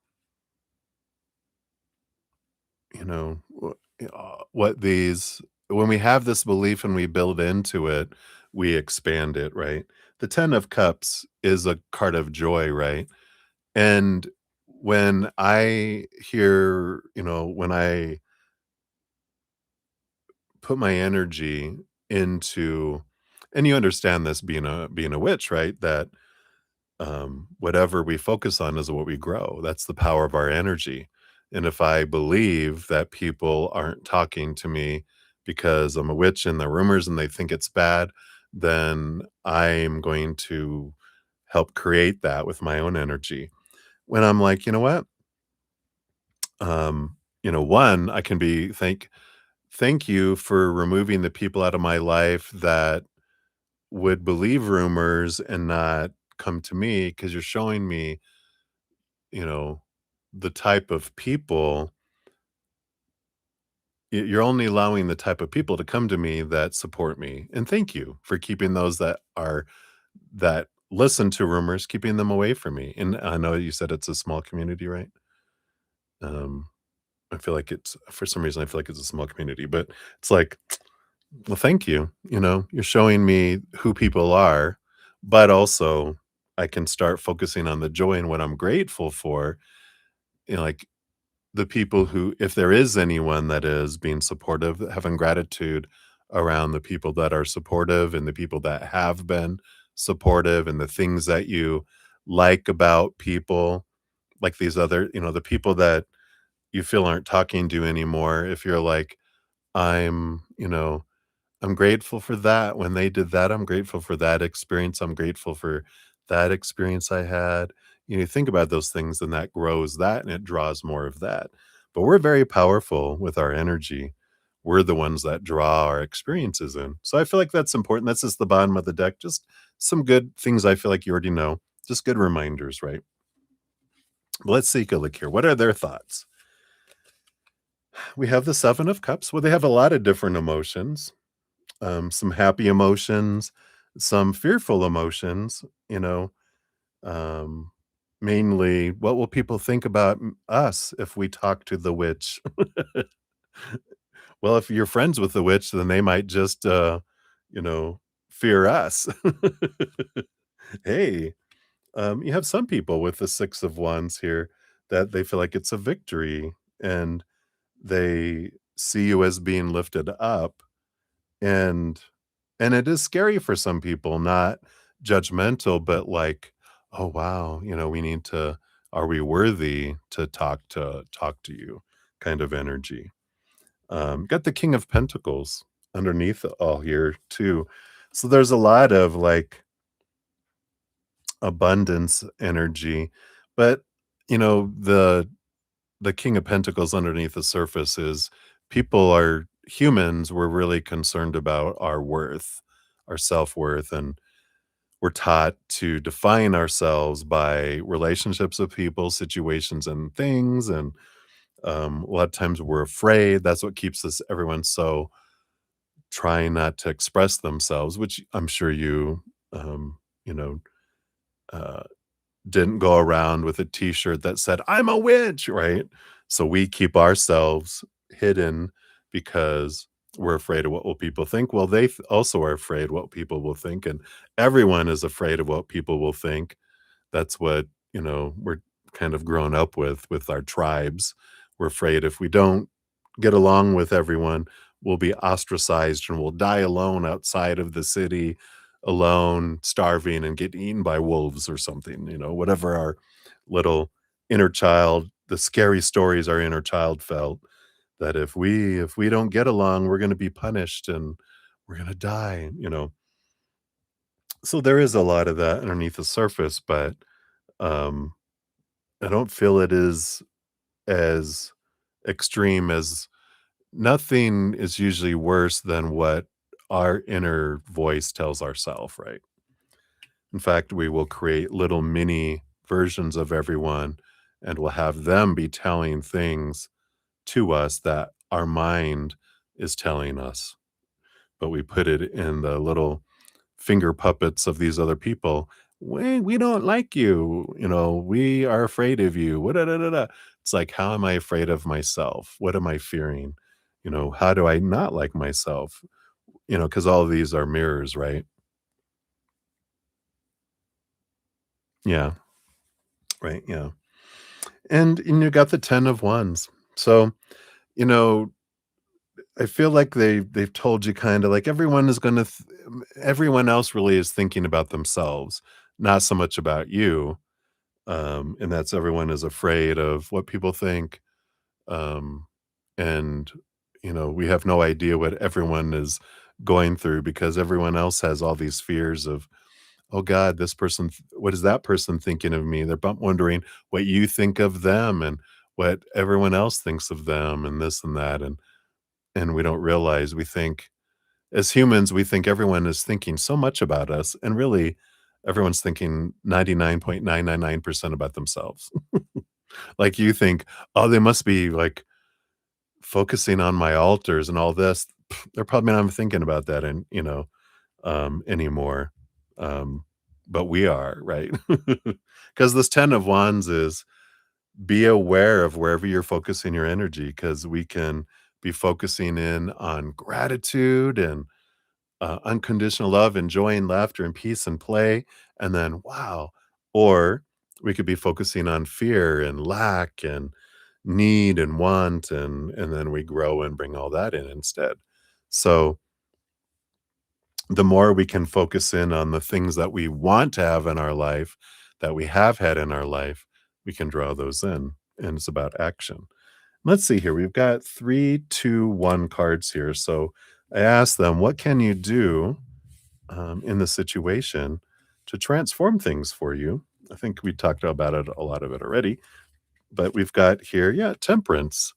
what these when we have this belief and we build into it, we expand it, right? The 10 of cups is a card of joy, right? And when I hear, when I put my energy into, and you understand this being a witch, right? That whatever we focus on is what we grow. That's the power of our energy. And if I believe that people aren't talking to me because I'm a witch and the rumors and they think it's bad, then I'm going to help create that with my own energy. When I'm like, you know what? One, I can be thank you for removing the people out of my life that would believe rumors and not come to me because you're showing me, you know, the type of people you're only allowing the type of people to come to me that support me. And thank you for keeping those that listen to rumors, keeping them away from me. And I know you said it's a small community, right? Um, I feel like it's for some reason I feel like it's a small community, but it's like, well, thank you. You're showing me who people are, but also I can start focusing on the joy and what I'm grateful for. Like the people who, if there is anyone that is being supportive, having gratitude around the people that are supportive and the people that have been supportive and the things that you like about people, like these other, the people that you feel aren't talking to you anymore. If you're like, I'm, I'm grateful for that. When they did that, I'm grateful for that experience. I'm grateful for that experience I had. Think about those things and that grows that and it draws more of that. But we're very powerful with our energy. We're the ones that draw our experiences in. So I feel like that's important. That's just the bottom of the deck. Just some good things I feel like you already know. Just good reminders, right? But let's take a look here. What are their thoughts? We have the Seven of Cups. Well, they have a lot of different emotions, some happy emotions, some fearful emotions, um, mainly what will people think about us if we talk to the witch? Well, if you're friends with the witch, then they might just, you know, fear us. Hey, you have some people with the Six of Wands here that they feel like it's a victory and they see you as being lifted up. And it is scary for some people, not judgmental, but like, "Oh, wow, we need to are we worthy to talk to you?" kind of energy. Got the King of Pentacles underneath all here too. So there's a lot of, like, abundance energy, but, the King of Pentacles underneath the surface is people are humans, we're really concerned about our worth, our self-worth, and we're taught to define ourselves by relationships with people, situations, and things, and, a lot of times we're afraid. That's what keeps us everyone so trying not to express themselves, which I'm sure um, you know, uh didn't go around with a t-shirt that said, "I'm a witch," right? So we keep ourselves hidden because we're afraid of what will people think. Well, they also are afraid what people will think, and everyone is afraid of what people will think. That's what, we're kind of grown up with our tribes. We're afraid if we don't get along with everyone, we'll be ostracized and we'll die alone outside of the city, alone, starving, and get eaten by wolves or something, whatever our little inner child, the scary stories our inner child felt. that if we don't get along, we're gonna be punished and we're gonna die, you know? So there is a lot of that underneath the surface, but, um, I don't feel it is as extreme as nothing is usually worse than what our inner voice tells ourself, right? In fact, we will create little mini versions of everyone, and we'll have them be telling things to us that our mind is telling us, but we put it in the little finger puppets of these other people. We don't like you, you know, we are afraid of you. Wha-da-da-da-da." It's like, how am I afraid of myself? What am I fearing? You know, how do I not like myself? You know, because all of these are mirrors, right? Yeah, right. Yeah. And you got the 10 of wands. So, you know, I feel like they've told you kinda like everyone is gonna everyone else really is thinking about themselves, not so much about you, and that's everyone is afraid of what people think, um, and, you know, we have no idea what everyone is going through because everyone else has all these fears of, "Oh god, this person what is that person thinking of me?" They're wondering what you think of them and what everyone else thinks of them and this and that, and we don't realize we think as humans, we think everyone is thinking so much about us, and really, everyone's thinking 99.999% about themselves. Like, you think, "Oh, they must be, like, focusing on my altars and all this." They're probably not even thinking about that and, anymore, um, but we are, right? Because this 10 of wands is be aware of wherever you're focusing your energy, because we can be focusing in on gratitude and unconditional love, enjoying laughter and peace and play, and then wow. Or we could be focusing on fear and lack and need and want, and then we grow and bring all that in instead. So the more we can focus in on the things that we want to have in our life, that we have had in our life, we can draw those in. And it's about action. Let's see here. We've got 3, 2, 1 cards here. So I asked them, what can you do in the situation to transform things for you? I think we talked about it, a lot of it already, but we've got here, yeah, temperance.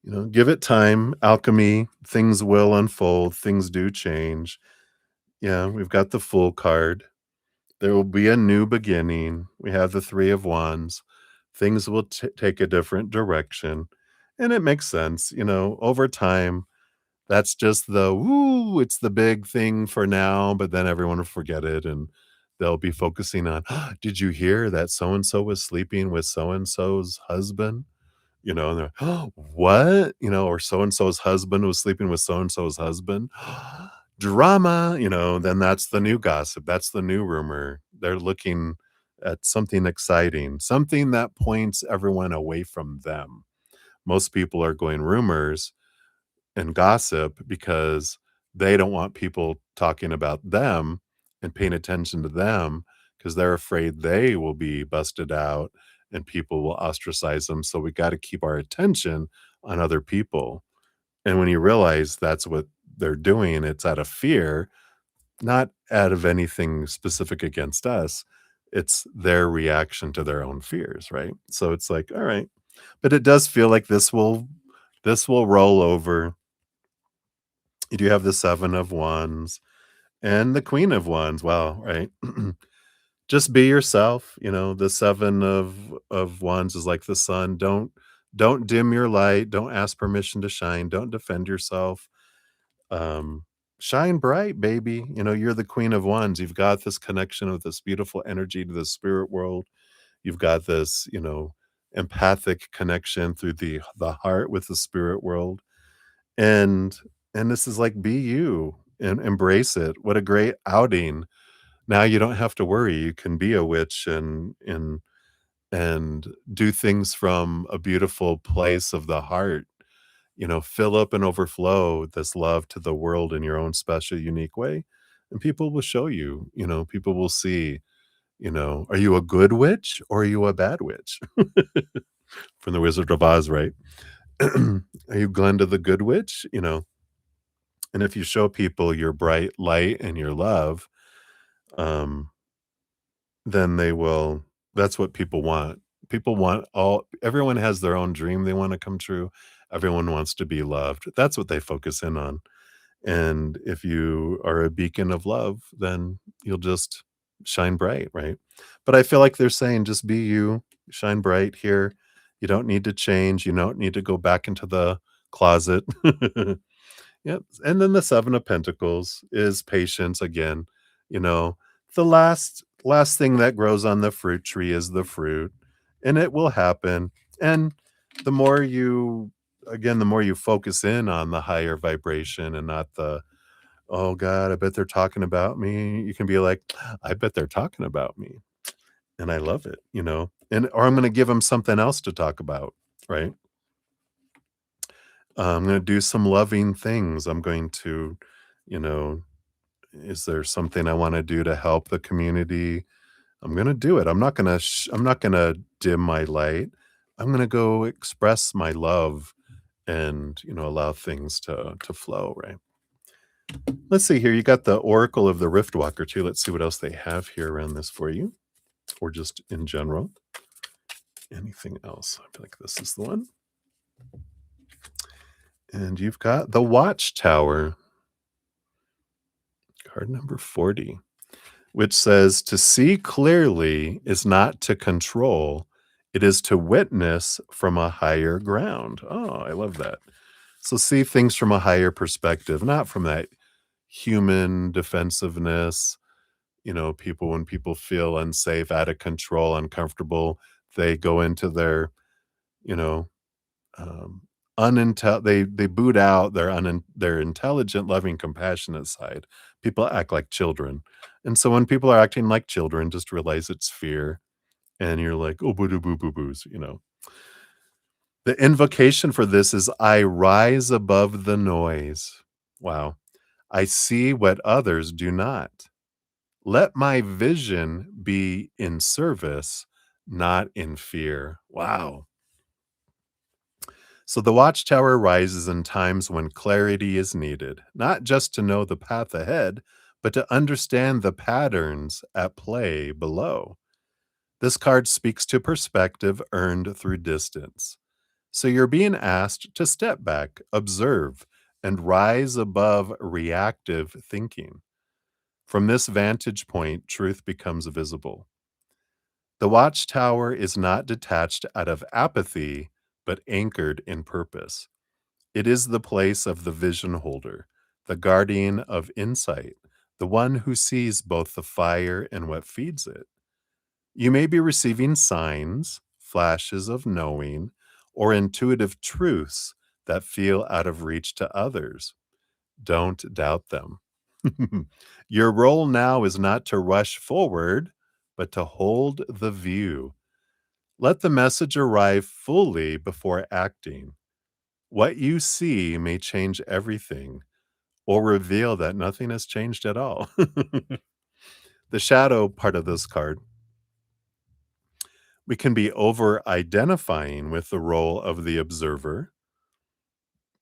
You know, give it time, alchemy, things will unfold, things do change. Yeah, we've got the Fool card. There will be a new beginning. We have the Three of Wands. Things will take a different direction. And it makes sense, you know, over time. That's just the woo, it's the big thing for now, but then everyone will forget it and they'll be focusing on, did you hear that so and so was sleeping with so and so's husband? You know, and they're, "Oh, what?" You know, or so and so's husband was sleeping with so and so's husband. Drama, you know, then that's the new gossip. That's the new rumor. They're looking at something exciting, something that points everyone away from them. Most people are going rumors and gossip because they don't want people talking about them and paying attention to them because they're afraid they will be busted out and people will ostracize them. So we got to keep our attention on other people. And when you realize that's what they're doing, it's out of fear, not out of anything specific against us. It's their reaction to their own fears, right? So it's like, all right. But it does feel like this will roll over. You do have the 7 of wands and the queen of wands. Wow, right? Just be yourself, you know, the 7 of wands is like the sun. Don't dim your light, don't ask permission to shine, don't defend yourself. Um, Shine bright, baby. You know, you're the queen of wands. You've got this connection with this beautiful energy to the spirit world. You've got this, empathic connection through the heart with the spirit world. And and this is like, be you and embrace it. What a great outing. Now you don't have to worry. You can be a witch and do things from a beautiful place of the heart. You know, fill up and overflow this love to the world in your own special, unique way. And people will show you, people will see, are you a good witch or are you a bad witch? From the Wizard of Oz, right? Are you Glenda the Good Witch? And if you show people your bright light and your love, um, then they will that's what people want. People want all everyone has their own dream they wanna come true. Everyone wants to be loved. That's what they focus in on. And if you are a beacon of love, then you'll just shine bright, right? But I feel like they're saying, just be you, shine bright here. You don't need to change. You don't need to go back into the closet. Yep. And then the 7 of Pentacles is patience again. You know, the last thing that grows on the fruit tree is the fruit, and it will happen. And the more you the more you focus in on the higher vibration and not the, "Oh god, I bet they're talking about me." You can be like, "I bet they're talking about me, and I love it." And or I'm gonna give them something else to talk about, right? I'm gonna do some loving things. I'm going to, you know, is there something I wanna do to help the community? I'm gonna do it. I'm not gonna dim my light. I'm gonna go express my love and, allow things to flow, right? Let's see here. You got the Oracle of the Rift Walker too. Let's see what else they have here around this for you, or just in general. Anything else? I feel like this is the one. And you've got the Watchtower, card number 40, which says, to see clearly is not to control, it is to witness from a higher ground. Oh, I love that. So see things from a higher perspective, not from that human defensiveness. When people feel unsafe, out of control, uncomfortable, they go into their, you know, they boot out their intelligent, loving, compassionate side. People act like children. And so when people are acting like children, just realize it's fear. And you're like, oh, boo doo boo boo boos. The invocation for this is, I rise above the noise. Wow. I see what others do not. Let my vision be in service, not in fear. Wow. So the watchtower rises in times when clarity is needed, not just to know the path ahead, but to understand the patterns at play below. This card speaks to perspective earned through distance. So you're being asked to step back, observe, and rise above reactive thinking. From this vantage point, truth becomes visible. The watchtower is not detached out of apathy, but anchored in purpose. It is the place of the vision holder, the guardian of insight, the one who sees both the fire and what feeds it. You may be receiving signs, flashes of knowing, or intuitive truths that feel out of reach to others. Don't doubt them. Your role now is not to rush forward, but to hold the view. Let the message arrive fully before acting. What you see may change everything or reveal that nothing has changed at all. The shadow part of this card, we can be over identifying with the role of the observer.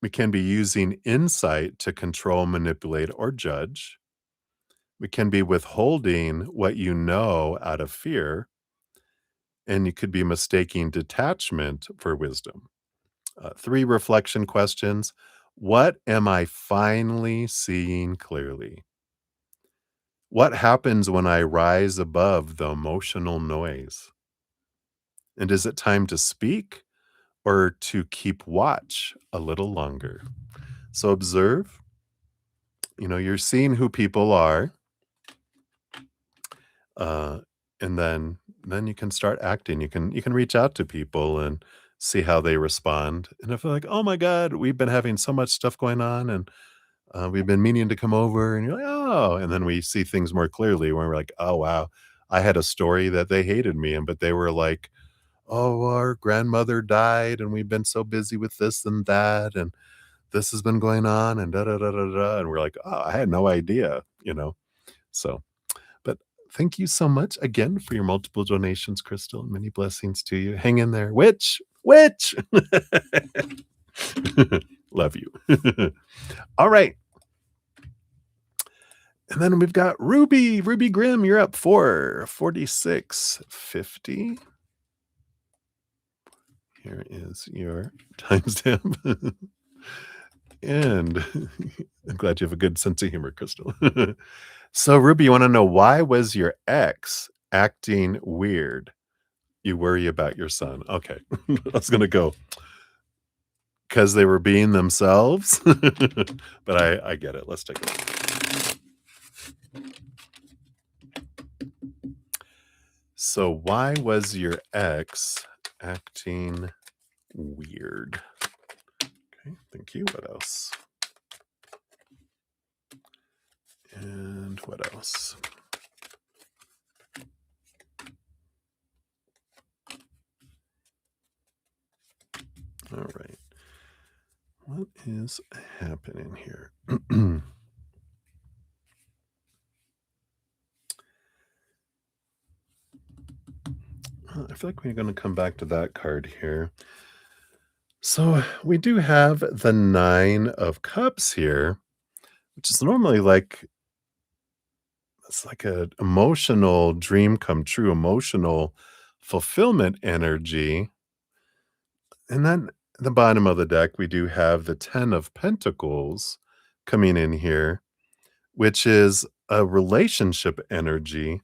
We can be using insight to control, manipulate, or judge. We can be withholding what you know out of fear. And you could be mistaking detachment for wisdom. 3 reflection questions. What am I finally seeing clearly? What happens when I rise above the emotional noise? And is it time to speak or to keep watch a little longer? So observe, you're seeing who people are, uh, and then you can start acting. You can reach out to people and see how they respond. And if they're like, "Oh my god, we've been having so much stuff going on, and we've been meaning to come over," and you're like, "Oh," and then we see things more clearly when we're like, "Oh wow, I had a story that they hated me, and but they were like, oh, our grandmother died, and we've been so busy with this and that, and this has been going on, and da da da da da," and we're like, "Oh, I had no idea." So, but thank you so much again for your multiple donations, Crystal. Many blessings to you. Hang in there, witch, witch. Love you. All right. And then we've got Ruby. Ruby Grimm, you're up for 46.50. Here is your timestamp. And I'm glad you have a good sense of humor, Crystal. So, Ruby, you want to know, why was your ex acting weird? You worry about your son. Okay. I was going to go, because they were being themselves. But I get it. Let's take a look. So, why was your ex acting weird? Okay, thank you. What else? And what else? All right. What is happening here? I feel like we're going to come back to that card here. So we do have the Nine of Cups here, which is normally like, it's like a emotional dream come true, emotional fulfillment energy. And then at the bottom of the deck, we do have the Ten of Pentacles coming in here, which is a relationship energy.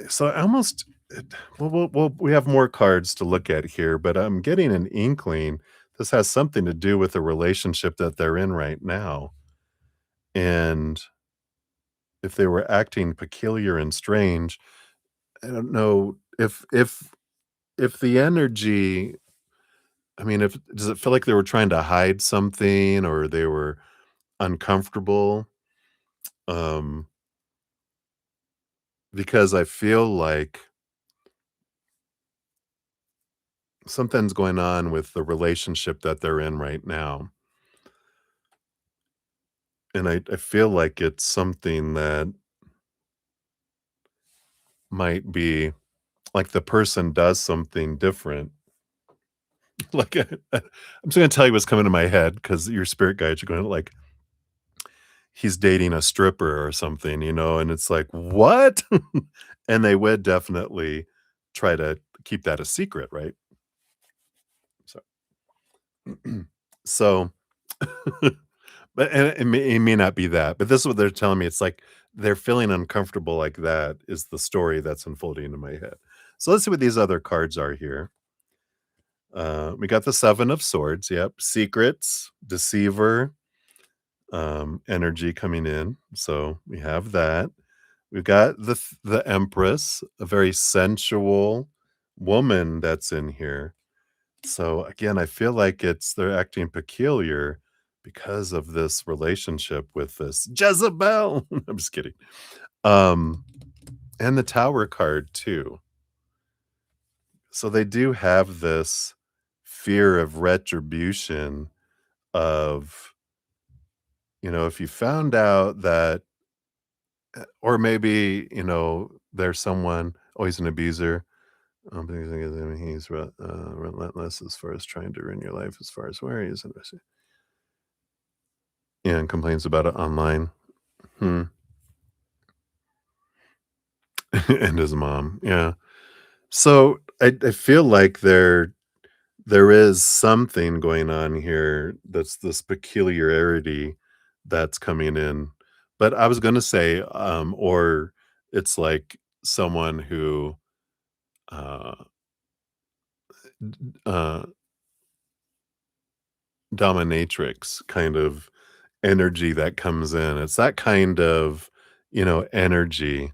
So I almost, we have more cards to look at here, but I'm getting an inkling this has something to do with the relationship that they're in right now. And if they were acting peculiar and strange, I don't know if the energy, I mean, if does it feel like they were trying to hide something, or they were uncomfortable? Um, because I feel like something's going on with the relationship that they're in right now. And I feel like it's something that might be like the person does something different. Like, I'm just gonna tell you what's coming to my head, because your spirit guides are going, like, he's dating a stripper or something, and it's like, "What?" And they would definitely try to keep that a secret, right? So so, but and it may not be that, but this is what they're telling me. It's like they're feeling uncomfortable, like that is the story that's unfolding in my head. So let's see what these other cards are here. We got the Seven of Swords. Yep. Secrets, deceiver, energy coming in. So we have that. We've got the Empress, a very sensual woman that's in here. So again, I feel like they're acting peculiar because of this relationship with this Jezebel. I'm just kidding. Um, and the Tower card too. So they do have this fear of retribution of, if you found out that, or maybe, there's someone, oh, he's an abuser. He's relentless as far as trying to ruin your life, as far as where he is. Yeah, and complains about it online. Hmm. And his mom. Yeah. So I feel like there is something going on here, that's this peculiarity that's coming in. But I was gonna say, or it's like someone who, uh, uh, dominatrix kind of energy that comes in. It's that kind of, energy.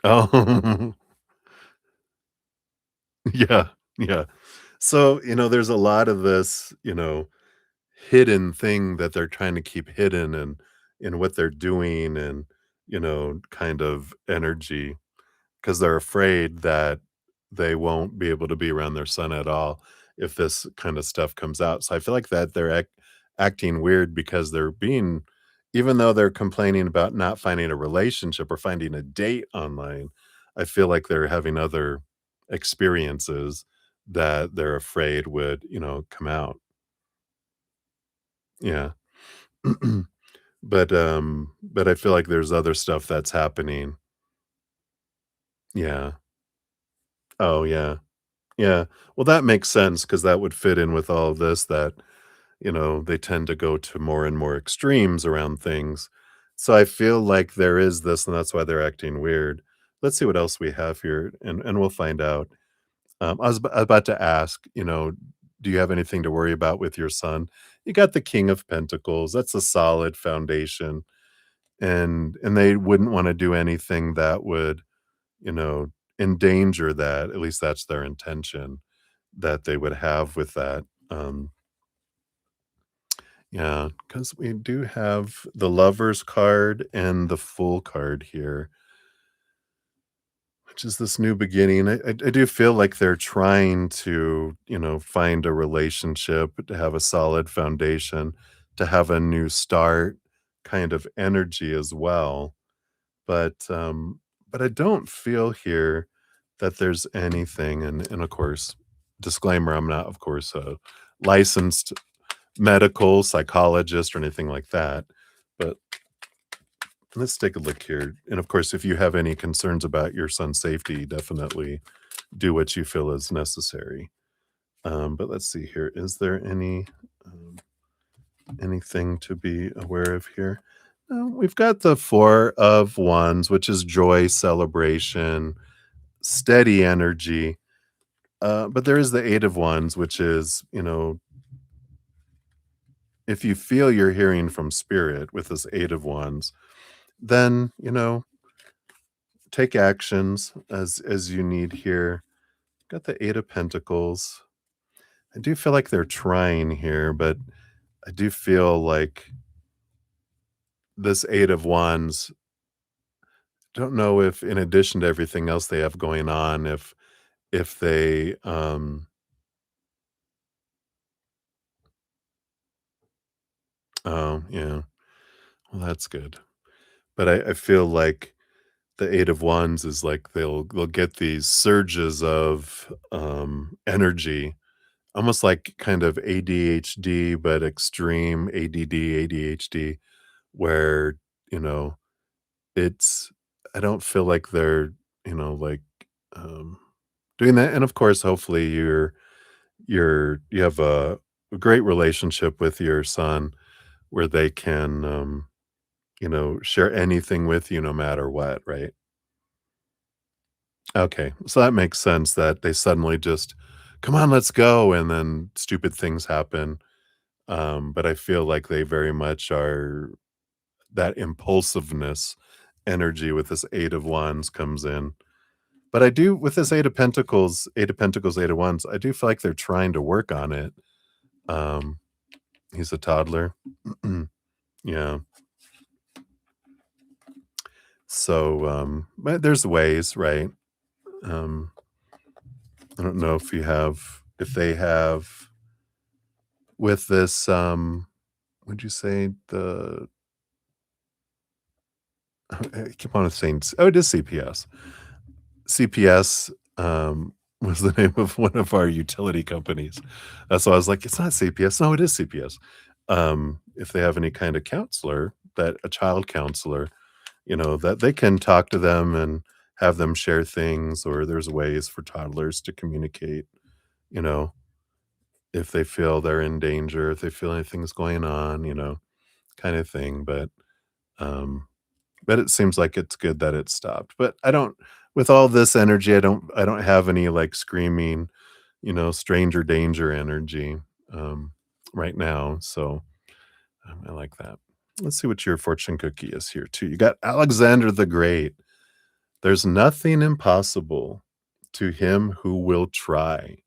Oh, yeah, yeah. So, there's a lot of this, hidden thing that they're trying to keep hidden, and in what they're doing, and, kind of energy, because they're afraid that they won't be able to be around their son at all if this kind of stuff comes out. So I feel like that they're acting weird because they're being, even though they're complaining about not finding a relationship or finding a date online, I feel like they're having other experiences that they're afraid would, come out. Yeah. But I feel like there's other stuff that's happening. Yeah. Oh, yeah. Yeah. Well, that makes sense because that would fit in with all of this that, they tend to go to more and more extremes around things. So I feel like there is this, and that's why they're acting weird. Let's see what else we have here, and we'll find out. I was about to ask, do you have anything to worry about with your son? You got the King of Pentacles. That's a solid foundation, and they wouldn't want to do anything that would, you know, endanger that. At least that's their intention that they would have with that. Um, yeah, because we do have the Lovers card and the Fool card here, which is this new beginning. I do feel like they're trying to, find a relationship, to have a solid foundation, to have a new start kind of energy as well. But I don't feel here that there's anything, and of course, disclaimer, I'm not, of course, a licensed medical psychologist or anything like that, but let's take a look here, and of course, if you have any concerns about your son's safety, definitely do what you feel is necessary. But let's see here, is there um, anything to be aware of here? No, we've got the 4 of Wands, which is joy, celebration, steady energy, but there is the 8 of Wands, which is, if you feel you're hearing from spirit with this 8 of Wands, then, take actions as you need here. Got the 8 of Pentacles. I do feel like they're trying here, but I do feel like this 8 of Wands, don't know if in addition to everything else they have going on, if they, oh, yeah, well, that's good. But I feel like the 8 of Wands is like they'll get these surges of, energy, almost like kind of ADHD, but extreme ADD, ADHD, where, you know, it's I don't feel like they're, like, um, doing that, and of course, hopefully, you have a great relationship with your son where they can, share anything with you no matter what, right? Okay, so that makes sense that they suddenly just, "Come on, let's go," and then stupid things happen, but I feel like they very much are that impulsiveness energy with this 8 of Wands comes in. But I do with this 8 of Pentacles, 8 of Wands, I do feel like they're trying to work on it. Um, he's a toddler. Yeah. So, but there's ways, right? Um, I don't know if they have with this, would you say I keep on saying, oh, it is CPS. CPS, was the name of one of our utility companies. So I was like, "It's not CPS." No, it is CPS. If they have any kind of counselor, that a child counselor, that they can talk to them and have them share things, or there's ways for toddlers to communicate, you know, if they feel they're in danger, if they feel anything's going on, kind of thing. Um but it seems like it's good that it stopped. But I don't with all this energy, I don't have any, like, screaming, stranger danger energy, um, right now, so, I like that. Let's see what your fortune cookie is here too. You got Alexander the Great. "There's nothing impossible to him who will try,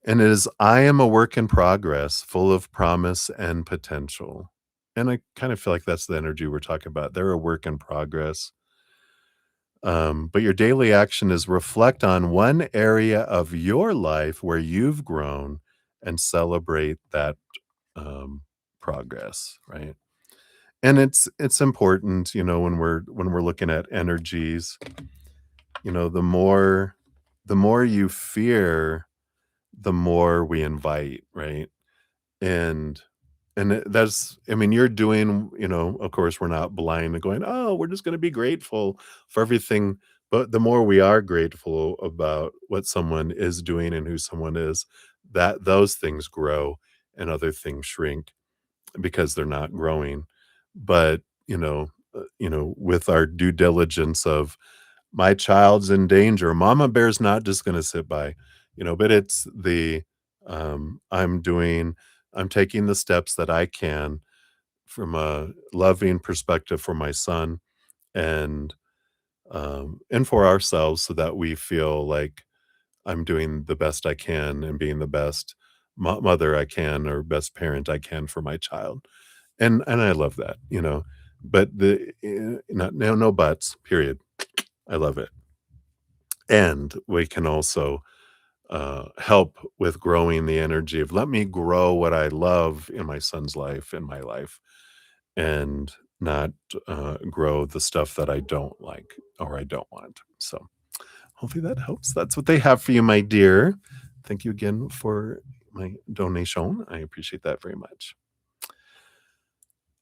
and it is I am a work in progress, full of promise and potential." And I kind of feel like that's the energy we're talking about. They're a work in progress. But your daily action is reflect on one area of your life where you've grown and celebrate that progress, right? And it's important, when we're looking at energies, the more you fear. the more we invite, right? And that's I mean, you're doing, of course, we're not blind and going, "Oh, we're just gonna be grateful for everything," but the more we are grateful about what someone is doing and who someone is, that those things grow and other things shrink because they're not growing. But, with our due diligence of my child's in danger, mama bear's not just gonna sit by, but it's I'm taking the steps that I can from a loving perspective for my son and for ourselves so that we feel like I'm doing the best I can and being the best mother I can or best parent I can for my child. And I love that, but no buts, period. I love it. And we can also help with growing the energy of let me grow what I love in my son's life, in my life, and not grow the stuff that I don't like or I don't want. So hopefully that helps. That's what they have for you, my dear. Thank you again for my donation. I appreciate that very much.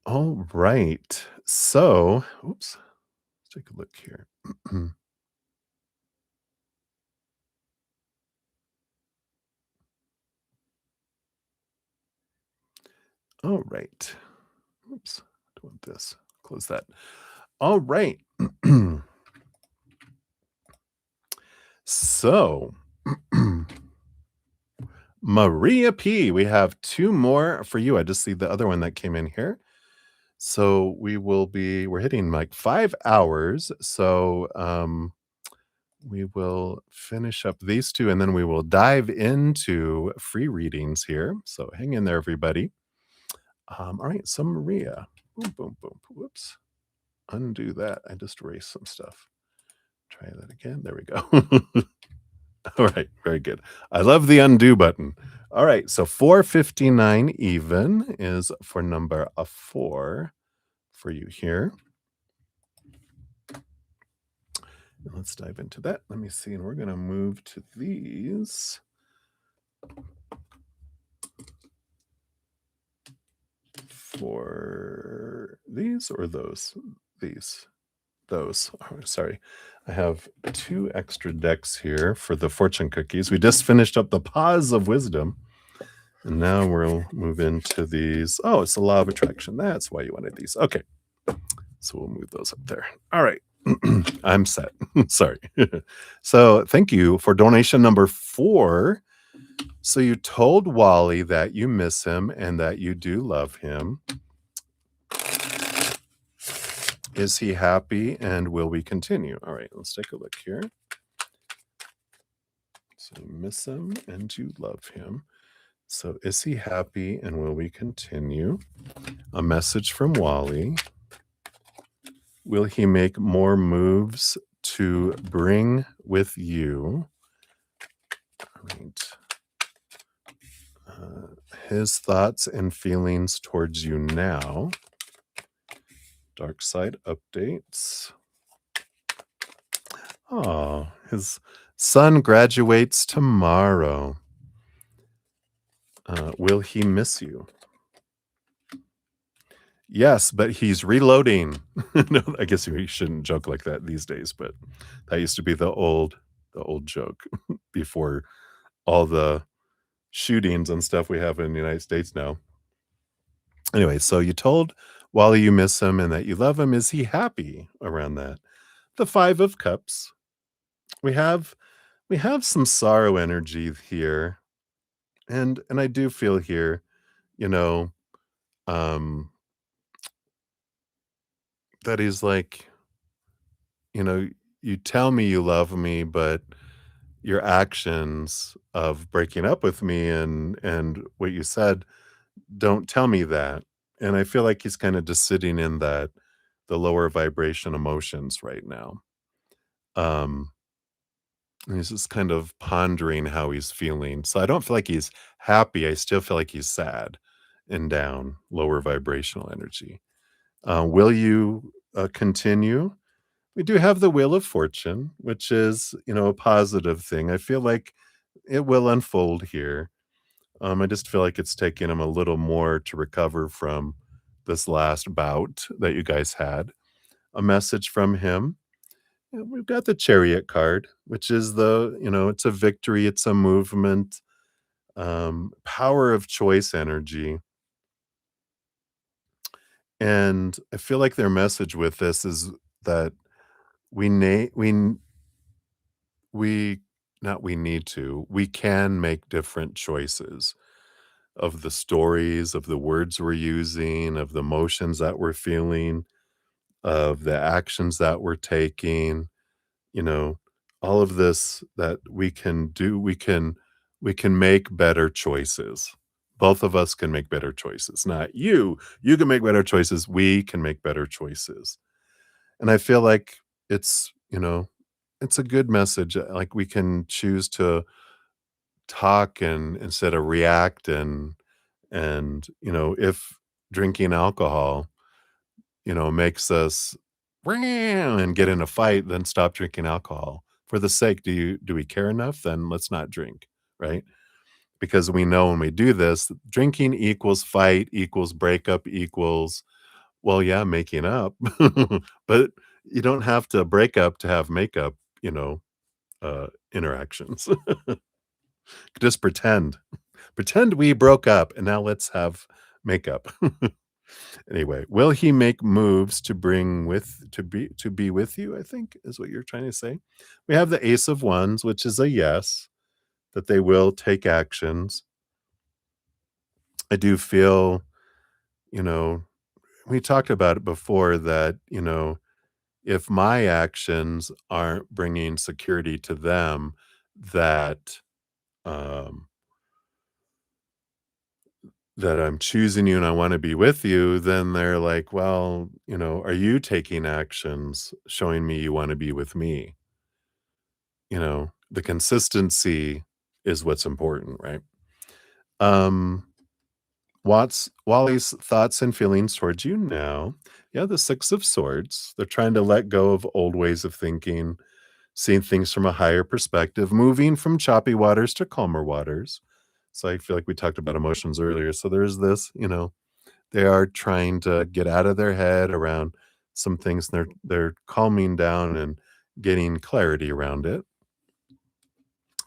All right. So, oops, let's take a look here. All right. Oops, don't want this. Close that. All right. So, Maria P, we have two more for you. I just see the other one that came in here. So we're hitting like 5 hours. So we will finish up these two and then we will dive into free readings here. So hang in there, everybody. All right. So Maria, boom, boom, boom. Whoops. Undo that. I just erased some stuff. Try that again. There we go. All right, very good. I love the undo button. All right, so 459 even is for number 4 for you here. Let's dive into that. Let me see, and we're going to move to these. For these or those? These. Those. Oh, sorry. I have 2 extra decks here for the fortune cookies. We just finished up the Paws of Wisdom. And now we'll move into these. Oh, it's the law of attraction. That's why you wanted these. Okay. So we'll move those up there. All right. I'm set. Sorry. So thank you for donation number 4. So you told Wally that you miss him and that you do love him. Is he happy and will we continue? All right, let's take a look here. So you miss him and you love him. So is he happy and will we continue? A message from Wally. Will he make more moves to bring with you? All right. His thoughts and feelings towards you now. Dark side updates. Oh, his son graduates tomorrow. Will he miss you? Yes, but he's reloading. No, I guess we shouldn't joke like that these days, but that used to be the old joke before all the shootings and stuff we have in the United States now. Anyway, so you told Wally you miss him and that you love him. Is he happy around that? The 5 of Cups. We have some sorrow energy here. And I do feel here, you know, um that he's like, you know, you tell me you love me, but your actions of breaking up with me and what you said don't tell me that. And I feel like he's kind of just sitting in the lower vibration emotions right now. Um and he's just kind of pondering how he's feeling. So I don't feel like he's happy. I still feel like he's sad and down, lower vibrational energy. Will you continue? We do have the Wheel of Fortune, which is, a positive thing. I feel like it will unfold here. I just feel like it's taking him a little more to recover from this last bout that you guys had. A message from him. And we've got the Chariot card, which is it's a victory, it's a movement, power of choice energy. And I feel like their message with this is that we na- we n- we not we need to we can make different choices of the stories, of the words we're using, of the emotions that we're feeling, of the actions that we're taking, you know, all of this that we can do, we can make better choices. Both of us can make better choices. Not you. You can make better choices. We can make better choices. And I feel like it's a good message. Like we can choose to talk and instead of react and if drinking alcohol, makes us and get in a fight, then stop drinking alcohol. For the sake, do we care enough? Then let's not drink, right? Because we know when we do this, drinking equals fight, equals breakup, equals, well, yeah, making up. But you don't have to break up to have makeup, interactions. Just pretend. Pretend we broke up and now let's have makeup. Anyway, will he make moves to be with you, I think is what you're trying to say. We have the Ace of Wands, which is a yes, that they will take actions. I do feel, you know, we talked about it before that, if my actions aren't bringing security to them, that um that I'm choosing you and I wanna be with you, then they're like, "Well, are you taking actions showing me you wanna be with me?" The consistency is what's important, right? Um, Wally's thoughts and feelings towards you now. Yeah, the Six of Swords. They're trying to let go of old ways of thinking, seeing things from a higher perspective, moving from choppy waters to calmer waters. So I feel like we talked about emotions earlier. So there's this, they are trying to get out of their head around some things, and they're calming down and getting clarity around it.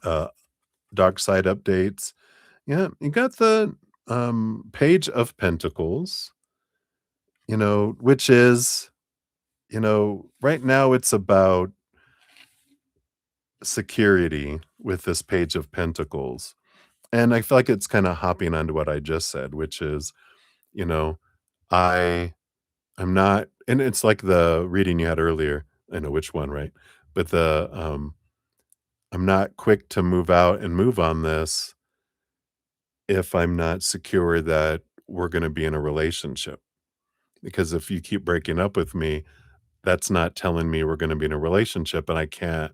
Uh, Dark side updates. Yeah, you got the Page of Pentacles, which is, right now it's about security with this Page of Pentacles. And I feel like it's kind of hopping onto what I just said, which is, you know, I I'm not, and it's like the reading you had earlier. I know which one, right? But I'm not quick to move out and move on this if I'm not secure that we're going to be in a relationship. Because if you keep breaking up with me, that's not telling me we're going to be in a relationship, and I can't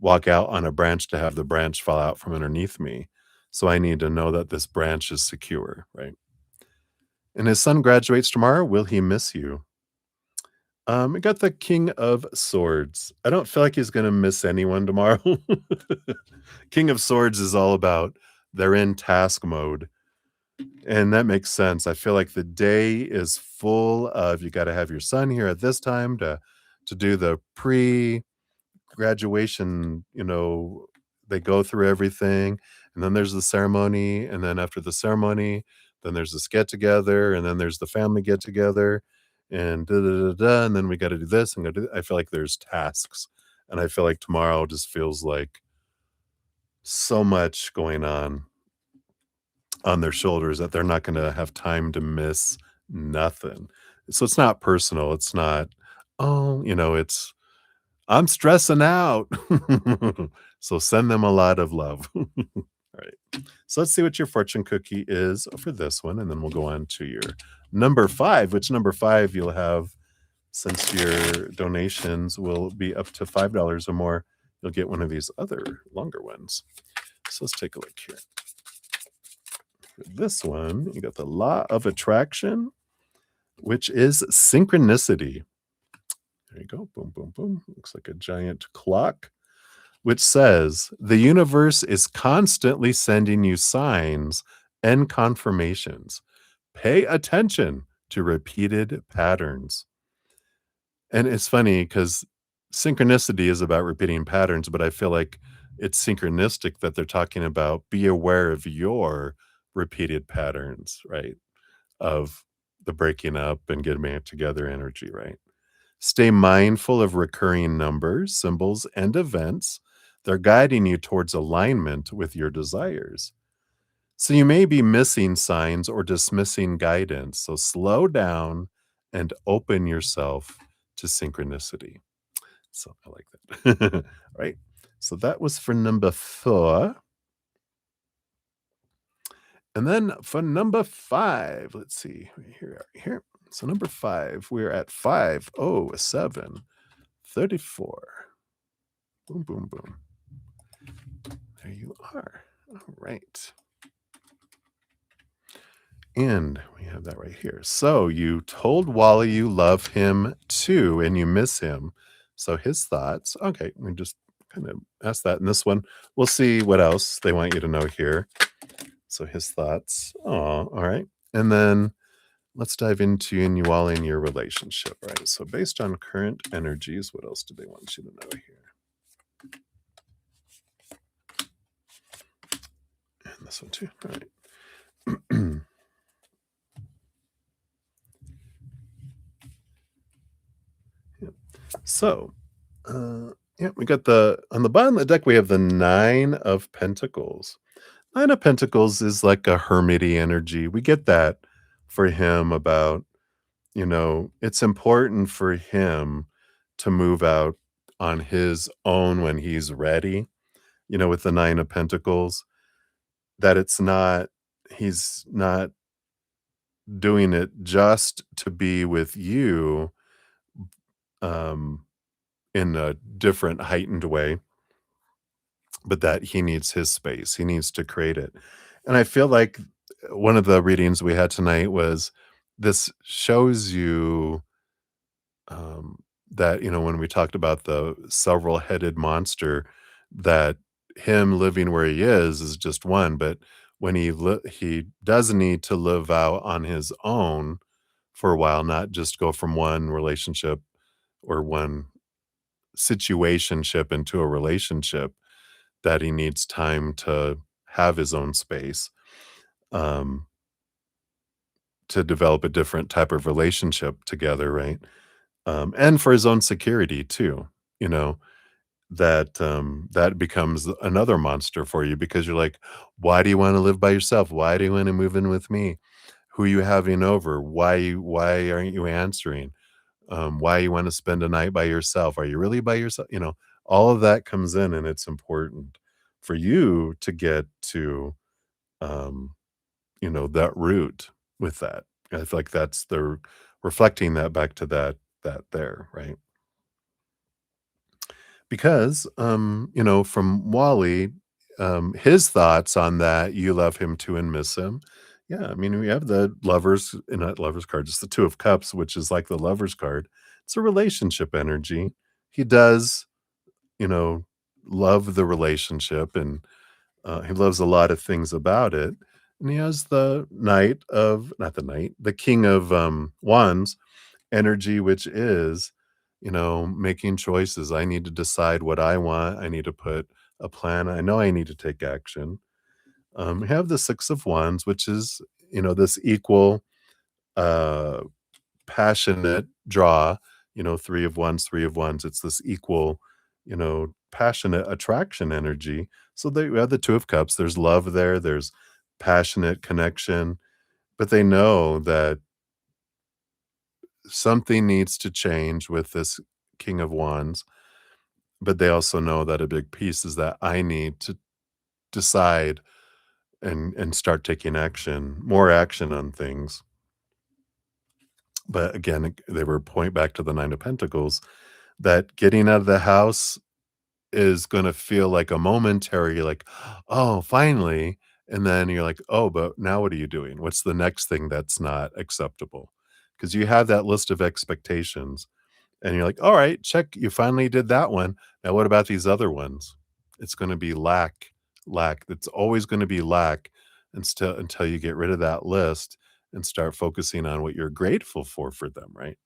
walk out on a branch to have the branch fall out from underneath me. So I need to know that this branch is secure, right? And his son graduates tomorrow. Will he miss you? I got the King of Swords. I don't feel like he's gonna miss anyone tomorrow. King of Swords is all about they're in task mode, and that makes sense. I feel like the day is full of you gotta have your son here at this time to do the pre-graduation, they go through everything, and then there's the ceremony, and then after the ceremony, then there's this get together, and then there's the family get together, and da da da da, and then we gotta do this and go do I feel like there's tasks, and I feel like tomorrow just feels like so much going on their shoulders that they're not gonna have time to miss nothing. So it's not personal, it's not, "Oh," it's, "I'm stressing out." So send them a lot of love. Alright. So let's see what your fortune cookie is for this one, and then we'll go on to your number 5, which number 5 you'll have, since your donations will be up to $5 or more, you'll get one of these other longer ones. So let's take a look here. For this one, you got the Law of Attraction, which is synchronicity. There you go. Boom, boom, boom. Looks like a giant clock. which says the universe is constantly sending you signs and confirmations. Pay attention to repeated patterns. And it's funny because synchronicity is about repeating patterns, but I feel like it's synchronistic that they're talking about be aware of your repeated patterns, right? Of the breaking up and getting back together energy, right? Stay mindful of recurring numbers, symbols, and events. They're guiding you towards alignment with your desires. So you may be missing signs or dismissing guidance. So slow down and open yourself to synchronicity. So I like that. Right. So that was for number 4. And then for number 5, let's see. Here we are here. So number 5, we're at 50734. Boom, boom, boom. There you are. All right. And we have that right here. So you told Wally you love him too and you miss him. So his thoughts. Okay, we just kind of asked that in this one. We'll see what else they want you to know here. So his thoughts. Oh, all right. And then let's dive into you, Wally, and your relationship, right? So based on current energies, what else do they want you to know here? And this one too. All right. Yep. So, yeah, we got on the bottom of the deck, we have the 9 of Pentacles. 9 of Pentacles is like a hermity energy. We get that for him about, it's important for him to move out on his own when he's ready, with the 9 of Pentacles, that he's not doing it just to be with you, um, in a different heightened way, but that he needs his space. He needs to create it. And I feel like one of the readings we had tonight was this shows you that, when we talked about the several headed monster, that him living where he is just one, but when he does need to live out on his own for a while, not just go from one relationship or one situationship into a relationship, that he needs time to have his own space, um, to develop a different type of relationship together, right? And for his own security too, you know, that becomes another monster for you because you're like, why do you want to live by yourself? Why do you want to move in with me? Who are you having over? Why aren't you answering? Why you want to spend a night by yourself? Are you really by yourself? All of that comes in, and it's important for you to get to, um, that root with that. I feel like that's the reflecting that back to that there, right? Because, from Wally, his thoughts on that, you love him too and miss him. Yeah, I mean, we have the lovers, not lovers card, just the 2 of cups, which is like the lovers card. It's a relationship energy. He does, you know, love the relationship and he loves a lot of things about it. And he has the knight of, not the knight, the king of wands energy, which is, making choices. I need to decide what I want. I need to put a plan. I know I need to take action. We have the 6 of wands, which is, this equal, uh, passionate draw, 3 of wands, 3 of wands. It's this equal, passionate attraction energy. So they we have the 2 of cups. There's love there. There's passionate connection, but they know that something needs to change with this king of wands, but they also know that a big piece is that I need to decide and start taking more action on things. But again, they were point back to the 9 of pentacles, that getting out of the house is gonna feel like a momentary, like, "Oh, finally," and then you're like, "Oh, but now what are you doing? What's the next thing that's not acceptable?" Because you have that list of expectations, and you're like, "Alright, check, you finally did that one. Now what about these other ones?" It's gonna be lack, lack. It's always gonna be lack until you get rid of that list and start focusing on what you're grateful for them, right?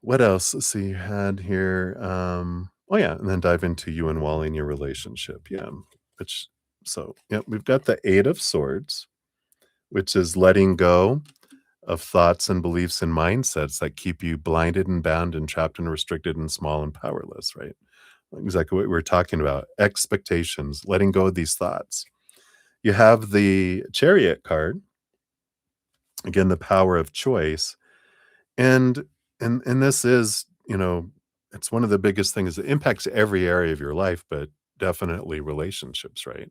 What else? Let's see, you had here, oh, yeah, and then dive into you and Wally and your relationship, yeah, which so, yeah, we've got the 8 of Swords, which is letting go of thoughts and beliefs and mindsets that keep you blinded and bound and trapped and restricted and small and powerless, right? Exactly what we were talking about, expectations, letting go of these thoughts. You have the Chariot card, again, the power of choice, and and this is, it's one of the biggest things. It impacts every area of your life, but definitely relationships, right?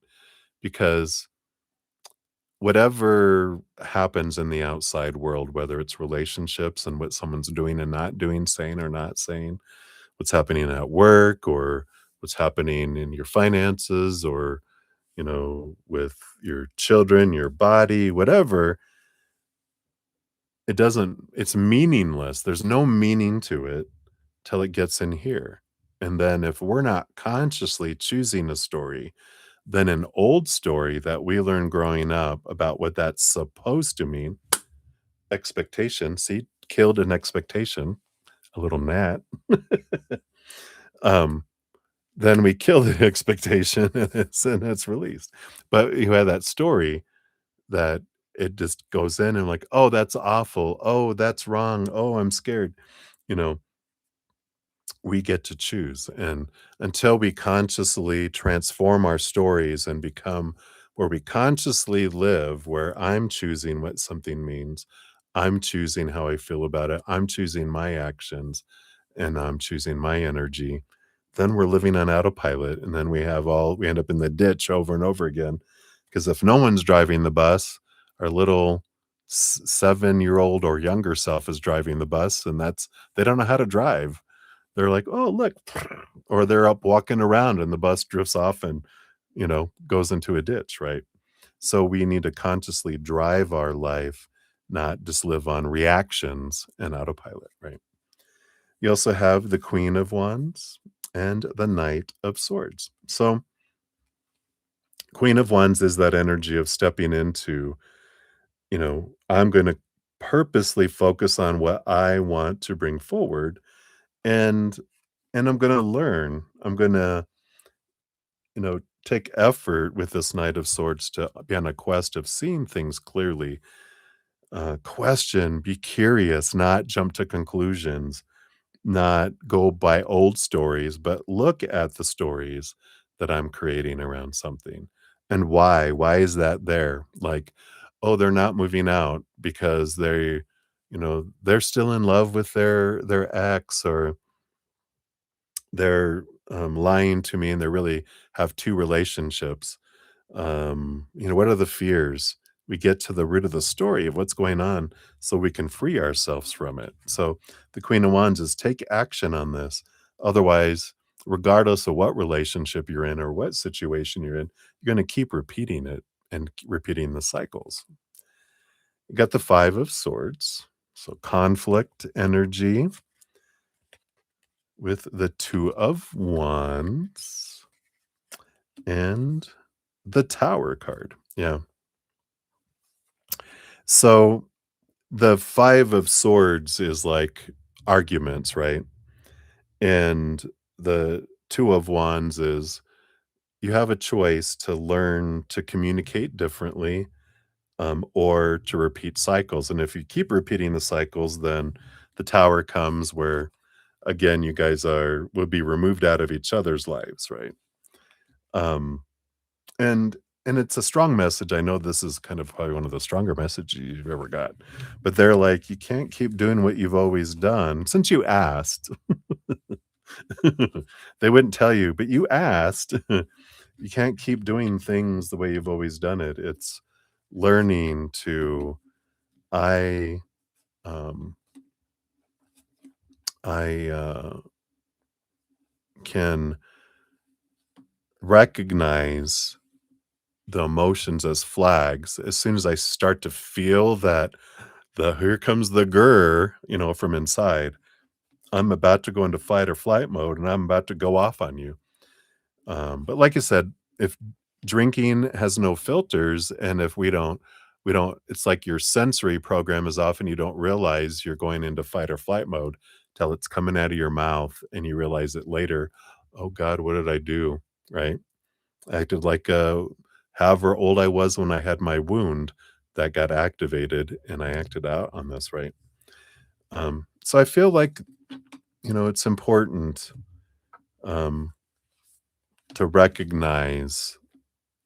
Because whatever happens in the outside world, whether it's relationships and what someone's doing and not doing, saying or not saying, what's happening at work or what's happening in your finances or, with your children, your body, whatever, it's meaningless. There's no meaning to it till it gets in here. And then if we're not consciously choosing a story, then an old story that we learned growing up about what that's supposed to mean, expectation, see, killed an expectation, a little gnat. um, then we kill the expectation and it's released. But you have that story that it just goes in and like, oh, that's awful. Oh, that's wrong. Oh, I'm scared. You know, we get to choose. And until we consciously transform our stories and become where we consciously live, where I'm choosing what something means, I'm choosing how I feel about it, I'm choosing my actions, and I'm choosing my energy, then we're living on autopilot. And then we end up in the ditch over and over again. Because if no one's driving the bus, our little 7-year-old or younger self is driving the bus, and they don't know how to drive. They're like, "Oh, look," or they're up walking around and the bus drifts off and, goes into a ditch, right? So we need to consciously drive our life, not just live on reactions and autopilot, right? You also have the Queen of Wands and the Knight of Swords. So, Queen of Wands is that energy of stepping into, I'm gonna purposely focus on what I want to bring forward, and I'm gonna learn. I'm gonna, take effort with this Knight of Swords to be on a quest of seeing things clearly. Question, be curious, not jump to conclusions, not go by old stories, but look at the stories that I'm creating around something. And why? Why is that there? Like, oh, they're not moving out because they're still in love with their ex, or they're lying to me and they really have two relationships. What are the fears? We get to the root of the story of what's going on so we can free ourselves from it. So the Queen of Wands is take action on this. Otherwise, regardless of what relationship you're in or what situation you're in, you're going to keep repeating it and repeating the cycles. You got the Five of Swords. So conflict energy with the Two of Wands and the Tower card. Yeah. So the Five of Swords is like arguments, right? And the Two of Wands is you have a choice to learn to communicate differently, or to repeat cycles. And if you keep repeating the cycles, then the Tower comes where, again, you guys would be removed out of each other's lives, right? Um, and it's a strong message. I know this is kind of probably one of the stronger messages you've ever got, but they're like, you can't keep doing what you've always done since you asked. They wouldn't tell you, but you asked. You can't keep doing things the way you've always done it. It's learning to, I, um, I can recognize the emotions as flags as soon as I start to feel that here comes the grr, from inside. I'm about to go into fight or flight mode and I'm about to go off on you. But like I said, if drinking has no filters, and if we don't, it's like your sensory program is off and you don't realize you're going into fight or flight mode till it's coming out of your mouth and you realize it later. Oh God, what did I do? Right? I acted like however old I was when I had my wound that got activated and I acted out on this, right? So I feel like, it's important um, to recognize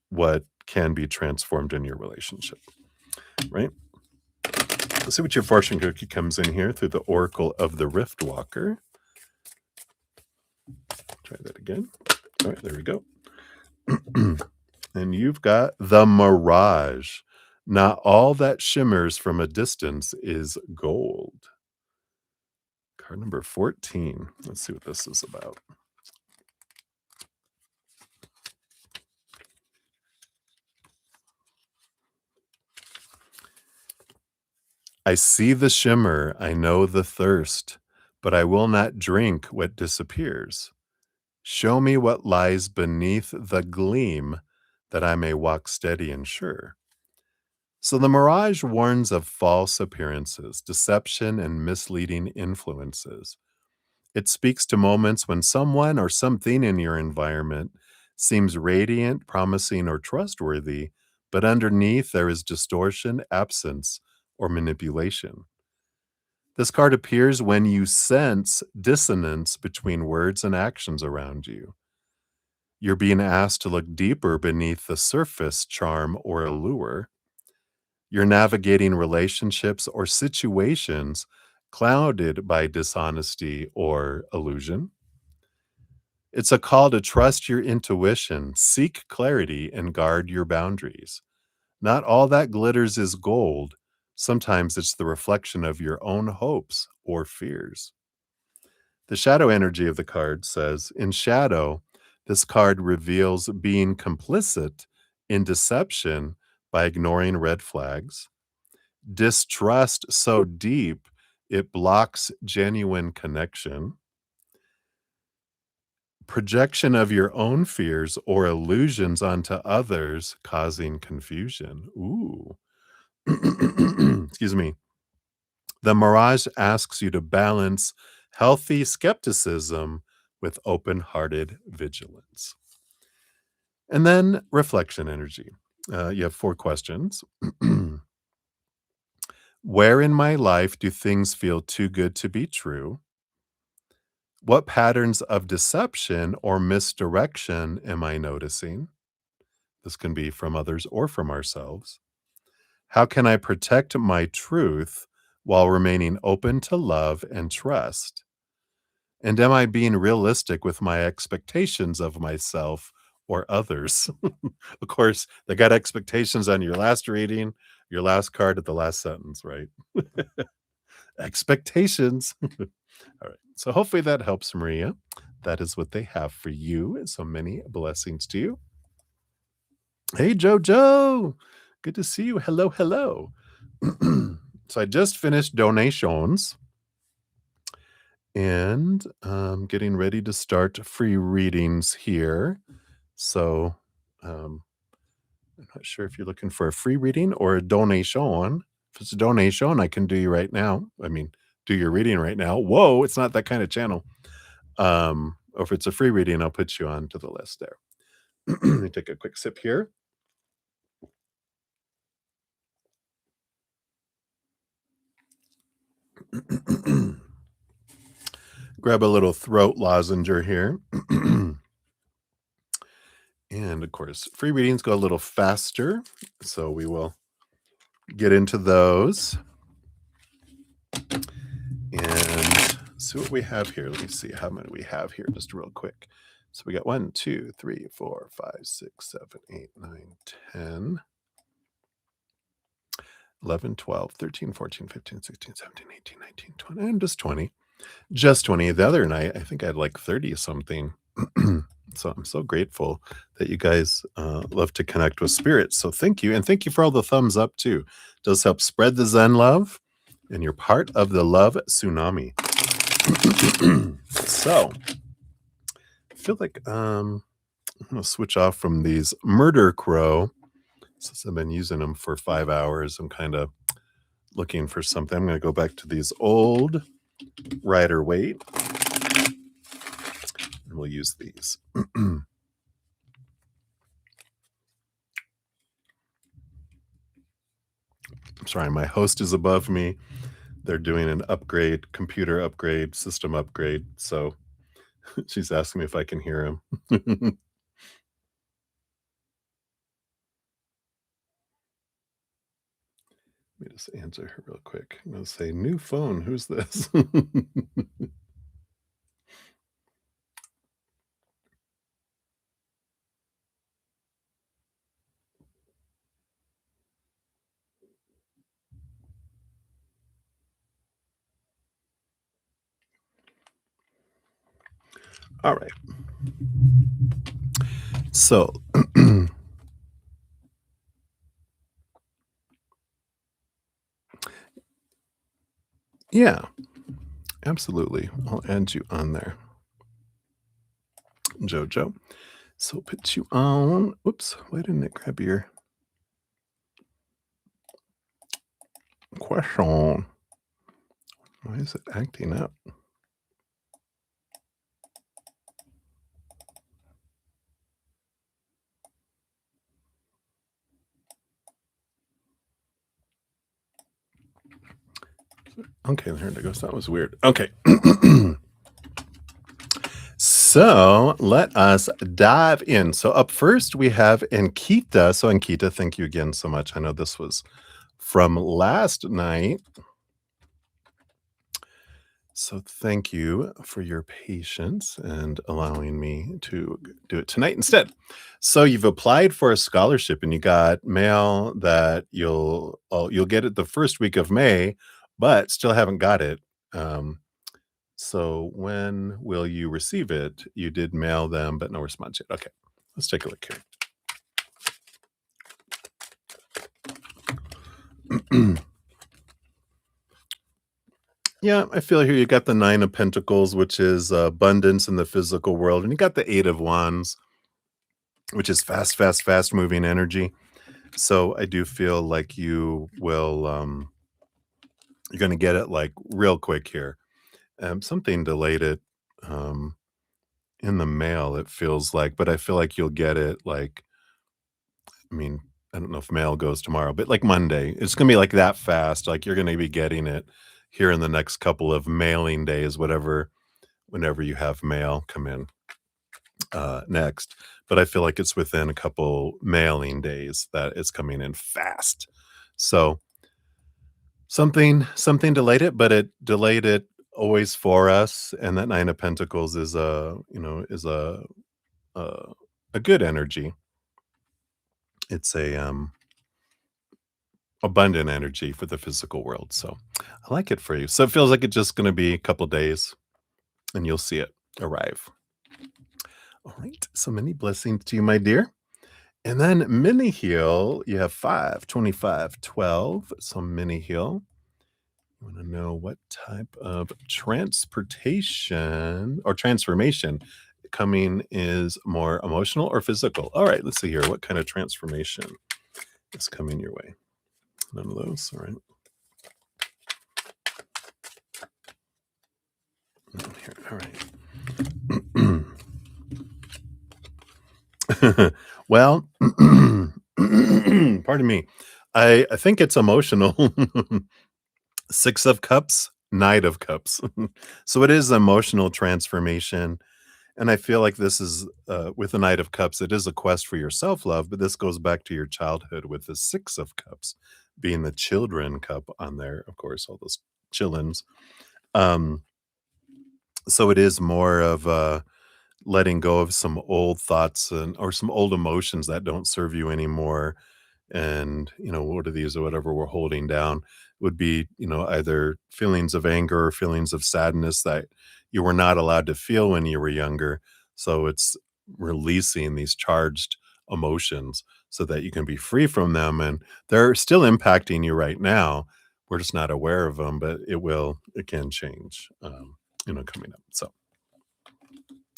what can be transformed in your relationship, right? Let's see what your fortune cookie comes in here through the Oracle of the Rift Walker. Try that again. All right, there we go. And you've got the Mirage. Not all that shimmers from a distance is gold. Card number 14. Let's see what this is about. I see the shimmer, I know the thirst, but I will not drink what disappears. Show me what lies beneath the gleam, that I may walk steady and sure. So the mirage warns of false appearances, deception, and misleading influences. It speaks to moments when someone or something in your environment seems radiant, promising, or trustworthy, but underneath there is distortion, absence, or manipulation. This card appears when you sense dissonance between words and actions around you. You're being asked to look deeper beneath the surface charm or allure. You're navigating relationships or situations clouded by dishonesty or illusion. It's a call to trust your intuition, seek clarity, and guard your boundaries. Not all that glitters is gold. Sometimes it's the reflection of your own hopes or fears. The shadow energy of the card says, in shadow, this card reveals being complicit in deception by ignoring red flags, distrust so deep it blocks genuine connection, projection of your own fears or illusions onto others, causing confusion. Ooh. Excuse me. The mirage asks you to balance healthy skepticism with open hearted vigilance. And then reflection energy. You have 4 questions. Where in my life do things feel too good to be true? What patterns of deception or misdirection am I noticing? This can be from others or from ourselves. How can I protect my truth while remaining open to love and trust? And am I being realistic with my expectations of myself or others? Of course, they got expectations on your last reading, your last card at the last sentence, right? Expectations. All right. So hopefully that helps, Maria. That is what they have for you. So many blessings to you. Hey, Jojo. Good to see you. Hello, hello. So I just finished donations and getting ready to start free readings here. So I'm not sure if you're looking for a free reading or a donation. If it's a donation, I can do you right now. I mean, do your reading right now. Whoa, it's not that kind of channel. Or if it's a free reading, I'll put you on to the list there. Let me take a quick sip here. Grab a little throat lozenge here. And of course, free readings go a little faster, so we will get into those. And see what we have here. Let me see how many we have here, just real quick. So we got 1, 2, 3, 4, 5, 6, 7, 8, 9, 10, 11, 12, 13, 14, 15, 16, 17, 18, 19, 20, and just 20. Just 20. The other night, I think I had like 30 something. So I'm so grateful that you guys love to connect with spirit. So thank you. And thank you for all the thumbs up too. It does help spread the Zen love, and you're part of the love tsunami. So I feel like I'm gonna switch off from these Murder Crow since I've been using them for 5 hours. I'm kinda looking for something. I'm gonna go back to these old Rider Waite, and we'll use these. I'm sorry, my host is above me. They're doing an upgrade, computer upgrade, system upgrade, so she's asking me if I can hear him. Let me just answer her real quick. I'm gonna say, "New phone, who's this?" All right. So, yeah, absolutely. I'll add you on there, Jojo. So put you on. Oops, why didn't it grab your question? Why is it acting up? Okay, there it goes. That was weird. Okay. So let us dive in. So up first we have Ankita. So Ankita, thank you again so much. I know this was from last night. So thank you for your patience and allowing me to do it tonight instead. So you've applied for a scholarship and you got mail that you'll get it the first week of May, but still haven't got it. Um, so when will you receive it? You did mail them, but no response yet. Okay, let's take a look here. Yeah, I feel here you got the Nine of Pentacles, which is abundance in the physical world, and you got the Eight of Wands, which is fast, fast, fast moving energy. So I do feel like you will, you're going to get it like real quick here. Something delayed it um, in the mail, it feels like, but I feel like you'll get it like, I mean, I don't know if mail goes tomorrow, but like Monday. It's going to be like that fast. Like you're going to be getting it here in the next couple of mailing days, whatever, whenever you have mail come in next. But I feel like it's within a couple mailing days that it's coming in fast. So something delayed it, but it delayed it always for us. And that Nine of Pentacles is a a good energy. It's a abundant energy for the physical world. So I like it for you. So it feels like it's just going to be a couple days and you'll see it arrive. All right. So many blessings to you, my dear. And then mini heal, you have 5, 25, 12. So mini heal. You want to know what type of transportation or transformation coming is more emotional or physical? All right, let's see here. What kind of transformation is coming your way? None of those. All right. Here. All right. Well, pardon me. I think it's emotional. Six of Cups, Knight of Cups. So it is emotional transformation. And I feel like this is with the Knight of Cups, it is a quest for your self love, but this goes back to your childhood with the Six of Cups being the children cup on there, of course, all those chillins. Um, so it is more of letting go of some old thoughts and or some old emotions that don't serve you anymore. And what are these or whatever we're holding down would be either feelings of anger or feelings of sadness that you were not allowed to feel when you were younger. So it's releasing these charged emotions so that you can be free from them, and they're still impacting you right now. We're just not aware of them, but it can change coming up. So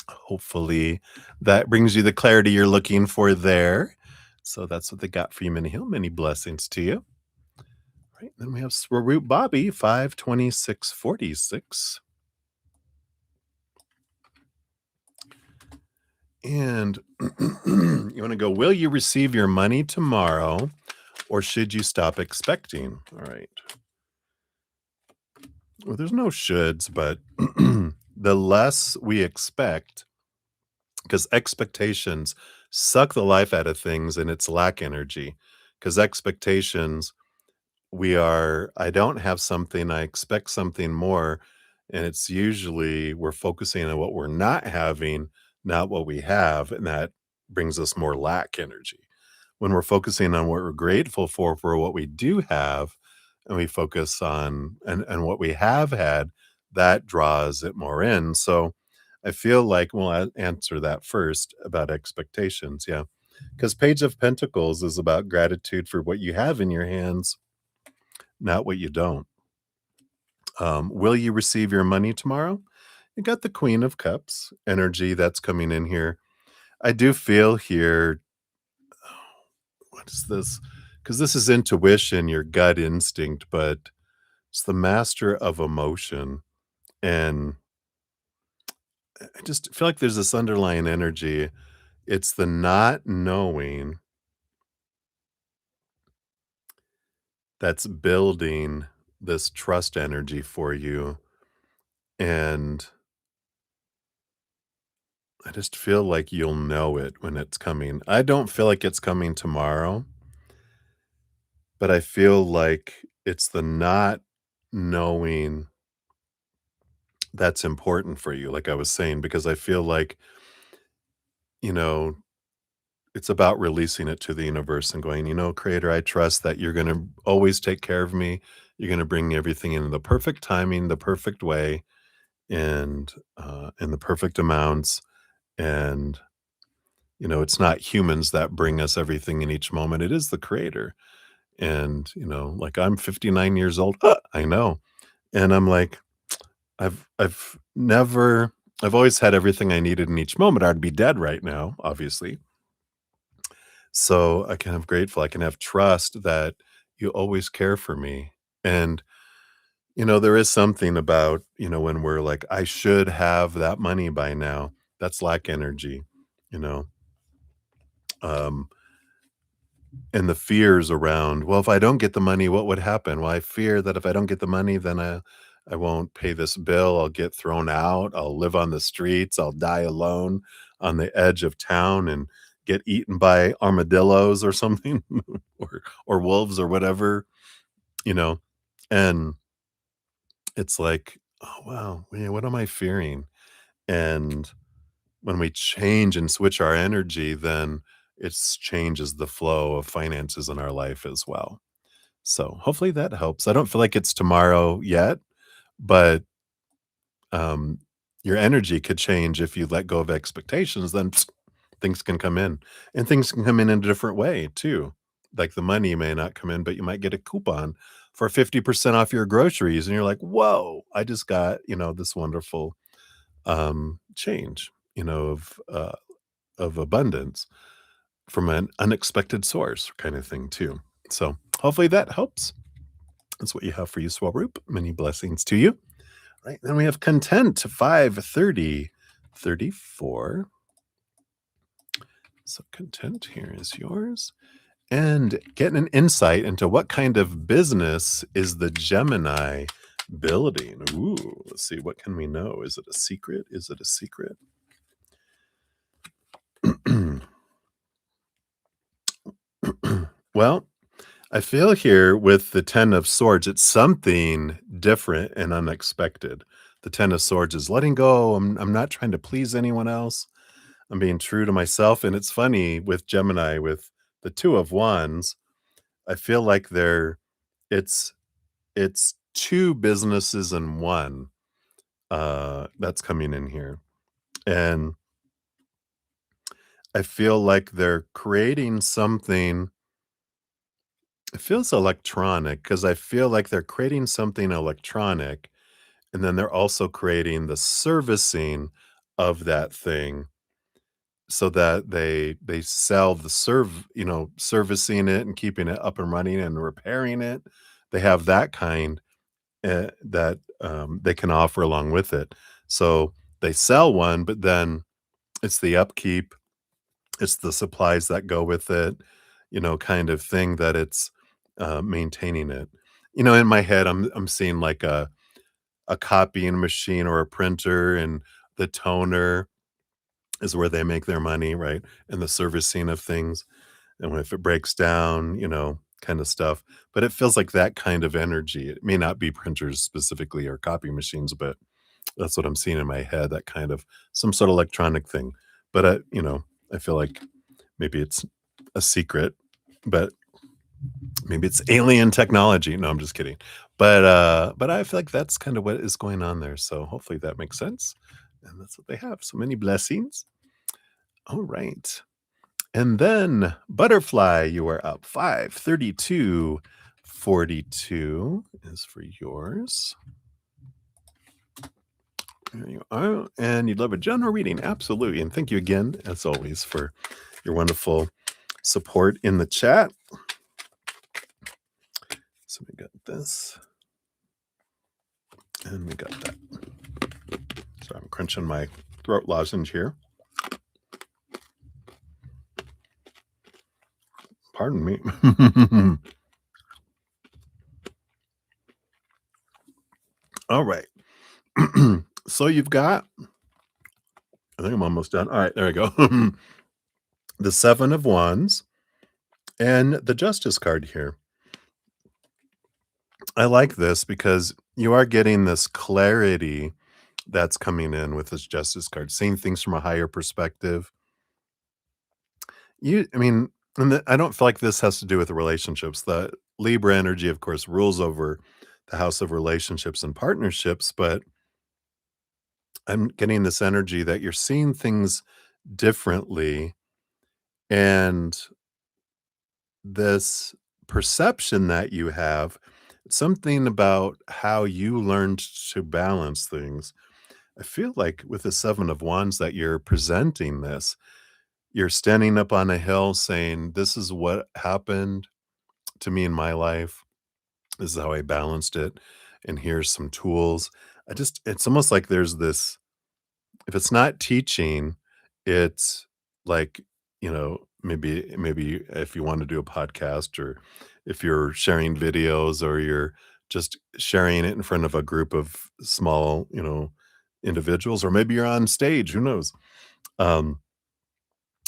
Hopefully, that brings you the clarity you're looking for there. So that's what they got for you, Minnie Hill. Many blessings to you. Right, then we have Swaroop Bobby, 52646. And you want to go, will you receive your money tomorrow or should you stop expecting? All right. Well, there's no shoulds, but the less we expect, because expectations suck the life out of things and it's lack energy. Because expectations, I don't have something, I expect something more. And it's usually we're focusing on what we're not having, not what we have. And that brings us more lack energy. When we're focusing on what we're grateful for what we do have, and we focus on and what we have had, that draws it more in. So I feel like, well, I'll answer that first about expectations. Yeah. Because Page of Pentacles is about gratitude for what you have in your hands, not what you don't. Will you receive your money tomorrow? You got the Queen of Cups energy that's coming in here. I do feel here, what is this? Because this is intuition, your gut instinct, but it's the master of emotion. And I just feel like there's this underlying energy. It's the not knowing that's building this trust energy for you. And I just feel like you'll know it when it's coming. I don't feel like it's coming tomorrow, but I feel like it's the not knowing that's important for you, like I was saying, because I feel like, you know, it's about releasing it to the universe and going, Creator, I trust that you're going to always take care of me. You're going to bring everything in the perfect timing, the perfect way, and in the perfect amounts. And it's not humans that bring us everything in each moment. It is the Creator. And like I'm 59 years old. I know, and I'm like, I've always had everything I needed in each moment. I'd be dead right now, obviously. So I can have grateful. I can have trust that you always care for me. And there is something about when we're like, I should have that money by now. That's lack energy. You know, um, and the fears around, well, if I don't get the money, what would happen? Well, I fear that if I don't get the money, then I won't pay this bill. I'll get thrown out. I'll live on the streets. I'll die alone on the edge of town and get eaten by armadillos or something, or wolves or whatever, you know. And it's like, oh wow, man, what am I fearing? And when we change and switch our energy, then it changes the flow of finances in our life as well. So hopefully that helps. I don't feel like it's tomorrow yet, but um, your energy could change if you let go of expectations. Then things can come in, and things can come in a different way too. Like the money may not come in, but you might get a coupon for 50% off your groceries, and you're like, "Whoa! I just got this wonderful change, of abundance from an unexpected source, kind of thing too." So hopefully that helps. That's what you have for you, Swaroop. Many blessings to you. Right. Then we have content 53034. So content here is yours. And getting an insight into what kind of business is the Gemini building. Ooh, let's see. What can we know? Is it a secret? Is it a secret? Well, I feel here with the 10 of swords, it's something different and unexpected. The 10 of swords is letting go. I'm not trying to please anyone else. I'm being true to myself. And it's funny with Gemini, with the 2 of wands, I feel like it's it's 2 businesses in one that's coming in here. And I feel like they're creating something. It feels electronic because I feel like they're creating something electronic, and then they're also creating the servicing of that thing so that they sell the servicing it and keeping it up and running and repairing it. They have that kind, that, they can offer along with it. So they sell one, but then it's the upkeep, it's the supplies that go with it, kind of thing that it's, maintaining it. In my head, I'm seeing like a copying machine or a printer, and the toner is where they make their money, right? And the servicing of things, and if it breaks down, kind of stuff. But it feels like that kind of energy. It may not be printers specifically or copy machines, but that's what I'm seeing in my head, that kind of some sort of electronic thing. But I feel like maybe it's a secret, but maybe it's alien technology. No, I'm just kidding. But I feel like that's kind of what is going on there. So hopefully that makes sense. And that's what they have. So many blessings. All right. And then butterfly, you are up 532.42 is for yours. There you are. And you'd love a general reading. Absolutely. And thank you again, as always, for your wonderful support in the chat. So we got this. And we got that. So I'm crunching my throat lozenge here. Pardon me. All right. So you've got, I think I'm almost done. All right, there we go. The Seven of Wands and the Justice card here. I like this because you are getting this clarity that's coming in with this Justice card, seeing things from a higher perspective. I mean, I don't feel like this has to do with the relationships. The Libra energy, of course, rules over the house of relationships and partnerships, but I'm getting this energy that you're seeing things differently, and this perception that you have, something about how you learned to balance things. I feel like with the Seven of Wands that you're presenting this, you're standing up on a hill saying, "This is what happened to me in my life. This is how I balanced it. And here's some tools." It's almost like there's this, if it's not teaching, it's like, maybe if you want to do a podcast, or if you're sharing videos, or you're just sharing it in front of a group of small, individuals, or maybe you're on stage, who knows? Um,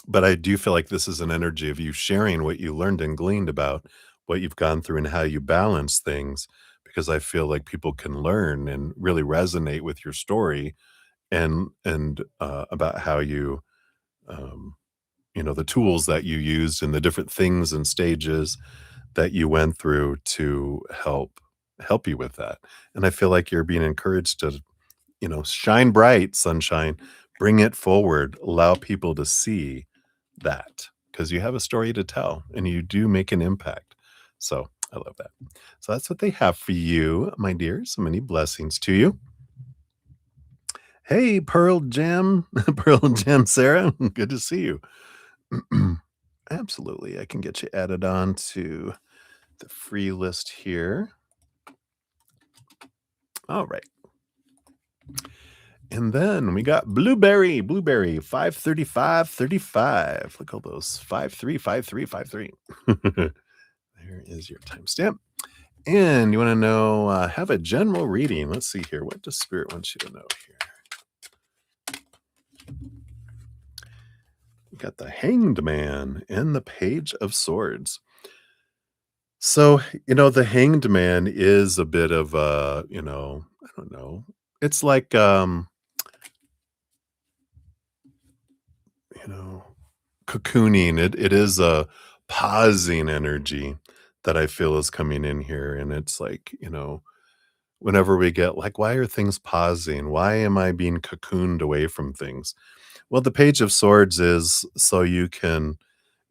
but I do feel like this is an energy of you sharing what you learned and gleaned about what you've gone through and how you balance things, because I feel like people can learn and really resonate with your story, and about how you, um, the tools that you used and the different things and stages that you went through to help you with that. And I feel like you're being encouraged to, shine bright, sunshine, bring it forward, allow people to see that, because you have a story to tell and you do make an impact. So I love that. So that's what they have for you, my dear. So many blessings to you. Hey, Pearl Jam, Pearl Jam Sarah, good to see you. Absolutely, I can get you added on to the free list here. All right. And then we got Blueberry, 535.35. Look at all those 535353. There is your timestamp. And you want to know, have a general reading. Let's see here. What does Spirit want you to know here? We got the Hanged Man and the Page of Swords. So, the Hanged Man is a bit of a, I don't know. It's like, you know, cocooning. It is a pausing energy that I feel is coming in here. And it's like, whenever we get like, why are things pausing? Why am I being cocooned away from things? Well, the Page of Swords is so you can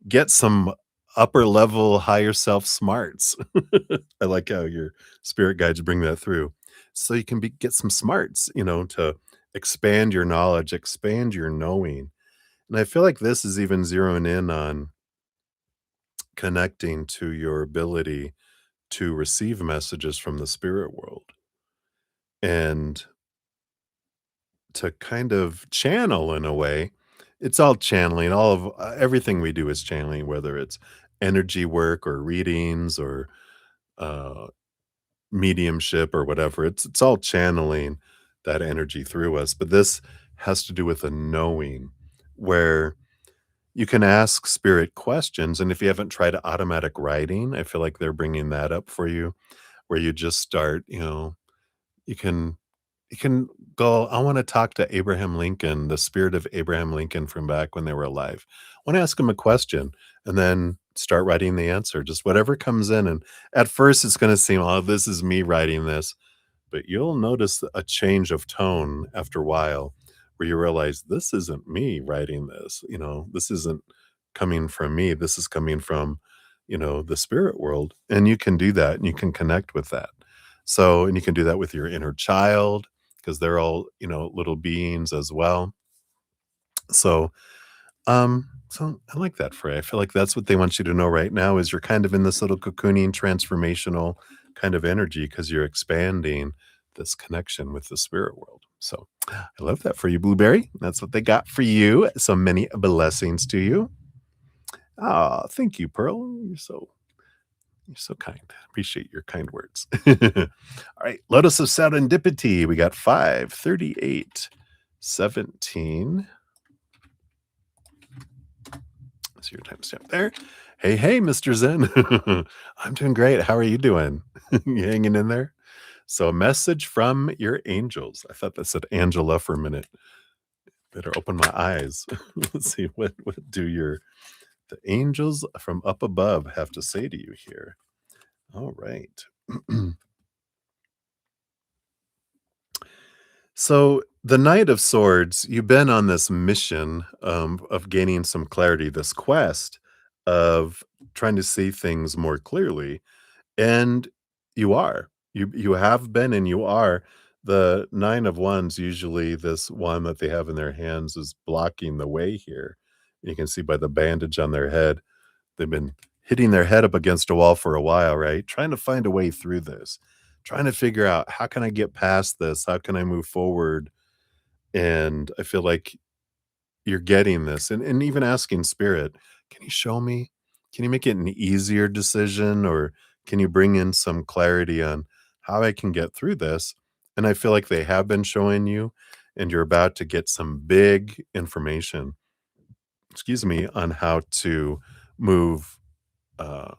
get some upper level, higher self smarts. I like how your spirit guides bring that through. So you can get some smarts, to expand your knowledge, expand your knowing. And I feel like this is even zeroing in on connecting to your ability to receive messages from the spirit world and to kind of channel in a way. It's all channeling. All of everything we do is channeling, whether it's energy work or readings or uh, mediumship or whatever. It's all channeling that energy through us. But this has to do with a knowing where you can ask spirit questions. And if you haven't tried automatic writing, I feel like they're bringing that up for you, where you just start, you can you can go, I want to talk to Abraham Lincoln, the spirit of Abraham Lincoln from back when they were alive. I want to ask him a question and then start writing the answer, just whatever comes in. And at first, it's going to seem, oh, this is me writing this. But you'll notice a change of tone after a while where you realize this isn't me writing this. This isn't coming from me. This is coming from, the spirit world. And you can do that and you can connect with that. So, and you can do that with your inner child because they're all, little beings as well. So, so I like that for you. I feel like that's what they want you to know right now is you're kind of in this little cocooning transformational kind of energy because you're expanding this connection with the spirit world. So I love that for you, Blueberry. That's what they got for you. So many blessings to you. Ah, thank you, Pearl. You're so kind. Appreciate your kind words. All right. Lotus of Serendipity. We got 538 17. So your timestamp there. Hey, hey, Mr. Zen. I'm doing great. How are you doing? You hanging in there? So, a message from your angels. I thought that said Angela for a minute. Better open my eyes. Let's see what do the angels from up above have to say to you here. All right. So, the Knight of Swords, you've been on this mission of gaining some clarity, this quest of trying to see things more clearly. And you are. You have been and you are. The 9 of Wands, usually this one that they have in their hands is blocking the way here. You can see by the bandage on their head, they've been hitting their head up against a wall for a while, right? Trying to find a way through this, trying to figure out how can I get past this? How can I move forward? And I feel like you're getting this and even asking spirit, can you show me? Can you make it an easier decision or can you bring in some clarity on how I can get through this? And I feel like they have been showing you and you're about to get some big information, excuse me, on how to move uh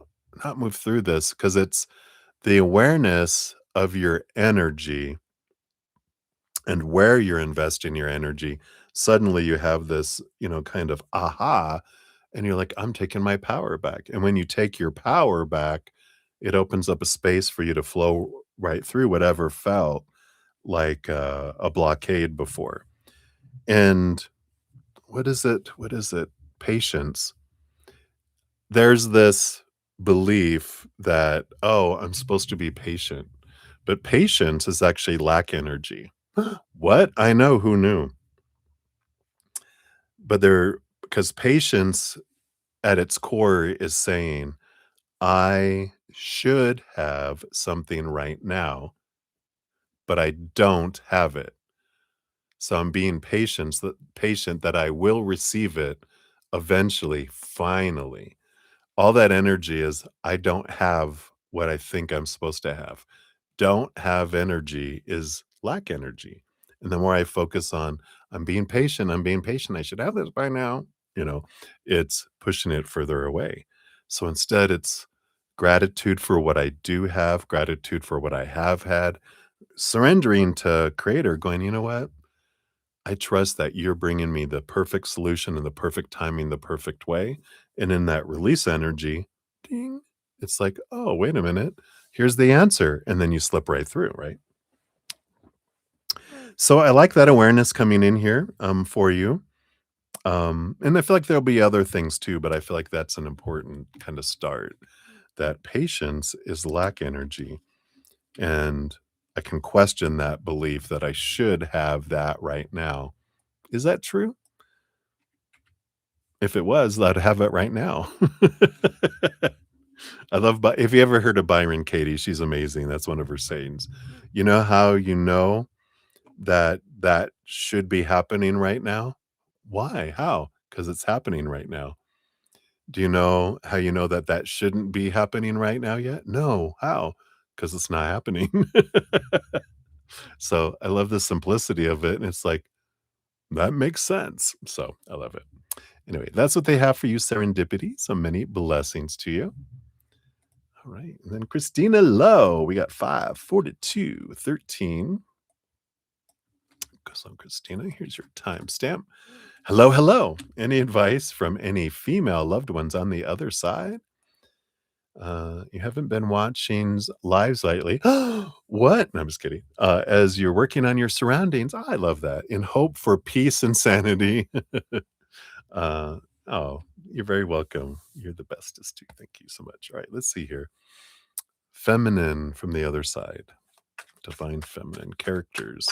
not move through this because it's the awareness of your energy and where you're investing your energy. Suddenly you have this, kind of aha, and you're like, I'm taking my power back. And when you take your power back, it opens up a space for you to flow right through whatever felt like a blockade before. And what is it? What is it? Patience. There's this belief that, oh, I'm supposed to be patient, but patience is actually lack energy. What? I know, who knew? But there, because patience at its core is saying, I should have something right now, but I don't have it. So I'm being patient that I will receive it eventually, finally. All that energy is I don't have what I think I'm supposed to have. Don't have energy is lack energy. And the more I focus on I'm being patient, I should have this by now, you know, it's pushing it further away. So instead it's gratitude for what I do have, gratitude for what I have had, surrendering to creator going, you know what? I trust that you're bringing me the perfect solution and the perfect timing, the perfect way. And in that release energy, ding, it's like, oh, wait a minute. Here's the answer. And then you slip right through, right? So I like that awareness coming in here for you. And I feel like there'll be other things too, but I feel like that's an important kind of start. That patience is lack energy. And I can question that belief that I should have that right now. Is that true? If it was, I'd have it right now. I love if you ever heard of Byron Katie, she's amazing. That's one of her sayings. You know how you know that that should be happening right now? Why? How? Because it's happening right now. Do you know how you know that that shouldn't be happening right now yet? No. How? Because it's not happening. So I love the simplicity of it. And it's like, that makes sense. So I love it. Anyway, that's what they have for you, serendipity. So many blessings to you. All right. And then Christina Lowe, we got 54213. Goes on, Christina. Here's your timestamp. Hello, hello. Any advice from any female loved ones on the other side? You haven't been watching lives lately. What? No, I'm just kidding. As you're working on your surroundings, I love that. In hope for peace and sanity. uh, oh, you're very welcome. You're the bestest too. Thank you so much. All right, let's see here. Feminine from the other side. Divine feminine characters.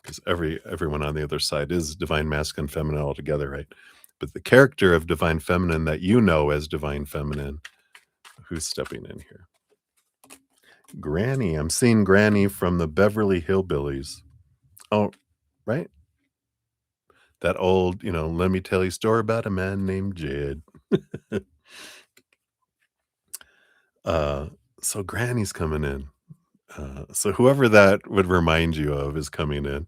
Because everyone on the other side is divine masculine feminine altogether, right? But the character of divine feminine that you know as divine feminine, who's stepping in here? Granny. I'm seeing Granny from the Beverly Hillbillies. Oh, right? That old, let me tell you a story about a man named Jed. uh, so Granny's coming in. So whoever that would remind you of is coming in.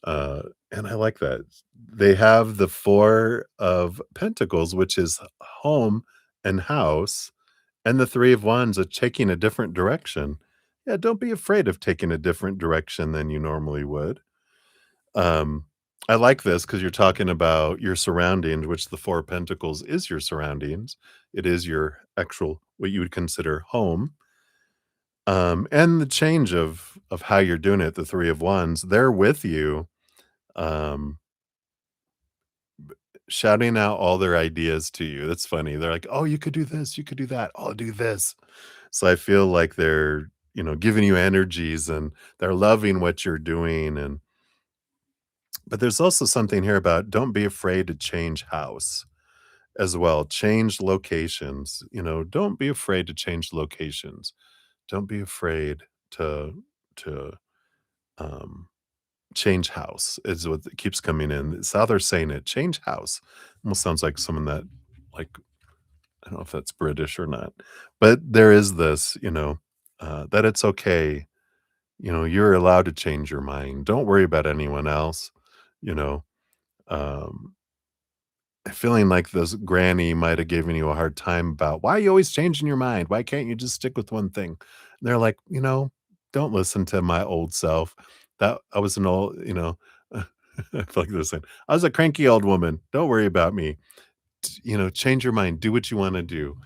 And I like that. They have the Four of Pentacles, which is home and house, and the Three of Wands are taking a different direction. Yeah, don't be afraid of taking a different direction than you normally would. Um, I like this because you're talking about your surroundings, which the Four of Pentacles is your surroundings. It is your actual, what you would consider home. And the change of how you're doing it, the Three of Wands, they're with you, um, shouting out all their ideas to you. That's funny. They're like, "Oh, you could do this, you could do that. Oh, do this." So I feel like they're, giving you energies and they're loving what you're doing. But there's also something here about don't be afraid to change house as well. Change locations. Don't be afraid to change locations. Don't be afraid to um change house is what keeps coming in. It's how they're saying it. Change house. Almost sounds like someone that, like, I don't know if that's British or not, but there is this, that it's okay. You're allowed to change your mind. Don't worry about anyone else. You know, um, feeling like this granny might have given you a hard time about why are you always changing your mind? Why can't you just stick with one thing? And they're like, don't listen to my old self. That I was an old, I feel like they're saying, I was a cranky old woman. Don't worry about me. Change your mind. Do what you want to do.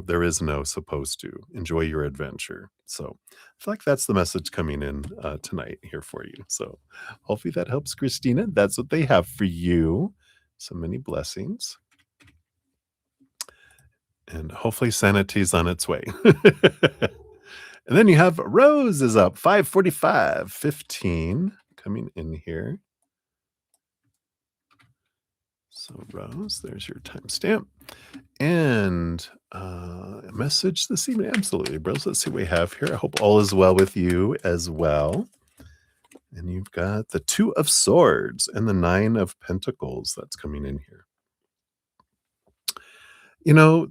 There is no supposed to. Enjoy your adventure. So I feel like that's the message coming in tonight here for you. So hopefully that helps, Christina. That's what they have for you. So many blessings. And hopefully sanity's on its way. And then you have Rose is up, 54515 coming in here. So Rose, there's your timestamp. And a message this evening. Absolutely, Rose. Let's see what we have here. I hope all is well with you as well. And you've got the Two of Swords and the Nine of Pentacles that's coming in here.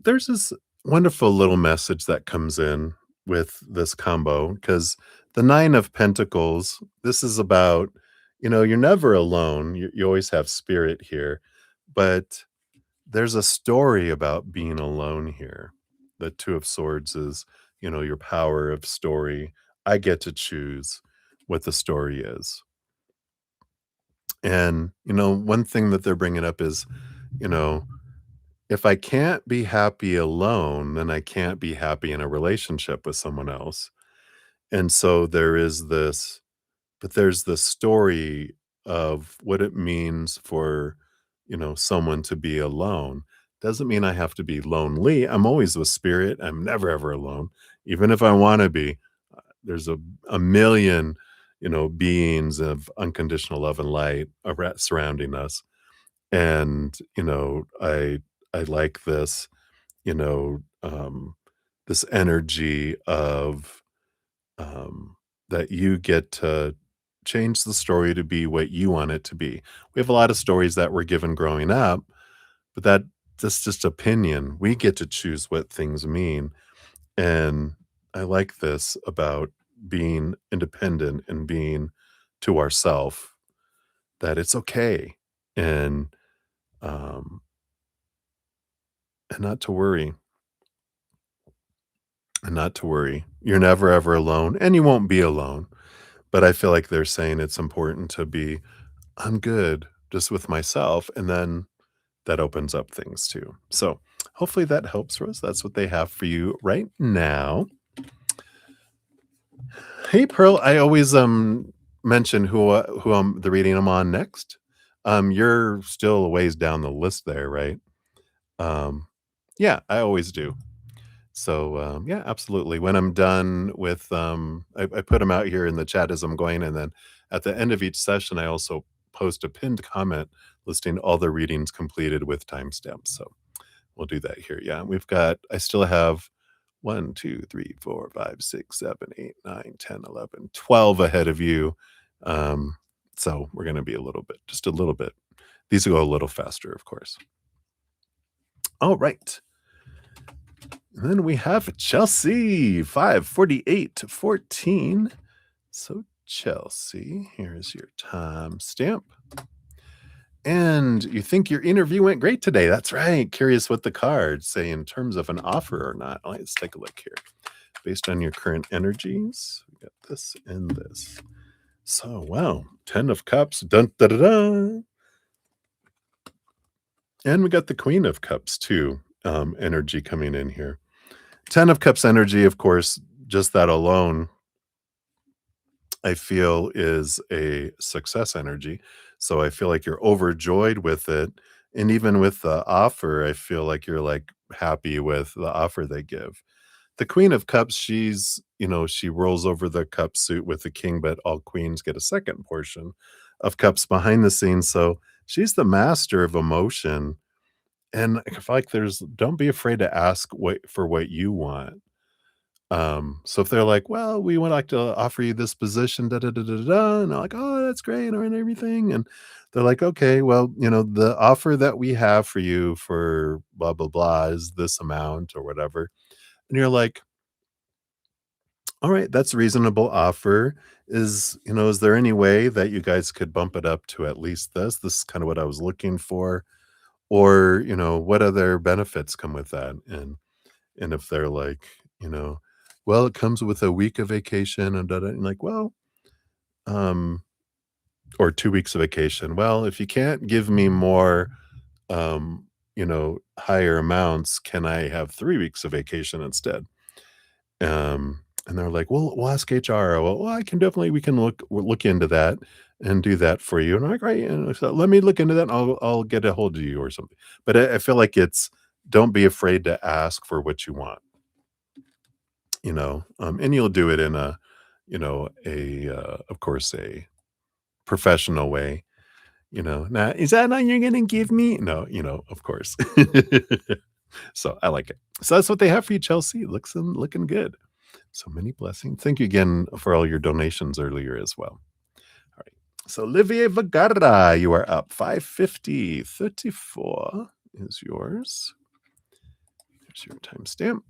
There's this wonderful little message that comes in with this combo because the Nine of Pentacles, this is about, you're never alone. You always have spirit here, but there's a story about being alone here. The Two of Swords is, your power of story. I get to choose what the story is. And, one thing that they're bringing up is, you know, if I can't be happy alone, then I can't be happy in a relationship with someone else. And so there's this story of what it means for, someone to be alone. Doesn't mean I have to be lonely. I'm always with spirit. I'm never ever alone. Even if I want to be, there's a million, beings of unconditional love and light surrounding us. And, I like this, you know, um, this energy of, um, that you get to change the story to be what you want it to be. We have a lot of stories that were given growing up, but that's just opinion. We get to choose what things mean. And I like this about being independent and being to ourself that it's okay. And um and not to worry, and not to worry. You're never ever alone, and you won't be alone. But I feel like they're saying it's important to be, I'm good just with myself, and then that opens up things too. So hopefully that helps, Rose. That's what they have for you right now. Hey, Pearl. I always mention who I'm the reading I'm on next. You're still a ways down the list there, right? Um, yeah, I always do. So, yeah, absolutely. When I'm done with, I put them out here in the chat as I'm going, and then at the end of each session, I also post a pinned comment listing all the readings completed with timestamps. So we'll do that here. Yeah, I still have 1, 2, 3, 4, 5, 6, 7, 8, 9, 10, 11, 12 ahead of you. Um, so we're going to be just a little bit. These will go a little faster, of course. All right. And then we have Chelsea, 548-14. So, Chelsea, here's your timestamp. And you think your interview went great today. That's right. Curious what the cards say in terms of an offer or not. Let's take a look here. Based on your current energies, we got this and this. So, wow. 10 of Cups. Dun, da, da, da. And we got the Queen of Cups, too. Energy coming in here. 10 of Cups energy, of course, just that alone, I feel is a success energy. So I feel like you're overjoyed with it. And even with the offer, I feel like you're like happy with the offer they give. The Queen of Cups, she rolls over the cup suit with the king, but all queens get a second portion of cups behind the scenes. So she's the master of emotion. And I feel like don't be afraid to ask for what you want. So if they're like, "Well, we would like to offer you this position, da da da da da," and they're like, "Oh, that's great," and everything, and they're like, "Okay, well, the offer that we have for you for blah blah blah is this amount or whatever," and you're like, "All right, that's a reasonable offer. Is there any way that you guys could bump it up to at least this? This is kind of what I was looking for, or what other benefits come with that?" And if they're like, you know, "Well, it comes with a week of vacation and da da," and like, "Well, um, or 2 weeks of vacation. Well, if you can't give me more, higher amounts, can I have 3 weeks of vacation instead?" And they're like, "Well, we'll ask HR." Well, I can definitely we can we'll look into that and do that for you." And I'm like, "Right, and so let me look into that, and I'll get a hold of you or something." But I feel like don't be afraid to ask for what you want. And you'll do it in of course, a professional way. Now, is that all you're gonna give me? No, of course. So I like it. So that's what they have for you, Chelsea. Looking good. So many blessings. Thank you again for all your donations earlier as well. All right. So Olivier Vagara, you are up. 550-34 is yours. Here's your timestamp.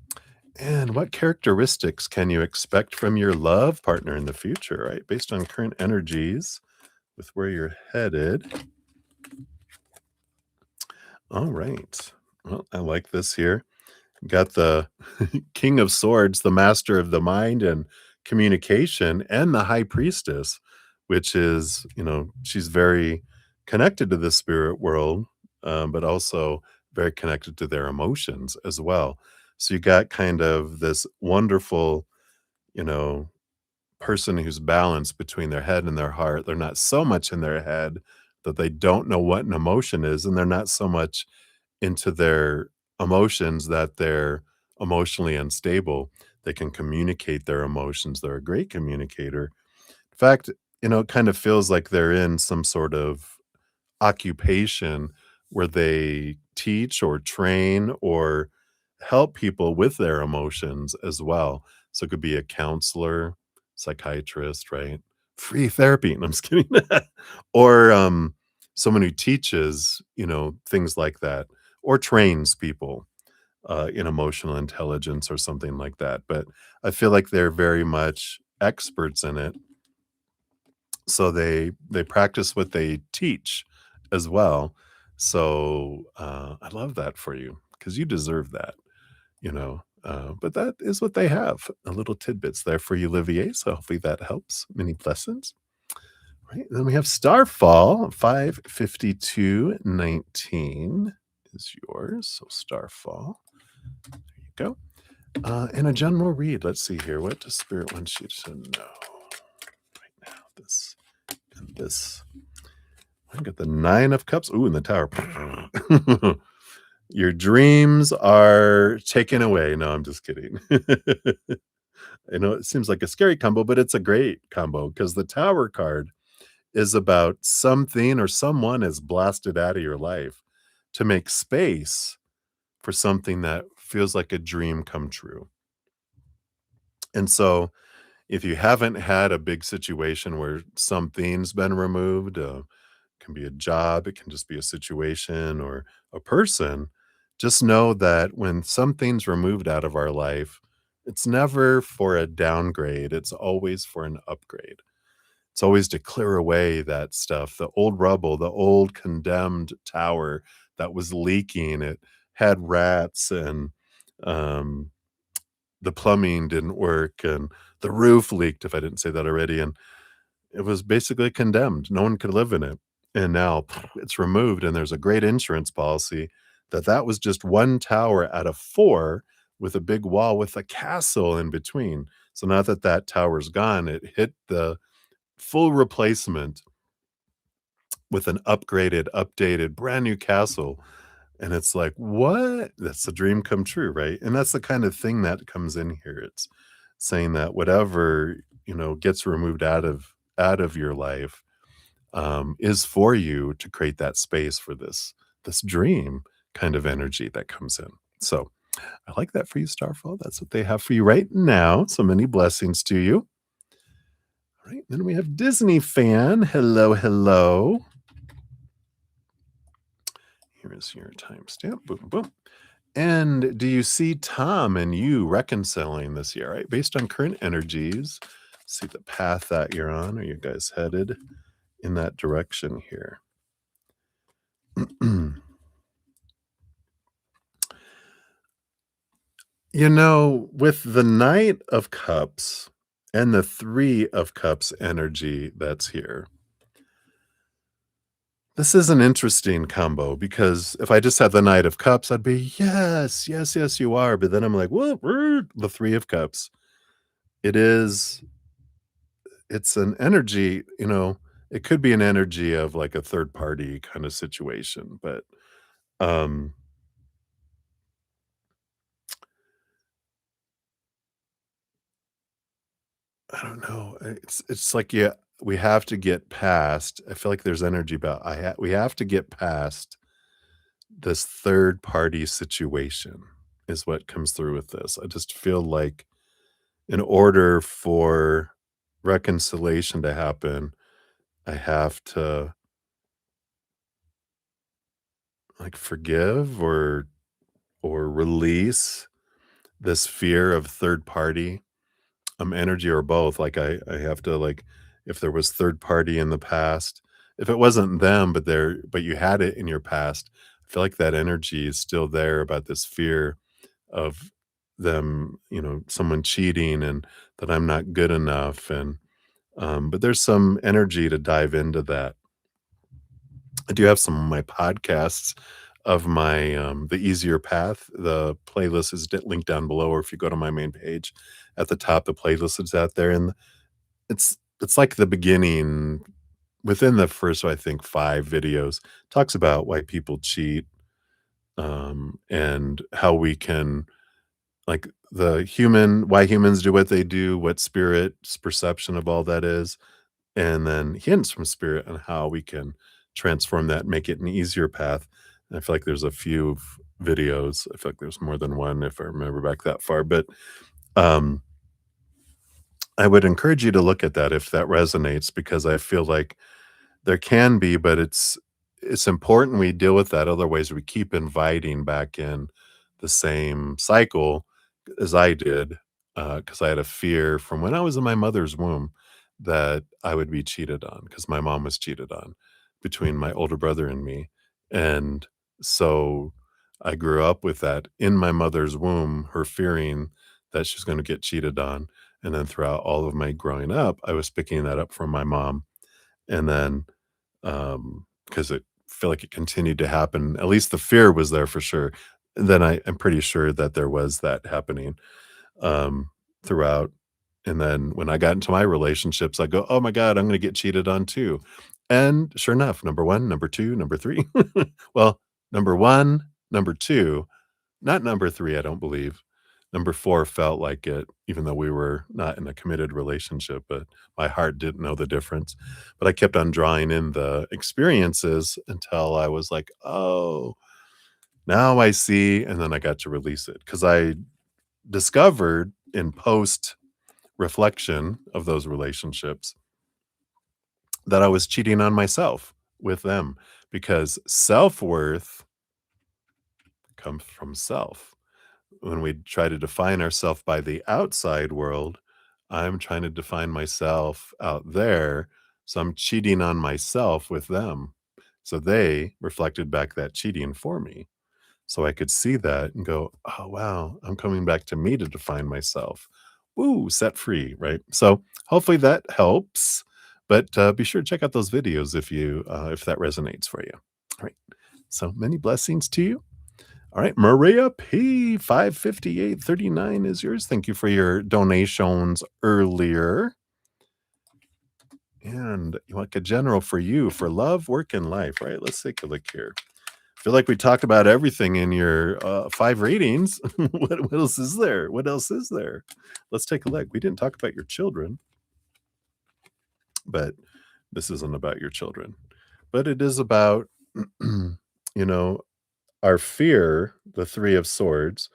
And what characteristics can you expect from your love partner in the future, right? Based on current energies with where you're headed. All right. Well, I like this here. Got the King of Swords, the master of the mind and communication, and the High Priestess, which is, she's very connected to the spirit world, but also very connected to their emotions as well. So you got kind of this wonderful, you know, person who's balanced between their head and their heart. They're not so much in their head that they don't know what an emotion is, and they're not so much into their emotions that they're emotionally unstable. They can communicate their emotions. They're a great communicator. In fact, it kind of feels like they're in some sort of occupation where they teach or train or help people with their emotions as well. So it could be a counselor, psychiatrist, right? Free therapy. No, I'm just kidding. Or someone who teaches, things like that, or trains people in emotional intelligence or something like that. But I feel like they're very much experts in it, so they practice what they teach as well. So I love that for you because you deserve that, but that is what they have, a little tidbits there for you, Olivier. So hopefully that helps. Many blessings. Right. Then we have Starfall 55219 is yours. So Starfall. There you go. And a general read. Let's see here. What does Spirit want you to know right now? This and this. I got the 9 of Cups. Ooh, and the Tower. Your dreams are taken away. No, I'm just kidding. I know it seems like a scary combo, but it's a great combo because the Tower card is about something or someone is blasted out of your life to make space for something that feels like a dream come true. And so if you haven't had a big situation where something's been removed, can be a job, it can just be a situation or a person. Just know that when something's removed out of our life, it's never for a downgrade, it's always for an upgrade. It's always to clear away that stuff, the old rubble, the old condemned tower that was leaking. It had rats and um, the plumbing didn't work and the roof leaked, if I didn't say that already. And it was basically condemned. No one could live in it. And now it's removed, and there's a great insurance policy that was just 1 tower out of 4 with a big wall with a castle in between. So now that that tower's gone, it hit the full replacement with an upgraded, updated, brand new castle. And it's like, what? That's a dream come true, right? And that's the kind of thing that comes in here. It's saying that whatever, gets removed out of your life is for you to create that space for this dream kind of energy that comes in. So I like that for you, Starfall. That's what they have for you right now. So many blessings to you. All right. Then we have Disney fan. Hello, hello. Here is your timestamp. Boom, boom. And do you see Tom and you reconciling this year, right? Based on current energies, see the path that you're on. Are you guys headed in that direction here? With the Knight of Cups and the 3 of Cups energy that's here, this is an interesting combo because if I just had the Knight of Cups, I'd be, yes, yes, yes, you are. But then I'm like, what? The 3 of Cups. It's an energy, it could be an energy of like a third party kind of situation, but um I don't know. It's like, yeah, we have to get past. I feel like there's energy about we have to get past this third party situation is what comes through with this. I just feel like in order for reconciliation to happen, I have to like forgive or release this fear of third party energy or both. Like I have to like if there was third party in the past, if it wasn't them, but you had it in your past, I feel like that energy is still there about this fear of them, someone cheating and that I'm not good enough. And but there's some energy to dive into that. I do have some of my podcasts of my the easier path. The playlist is linked down below, or if you go to my main page at the top, the playlist is out there, and it's like the beginning within the first, I think, 5 videos talks about why people cheat, and how we can like the human why humans do what they do, what spirit's perception of all that is, and then hints from spirit on how we can transform that, make it an easier path. And I feel like there's a few videos. I feel like there's more than one if I remember back that far, but um I would encourage you to look at that if that resonates because I feel like there can be, but it's important we deal with that, otherwise we keep inviting back in the same cycle as I did, because I had a fear from when I was in my mother's womb that I would be cheated on because my mom was cheated on between my older brother and me, and so I grew up with that in my mother's womb, her fearing that she's gonna get cheated on, and then throughout all of my growing up, I was picking that up from my mom, and then because it feel like it continued to happen. At least the fear was there for sure. And then I'm pretty sure that there was that happening um, throughout. And then when I got into my relationships, I go, "Oh my god, I'm going to get cheated on too." And sure enough, number one, number two, number three. Well, number one, number two, not number three. I don't believe. Number four felt like it, even though we were not in a committed relationship, but my heart didn't know the difference. But I kept on drawing in the experiences until I was like, "Oh, now I see," and then I got to release it because I discovered in post reflection of those relationships that I was cheating on myself with them because self-worth comes from self. When we try to define ourselves by the outside world, I'm trying to define myself out there. So I'm cheating on myself with them. So they reflected back that cheating for me. So I could see that and go, oh, wow, I'm coming back to me to define myself. Woo, set free, right? So hopefully that helps. But be sure to check out those videos if that resonates for you. All right. So many blessings to you. All right, Maria P. 55839 is yours. Thank you for your donations earlier. And like a general for you for love, work, and life, right? Let's take a look here. I feel like we talked about everything in your 5 ratings. What else is there? What else is there? Let's take a look. We didn't talk about your children, but this isn't about your children. But it is about, you know, our fear, the Three of Swords,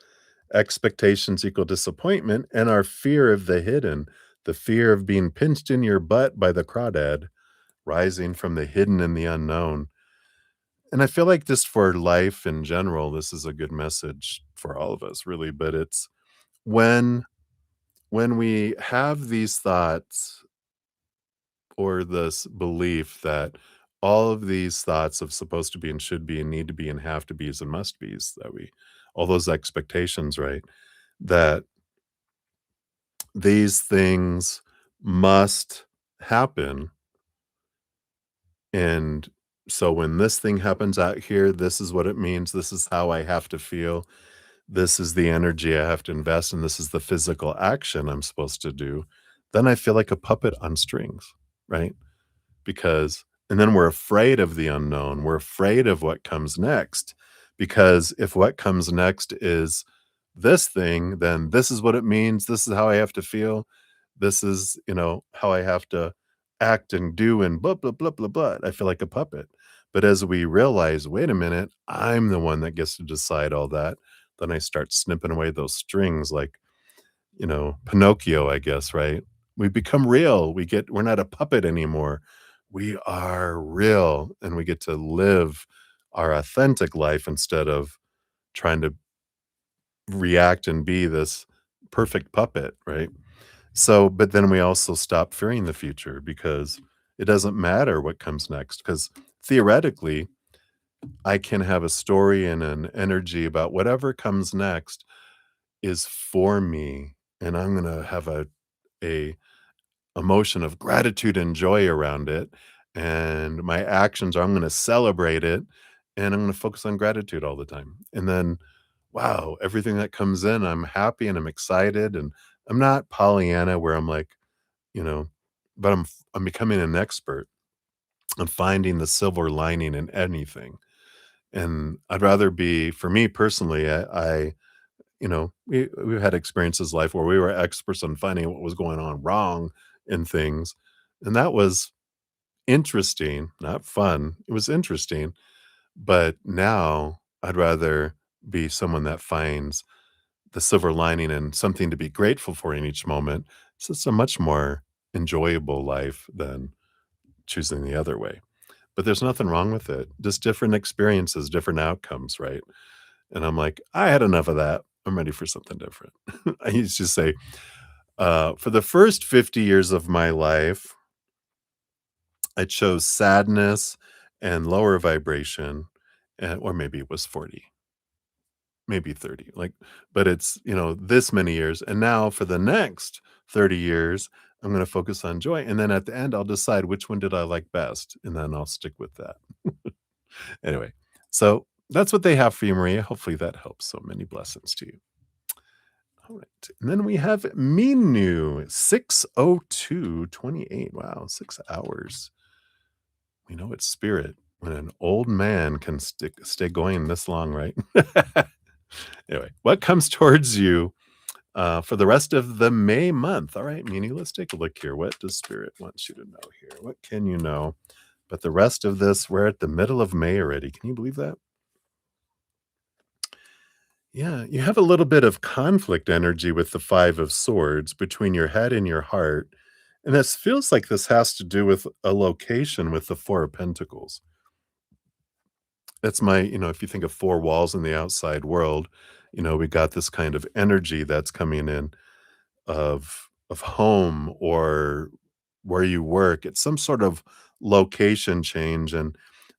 expectations equal disappointment, and our fear of the hidden, the fear of being pinched in your butt by the crawdad, rising from the hidden and the unknown. And I feel like just for life in general, this is a good message for all of us, really. But it's when when we have these thoughts or this belief that all of these thoughts of supposed to be and should be and need to be and have to be's and must be's that we all those expectations, right? That these things must happen. And so when this thing happens out here, this is what it means. This is how I have to feel. This is the energy I have to invest in. This is the physical action I'm supposed to do. Then I feel like a puppet on strings, right? Because and then we're afraid of the unknown. We're afraid of what comes next because if what comes next is this thing, then this is what it means. This is how I have to feel. This is, how I have to act and do and blah, blah, blah, blah, blah. I feel like a puppet. But as we realize, wait a minute, I'm the one that gets to decide all that. Then I start snipping away those strings like Pinocchio, I guess, right? We become real. We're not a puppet anymore. We are real and we get to live our authentic life instead of trying to react and be this perfect puppet, right? So, but then we also stop fearing the future because it doesn't matter what comes next. Because theoretically, I can have a story and an energy about whatever comes next is for me, and I'm gonna have a emotion of gratitude and joy around it, and my actions are I'm gonna celebrate it, and I'm gonna focus on gratitude all the time, and then, wow, everything that comes in, I'm happy and I'm excited, and I'm not Pollyanna where I'm like, you know but I'm becoming an expert. I'm finding the silver lining in anything, and I'd rather be for me personally, I we've had experiences in life where we were experts on finding what was going on wrong in things, and that was interesting, not fun. It was interesting, but now I'd rather be someone that finds the silver lining and something to be grateful for in each moment. So it's a much more enjoyable life than choosing the other way. But there's nothing wrong with it. Just different experiences, different outcomes, right? And I'm like, I had enough of that. I'm ready for something different. I used to say, for the first 50 years of my life, I chose sadness and lower vibration, or maybe it was 40, maybe 30. Like, but it's, this many years. And now for the next 30 years, I'm going to focus on joy. And then at the end, I'll decide which one did I like best. And then I'll stick with that. Anyway, so that's what they have for you, Maria. Hopefully that helps. So many blessings to you. All right. And then we have Minu 60228. Wow, 6 hours. We know it's spirit when an old man can stay going this long, right? Anyway, what comes towards you for the rest of the May month? All right, Minu, let's take a look here. What does spirit want you to know here? What can you know? But the rest of this, we're at the middle of May already. Can you believe that? Yeah, you have a little bit of conflict energy with the 5 of swords between your head and your heart. And this feels like this has to do with a location with the 4 of pentacles. That's if you think of 4 walls in the outside world, we got this kind of energy that's coming in of home or where you work. It's some sort of location change. And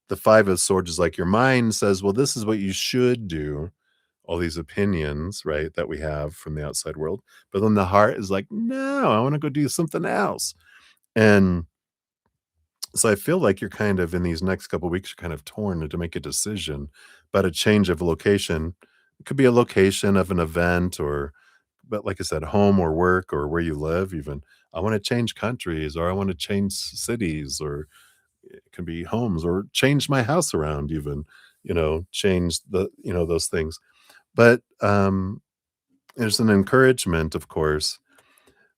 the 5 of swords is like your mind says, well, this is what you should do, all these opinions, right, that we have from the outside world. But then the heart is like, no, I want to go do something else. And so I feel like you're kind of in these next couple of weeks, you're kind of torn to make a decision about a change of location. It could be a location of an event but like I said, home or work or where you live, even. I want to change countries or I want to change cities, or it can be homes, or change my house around, even, change those things. But there's an encouragement, of course.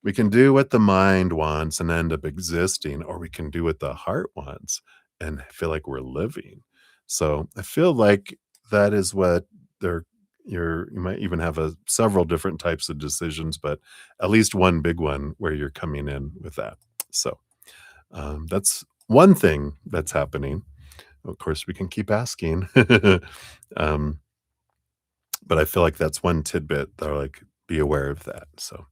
We can do what the mind wants and end up existing, or we can do what the heart wants and feel like we're living. So I feel like that is what they're you might even have several different types of decisions, but at least one big one where you're coming in with that. So that's one thing that's happening. Of course, we can keep asking. um, but I feel like that's one tidbit that, like, be aware of that. So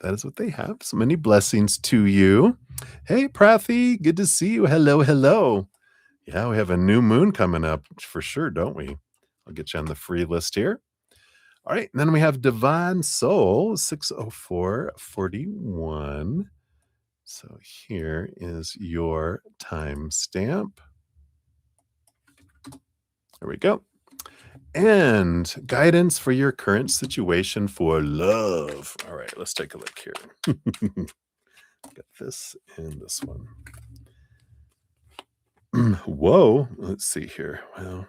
that is what they have. So many blessings to you. Hey, Prathy, good to see you. Hello, hello. Yeah, we have a new moon coming up for sure, don't we? I'll get you on the free list here. All right. And then we have Divine Soul 60441. So here is your timestamp. There we go. And guidance for your current situation for love. All right, let's take a look here. Got this and this one. Whoa, let's see here. Well,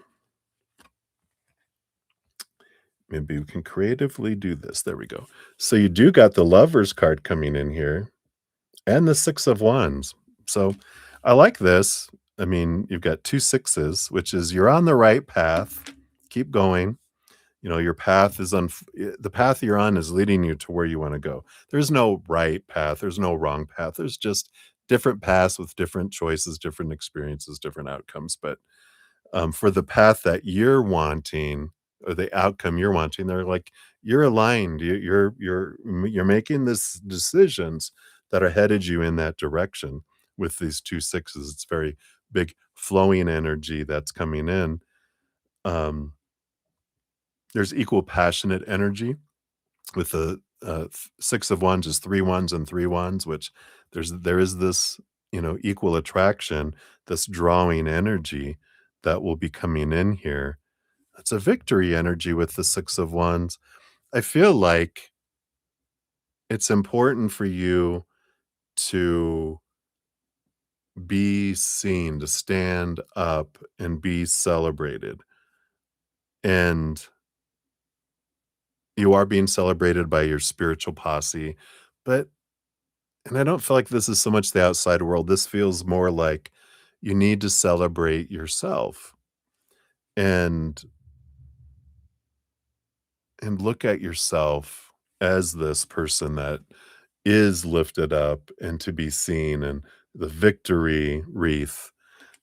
maybe we can creatively do this. There we go. So you do got the Lovers card coming in here and the 6 of Wands. So I like this. I mean, you've got 2 sixes, which is you're on the right path. Keep going. Your path is the path you're on is leading you to where you want to go. There's no right path. There's no wrong path. There's just different paths with different choices, different experiences, different outcomes. But for the path that you're wanting, or the outcome you're wanting, they're like, you're aligned. You're making this decisions that are headed you in that direction with these 2 sixes. It's very big flowing energy that's coming in. There's equal passionate energy with the 6 of Wands is 3 wands and 3 wands, which there is this, equal attraction, this drawing energy that will be coming in here. It's a victory energy with the 6 of Wands. I feel like it's important for you to be seen, to stand up and be celebrated. And You are being celebrated by your spiritual posse, but and I don't feel like this is so much the outside world. This feels more like you need to celebrate yourself and look at yourself as this person that is lifted up and to be seen, and the victory wreath,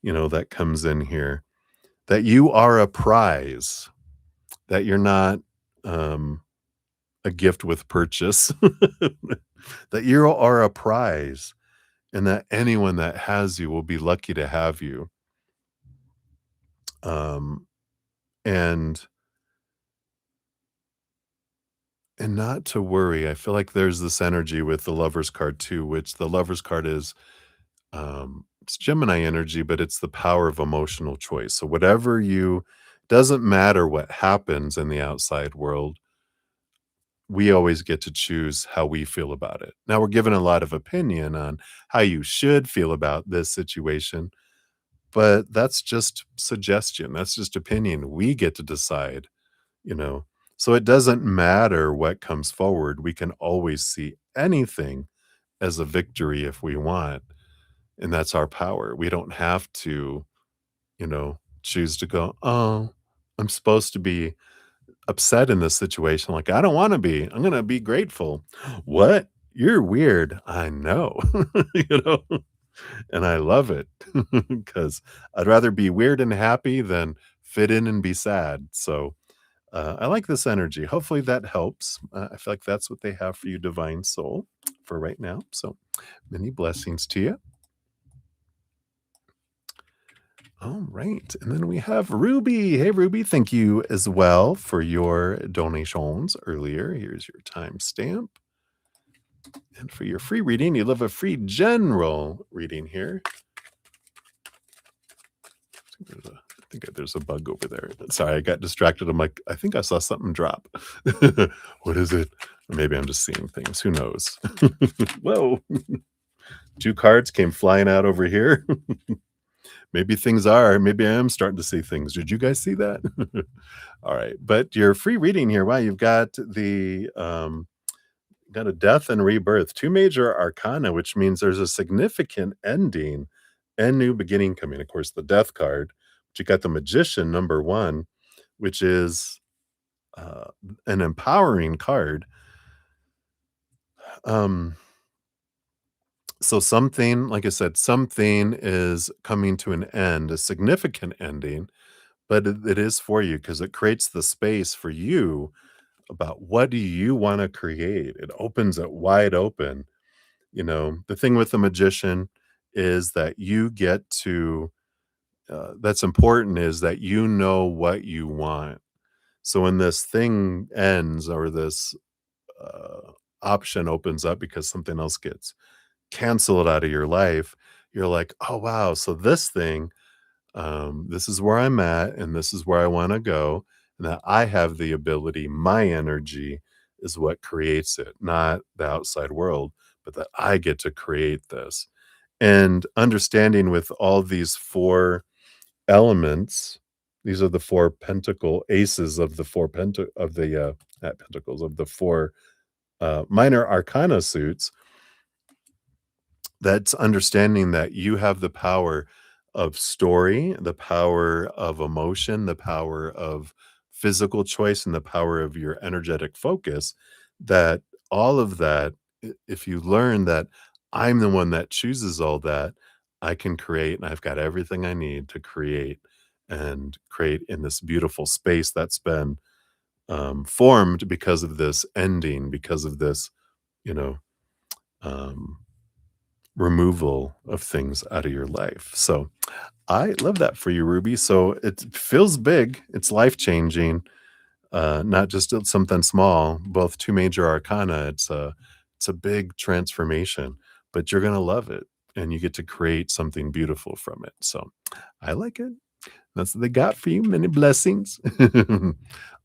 that comes in here. That you are a prize, that you're not a gift with purchase, that you are a prize, and that anyone that has you will be lucky to have you. Um, and not to worry. I feel like there's this energy with the Lover's card too, which the Lover's card is it's Gemini energy, but it's the power of emotional choice. So whatever you doesn't matter what happens in the outside world, we always get to choose how we feel about it. Now we're given a lot of opinion on how you should feel about this situation, but that's just suggestion. That's just opinion. We get to decide, you know. So it doesn't matter what comes forward. We can always see anything as a victory if we want. And that's our power. We don't have to, choose to go, oh, I'm supposed to be upset in this situation. Like, I don't want to be. I'm going to be grateful. What? You're weird. I know, you know, and I love it because I'd rather be weird and happy than fit in and be sad. So I like this energy. Hopefully that helps. I feel like that's what they have for you, Divine Soul, for right now. So many blessings to you. All right. And then we have Ruby. Hey, Ruby. Thank you as well for your donations earlier. Here's your timestamp. And for your free reading, you love a free general reading here. I think there's a bug over there. Sorry, I got distracted. I'm like, I think I saw something drop. What is it? Or maybe I'm just seeing things. Who knows? Whoa. 2 cards came flying out over here. Maybe things are. Maybe I am starting to see things. Did you guys see that? All right. But your free reading here, wow, you've got got a death and rebirth, 2 major arcana, which means there's a significant ending and new beginning coming. Of course, the death card, but you got the magician, number 1, which is uh, an empowering card. Um, so something, like I said, something is coming to an end, a significant ending, but it is for you because it creates the space for you about what do you want to create. It opens it wide open. The thing with the magician is that you get to, that's important, is that you know what you want. So when this thing ends or this option opens up because something else gets canceled out of your life, you're like, oh, wow. So this thing, this is where I'm at and this is where I want to go. And that I have the ability, my energy is what creates it, not the outside world, but that I get to create this. And understanding with all these 4 elements, these are the 4 pentacle aces of the 4 of the not pentacles, of the 4 minor arcana suits. That's understanding that you have the power of story, the power of emotion, the power of physical choice, and the power of your energetic focus. That all of that, if you learn that I'm the one that chooses all that, I can create, and I've got everything I need to create and create in this beautiful space that's been formed because of this ending, because of this, you know, um, removal of things out of your life. So I love that for you, Ruby. So it feels big. It's life changing, not just something small. Both 2 major arcana. It's a big transformation, but you're gonna love it, and you get to create something beautiful from it. So I like it. That's what they got for you. Many blessings. All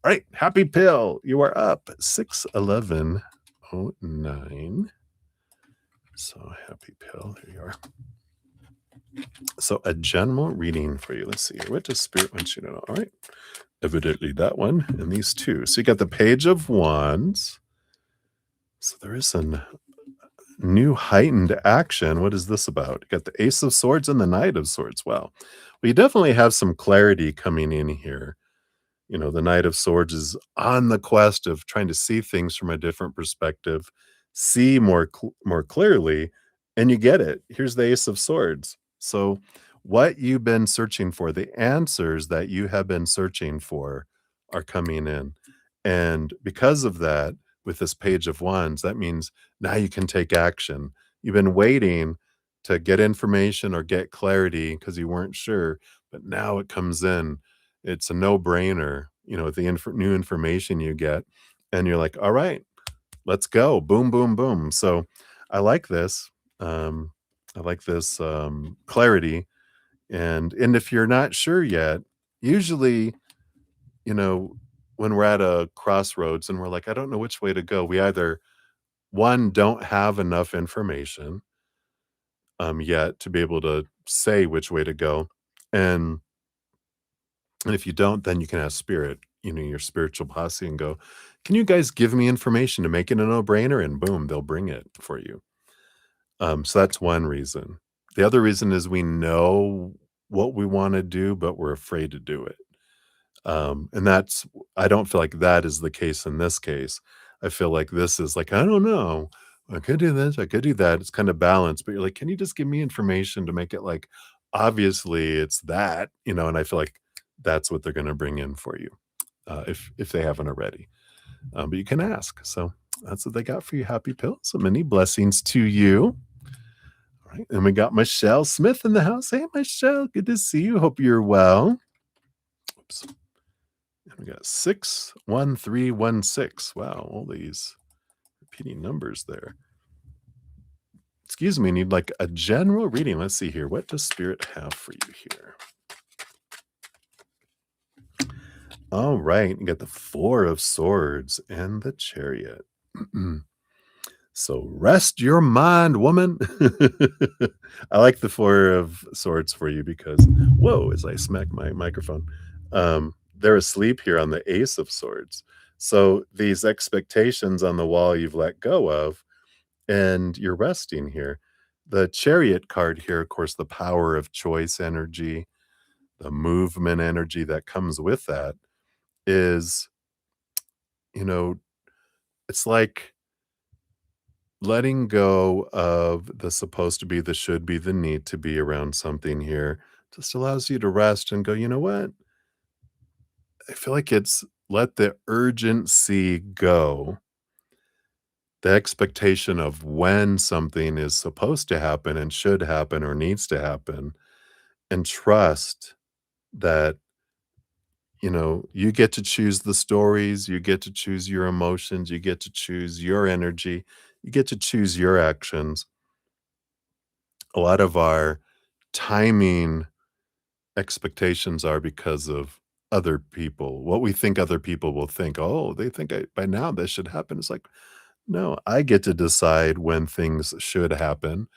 right, Happy Pill. You are up 61109. So Happy Pill. There you are. So a general reading for you. Let's see here. What does Spirit want you to know? All right. Evidently that one and these two. So you got the Page of Wands. So there is a new heightened action. What is this about? You got the Ace of Swords and the Knight of Swords. Wow. We definitely have some clarity coming in here. You know, the Knight of Swords is on the quest of trying to see things from a different perspective, see more clearly, and you get it. Here's the Ace of Swords. So, what you've been searching for, the answers that you have been searching for are coming in. And because of that, with this Page of Wands, that means now you can take action. You've been waiting to get information or get clarity because you weren't sure, but now it comes in. It's a no-brainer, you know, the new information you get, and you're like, "All right, let's go. Boom, boom, boom." So, I like this. Um, I like this, clarity, and if you're not sure yet, usually, you know, when we're at a crossroads and we're like, "I don't know which way to go," we either, 1, don't have enough information, yet to be able to say which way to go, and And if you don't, then you can ask spirit, you know, your spiritual posse and go, "Can you guys give me information to make it a no-brainer?" And boom, they'll bring it for you. So that's one reason. The other reason is we know what we wanna do, but we're afraid to do it. And that's I don't feel like that is the case in this case. I feel like this is like, "I don't know. I could do this, I could do that." It's kinda balanced, but you're like, "Can you just give me information to make it like, obviously it's that," you know, and I feel like that's what they're gonna bring in for you, if they haven't already. But you can ask. So that's what they got for you, Happy Pill. So many blessings to you. All right. And we got Michelle Smith in the house. Hey, Michelle, good to see you. Hope you're well. Oops. And we got 61316. Wow, all these repeating numbers there. Excuse me, need like a general reading. Let's see here. What does Spirit have for you here? All right. You got the Four of Swords and the Chariot. So rest your mind, woman. I like the Four of Swords for you because, whoa, as I smack my microphone, they're asleep here on the Ace of Swords. So these expectations on the wall you've let go of, and you're resting here. The Chariot card here, of course, the power of choice energy, the movement energy that comes with that is, you know, it's like letting go of the supposed to be, the should be, the need to be around something here just allows you to rest and go, you know what? I feel like it's let the urgency go. The expectation of when something is supposed to happen and should happen or needs to happen, and trust that, you know, you get to choose the stories, you get to choose your emotions, you get to choose your energy, you get to choose your actions. A lot of our timing expectations are because of other people, what we think other people will think. "Oh, they think by now this should happen." It's like, no, I get to decide when things should happen,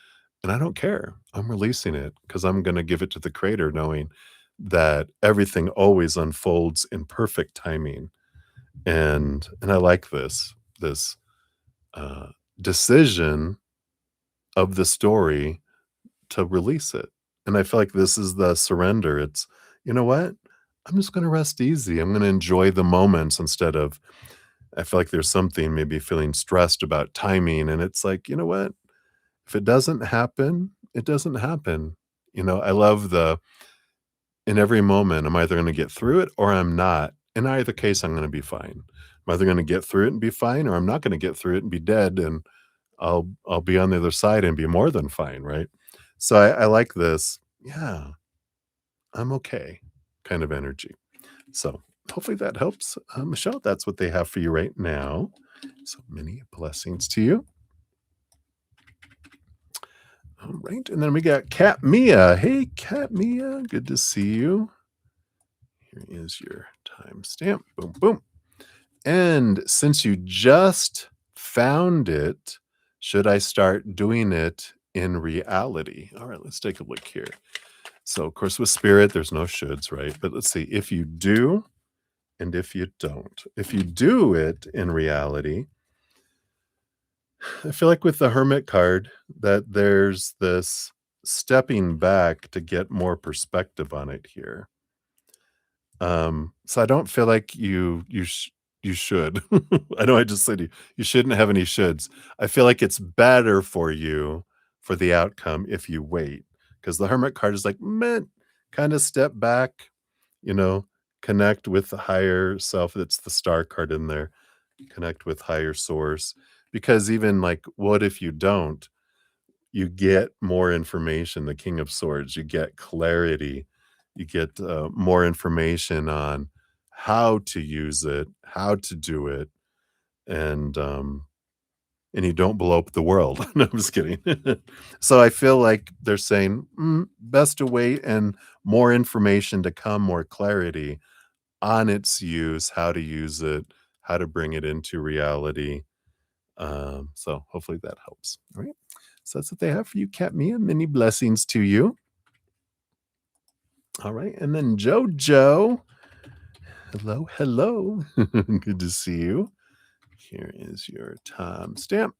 and I don't care. I'm releasing it because 'cause I'm gonna give it to the creator knowing that everything always unfolds in perfect timing, and I like this, uh, decision of the story to release it. And I feel like this is the surrender. It's, you know what? I'm just going to rest easy. I'm going to enjoy the moments instead of, I feel like there's something maybe feeling stressed about timing. And it's like, you know what? If it doesn't happen, it doesn't happen. You know, I love in every moment, I'm either going to get through it or I'm not. In either case, I'm going to be fine. I'm either going to get through it and be fine, or I'm not going to get through it and be dead. And I'll be on the other side and be more than fine, right? So I like this, yeah, I'm okay kind of energy. So hopefully that helps. Michelle, that's what they have for you right now. So many blessings to you. All right. And then we got Cat Mia. Hey, Cat Mia. Good to see you. Here is your timestamp. Boom, boom. And since you just found it, should I start doing it in reality? All right, let's take a look here. So, of course, with spirit, there's no shoulds, right? But let's see. If you do, and if you don't. If you do it in reality, I feel like with the Hermit card that there's this stepping back to get more perspective on it here. So I don't feel like you should. I know I just said you shouldn't have any shoulds. I feel like it's better for you for the outcome if you wait, because the Hermit card is like, "Meh," kinda step back, you know, connect with the higher self. It's the star card in there. Connect with higher source, because even, like, what if you don't? You get more information, the King of Swords, you get clarity, you get, more information on how to use it, how to do it, and, and you don't blow up the world. No, I'm just kidding. So I feel like they're saying, best to wait and more information to come, more clarity on its use, how to use it, how to bring it into reality. So hopefully that helps. All right. So that's what they have for you, Cat Mia. Many blessings to you. All right. And then Jojo. Hello, hello. Good to see you. Here is your time stamp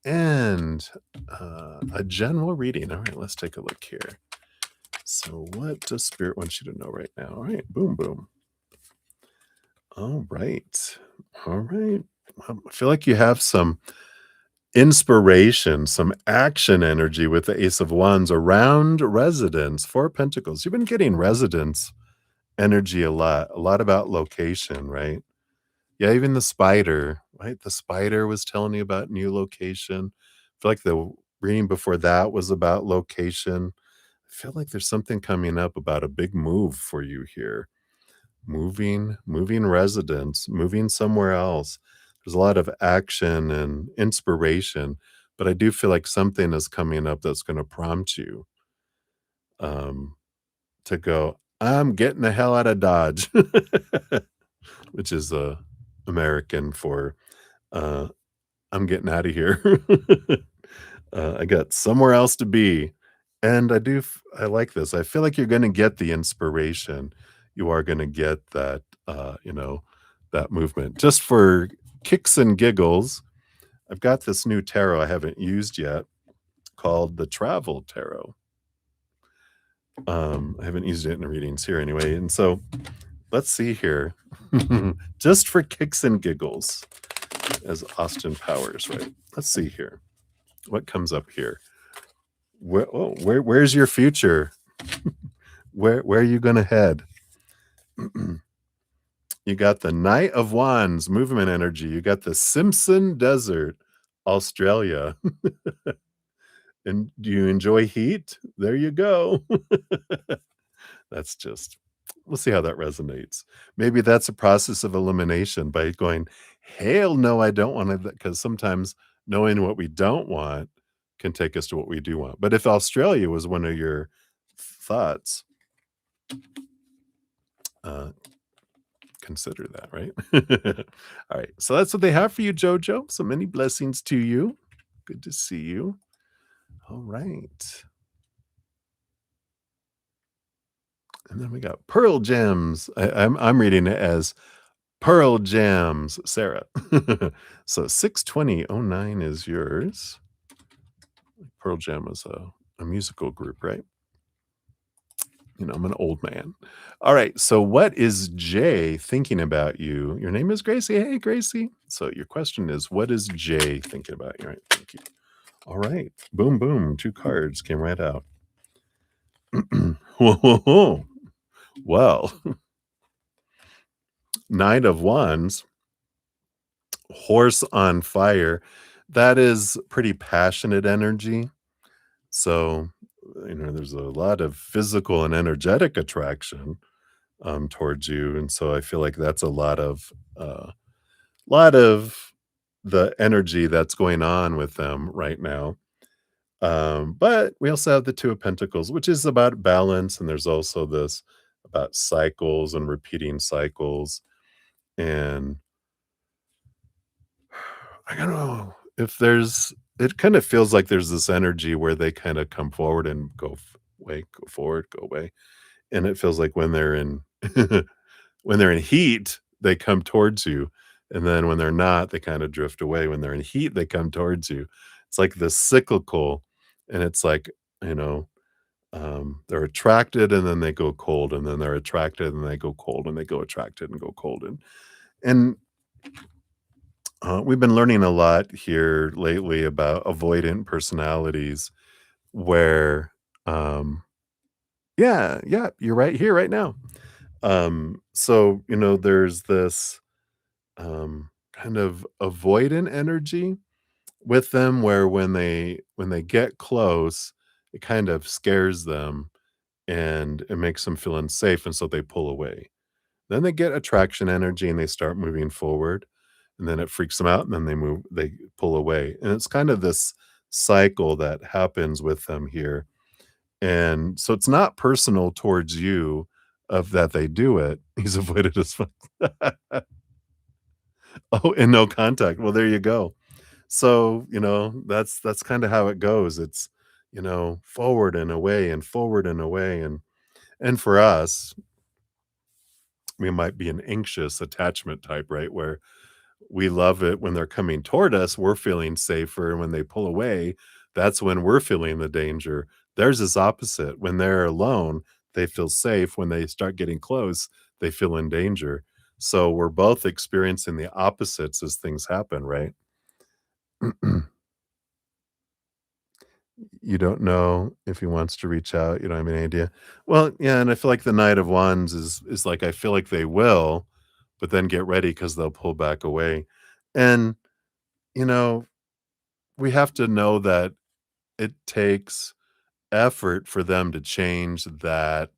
and a general reading. All right, let's take a look here. So, what does Spirit want you to know right now? All right, boom, boom. All right. All right. I feel like you have some inspiration, some action energy with the Ace of Wands around residence, 4 Pentacles. You've been getting residence energy a lot about location, right? Yeah, even the spider, right? The spider was telling you about new location. I feel like the reading before that was about location. I feel like there's something coming up about a big move for you here. Moving residence, moving somewhere else. There's a lot of action and inspiration, but I do feel like something is coming up that's gonna prompt you, um, to go, "I'm getting the hell out of Dodge," which is, American for, uh, "I'm getting out of here." I got somewhere else to be, and I like this. I feel like you're gonna get the inspiration. You are gonna get that, that movement. Just for kicks and giggles, I've got this new tarot I haven't used yet called the Travel Tarot. I haven't used it in the readings here anyway, and so let's see here. Just for kicks and giggles, as Austin Powers, right? Let's see here. What comes up here? Where's your future? Where are you gonna head? You got the Knight of Wands, movement energy. You got the Simpson Desert, Australia. And do you enjoy heat? There you go. That's just we'll see how that resonates. Maybe that's a process of elimination by going, "Hell no, I don't want it," because sometimes knowing what we don't want can take us to what we do want. But if Australia was one of your thoughts, uh, consider that, right? All right. So that's what they have for you, Jojo. So many blessings to you. Good to see you. All right. And then we got Pearl Gems. I'm reading it as Pearl Jams, Sarah. So 62009 is yours. Pearl Jam is a musical group, right? You know, I'm an old man. All right. So, what is Jay thinking about you? Your name is Gracie. Hey, Gracie. So, your question is, what is Jay thinking about you? All right. Thank you. All right. Boom, boom. 2 cards came right out. Whoa, whoa, whoa. Well, Knight of Wands, horse on fire. That is pretty passionate energy. So, there's a lot of physical and energetic attraction towards you, and so I feel like that's lot of the energy that's going on with them right now. But we also have the 2 of Pentacles, which is about balance, and there's also this about cycles and repeating cycles, and I don't know if there's it kind of feels like there's this energy where they kinda come forward and go forward, go away, and it feels like when they're in when they're in heat, they come towards you, and then when they're not, they kinda drift away. When they're in heat, they come towards you. It's like this cyclical, and it's like, you know, they're attracted and then they go cold, and then they're attracted and they go cold, and they go attracted and go cold, and we've been learning a lot here lately about avoidant personalities where, um yeah, yeah, you're right here, right now. So, there's this, kind of avoidant energy with them where when they get close, it kind of scares them and it makes them feel unsafe, and so they pull away. Then they get attraction energy and they start moving forward, and then it freaks them out, and then they pull away. And it's kind of this cycle that happens with them here. And so it's not personal towards you of that they do it. He's avoided as fuck. Oh, and no contact. Well, there you go. So, that's kinda how it goes. It's, forward and away and forward and away, and for us, we might be an anxious attachment type, right? Where we love it when they're coming toward us, we're feeling safer, and when they pull away, that's when we're feeling the danger. Theirs is opposite. When they're alone, they feel safe. When they start getting close, they feel in danger. So we're both experiencing the opposites as things happen, right? You don't know if he wants to reach out, you don't have any idea. Well, yeah, and I feel like the Knight of Wands is like I feel like they will, but then get ready because 'cause they'll pull back away. And, you know, we have to know that it takes effort for them to change that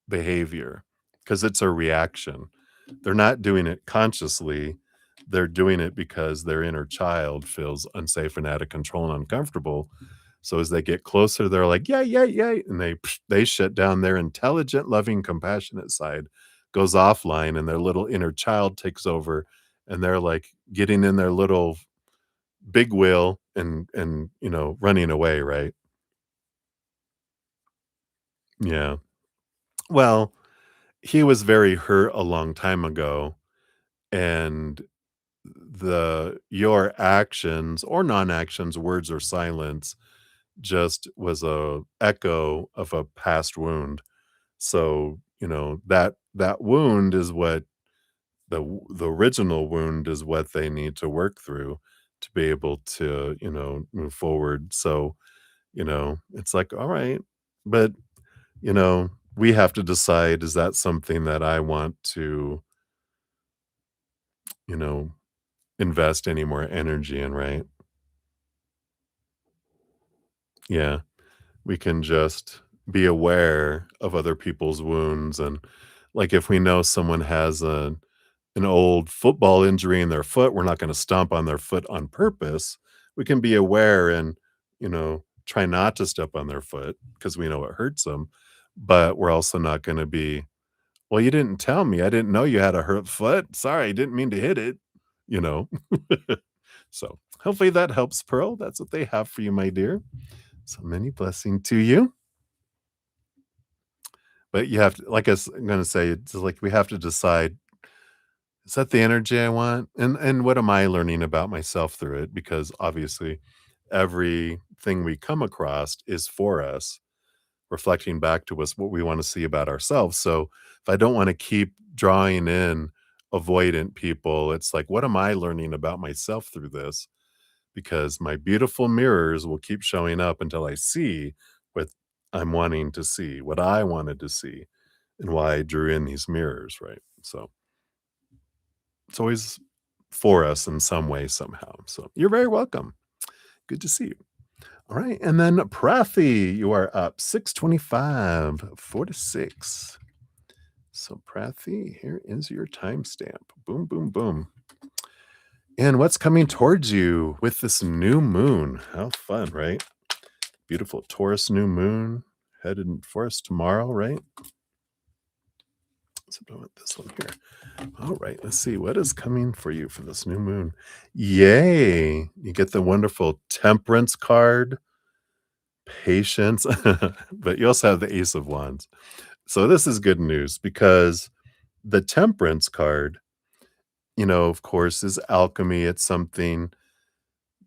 behavior because it's a reaction. They're not doing it consciously. They're doing it because their inner child feels unsafe and out of control and uncomfortable. So as they get closer, they're like, "Yeah, yeah, yeah," and they shut down their intelligent, loving, compassionate side, goes offline, and their little inner child takes over, and they're like getting in their little big wheel and running away, right? Yeah. Well, he was very hurt a long time ago, and the your actions or non-actions, words or silence, just was a echo of a past wound. So, that wound is what the original wound is what they need to work through to be able to, move forward. So, it's like, all right, but, we have to decide, is that something that I want to, you know, invest any more energy in, right? Yeah. We can just be aware of other people's wounds, and like if we know someone has an old football injury in their foot, we're not going to stomp on their foot on purpose. We can be aware and, try not to step on their foot because we know it hurts them, but we're also not going to be, well, you didn't tell me, I didn't know you had a hurt foot, sorry, I didn't mean to hit it, you know so hopefully that helps, Pearl. That's what they have for you, my dear. So many blessing to you. But you have to, like I'm gonna say, it's like we have to decide, is that the energy I want? And what am I learning about myself through it? Because obviously everything we come across is for us, reflecting back to us what we want to see about ourselves. So if I don't want to keep drawing in avoidant people, it's like, what am I learning about myself through this? Because my beautiful mirrors will keep showing up until I see what I'm wanting to see, what I wanted to see, and why I drew in these mirrors, right? So it's always for us in some way, somehow. So you're very welcome. Good to see you. All right. And then Prathy, you are up 625, 4 to 6. So Prathy, here is your timestamp. Boom, boom, boom. And what's coming towards you with this new moon? How fun, right? Beautiful Taurus new moon headed for us tomorrow, right? So I want this one here. All right, let's see what is coming for you for this new moon. Yay! You get the wonderful Temperance card, patience, but you also have the Ace of Wands. So this is good news because the Temperance card. of course, is alchemy. It's something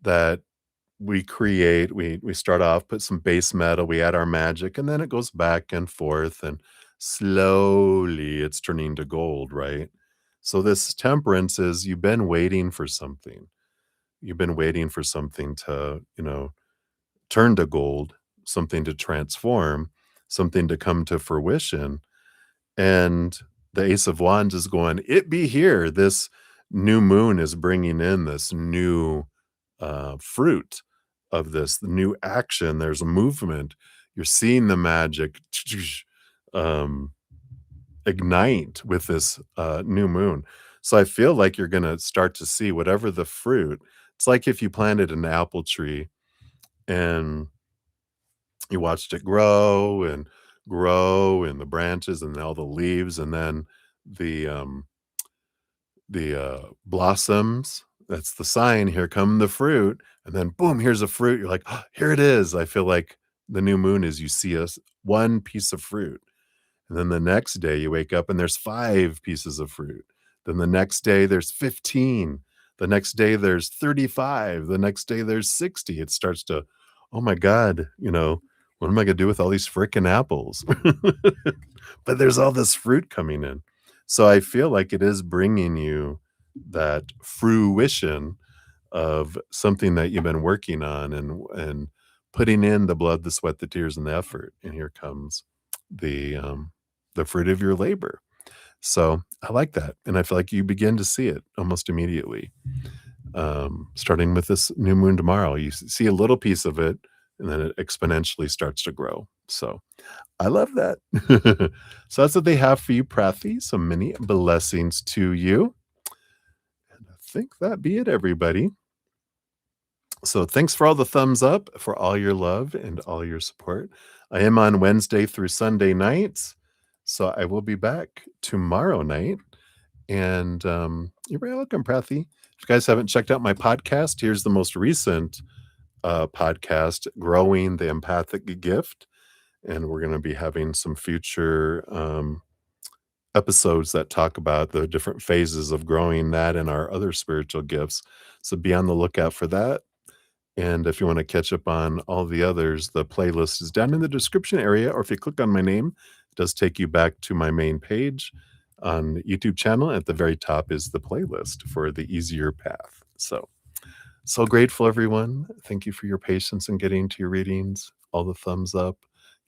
that we create. We start off, put some base metal, we add our magic, and then it goes back and forth, and slowly it's turning to gold, right? So this temperance is you've been waiting for something. You've been waiting for something to, turn to gold, something to transform, something to come to fruition. And the Ace of Wands is going, "It be here." This new moon is bringing in this new fruit of this new action. There's a movement. You're seeing the magic um, ignite with this new moon. So I feel like you're going to start to see whatever the fruit. It's like if you planted an apple tree and you watched it grow and the branches and all the leaves and then the blossoms. That's the sign, here come the fruit, and then boom, here's a fruit. You're like, "Oh, here it is." I feel like the new moon is you see us one piece of fruit, and then the next day you wake up and there's 5 pieces of fruit. Then the next day there's 15. The next day there's 35. The next day there's 60. It starts to, "Oh my god, what am I gonna do with all these frickin' apples?" But there's all this fruit coming in. So I feel like it is bringing you that fruition of something that you've been working on and putting in the blood, the sweat, the tears, and the effort. And here comes the fruit of your labor. So I like that. And I feel like you begin to see it almost immediately. Starting with this new moon tomorrow, you see a little piece of it and then it exponentially starts to grow. So I love that. So that's what they have for you, Prathi. So many blessings to you. And I think that be it, everybody. So thanks for all the thumbs up, for all your love and all your support. I am on Wednesday through Sunday nights. So I will be back tomorrow night. And you're very welcome, Prathi. If you guys haven't checked out my podcast, here's the most recent podcast, Growing the Empathic Gift. And we're going to be having some future episodes that talk about the different phases of growing that and our other spiritual gifts. So be on the lookout for that. And if you want to catch up on all the others, the playlist is down in the description area, or if you click on my name, it does take you back to my main page on the YouTube channel. At the very top is the playlist for the easier path. So grateful, everyone. Thank you for your patience in getting to your readings, all the thumbs up.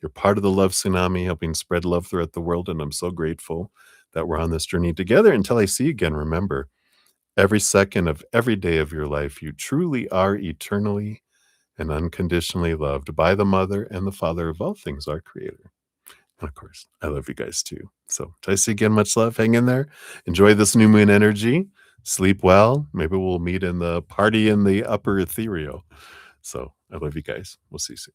You're part of the love tsunami, helping spread love throughout the world. And I'm so grateful that we're on this journey together. Until I see you again, remember, every second of every day of your life, you truly are eternally and unconditionally loved by the Mother and the Father of all things, our Creator. And of course, I love you guys too. So, till I see you again, much love. Hang in there. Enjoy this new moon energy. Sleep well. Maybe we'll meet in the party in the upper ethereal. So, I love you guys. We'll see you soon.